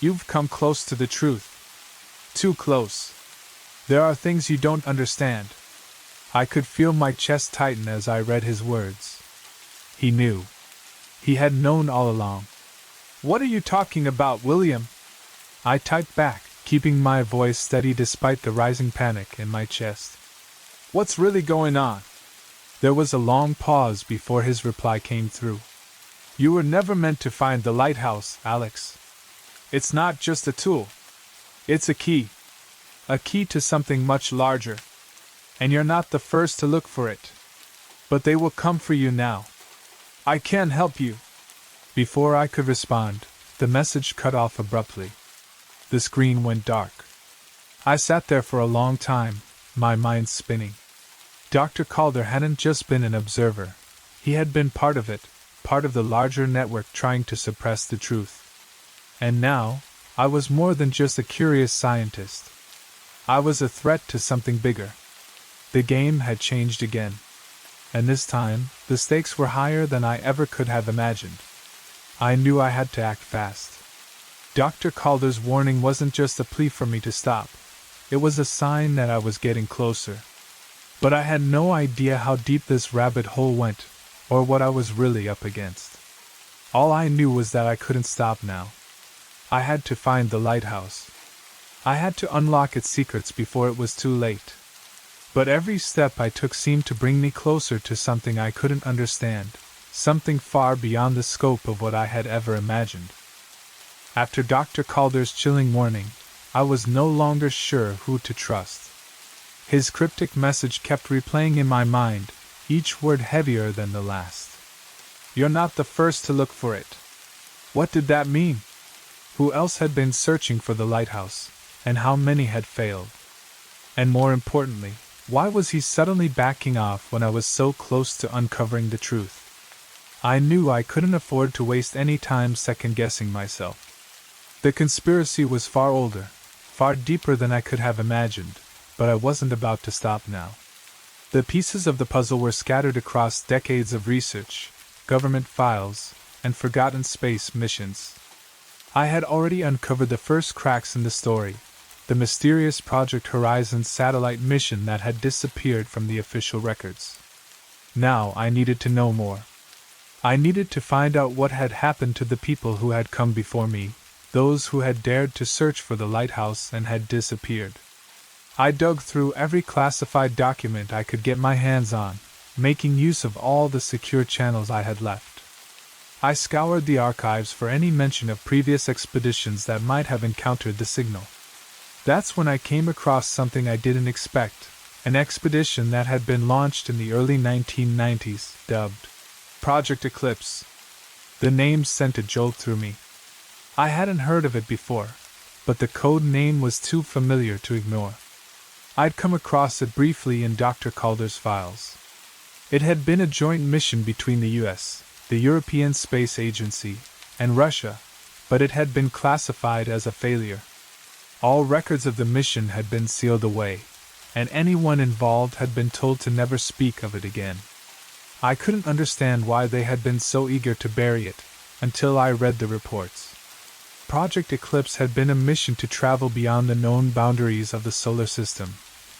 "you've come close to the truth. Too close. There are things you don't understand." I could feel my chest tighten as I read his words. He knew. He had known all along. "What are you talking about, William?" I typed back, keeping my voice steady despite the rising panic in my chest. "What's really going on?" There was a long pause before his reply came through. "You were never meant to find the lighthouse, Alex. It's not just a tool. It's a key. A key to something much larger. And you're not the first to look for it. But they will come for you now. I can help you." Before I could respond, the message cut off abruptly. The screen went dark. I sat there for a long time, my mind spinning. Dr. Calder hadn't just been an observer. He had been part of it, part of the larger network trying to suppress the truth. And now, I was more than just a curious scientist. I was a threat to something bigger. The game had changed again. And this time, the stakes were higher than I ever could have imagined. I knew I had to act fast. Dr. Calder's warning wasn't just a plea for me to stop. It was a sign that I was getting closer. But I had no idea how deep this rabbit hole went, or what I was really up against. All I knew was that I couldn't stop now. I had to find the lighthouse. I had to unlock its secrets before it was too late. But every step I took seemed to bring me closer to something I couldn't understand, something far beyond the scope of what I had ever imagined. After Dr. Calder's chilling warning, I was no longer sure who to trust. His cryptic message kept replaying in my mind, each word heavier than the last. "You're not the first to look for it." What did that mean? Who else had been searching for the lighthouse, and how many had failed? And more importantly, why was he suddenly backing off when I was so close to uncovering the truth? I knew I couldn't afford to waste any time second-guessing myself. The conspiracy was far older, far deeper than I could have imagined, but I wasn't about to stop now. The pieces of the puzzle were scattered across decades of research, government files, and forgotten space missions. I had already uncovered the first cracks in the story, the mysterious Project Horizon satellite mission that had disappeared from the official records. Now I needed to know more. I needed to find out what had happened to the people who had come before me, those who had dared to search for the lighthouse and had disappeared. I dug through every classified document I could get my hands on, making use of all the secure channels I had left. I scoured the archives for any mention of previous expeditions that might have encountered the signal. That's when I came across something I didn't expect, an expedition that had been launched in the early 1990s, dubbed Project Eclipse. The name sent a jolt through me. I hadn't heard of it before, but the code name was too familiar to ignore. I'd come across it briefly in Dr. Calder's files. It had been a joint mission between the US, the European Space Agency, and Russia, but it had been classified as a failure. All records of the mission had been sealed away, and anyone involved had been told to never speak of it again. I couldn't understand why they had been so eager to bury it, until I read the reports. Project Eclipse had been a mission to travel beyond the known boundaries of the solar system,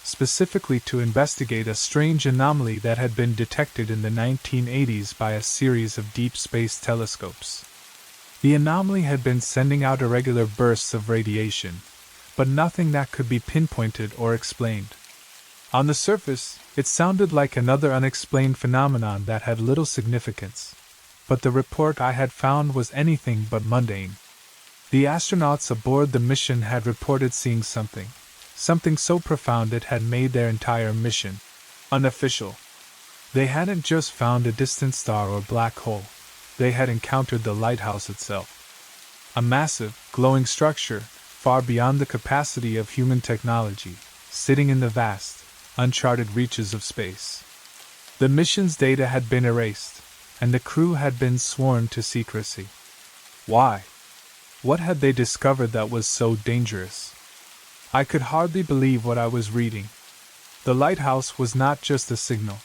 specifically to investigate a strange anomaly that had been detected in the 1980s by a series of deep space telescopes. The anomaly had been sending out irregular bursts of radiation, but nothing that could be pinpointed or explained. On the surface, it sounded like another unexplained phenomenon that had little significance, but the report I had found was anything but mundane. The astronauts aboard the mission had reported seeing something so profound it had made their entire mission unofficial. They hadn't just found a distant star or black hole, they had encountered the lighthouse itself. A massive, glowing structure, far beyond the capacity of human technology, sitting in the vast, uncharted reaches of space. The mission's data had been erased, and the crew had been sworn to secrecy. Why? What had they discovered that was so dangerous? I could hardly believe what I was reading. The lighthouse was not just a signal.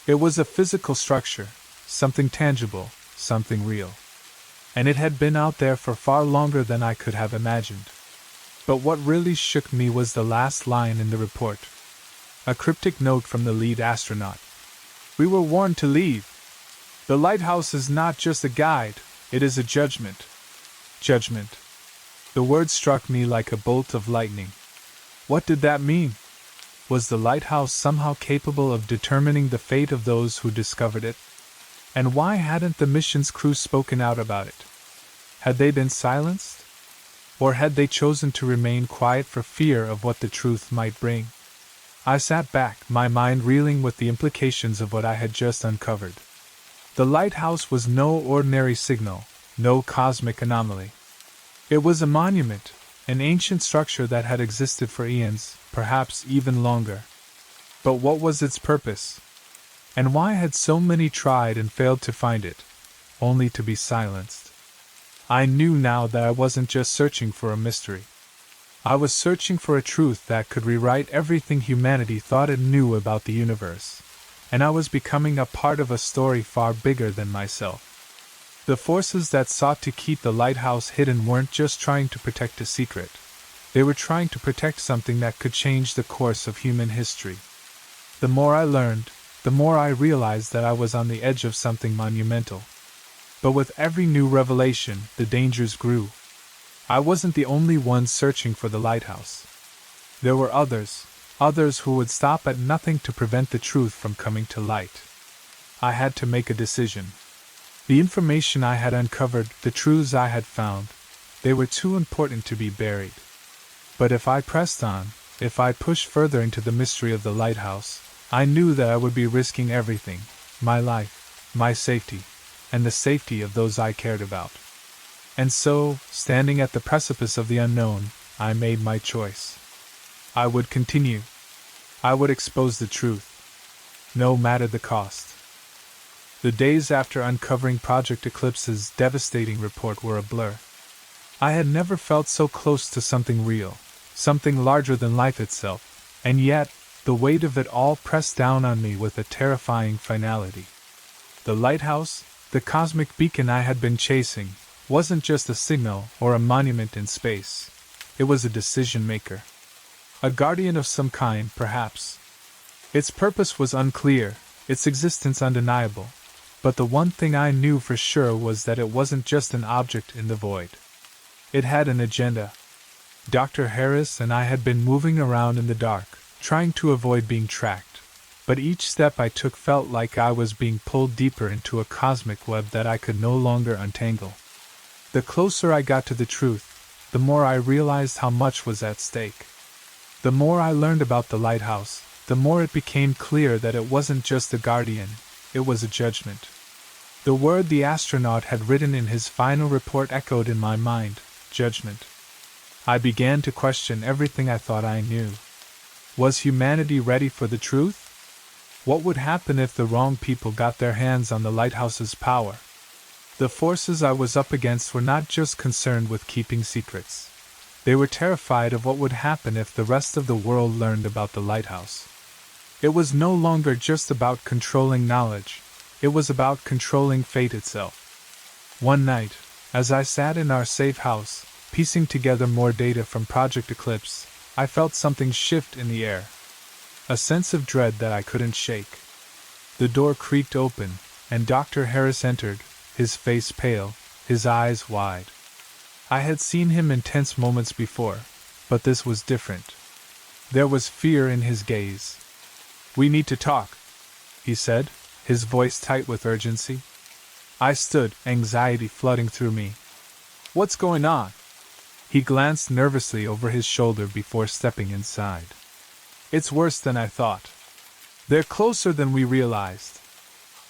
It was a physical structure, something tangible, something real. And it had been out there for far longer than I could have imagined. But what really shook me was the last line in the report. A cryptic note from the lead astronaut. "We were warned to leave. The lighthouse is not just a guide, it is a judgment." Judgment. The word struck me like a bolt of lightning. What did that mean? Was the lighthouse somehow capable of determining the fate of those who discovered it? And why hadn't the mission's crew spoken out about it? Had they been silenced? Or had they chosen to remain quiet for fear of what the truth might bring? I sat back, my mind reeling with the implications of what I had just uncovered. The lighthouse was no ordinary signal, no cosmic anomaly. It was a monument, an ancient structure that had existed for eons, perhaps even longer. But what was its purpose? And why had so many tried and failed to find it, only to be silenced? I knew now that I wasn't just searching for a mystery. I was searching for a truth that could rewrite everything humanity thought it knew about the universe, and I was becoming a part of a story far bigger than myself. The forces that sought to keep the lighthouse hidden weren't just trying to protect a secret. They were trying to protect something that could change the course of human history. The more I learned, the more I realized that I was on the edge of something monumental. But with every new revelation, the dangers grew. I wasn't the only one searching for the lighthouse. There were others who would stop at nothing to prevent the truth from coming to light. I had to make a decision. The information I had uncovered, the truths I had found, they were too important to be buried. But if I pressed on, if I pushed further into the mystery of the lighthouse, I knew that I would be risking everything, my life, my safety, and the safety of those I cared about. And so, standing at the precipice of the unknown, I made my choice. I would continue. I would expose the truth, no matter the cost. The days after uncovering Project Eclipse's devastating report were a blur. I had never felt so close to something real, something larger than life itself, and yet, the weight of it all pressed down on me with a terrifying finality. The lighthouse, the cosmic beacon I had been chasing, wasn't just a signal or a monument in space. It was a decision maker. A guardian of some kind, perhaps. Its purpose was unclear, its existence undeniable, but the one thing I knew for sure was that it wasn't just an object in the void. It had an agenda. Dr. Harris and I had been moving around in the dark, trying to avoid being tracked, but each step I took felt like I was being pulled deeper into a cosmic web that I could no longer untangle. The closer I got to the truth, the more I realized how much was at stake. The more I learned about the lighthouse, the more it became clear that it wasn't just a guardian, it was a judgment. The word the astronaut had written in his final report echoed in my mind: judgment. I began to question everything I thought I knew. Was humanity ready for the truth? What would happen if the wrong people got their hands on the lighthouse's power? The forces I was up against were not just concerned with keeping secrets. They were terrified of what would happen if the rest of the world learned about the lighthouse. It was no longer just about controlling knowledge, it was about controlling fate itself. One night, as I sat in our safe house, piecing together more data from Project Eclipse, I felt something shift in the air. A sense of dread that I couldn't shake. The door creaked open, and Dr. Harris entered, his face pale, his eyes wide. I had seen him in tense moments before, but this was different. There was fear in his gaze. "We need to talk," he said, his voice tight with urgency. I stood, anxiety flooding through me. "What's going on?" He glanced nervously over his shoulder before stepping inside. "It's worse than I thought. They're closer than we realized.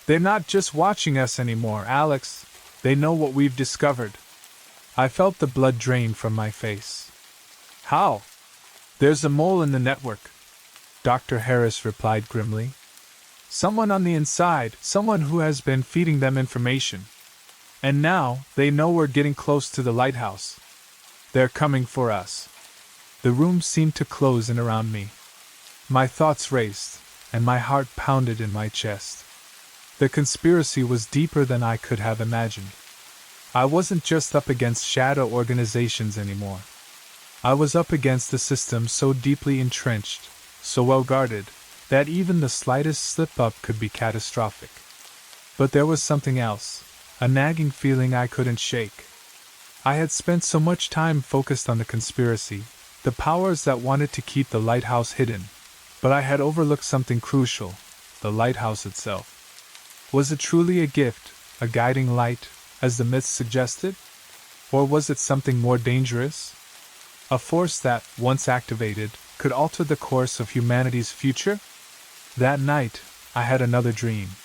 They're not just watching us anymore, Alex. They know what we've discovered." I felt the blood drain from my face. "How?" "There's a mole in the network," Dr. Harris replied grimly. "Someone on the inside, someone who has been feeding them information. And now, they know we're getting close to the lighthouse. They're coming for us." The room seemed to close in around me. My thoughts raced, and my heart pounded in my chest. The conspiracy was deeper than I could have imagined. I wasn't just up against shadow organizations anymore. I was up against a system so deeply entrenched, so well guarded, that even the slightest slip-up could be catastrophic. But there was something else, a nagging feeling I couldn't shake. I had spent so much time focused on the conspiracy, the powers that wanted to keep the lighthouse hidden, but I had overlooked something crucial: the lighthouse itself. Was it truly a gift, a guiding light, as the myths suggested? Or was it something more dangerous? A force that, once activated, could alter the course of humanity's future? That night, I had another dream.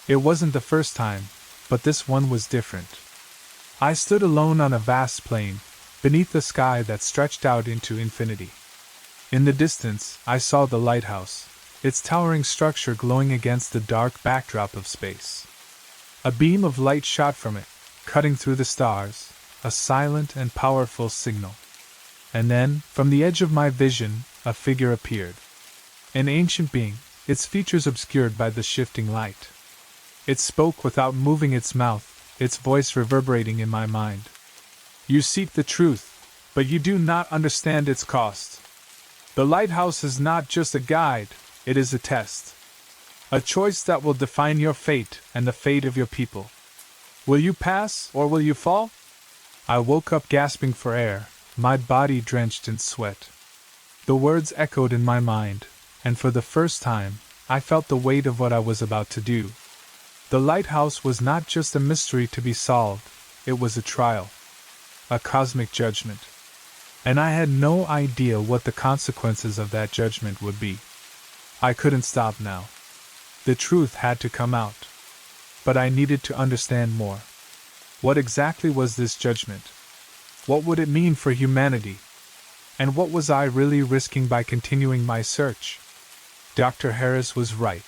It wasn't the first time, but this one was different. I stood alone on a vast plain, beneath a sky that stretched out into infinity. In the distance, I saw the lighthouse, its towering structure glowing against the dark backdrop of space. A beam of light shot from it, cutting through the stars, a silent and powerful signal. And then, from the edge of my vision, a figure appeared. An ancient being, its features obscured by the shifting light. It spoke without moving its mouth, its voice reverberating in my mind. "You seek the truth, but you do not understand its cost. The lighthouse is not just a guide, it is a test. A choice that will define your fate and the fate of your people. Will you pass, or will you fall?" I woke up gasping for air, my body drenched in sweat. The words echoed in my mind, and for the first time, I felt the weight of what I was about to do. The lighthouse was not just a mystery to be solved, it was a trial. A cosmic judgment. And I had no idea what the consequences of that judgment would be. I couldn't stop now. The truth had to come out. But I needed to understand more. What exactly was this judgment? What would it mean for humanity? And what was I really risking by continuing my search? Dr. Harris was right.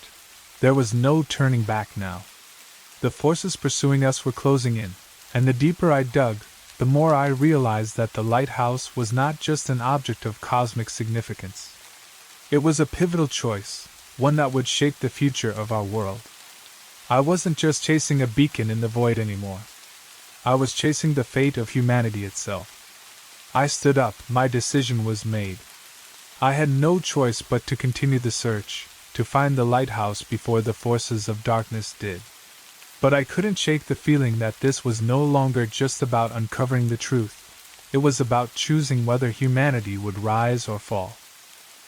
There was no turning back now. The forces pursuing us were closing in, and the deeper I dug, the more I realized that the lighthouse was not just an object of cosmic significance. It was a pivotal choice, one that would shape the future of our world. I wasn't just chasing a beacon in the void anymore. I was chasing the fate of humanity itself. I stood up, my decision was made. I had no choice but to continue the search, to find the lighthouse before the forces of darkness did. But I couldn't shake the feeling that this was no longer just about uncovering the truth. It was about choosing whether humanity would rise or fall.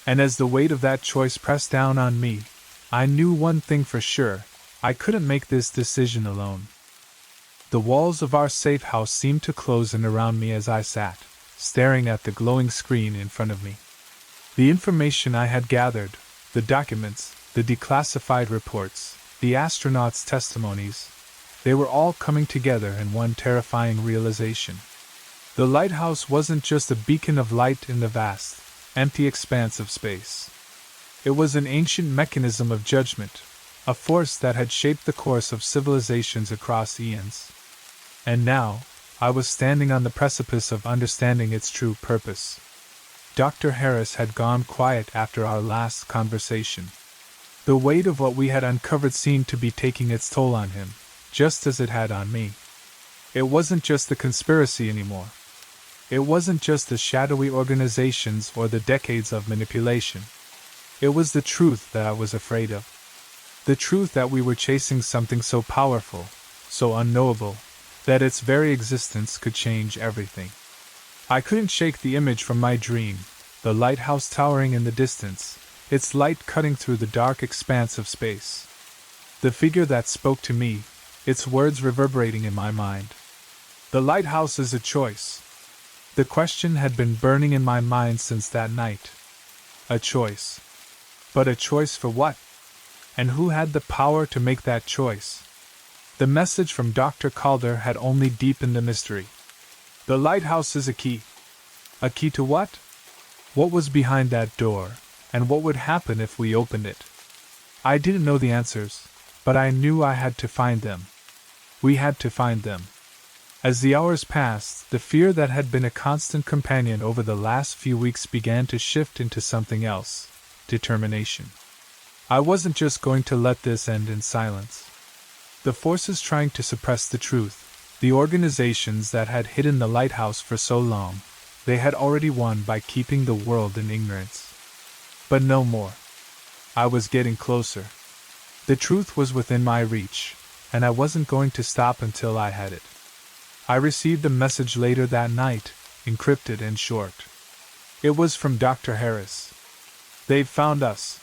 And as the weight of that choice pressed down on me, I knew one thing for sure: I couldn't make this decision alone. The walls of our safe house seemed to close in around me as I sat, staring at the glowing screen in front of me. The information I had gathered, the documents, the declassified reports, the astronauts' testimonies, they were all coming together in one terrifying realization. The lighthouse wasn't just a beacon of light in the vast, empty expanse of space. It was an ancient mechanism of judgment, a force that had shaped the course of civilizations across eons. And now, I was standing on the precipice of understanding its true purpose. Dr. Harris had gone quiet after our last conversation. The weight of what we had uncovered seemed to be taking its toll on him, just as it had on me. It wasn't just the conspiracy anymore. It wasn't just the shadowy organizations or the decades of manipulation. It was the truth that I was afraid of. The truth that we were chasing something so powerful, so unknowable, that its very existence could change everything. I couldn't shake the image from my dream, the lighthouse towering in the distance, its light cutting through the dark expanse of space. The figure that spoke to me, its words reverberating in my mind. The lighthouse is a choice. The question had been burning in my mind since that night. A choice. But a choice for what? And who had the power to make that choice? The message from Dr. Calder had only deepened the mystery. The lighthouse is a key. A key to what? What was behind that door, and what would happen if we opened it? I didn't know the answers, but I knew I had to find them. We had to find them. As the hours passed, the fear that had been a constant companion over the last few weeks began to shift into something else: determination. I wasn't just going to let this end in silence. The forces trying to suppress the truth, the organizations that had hidden the lighthouse for so long, they had already won by keeping the world in ignorance. But no more. I was getting closer. The truth was within my reach, and I wasn't going to stop until I had it. I received a message later that night, encrypted and short. It was from Dr. Harris. "They've found us."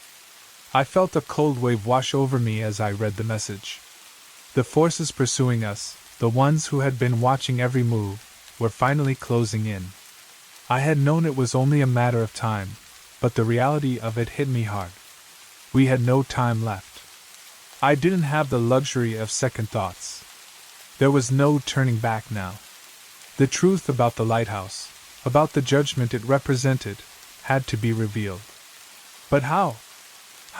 I felt a cold wave wash over me as I read the message. The forces pursuing us, the ones who had been watching every move, were finally closing in. I had known it was only a matter of time, but the reality of it hit me hard. We had no time left. I didn't have the luxury of second thoughts. There was no turning back now. The truth about the lighthouse, about the judgment it represented, had to be revealed. But how?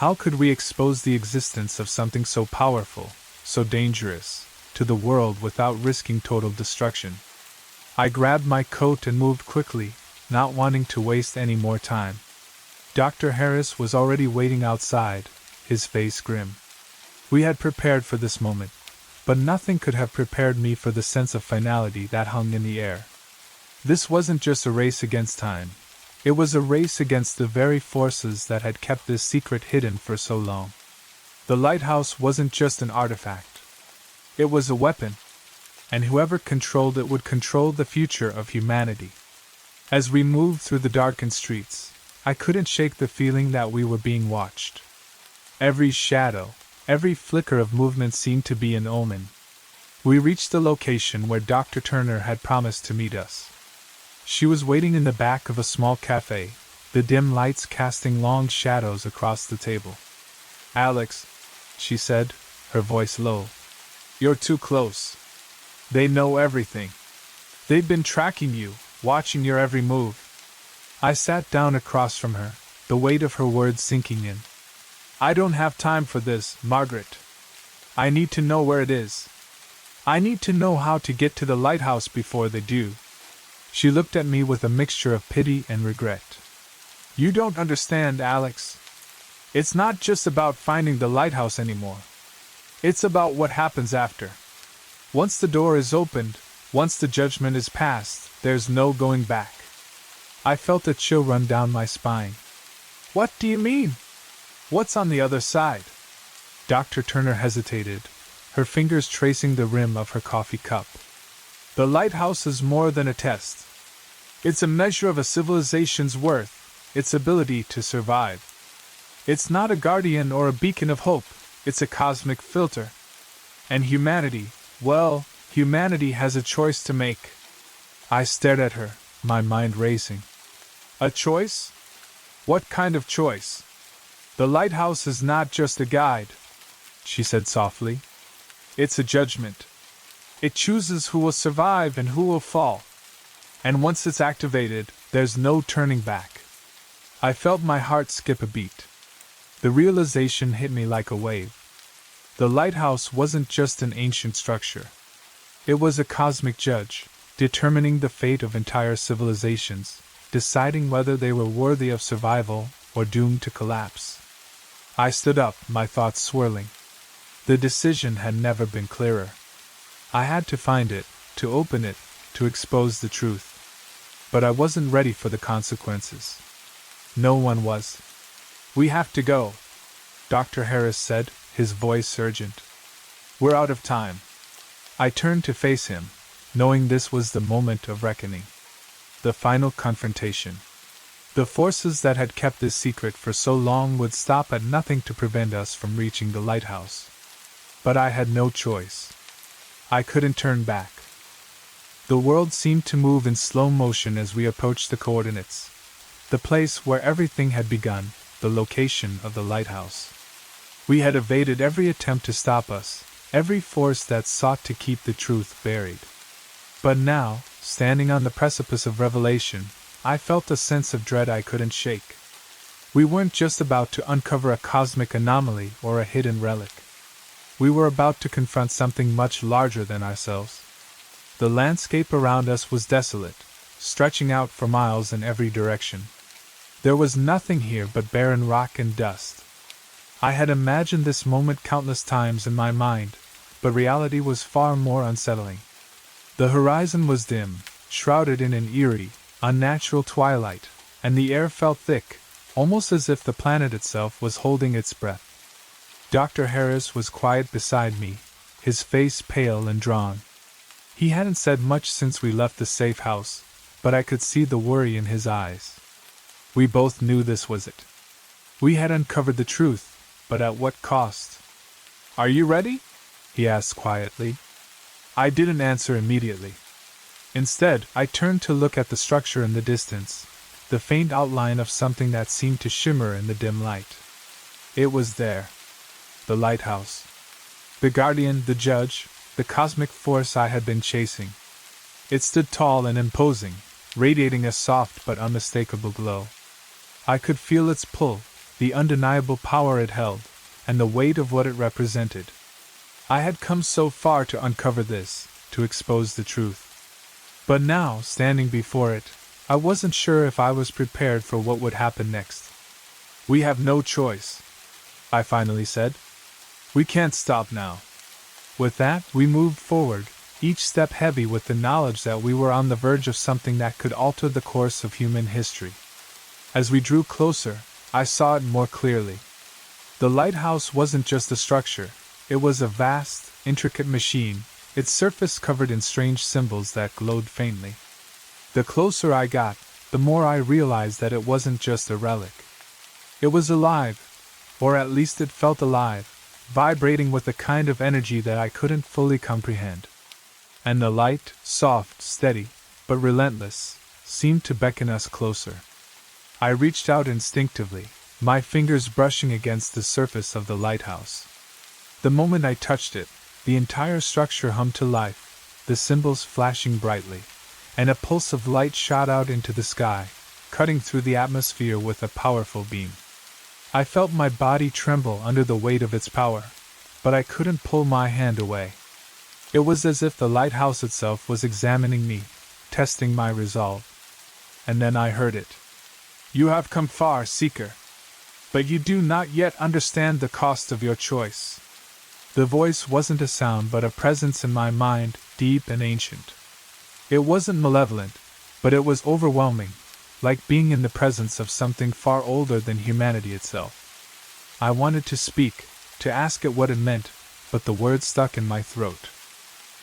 How could we expose the existence of something so powerful, so dangerous, to the world without risking total destruction? I grabbed my coat and moved quickly, not wanting to waste any more time. Dr. Harris was already waiting outside, his face grim. We had prepared for this moment, but nothing could have prepared me for the sense of finality that hung in the air. This wasn't just a race against time. It was a race against the very forces that had kept this secret hidden for so long. The lighthouse wasn't just an artifact. It was a weapon, and whoever controlled it would control the future of humanity. As we moved through the darkened streets, I couldn't shake the feeling that we were being watched. Every shadow, every flicker of movement seemed to be an omen. We reached the location where Dr. Turner had promised to meet us. She was waiting in the back of a small cafe, the dim lights casting long shadows across the table. "Alex," she said, her voice low, "you're too close. They know everything. They've been tracking you, watching your every move." I sat down across from her, the weight of her words sinking in. "I don't have time for this, Margaret. I need to know where it is. I need to know how to get to the lighthouse before they do." She looked at me with a mixture of pity and regret. "You don't understand, Alex. It's not just about finding the lighthouse anymore. It's about what happens after. Once the door is opened, Once the judgment is passed, there's no going back. I felt a chill run down my spine. What do you mean? What's on the other side? Dr. Turner hesitated, her fingers tracing the rim of her coffee cup. The lighthouse is more than a test. It's a measure of a civilization's worth, its ability to survive. It's not a guardian or a beacon of hope, it's a cosmic filter. And humanity, well, humanity has a choice to make. I stared at her, my mind racing. A choice? What kind of choice? The lighthouse is not just a guide, she said softly. It's a judgment. It chooses who will survive and who will fall. And once it's activated, there's no turning back. I felt my heart skip a beat. The realization hit me like a wave. The lighthouse wasn't just an ancient structure. It was a cosmic judge, determining the fate of entire civilizations, deciding whether they were worthy of survival or doomed to collapse. I stood up, my thoughts swirling. The decision had never been clearer. I had to find it, to open it, to expose the truth. But I wasn't ready for the consequences. No one was. We have to go, Dr. Harris said, his voice urgent. We're out of time. I turned to face him, knowing this was the moment of reckoning. The final confrontation. The forces that had kept this secret for so long would stop at nothing to prevent us from reaching the lighthouse. But I had no choice. I couldn't turn back. The world seemed to move in slow motion as we approached the coordinates. The place where everything had begun, the location of the lighthouse. We had evaded every attempt to stop us, every force that sought to keep the truth buried. But now, standing on the precipice of revelation, I felt a sense of dread I couldn't shake. We weren't just about to uncover a cosmic anomaly or a hidden relic. We were about to confront something much larger than ourselves. The landscape around us was desolate, stretching out for miles in every direction. There was nothing here but barren rock and dust. I had imagined this moment countless times in my mind, but reality was far more unsettling. The horizon was dim, shrouded in an eerie, unnatural twilight, and the air felt thick, almost as if the planet itself was holding its breath. Dr. Harris was quiet beside me, his face pale and drawn. He hadn't said much since we left the safe house, but I could see the worry in his eyes. We both knew this was it. We had uncovered the truth, but at what cost? Are you ready? He asked quietly. I didn't answer immediately. Instead, I turned to look at the structure in the distance, the faint outline of something that seemed to shimmer in the dim light. It was there. The lighthouse. The guardian, the judge, the cosmic force I had been chasing. It stood tall and imposing, radiating a soft but unmistakable glow. I could feel its pull, the undeniable power it held, and the weight of what it represented. I had come so far to uncover this, to expose the truth. But now, standing before it, I wasn't sure if I was prepared for what would happen next. We have no choice, I finally said. We can't stop now. With that, we moved forward, each step heavy with the knowledge that we were on the verge of something that could alter the course of human history. As we drew closer, I saw it more clearly. The lighthouse wasn't just a structure, it was a vast, intricate machine, its surface covered in strange symbols that glowed faintly. The closer I got, the more I realized that it wasn't just a relic. It was alive, or at least it felt alive, vibrating with a kind of energy that I couldn't fully comprehend. And the light, soft, steady, but relentless, seemed to beckon us closer. I reached out instinctively, my fingers brushing against the surface of the lighthouse. The moment I touched it, the entire structure hummed to life, the symbols flashing brightly, and a pulse of light shot out into the sky, cutting through the atmosphere with a powerful beam. I felt my body tremble under the weight of its power, but I couldn't pull my hand away. It was as if the lighthouse itself was examining me, testing my resolve. And then I heard it. You have come far, Seeker. But you do not yet understand the cost of your choice. The voice wasn't a sound but a presence in my mind, deep and ancient. It wasn't malevolent, but it was overwhelming, like being in the presence of something far older than humanity itself. I wanted to speak, to ask it what it meant, but the words stuck in my throat.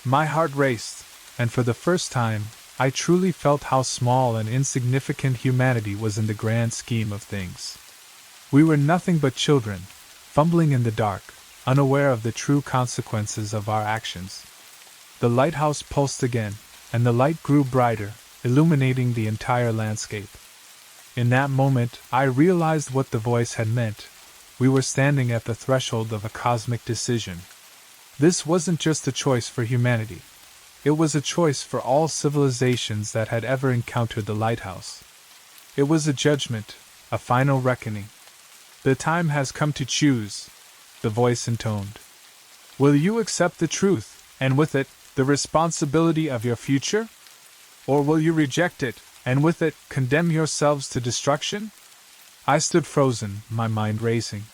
My heart raced, and for the first time, I truly felt how small and insignificant humanity was in the grand scheme of things. We were nothing but children, fumbling in the dark, unaware of the true consequences of our actions. The lighthouse pulsed again, and the light grew brighter, illuminating the entire landscape. In that moment, I realized what the voice had meant. We were standing at the threshold of a cosmic decision. This wasn't just a choice for humanity. It was a choice for all civilizations that had ever encountered the lighthouse. It was a judgment, a final reckoning. The time has come to choose, the voice intoned. Will you accept the truth, and with it, the responsibility of your future? Or will you reject it, and with it, condemn yourselves to destruction? I stood frozen, my mind racing.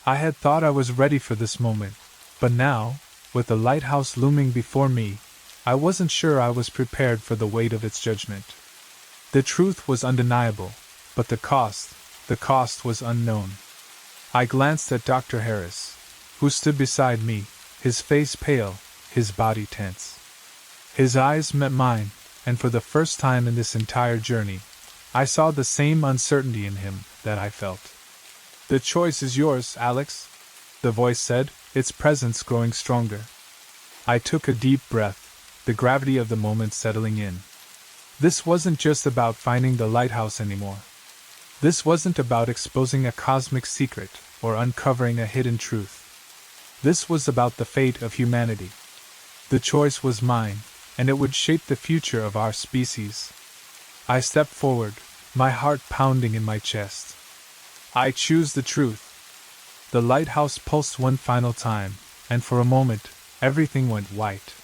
I had thought I was ready for this moment, but now, with the lighthouse looming before me, I wasn't sure I was prepared for the weight of its judgment. The truth was undeniable, but the cost was unknown. I glanced at Dr. Harris, who stood beside me, his face pale, his body tense. His eyes met mine, and for the first time in this entire journey, I saw the same uncertainty in him that I felt. The choice is yours, Alex, the voice said, its presence growing stronger. I took a deep breath, the gravity of the moment settling in. This wasn't just about finding the lighthouse anymore. This wasn't about exposing a cosmic secret or uncovering a hidden truth. This was about the fate of humanity. The choice was mine, and it would shape the future of our species. I stepped forward, my heart pounding in my chest. I choose the truth. The lighthouse pulsed one final time, and for a moment, everything went white.